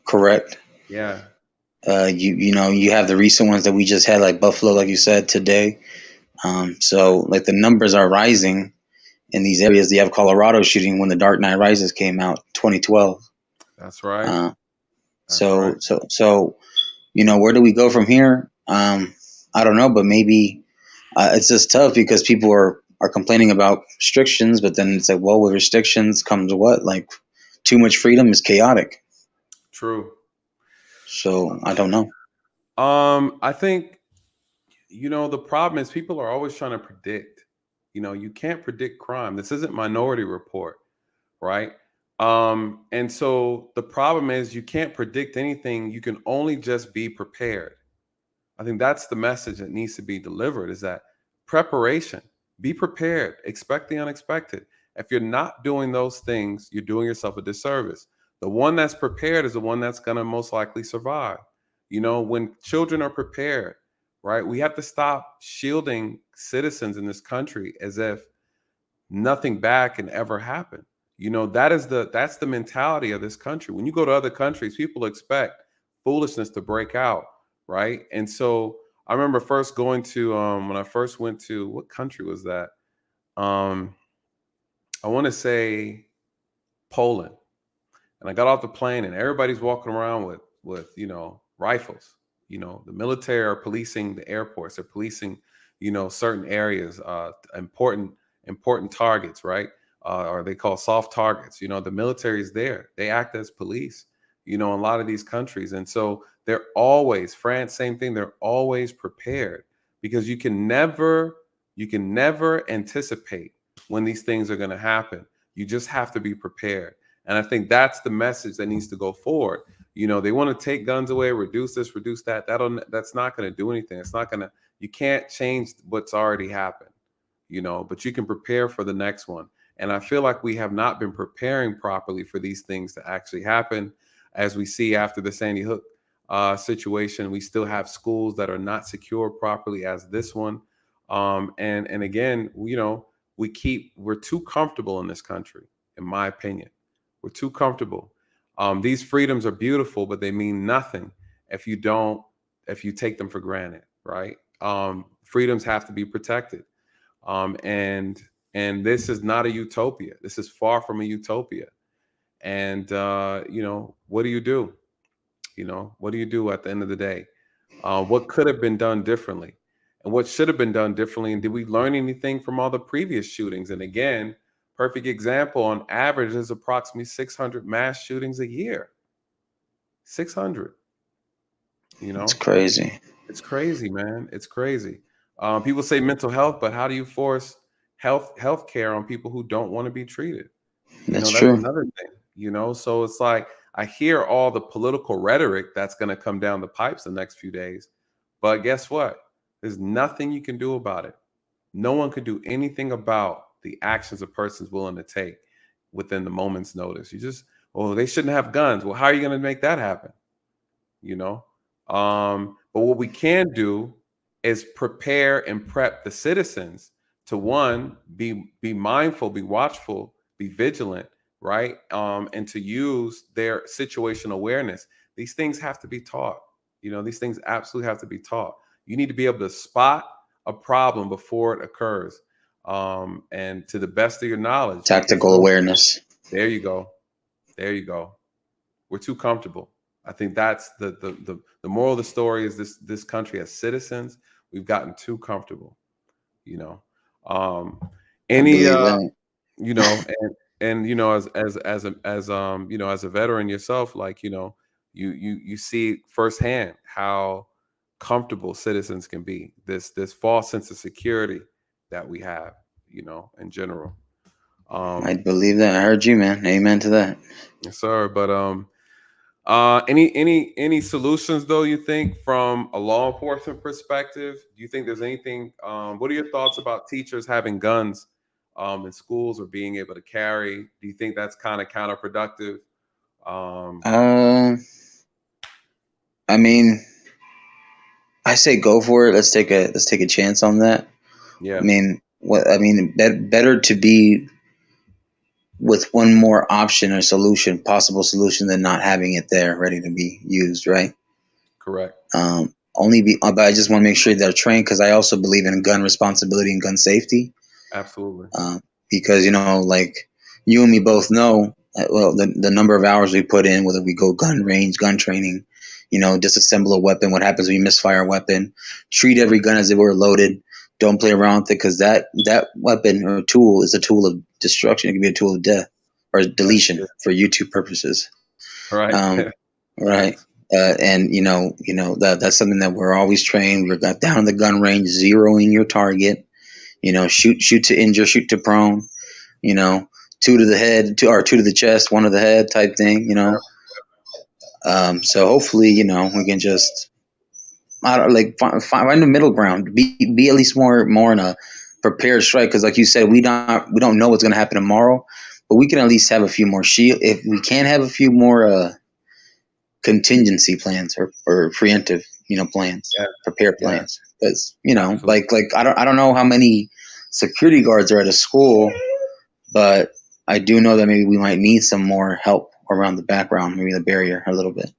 Correct. Yeah. You have the recent ones that we just had, like Buffalo, like you said today. So the numbers are rising in these areas. You have Colorado shooting when The Dark Knight Rises came out, 2012. That's right. So where do we go from here? I don't know, but maybe it's just tough because people are complaining about restrictions, but then it's like, well, with restrictions comes what? Like too much freedom is chaotic. True. So I don't know. I think, the problem is people are always trying to predict. You can't predict crime. This isn't Minority Report, right? And so the problem is you can't predict anything. You can only just be prepared. I think that's the message that needs to be delivered, is that preparation, be prepared, expect the unexpected. If you're not doing those things, you're doing yourself a disservice. The one that's prepared is the one that's going to most likely survive. When children are prepared, right, we have to stop shielding citizens in this country as if nothing bad can ever happen. That's the mentality of this country. When you go to other countries, people expect foolishness to break out, right? And so I remember first going to when I first went to, what country was that? I want to say Poland. And I got off the plane and everybody's walking around with rifles. The military are policing the airports. They're policing, certain areas, important targets, right? Or they call soft targets. The military is there. They act as police, in a lot of these countries. And so they're always, France, same thing. They're always prepared because you can never anticipate when these things are going to happen. You just have to be prepared. And I think that's the message that needs to go forward. They want to take guns away, reduce this, reduce that. That's not going to do anything. You can't change what's already happened, but you can prepare for the next one. And I feel like we have not been preparing properly for these things to actually happen. As we see after the Sandy Hook situation, we still have schools that are not secure properly as this one. And again, we're too comfortable in this country, in my opinion. We're too comfortable. These freedoms are beautiful, but they mean nothing if you take them for granted, right? Freedoms have to be protected. And this is not a utopia. This is far from a utopia. And, what do you do? What do you do at the end of the day? What could have been done differently? And what should have been done differently? And did we learn anything from all the previous shootings? And again, perfect example, on average, there's approximately 600 mass shootings a year. 600. It's crazy. It's crazy, man. It's crazy. People say mental health, but how do you force health care on people who don't want to be treated? That's true. Another thing, so it's like, I hear all the political rhetoric that's going to come down the pipes the next few days, but guess what? There's nothing you can do about it. No one could do anything about the actions a person's willing to take within the moment's notice. They shouldn't have guns. Well, how are you going to make that happen? But what we can do is prepare and prep the citizens to, one, be mindful, be watchful, be vigilant, right? And to use their situational awareness. These things have to be taught. These things absolutely have to be taught. You need to be able to spot a problem before it occurs. And to the best of your knowledge. Tactical awareness. There you go. There you go. We're too comfortable. I think that's the moral of the story is this country as citizens, we've gotten too comfortable, as a veteran yourself, like, you see firsthand how comfortable citizens can be, this false sense of security that we have, in general. I believe that. I heard you, man. Amen to that. Yes, sir. But any solutions though, you think, from a law enforcement perspective? Do you think there's anything? What are your thoughts about teachers having guns in schools or being able to carry? Do you think that's kind of counterproductive? I mean, I say go for it. Let's take a chance on that. Yeah. Better to be with one more option or possible solution than not having it there ready to be used, right? Correct. But I just want to make sure they're trained, because I also believe in gun responsibility and gun safety. Absolutely. Because, like you and me both know, the number of hours we put in, whether we go gun range, gun training, disassemble a weapon. What happens when you misfire a weapon? Treat every gun as if it were loaded. Don't play around with it, because that weapon or tool is a tool of destruction. It can be a tool of death or deletion for YouTube purposes. Right. Right. And that's something that we're always trained. We're got down in the gun range, zeroing your target. Shoot to injure, shoot to prone. 2 to the head, two to the chest, 1 to the head type thing. So hopefully, we can just find the middle ground. Be at least more in a prepared strike, because like you said, we don't know what's going to happen tomorrow, but we can at least have a few more shield. If we can have a few more contingency plans or preemptive plans, prepared plans, because like I don't know how many security guards are at a school, but I do know that maybe we might need some more help around the background, maybe the barrier a little bit.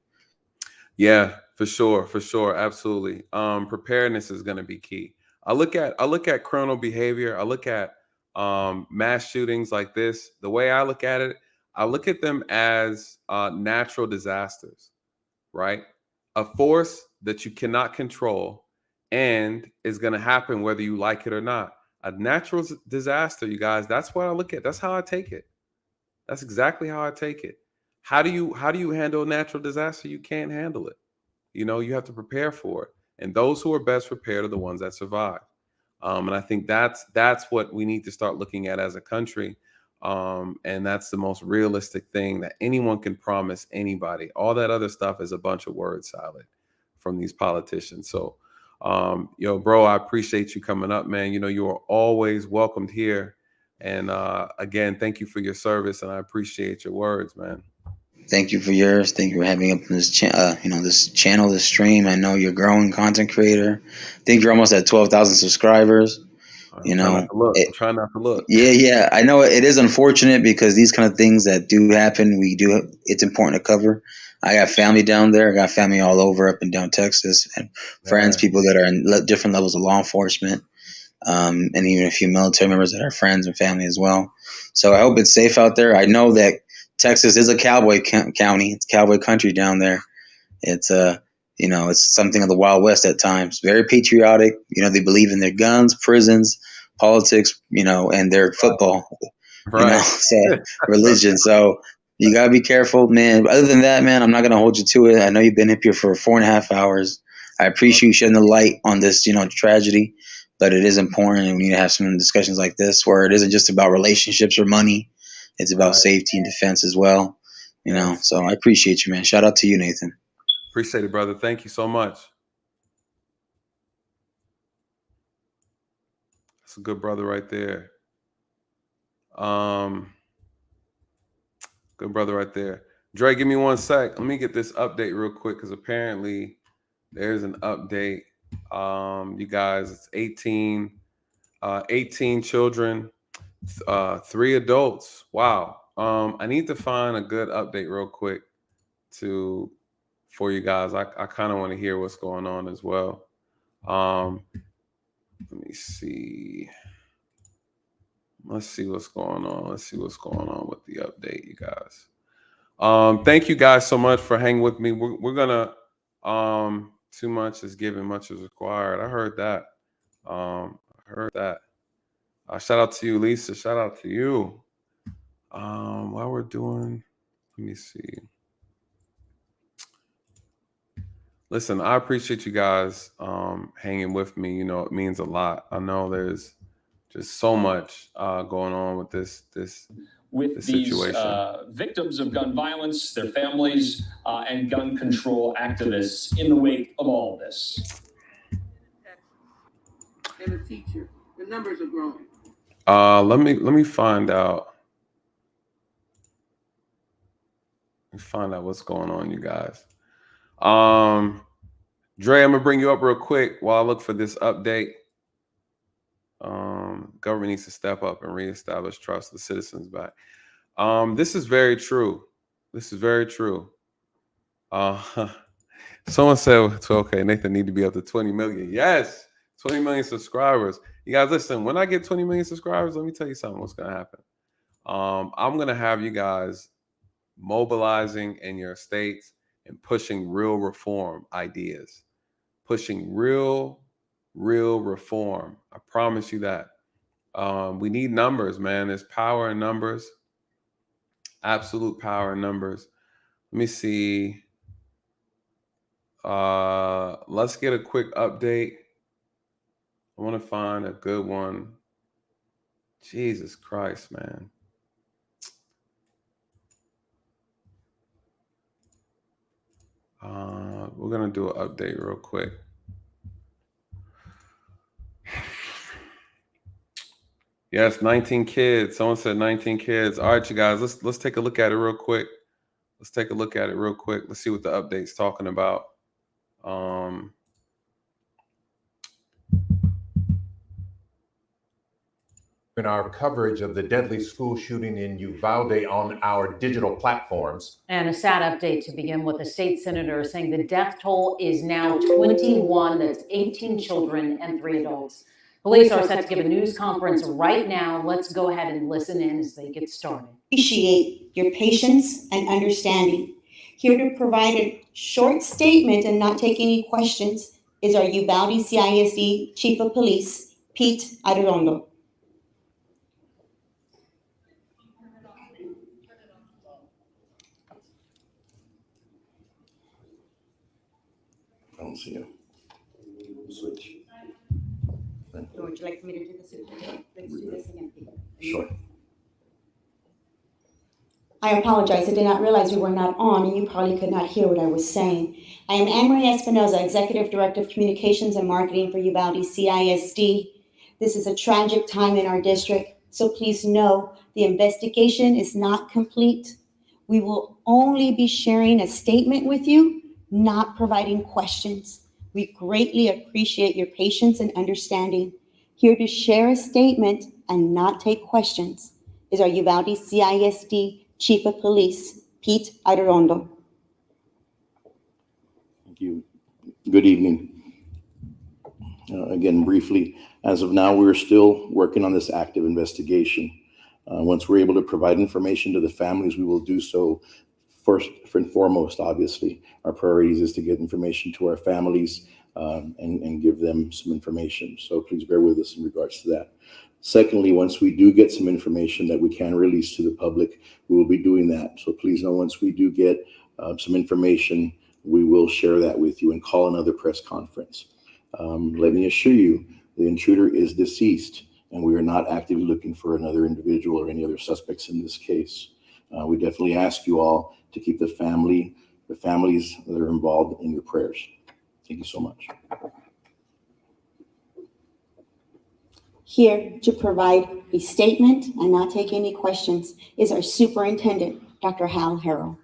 Yeah, for sure, absolutely. Preparedness is going to be key. I look at criminal behavior. I look at mass shootings like this. The way I look at it, I look at them as natural disasters, right? A force that you cannot control and is going to happen whether you like it or not. A natural disaster, you guys. That's what I look at. That's how I take it. That's exactly how I take it. How do you handle a natural disaster? You can't handle it. You have to prepare for it. And those who are best prepared are the ones that survive. And I think that's what we need to start looking at as a country. And that's the most realistic thing that anyone can promise anybody. All that other stuff is a bunch of word salad from these politicians. So, bro, I appreciate you coming up, man. You are always welcomed here. And again, thank you for your service, and I appreciate your words, man. Thank you for yours. Thank you for having up this this channel, this stream. I know you're a growing content creator. I think you're almost at 12,000 subscribers. I'm trying not to look. Yeah. I know it is unfortunate, because these kind of things that do happen, it's important to cover. I got family down there. I got family all over, up and down Texas, and friends, people that are in different levels of law enforcement, and even a few military members that are friends and family as well. So I hope it's safe out there. I know that Texas is a cowboy county. It's cowboy country down there. It's it's something of the Wild West at times. Very patriotic. They believe in their guns, prisons, politics, and their football. So religion. So you gotta be careful, man. Other than that, man, I'm not gonna hold you to it. I know you've been up here for 4.5 hours. I appreciate you shedding the light on this, tragedy, but it is important, and we need to have some discussions like this where it isn't just about relationships or money. It's about safety and defense as well, So I appreciate you, man. Shout out to you, Nathan. Appreciate it, brother. Thank you so much. That's a good brother right there. Good brother right there. Dre, give me 1 sec. Let me get this update real quick, because apparently there's an update. You guys, it's 18 children, 3 adults. Wow. I need to find a good update real quick for you guys. I kind of want to hear what's going on as well. Let me see. Let's see what's going on. Let's see what's going on with the update, you guys. Thank you guys so much for hanging with me. We're gonna too much is given, much is required. I heard that. Shout out to you, Lisa. Shout out to you. While we're doing, let me see. Listen, I appreciate you guys hanging with me. It means a lot. I know there's just so much going on with this situation. Victims of gun violence, their families, and gun control activists in the wake of all this. And a teacher, the numbers are growing. Let me find out. Let me find out what's going on, you guys. Dre, I'm gonna bring you up real quick while I look for this update. Government needs to step up and reestablish trust of the citizens back. This is very true. Someone said, okay, Nathan need to be up to 20 million. Yes, 20 million subscribers. You guys, listen, when I get 20 million subscribers, let me tell you something, what's going to happen. I'm going to have you guys mobilizing in your states, and pushing real reform ideas, pushing real reform. I promise you that. We need numbers, man. There's power in numbers, absolute power in numbers. Let me see. Let's get a quick update. I want to find a good one. Jesus Christ, man. We're going to do an update real quick. Yes, 19 kids. Someone said 19 kids. All right, you guys, let's take a look at it real quick. Let's take a look at it real quick. Let's see what the update's talking about. In our coverage of the deadly school shooting in Uvalde on our digital platforms. And a sad update to begin with. A state senator saying the death toll is now 21. That's 18 children and 3 adults. Police are set to give a news conference right now. Let's go ahead and listen in as they get started. Appreciate your patience and understanding. Here to provide a short statement and not take any questions is our Uvalde CISD Chief of Police, Pete Arredondo. I don't see him. Switch. Would you like for me to do this? Let's do this again, Peter. Sure. I apologize. I did not realize we were not on, and you probably could not hear what I was saying. I am Anne-Marie Espinoza, Executive Director of Communications and Marketing for Uvalde CISD. This is a tragic time in our district, so please know the investigation is not complete. We will only be sharing a statement with you, not providing questions. We greatly appreciate your patience and understanding. Here to share a statement and not take questions is our Uvalde CISD Chief of Police, Pete Arredondo. Thank you. Good evening. Again, briefly, as of now, we're still working on this active investigation. Once we're able to provide information to the families, we will do so. First and foremost, obviously, our priorities is to get information to our families and give them some information. So please bear with us in regards to that. Secondly, once we do get some information that we can release to the public, we will be doing that. So please know once we do get some information, we will share that with you and call another press conference. Let me assure you, the intruder is deceased, and we are not actively looking for another individual or any other suspects in this case. We definitely ask you all to keep the families that are involved in your prayers. Thank you so much. Here to provide a statement and not take any questions is our Superintendent, Dr. Hal Harrell.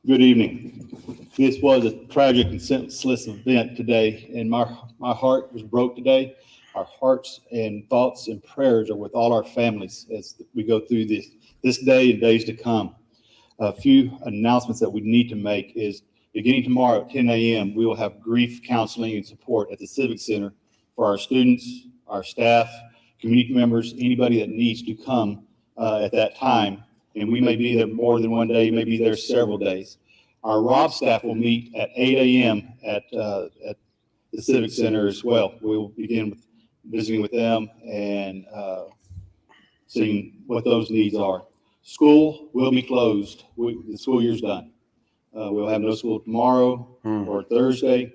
Good evening. This was a tragic and senseless event today, and my heart was broke today. Our hearts and thoughts and prayers are with all our families as we go through this day and days to come. A few announcements that we need to make is beginning tomorrow at 10 a.m., we will have grief counseling and support at the Civic Center for our students, our staff, community members, anybody that needs to come at that time. And we may be there more than one day, maybe there several days. Our Robb staff will meet at 8 a.m. at the Civic Center as well. We will begin with visiting with them and seeing what those needs are. School will be closed. The school year's done. We'll have no school tomorrow or Thursday.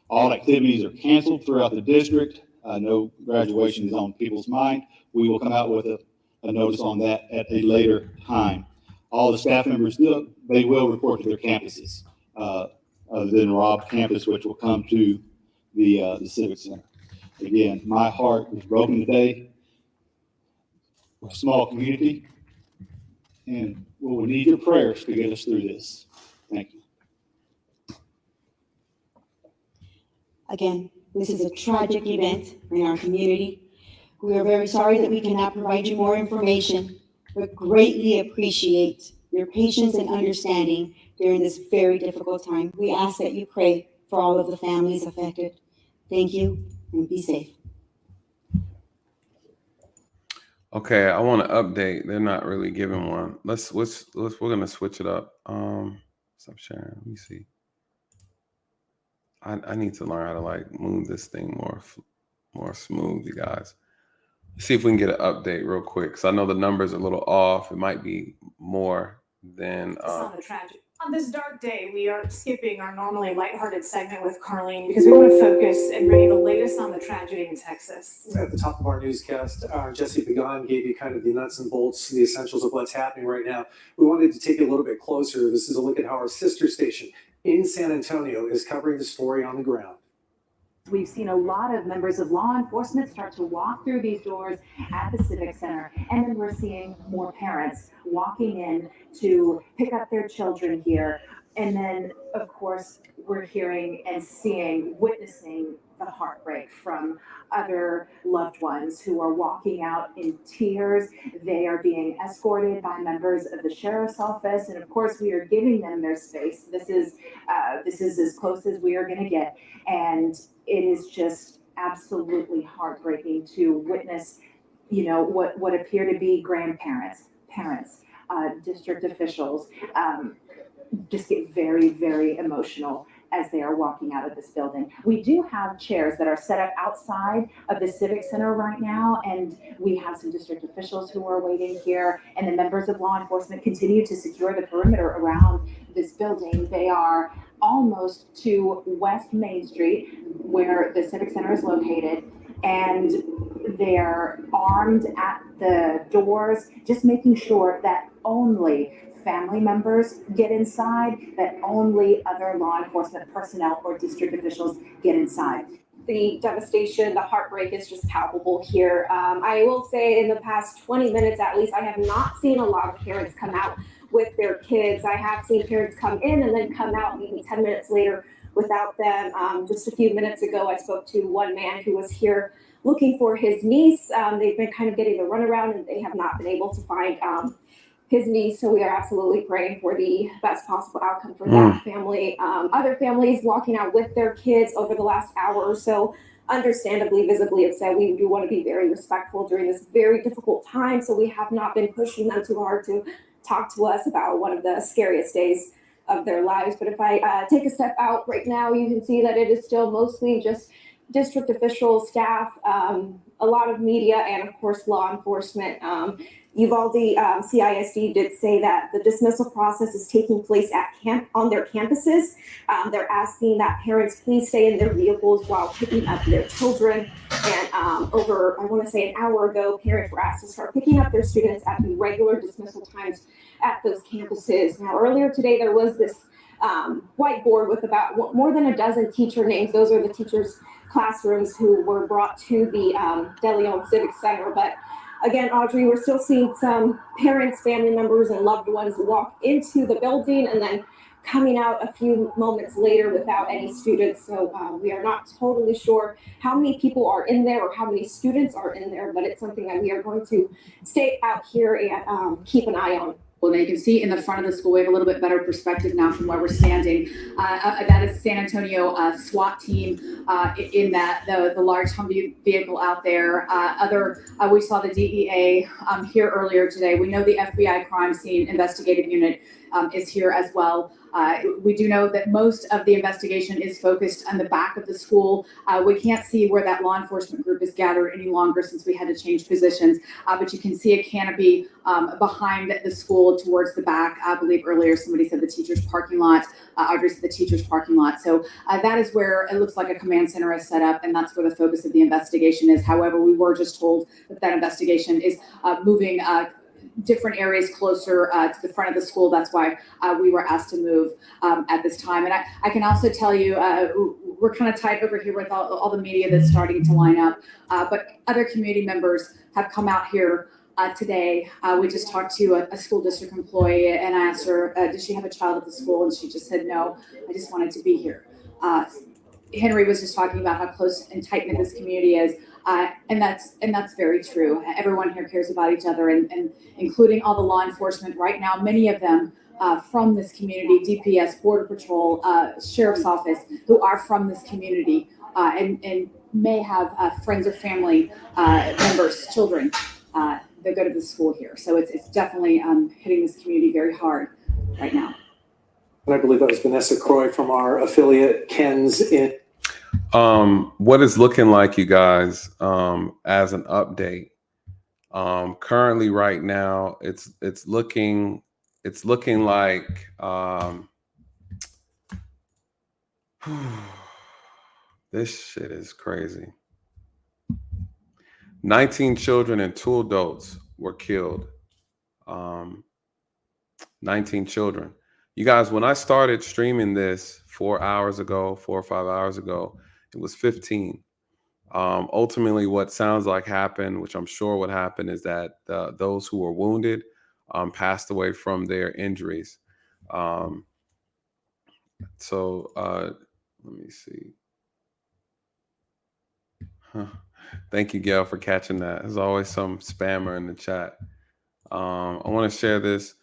All activities are canceled throughout the district. No graduation is on people's mind. We will come out with a notice on that at a later time. All the staff members, they will report to their campuses, other than Robb campus, which will come to the Civic Center. Again, my heart was broken today. We're a small community, and we'll need your prayers to get us through this. Thank you. Again, this is a tragic event in our community. We are very sorry that we cannot provide you more information, but greatly appreciate your patience and understanding during this very difficult time. We ask that you pray for all of the families affected. Thank you, and be safe. Okay, I want to update. They're not really giving one. We're gonna switch it up. Stop sharing. Let me see. I need to learn how to like move this thing more smooth, you guys. See if we can get an update real quick, because I know the numbers are a little off. It might be more than. On this dark day, we are skipping our normally lighthearted segment with Carlene because we want to focus and bring you the latest on the tragedy in Texas. At the top of our newscast, Jesse Begon gave you kind of the nuts and bolts, the essentials of what's happening right now. We wanted to take it a little bit closer. This is a look at how our sister station in San Antonio is covering the story on the ground. We've seen a lot of members of law enforcement start to walk through these doors at the Civic Center, and then we're seeing more parents walking in to pick up their children here. And then, of course, we're hearing and witnessing the heartbreak from other loved ones who are walking out in tears. They are being escorted by members of the sheriff's office, and of course, we are giving them their space. This is as close as we are going to get, and it is just absolutely heartbreaking to witness, what appear to be grandparents, parents, district officials, just get very, very emotional as they are walking out of this building. We do have chairs that are set up outside of the Civic Center right now, and we have some district officials who are waiting here, and the members of law enforcement continue to secure the perimeter around this building. They are almost to West Main Street, where the Civic Center is located, and they're armed at the doors, just making sure that only family members get inside, that only other law enforcement personnel or district officials get inside. The devastation, the heartbreak is just palpable here. I will say in the past 20 minutes at least, I have not seen a lot of parents come out with their kids. I have seen parents come in and then come out maybe 10 minutes later without them. Just a few minutes ago, I spoke to one man who was here looking for his niece. They've been kind of getting the runaround and they have not been able to find his niece. So we are absolutely praying for the best possible outcome for that family. Other families walking out with their kids over the last hour or so, understandably, visibly have said we do want to be very respectful during this very difficult time. So we have not been pushing them too hard to talk to us about one of the scariest days of their lives. But if I take a step out right now, you can see that it is still mostly just district officials, staff, a lot of media, and of course law enforcement. Uvalde CISD did say that the dismissal process is taking place on their campuses. They're asking that parents please stay in their vehicles while picking up their children. And over, I want to say an hour ago, parents were asked to start picking up their students at the regular dismissal times at those campuses. Now, earlier today, there was this whiteboard with about more than a dozen teacher names. Those are the teachers' classrooms who were brought to the De Leon Civic Center. But again, Audrey, we're still seeing some parents, family members, and loved ones walk into the building and then coming out a few moments later without any students. So we are not totally sure how many people are in there or how many students are in there, but it's something that we are going to stay out here and keep an eye on. Well, you can see in the front of the school, we have a little bit better perspective now from where we're standing. That is San Antonio SWAT team in that the large Humvee vehicle out there. We saw the DEA here earlier today. We know the FBI crime scene investigative unit is here as well. We do know that most of the investigation is focused on the back of the school. We can't see where that law enforcement group is gathered any longer since we had to change positions, but you can see a canopy behind the school towards the back. I believe earlier somebody said the teacher's parking lot. Audrey said the teacher's parking lot. So that is where it looks like a command center is set up, and that's where the focus of the investigation is. However, we were just told that investigation is moving different areas closer to the front of the school. That's why we were asked to move at this time. And I can also tell you, we're kind of tight over here with all the media that's starting to line up, but other community members have come out here today. We just talked to a school district employee and I asked her, does she have a child at the school? And she just said, no, I just wanted to be here. Henry was just talking about how close and tight-knit this community is. And that's very true. Everyone here cares about each other, and including all the law enforcement right now, many of them from this community, DPS, Border Patrol, Sheriff's Office, who are from this community and may have friends or family members, children the good of the school here. So it's definitely hitting this community very hard right now. And I believe that was Vanessa Croy from our affiliate Ken's in. What it's looking like, you guys, as an update. Currently, right now, it's looking like this shit is crazy. 19 children and 2 adults were killed. 19 children. You guys, when I started streaming this 4 or 5 hours ago, it was 15. Ultimately, what sounds like happened, which I'm sure what happened, is that those who were wounded passed away from their injuries. Let me see. Thank you, Gail, for catching that. There's always some spammer in the chat. I want to share this.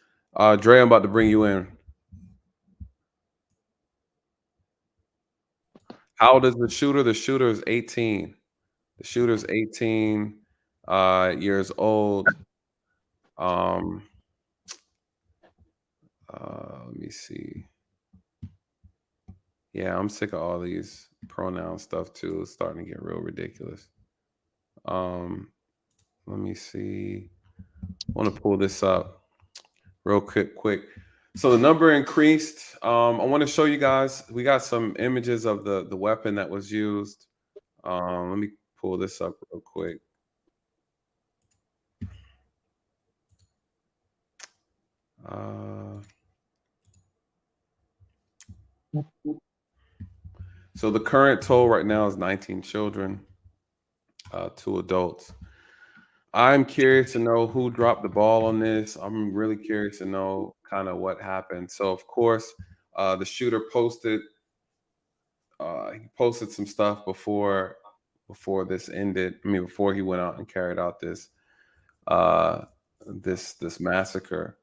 Dre, I'm about to bring you in. How old is the shooter? The shooter is 18. The shooter's 18 years old. Let me see. Yeah, I'm sick of all these pronoun stuff too. It's starting to get real ridiculous. Let me see. I want to pull this up real quick. So the number increased. I want to show you guys. We got some images of the weapon that was used. Let me pull this up real quick. So the current toll right now is 19 children, 2 adults. I'm curious to know who dropped the ball on this. I'm really curious to know kind of what happened. So of course, the shooter posted some stuff before this ended. I mean, before he went out and carried out this this massacre.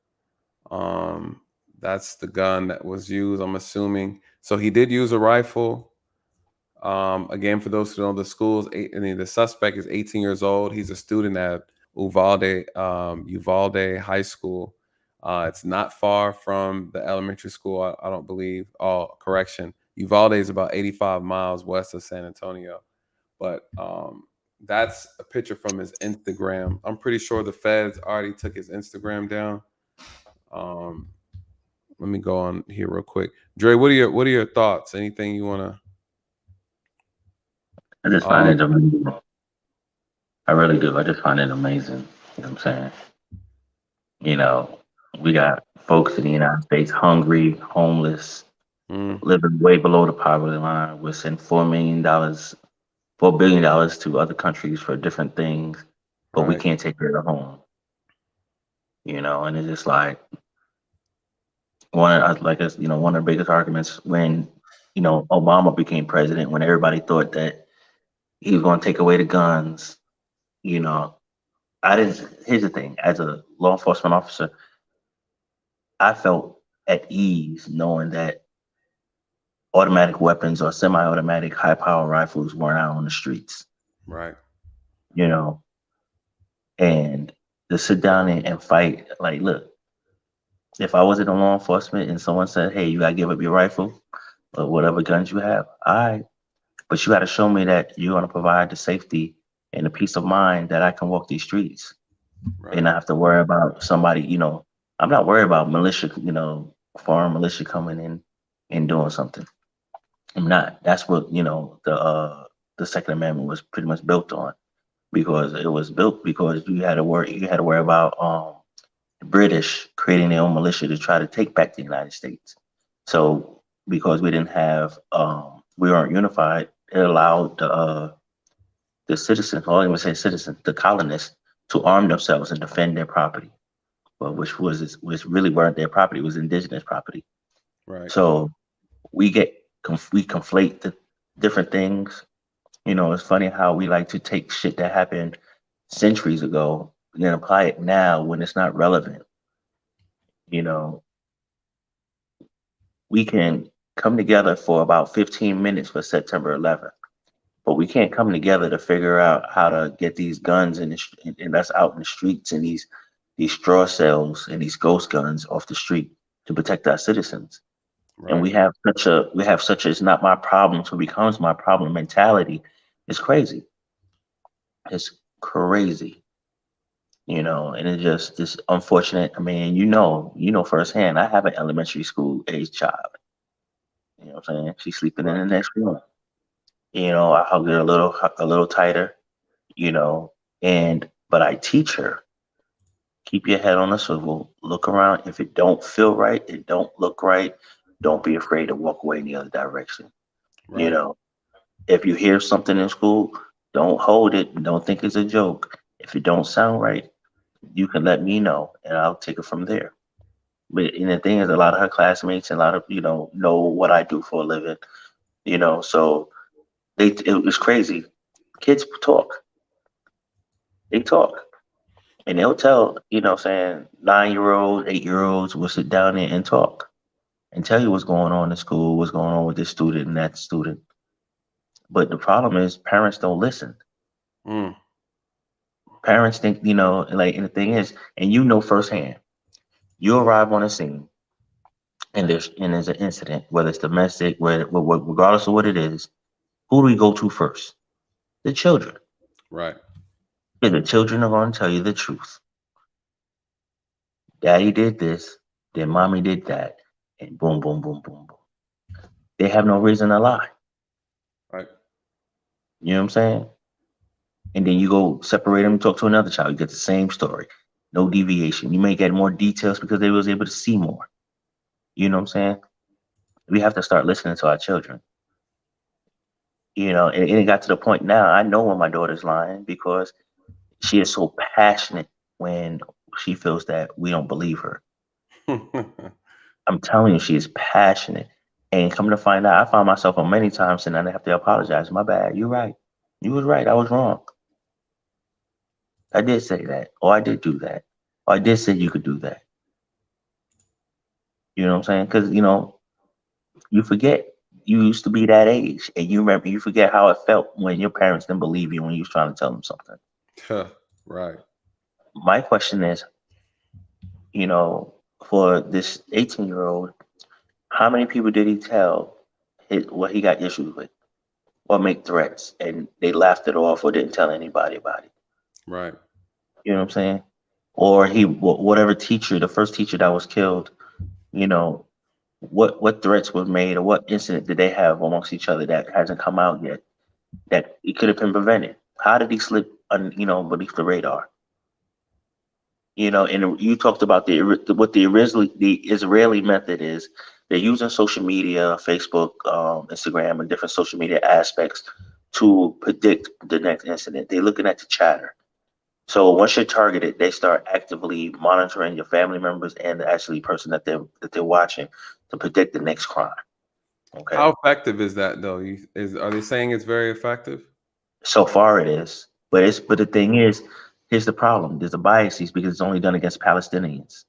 That's the gun that was used, I'm assuming. So he did use a rifle. Again, for those who know, the suspect is 18 years old. He's a student at Uvalde High School. It's not far from the elementary school, I don't believe. Oh, correction. Uvalde is about 85 miles west of San Antonio. But that's a picture from his Instagram. I'm pretty sure the feds already took his Instagram down. Let me go on here real quick. Dre, what are your thoughts? Anything you want to? I just find it amazing. I really do. I just find it amazing. You know what I'm saying? You know, we got folks in the United States hungry, homeless, living way below the poverty line. We're sending $4 billion to other countries for different things, but we can't take care of the home. You know, and it's just like one of the biggest arguments when, you know, Obama became president, when everybody thought that he was going to take away the guns. You know, here's the thing, as a law enforcement officer, I felt at ease knowing that automatic weapons or semi-automatic high-power rifles weren't out on the streets. Right. You know, and to sit down and fight, like, look, if I was in law enforcement and someone said, hey, you got to give up your rifle or whatever guns you have, but you got to show me that you're going to provide the safety and the peace of mind that I can walk these streets and not have to worry about somebody, you know. I'm not worried about militia, you know, foreign militia coming in and doing something. I'm not. That's what, you know, the Second Amendment was pretty much built on, because it was built because you had to worry about the British creating their own militia to try to take back the United States. So because we didn't have we weren't unified, it allowed the citizens, or I even say citizens, the colonists, to arm themselves and defend their property, but which really weren't their property; it was indigenous property. Right. So we conflate the different things. You know, it's funny how we like to take shit that happened centuries ago and apply it now when it's not relevant. You know, we can come together for about 15 minutes for September 11th. but we can't come together to figure out how to get these guns and that's out in the streets and these straw cells and these ghost guns off the street to protect our citizens. And we have such a it's not my problem till it becomes my problem mentality. It's crazy. It's crazy. You know, and it's unfortunate. I mean, you know firsthand, I have an elementary school age child. You know what I'm saying? She's sleeping in the next room. You know, I hug her a little tighter, you know, but I teach her, keep your head on a swivel, look around. If it don't feel right, it don't look right, don't be afraid to walk away in the other direction. You know, if you hear something in school, don't hold it, don't think it's a joke. If it don't sound right, you can let me know and I'll take it from there. But and the thing is, a lot of her classmates and a lot of know what I do for a living, you know, so it was crazy. Kids talk. They talk. And they'll tell, 9-year-olds, 8-year-olds will sit down there and talk and tell you what's going on in school, what's going on with this student and that student. But the problem is parents don't listen. Parents think, and the thing is, and firsthand, you arrive on a scene and there's an incident, whether it's domestic, regardless of what it is, who do we go to first? The children. Right. And the children are going to tell you the truth. Daddy did this, then mommy did that, and boom, boom, boom, boom, boom. They have no reason to lie. Right. You know what I'm saying? And then you go separate them and talk to another child. You get the same story. No deviation. You may get more details because they was able to see more. You know what I'm saying? We have to start listening to our children. And it got to the point now, I know when my daughter's lying because she is so passionate when she feels that we don't believe her. I'm telling you, she is passionate. And coming to find out, I found myself on many times and I have to apologize. My bad. You're right. You was right. I was wrong. I did say that. Or I did do that. Or I did say you could do that. You know what I'm saying? Because, you forget. You used to be that age. And you forget how it felt when your parents didn't believe you when you was trying to tell them something. Right. My question is, for this 18-year-old, how many people did he tell what he got issues with or make threats and they laughed it off or didn't tell anybody about it? Right. You know what I'm saying? Or whatever teacher, the first teacher that was killed, what threats were made or what incident did they have amongst each other that hasn't come out yet that it could have been prevented? How did he slip beneath the radar? And you talked about what the Israeli method is. They're using social media, Facebook, Instagram, and different social media aspects to predict the next incident. They're looking at the chatter. So once you're targeted, they start actively monitoring your family members and the actually person that they're watching to predict the next crime. Okay. How effective is that though? Are they saying it's very effective? So far it is, but the thing is, here's the problem. There's a biases because it's only done against Palestinians.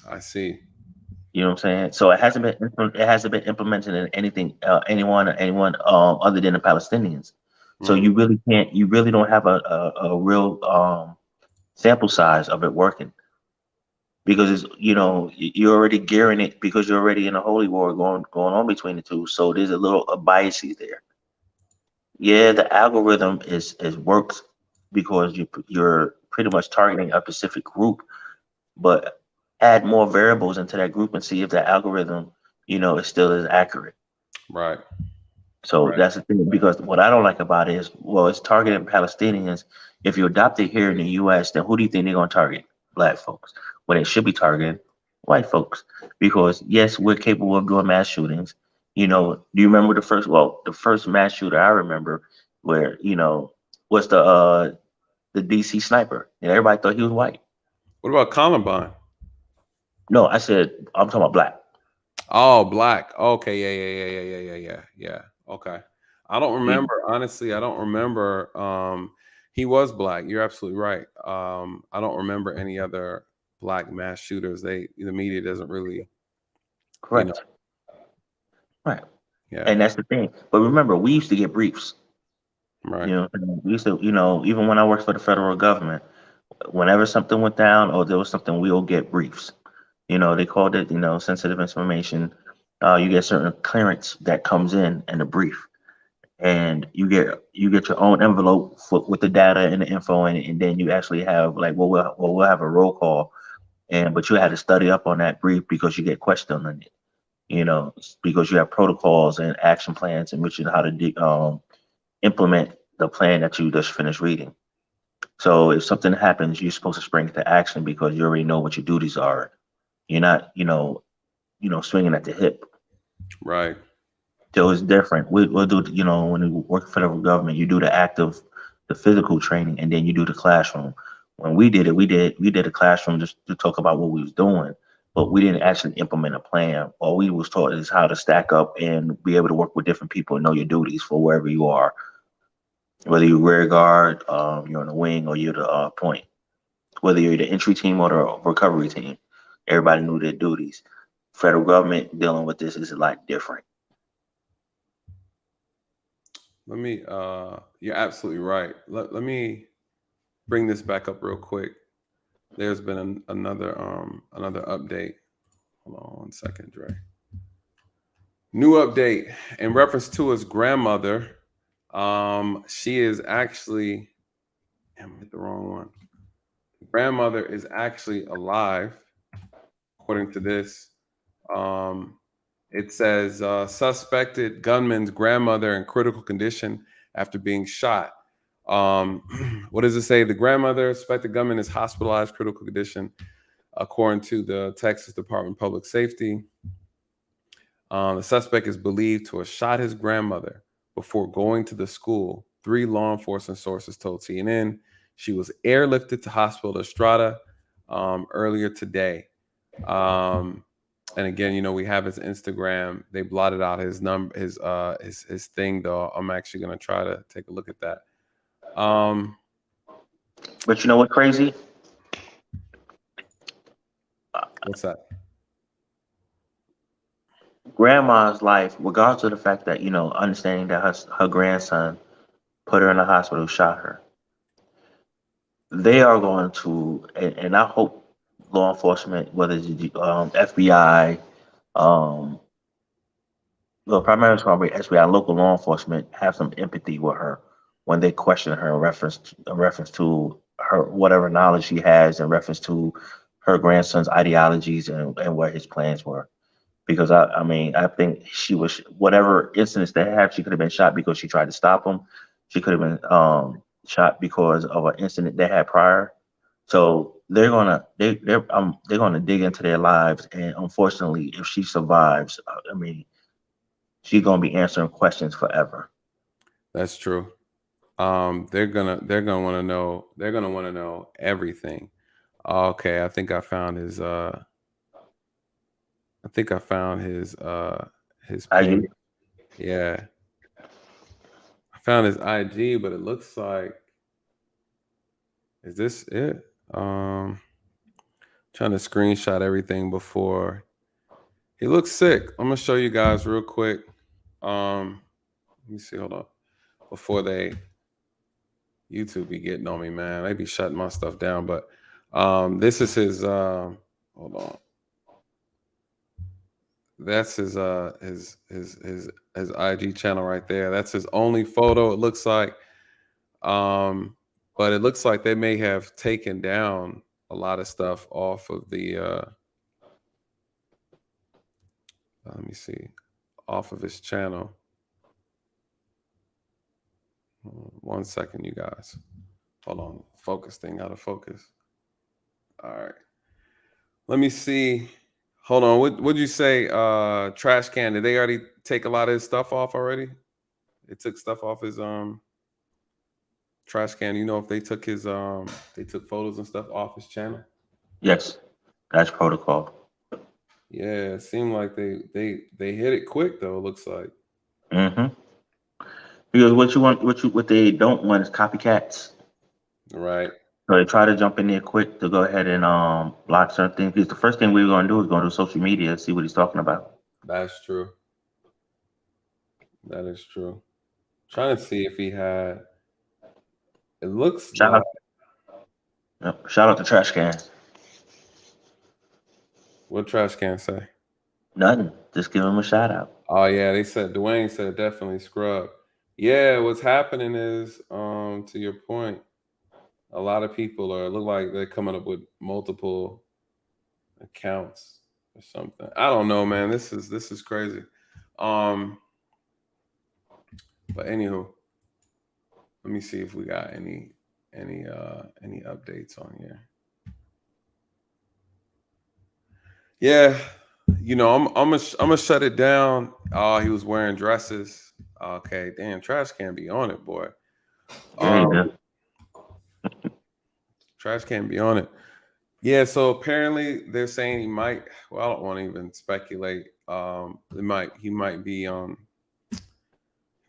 I see. You know what I'm saying? So it hasn't been implemented in anyone other than the Palestinians. So you really don't have a real sample size of it working because you're already gearing it because you're already in a holy war going on between the two. So there's a little biases there. Yeah, the algorithm is works because you're pretty much targeting a specific group, but add more variables into that group and see if the algorithm, is still as accurate. Right. So that's the thing, because what I don't like about it is, well, it's targeting Palestinians. If you adopt it here in the U.S., then who do you think they're going to target? Black folks. When it should be targeting white folks. Because, yes, we're capable of doing mass shootings. Do you remember the first mass shooter I remember where, was the DC sniper. And everybody thought he was white. What about Columbine? No, I'm talking about black. Oh, black. Okay, yeah. Okay. I don't remember, honestly, I don't remember. He was black. You're absolutely right. I don't remember any other black mass shooters. The media doesn't really. Right. Yeah. And that's the thing. But remember, we used to get briefs. Right. You know, we used to, even when I worked for the federal government, whenever something went down or there was something, we'll get briefs. They called it, sensitive information. You get certain clearance that comes in a brief, and you get your own envelope with the data and the info in it, and then you actually have like, we'll have a roll call, but you had to study up on that brief because you get questioned on it. Because you have protocols and action plans in which how to implement the plan that you just finished reading. So if something happens, you're supposed to spring into action because you already know what your duties are. You're not, swinging at the hip. Right. So it's different. We'll do, when you work for the federal government, you do the physical training, and then you do the classroom. When we did it, we did a classroom just to talk about what we was doing, but we didn't actually implement a plan. All we was taught is how to stack up and be able to work with different people and know your duties for wherever you are. Whether you're rear guard, you're on the wing, or you're the point. Whether you're the entry team or the recovery team, everybody knew their duties. Federal government dealing with this is a lot different. Let me, you're absolutely right. Let me bring this back up real quick. There's been another update. Hold on 1 second, Dre. New update in reference to his grandmother. She is actually, I hit the wrong one. Grandmother is actually alive, according to this. It says suspected gunman's grandmother in critical condition after being shot. What does it say? The grandmother, suspected gunman, is hospitalized, critical condition, according to the Texas Department of Public Safety. The suspect is believed to have shot his grandmother before going to the school. 3 law enforcement sources told CNN. She was airlifted to hospital Estrada earlier today. And again, we have his Instagram. They blotted out his number, his thing though. I'm actually gonna try to take a look at that. But you know what's crazy? What's that? Grandma's life, regardless of the fact that, understanding that her grandson put her in the hospital, shot her. They are going to, and I hope law enforcement, whether it's FBI, primarily it's going to be FBI, local law enforcement, have some empathy with her when they question her in reference to her whatever knowledge she has in reference to her grandson's ideologies and what his plans were. Because I think she was, whatever incidents they have, she could have been shot because she tried to stop him. She could have been shot because of an incident they had prior. So they're gonna dig into their lives, and unfortunately, if she survives, she's gonna be answering questions forever. That's true. They're gonna want to know. They're gonna want to know everything. Okay, I think I found his. His page. Yeah, I found his IG, but it looks like. Is this it? Trying to screenshot everything before. He looks sick. I'm gonna show you guys real quick. Let me see. Hold on. Before YouTube be getting on me, man. They be shutting my stuff down. But this is his. Hold on. That's his IG channel right there. That's his only photo. It looks like. But it looks like they may have taken down a lot of stuff off of the. Let me see, off of his channel. 1 second, you guys. Hold on. Focus thing out of focus. All right. Let me see. Hold on. What'd you say? Trash can. Did they already take a lot of his stuff off already? They took stuff off his trash can. You know if they took his they took photos and stuff off his channel? Yes, that's protocol. Yeah, it seemed like they hit it quick though. It looks like. Mm-hmm. Because what they don't want is copycats. Right. So they try to jump in there quick to go ahead and block certain things. Because the first thing we're going to do is go to social media and see what he's talking about. That's true. That is true. Trying to see if he had. It looks Shout like. Shout out to Trash Can. What trash can say? Nothing. Just give him a shout out. Oh yeah, they said Dwayne said definitely scrub. Yeah, what's happening is, to your point, a lot of people look like they're coming up with multiple accounts or something. I don't know, man. This is crazy. But anywho, let me see if we got any updates on here. Yeah, I'm gonna shut it down. Oh, he was wearing dresses. Okay, damn, Trash Can be on it, boy. Trash Can be on it. Yeah, so apparently they're saying he might. Well, I don't want to even speculate. He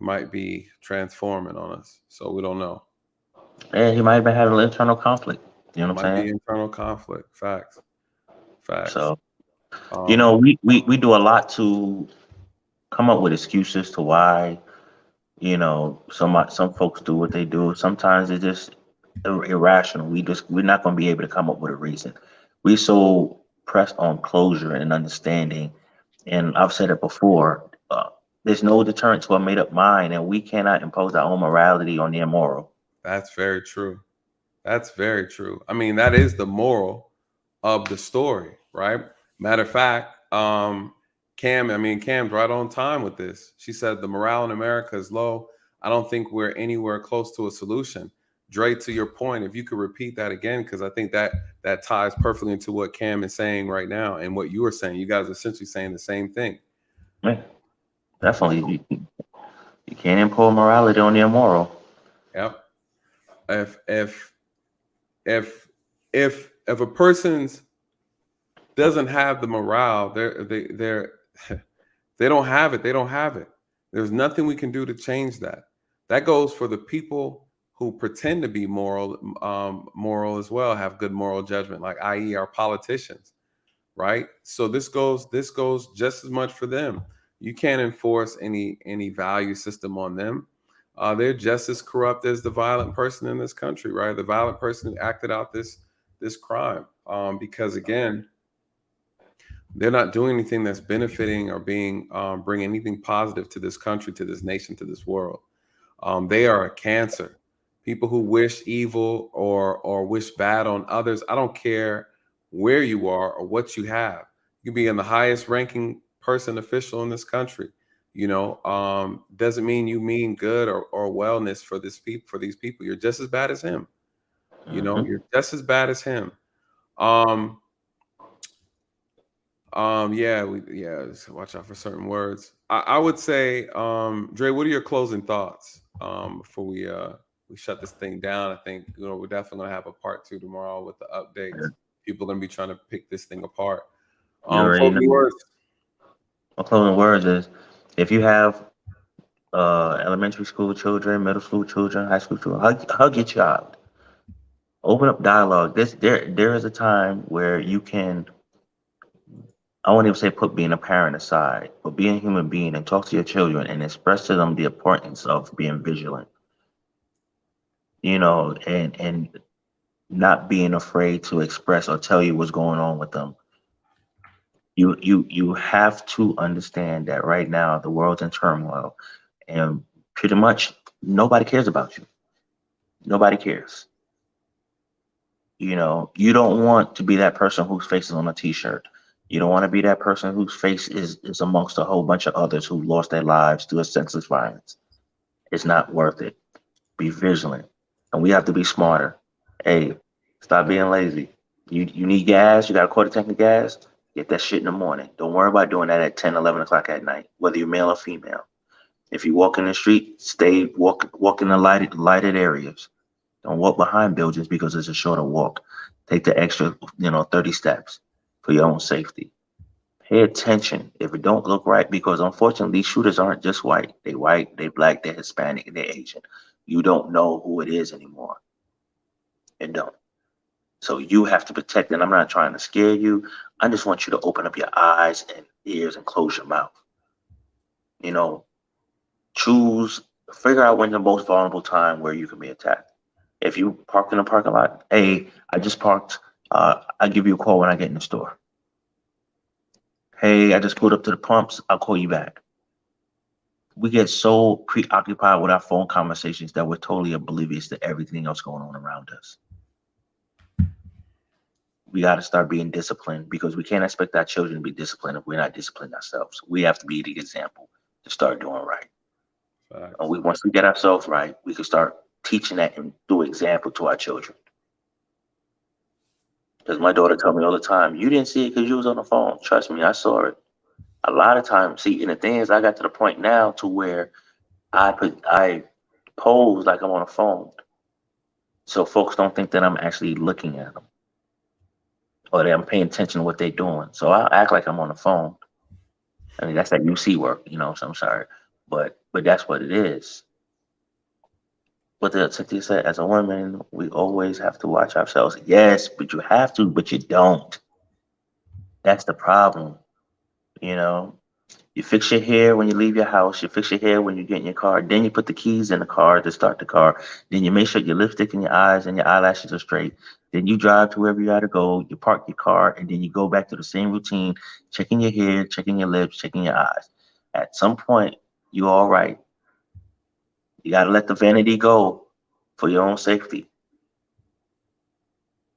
might be transforming on us. So we don't know. Yeah, he might have been having an internal conflict. You know what I'm Might be saying? internal conflict. Facts. So, we do a lot to come up with excuses to why, some folks do what they do. Sometimes it's just irrational. We're not going to be able to come up with a reason. We so pressed on closure and understanding, and I've said it before. There's no deterrent to a made-up mind, and we cannot impose our own morality on the immoral. That's very true. That's very true. I mean, that is the moral of the story, right? Matter of fact, Cam's right on time with this. She said the morale in America is low. I don't think we're anywhere close to a solution. Dre, to your point, if you could repeat that again, because I think that ties perfectly into what Cam is saying right now and what you were saying. You guys are essentially saying the same thing. Yeah, definitely. You can't impose morality on the immoral. Yep. If a person doesn't have the morale, they don't have it. They don't have it. There's nothing we can do to change that. That goes for the people who pretend to be moral as well, have good moral judgment, like i.e. our politicians, right? So this goes just as much for them. You can't enforce any value system on them. They're just as corrupt as the violent person in this country, right? The violent person who acted out this crime, because again, they're not doing anything that's benefiting or bring anything positive to this country, to this nation, to this world. They are a cancer. People who wish evil or wish bad on others. I don't care where you are or what you have. You can be in the highest ranking person, official in this country. Doesn't mean you mean good or wellness for these people. You're just as bad as him. You're just as bad as him. So watch out for certain words. I would say, Dre, what are your closing thoughts before we shut this thing down? I think we're definitely gonna have a part 2 tomorrow with the updates. People are gonna be trying to pick this thing apart. Closing words. My closing words is, if you have elementary school children, middle school children, high school children, hug your child. Open up dialogue. There is a time where you can, I won't even say put being a parent aside, but be a human being and talk to your children and express to them the importance of being vigilant. And not being afraid to express or tell you what's going on with them. You have to understand that right now the world's in turmoil, and pretty much nobody cares about you. Nobody cares. You don't want to be that person whose face is on a t-shirt. You don't want to be that person whose face is amongst a whole bunch of others who lost their lives to a senseless violence. It's not worth it. Be vigilant. And we have to be smarter. Hey, stop being lazy. You need gas, you got a quarter tank of gas, get that shit in the morning. Don't worry about doing that at 10, 11 o'clock at night, whether you're male or female. If you walk in the street, walk in the lighted areas. Don't walk behind buildings because it's a shorter walk. Take the extra, 30 steps for your own safety. Pay attention if it don't look right, because unfortunately, these shooters aren't just white. They white, they black, they're Hispanic, and they're Asian. You don't know who it is anymore. It don't. So you have to protect, and I'm not trying to scare you. I just want you to open up your eyes and ears and close your mouth. Figure out when the most vulnerable time where you can be attacked. If you parked in the parking lot, hey, I just parked. I'll give you a call when I get in the store. Hey, I just pulled up to the pumps. I'll call you back. We get so preoccupied with our phone conversations that we're totally oblivious to everything else going on around us. We got to start being disciplined, because we can't expect our children to be disciplined if we're not disciplined ourselves. We have to be the example to start doing right. And once we get ourselves right, we can start teaching that and through example to our children. Because my daughter told me all the time, you didn't see it because you was on the phone. Trust me, I saw it. A lot of times, see, and the thing is, I got to the point now to where I pose like I'm on a phone, so folks don't think that I'm actually looking at them or that I'm paying attention to what they're doing. So I act like I'm on the phone. I mean, that's that UC work, so I'm sorry, but that's what it is. But Cynthia said, as a woman, we always have to watch ourselves. Yes, but you have to, but you don't. That's the problem. You fix your hair when you leave your house. You fix your hair when you get in your car. Then you put the keys in the car to start the car. Then you make sure your lipstick and your eyes and your eyelashes are straight. Then you drive to wherever you got to go. You park your car, and then you go back to the same routine, checking your hair, checking your lips, checking your eyes. At some point, you're all right. You got to let the vanity go for your own safety.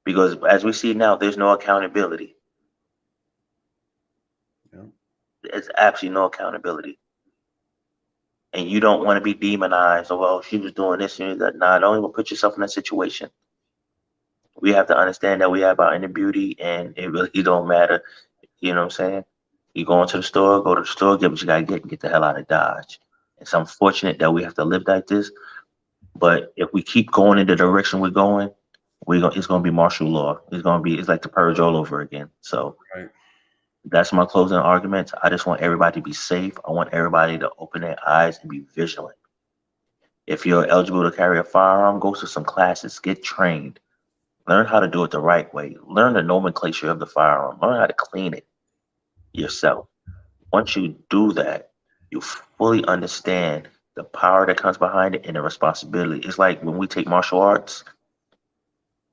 Because as we see now, there's no accountability. There's absolutely no accountability. And you don't want to be demonized. Oh, well, she was doing this and that. Nah, don't even put yourself in that situation. We have to understand that we have our inner beauty, and it really don't matter. You know what I'm saying? You go to the store, get what you got to get, and get the hell out of Dodge. It's unfortunate that we have to live like this. But if we keep going in the direction we're going, it's going to be martial law. It's like the purge all over again. So that's my closing argument. I just want everybody to be safe. I want everybody to open their eyes and be vigilant. If you're eligible to carry a firearm, go to some classes, get trained, learn how to do it the right way, learn the nomenclature of the firearm, learn how to clean it yourself. Once you do that, you fully understand the power that comes behind it and the responsibility. It's like when we take martial arts,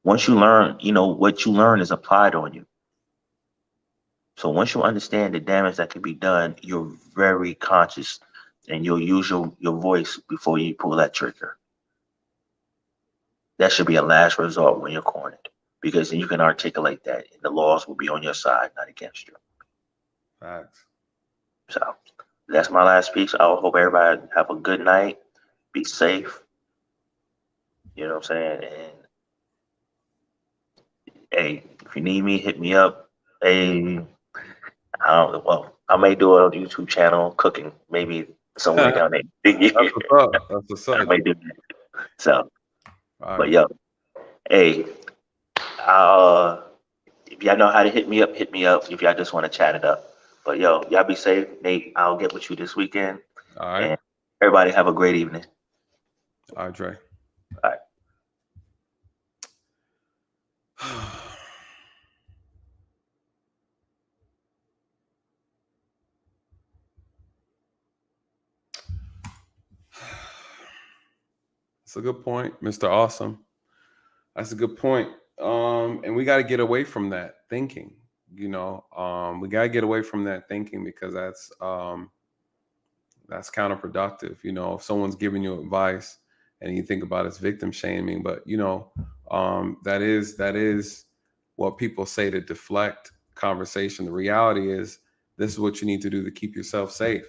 once you learn, what you learn is applied on you. So once you understand the damage that can be done, you're very conscious, and you'll use your voice before you pull that trigger. That should be a last resort when you're cornered, because then you can articulate that, and the laws will be on your side, not against you. Facts. So that's my last piece. I hope everybody have a good night. Be safe. You know what I'm saying? And hey, if you need me, hit me up. Hey, I may do a YouTube channel cooking, maybe somewhere down there. That's what's up. That's what's up. I may do that. So, All but yo, hey, if y'all know how to hit me up, hit me up. If y'all just want to chat it up. But yo, y'all be safe. Nate, I'll get with you this weekend. All right. And everybody have a great evening. All right, Dre. All right. That's a good point, Mr. Awesome. That's a good point. And we got to get away from that thinking. We got to get away from that thinking, because that's counterproductive. If someone's giving you advice and you think about it as victim shaming, but that is what people say to deflect conversation. The reality is, this is what you need to do to keep yourself safe.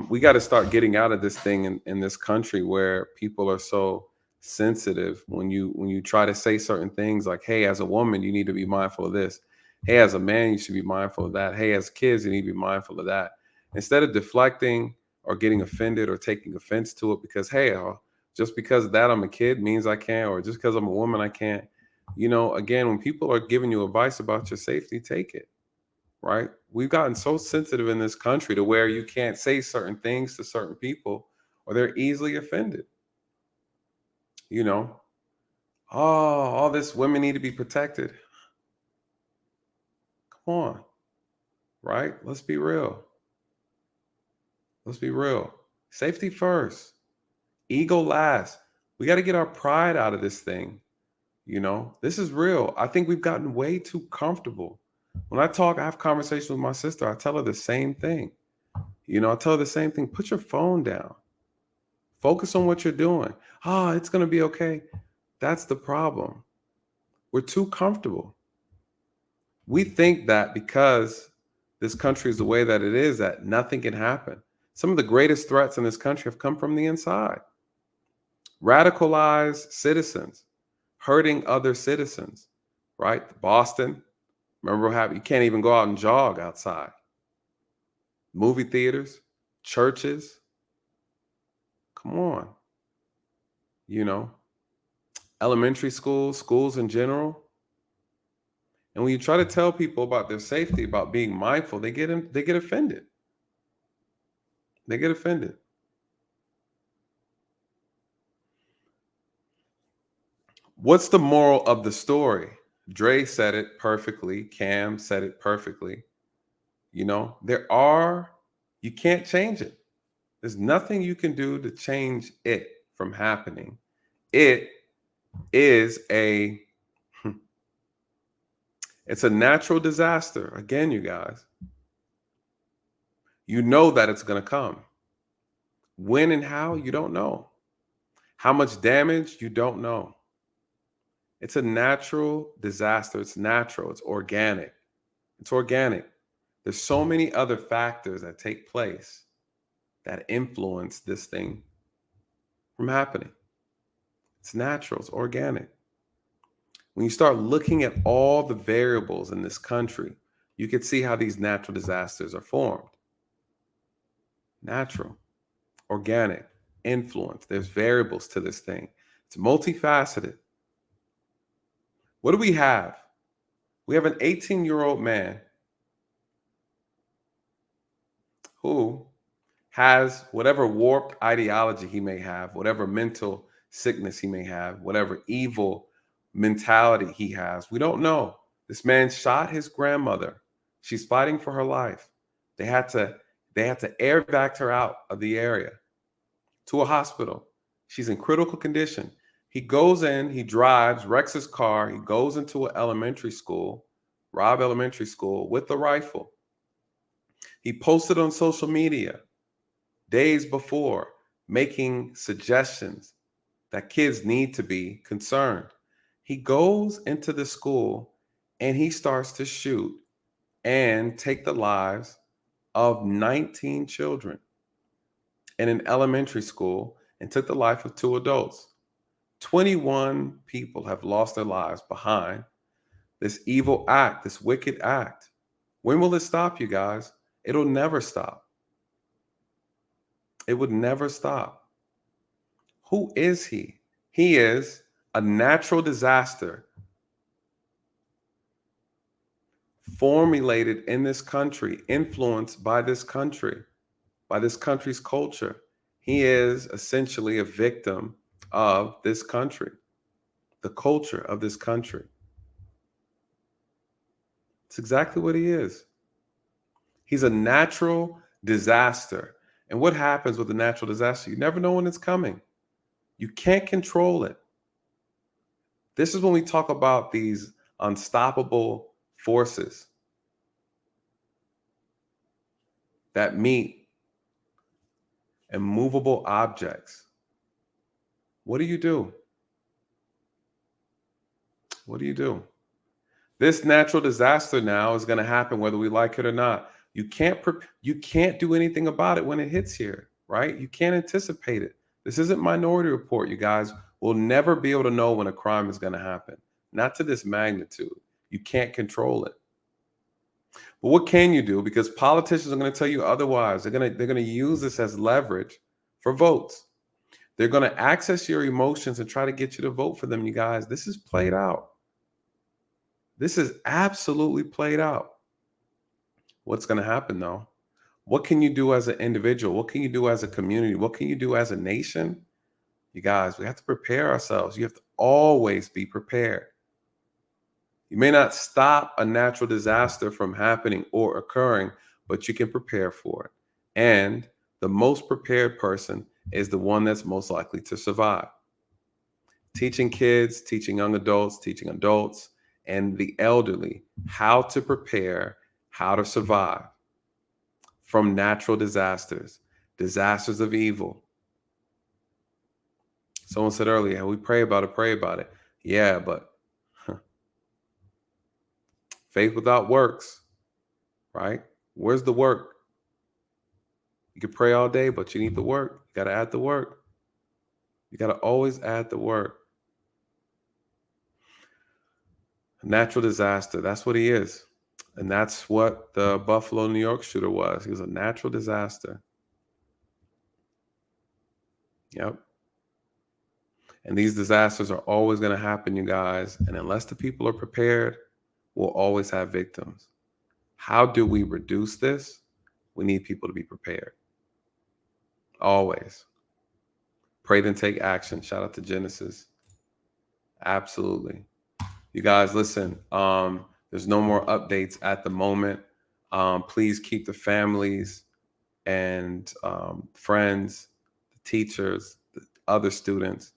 We got to start getting out of this thing in this country where people are so sensitive when you try to say certain things like, hey, as a woman, you need to be mindful of this. Hey, as a man, you should be mindful of that. Hey, as kids, you need to be mindful of that. Instead of deflecting or getting offended or taking offense to it because, hey, just because of that I'm a kid means I can't, or just because I'm a woman I can't. Again, when people are giving you advice about your safety, take it. Right? We've gotten so sensitive in this country to where you can't say certain things to certain people or they're easily offended. All this women need to be protected. Come on. Right? Let's be real. Let's be real. Safety first. Ego last. We got to get our pride out of this thing. You know, this is real. I think we've gotten way too comfortable. When I have conversations with my sister, I tell her the same thing. You know, I tell her the same thing. Put your phone down. Focus on what you're doing. It's going to be okay. That's the problem. We're too comfortable. We think that because this country is the way that it is, that nothing can happen. Some of the greatest threats in this country have come from the inside. Radicalized citizens hurting other citizens, right? Boston, remember how you can't even go out and jog outside. Movie theaters, churches. Come on. You know, elementary schools, schools in general. And when you try to tell people about their safety, about being mindful, they get offended. They get offended. What's the moral of the story? Dre said it perfectly. Cam said it perfectly. You know, you can't change it. There's nothing you can do to change it from happening. It is it's a natural disaster. Again, you guys, you know that it's going to come. When and how, you don't know. How much damage, you don't know. It's a natural disaster. It's natural. It's organic. It's organic. There's so many other factors that take place that influence this thing from happening. It's natural. It's organic. When you start looking at all the variables in this country, you can see how these natural disasters are formed. Natural, organic, influence. There's variables to this thing. It's multifaceted. What do we have? We have an 18-year-old man who has whatever warped ideology he may have, whatever mental sickness he may have, whatever evil mentality he has. We don't know. This man shot his grandmother. She's fighting for her life. They had to air vac her out of the area to a hospital. She's in critical condition. He goes in, he drives, wrecks his car. He goes into an elementary school, Robb Elementary School, with a rifle. He posted on social media days before, making suggestions that kids need to be concerned. He goes into the school and he starts to shoot and take the lives of 19 children in an elementary school and took the life of 2 adults. 21 people have lost their lives behind this evil act, this wicked act. When will it stop, you guys? It'll never stop. It would never stop. Who is he? He is a natural disaster formulated in this country, influenced by this country, by this country's culture. He is essentially a victim of this country, the culture of this country. It's exactly what he is. He's a natural disaster. And what happens with a natural disaster? You never know when it's coming. You can't control it. This is when we talk about these unstoppable forces that meet immovable objects. What do you do? What do you do? This natural disaster now is going to happen whether we like it or not. You can't do anything about it when it hits here, right? You can't anticipate it. This isn't Minority Report, you guys. We'll never be able to know when a crime is going to happen. Not to this magnitude. You can't control it. But what can you do? Because politicians are going to tell you otherwise. They're going to use this as leverage for votes. They're going to access your emotions and try to get you to vote for them, you guys. This is played out. This is absolutely played out. What's going to happen, though? What can you do as an individual? What can you do as a community? What can you do as a nation? You guys, we have to prepare ourselves. You have to always be prepared. You may not stop a natural disaster from happening or occurring, but you can prepare for it. And the most prepared person is the one that's most likely to survive. Teaching kids, teaching young adults, teaching adults, and the elderly how to prepare, how to survive from natural disasters, disasters of evil. Someone said earlier, we pray about it. Yeah, but faith without works, right? Where's the work? You can pray all day, but you need the work. You got to add the work. You got to always add the work. Natural disaster, that's what he is. And that's what the Buffalo, New York shooter was. He was a natural disaster. Yep. And these disasters are always going to happen, you guys. And unless the people are prepared, we'll always have victims. How do we reduce this? We need people to be prepared. Always. Pray then take action. Shout out to Genesis. Absolutely. You guys, listen, there's no more updates at the moment. Please keep the families and friends, the teachers, the other students.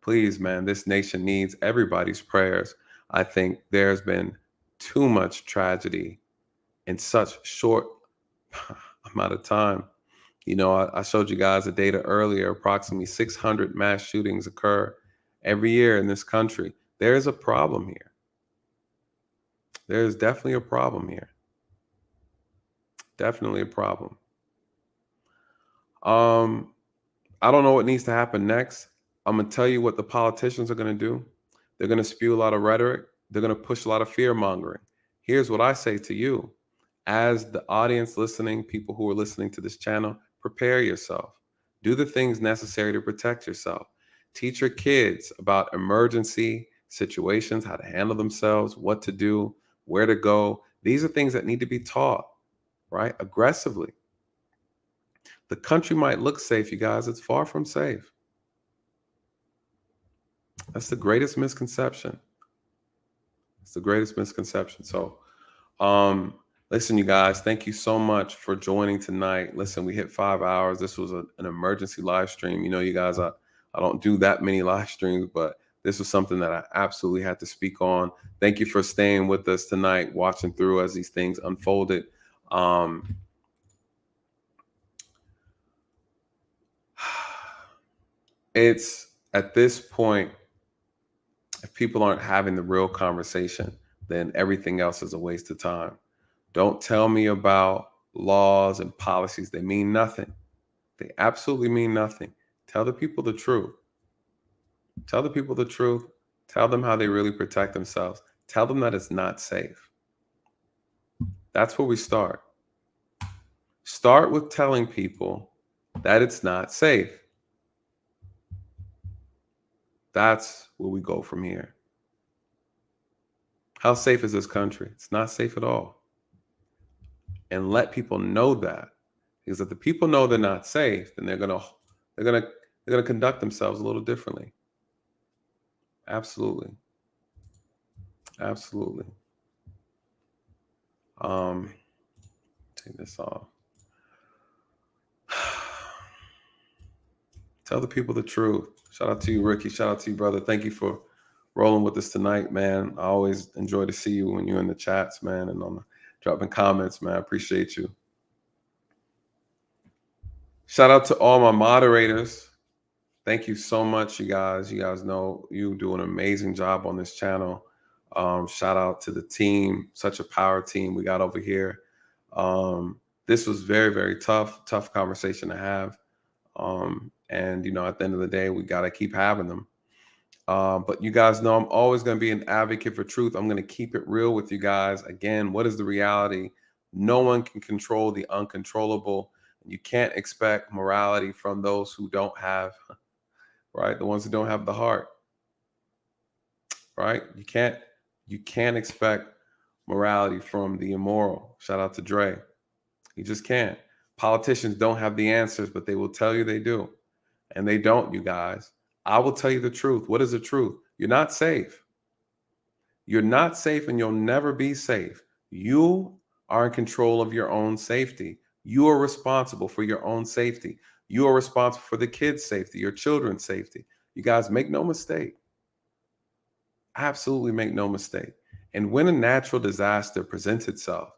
Please, man, this nation needs everybody's prayers. I think there's been too much tragedy in such short amount of time. You know, I showed you guys the data earlier. Approximately 600 mass shootings occur every year in this country. There is a problem here. There is definitely a problem here. Definitely a problem. I don't know what needs to happen next. I'm going to tell you what the politicians are going to do. They're going to spew a lot of rhetoric. They're going to push a lot of fear mongering. Here's what I say to you. As the audience listening, people who are listening to this channel, prepare yourself. Do the things necessary to protect yourself. Teach your kids about emergency situations, how to handle themselves, what to do, where to go. These are things that need to be taught, right? Aggressively. The country might look safe, you guys. It's far from safe. That's the greatest misconception. It's the greatest misconception. So, listen, you guys, thank you so much for joining tonight. Listen, we hit 5 hours. This was an emergency live stream. You know, you guys, I don't do that many live streams, but this was something that I absolutely had to speak on. Thank you for staying with us tonight, watching through as these things unfolded. It's at this point, if people aren't having the real conversation, then everything else is a waste of time. Don't tell me about laws and policies. They mean nothing. They absolutely mean nothing. Tell the people the truth. Tell the people the truth. Tell them how they really protect themselves. Tell them that it's not safe. That's where we start. Start with telling people that it's not safe. That's where we go from here. How safe is this country? It's not safe at all. And let people know that, because if the people know they're not safe, then they're gonna conduct themselves a little differently. Absolutely. Absolutely. Take this off. Tell the people the truth. Shout out to you, Ricky. Shout out to you, brother. Thank you for rolling with us tonight, man. I always enjoy to see you when you're in the chats, man, and on the dropping comments, man. I appreciate you. Shout out to all my moderators. Thank you so much, you guys. You guys know you do an amazing job on this channel. Shout out to the team. Such a power team we got over here. This was very, very tough conversation to have. And, you know, at the end of the day, we got to keep having them. But you guys know I'm always going to be an advocate for truth. I'm going to keep it real with you guys. Again, what is the reality? No one can control the uncontrollable. You can't expect morality from those who don't have, right? The ones who don't have the heart, right? You can't expect morality from the immoral. Shout out to Dre. You just can't. Politicians don't have the answers, but they will tell you they do. And they don't, you guys. I will tell you the truth. What is the truth? You're not safe. You're not safe, and you'll never be safe. You are in control of your own safety. You are responsible for your own safety. You are responsible for the kids' safety, your children's safety. You guys, make no mistake. Absolutely, make no mistake. And when a natural disaster presents itself,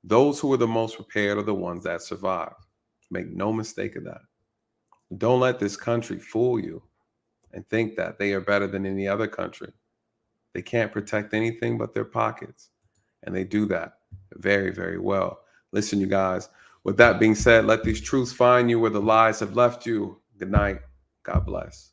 those who are the most prepared are the ones that survive. Make no mistake of that. Don't let this country fool you and think that they are better than any other country. They can't protect anything but their pockets. And they do that very, very well. Listen, you guys, with that being said, let these truths find you where the lies have left you. Good night. God bless.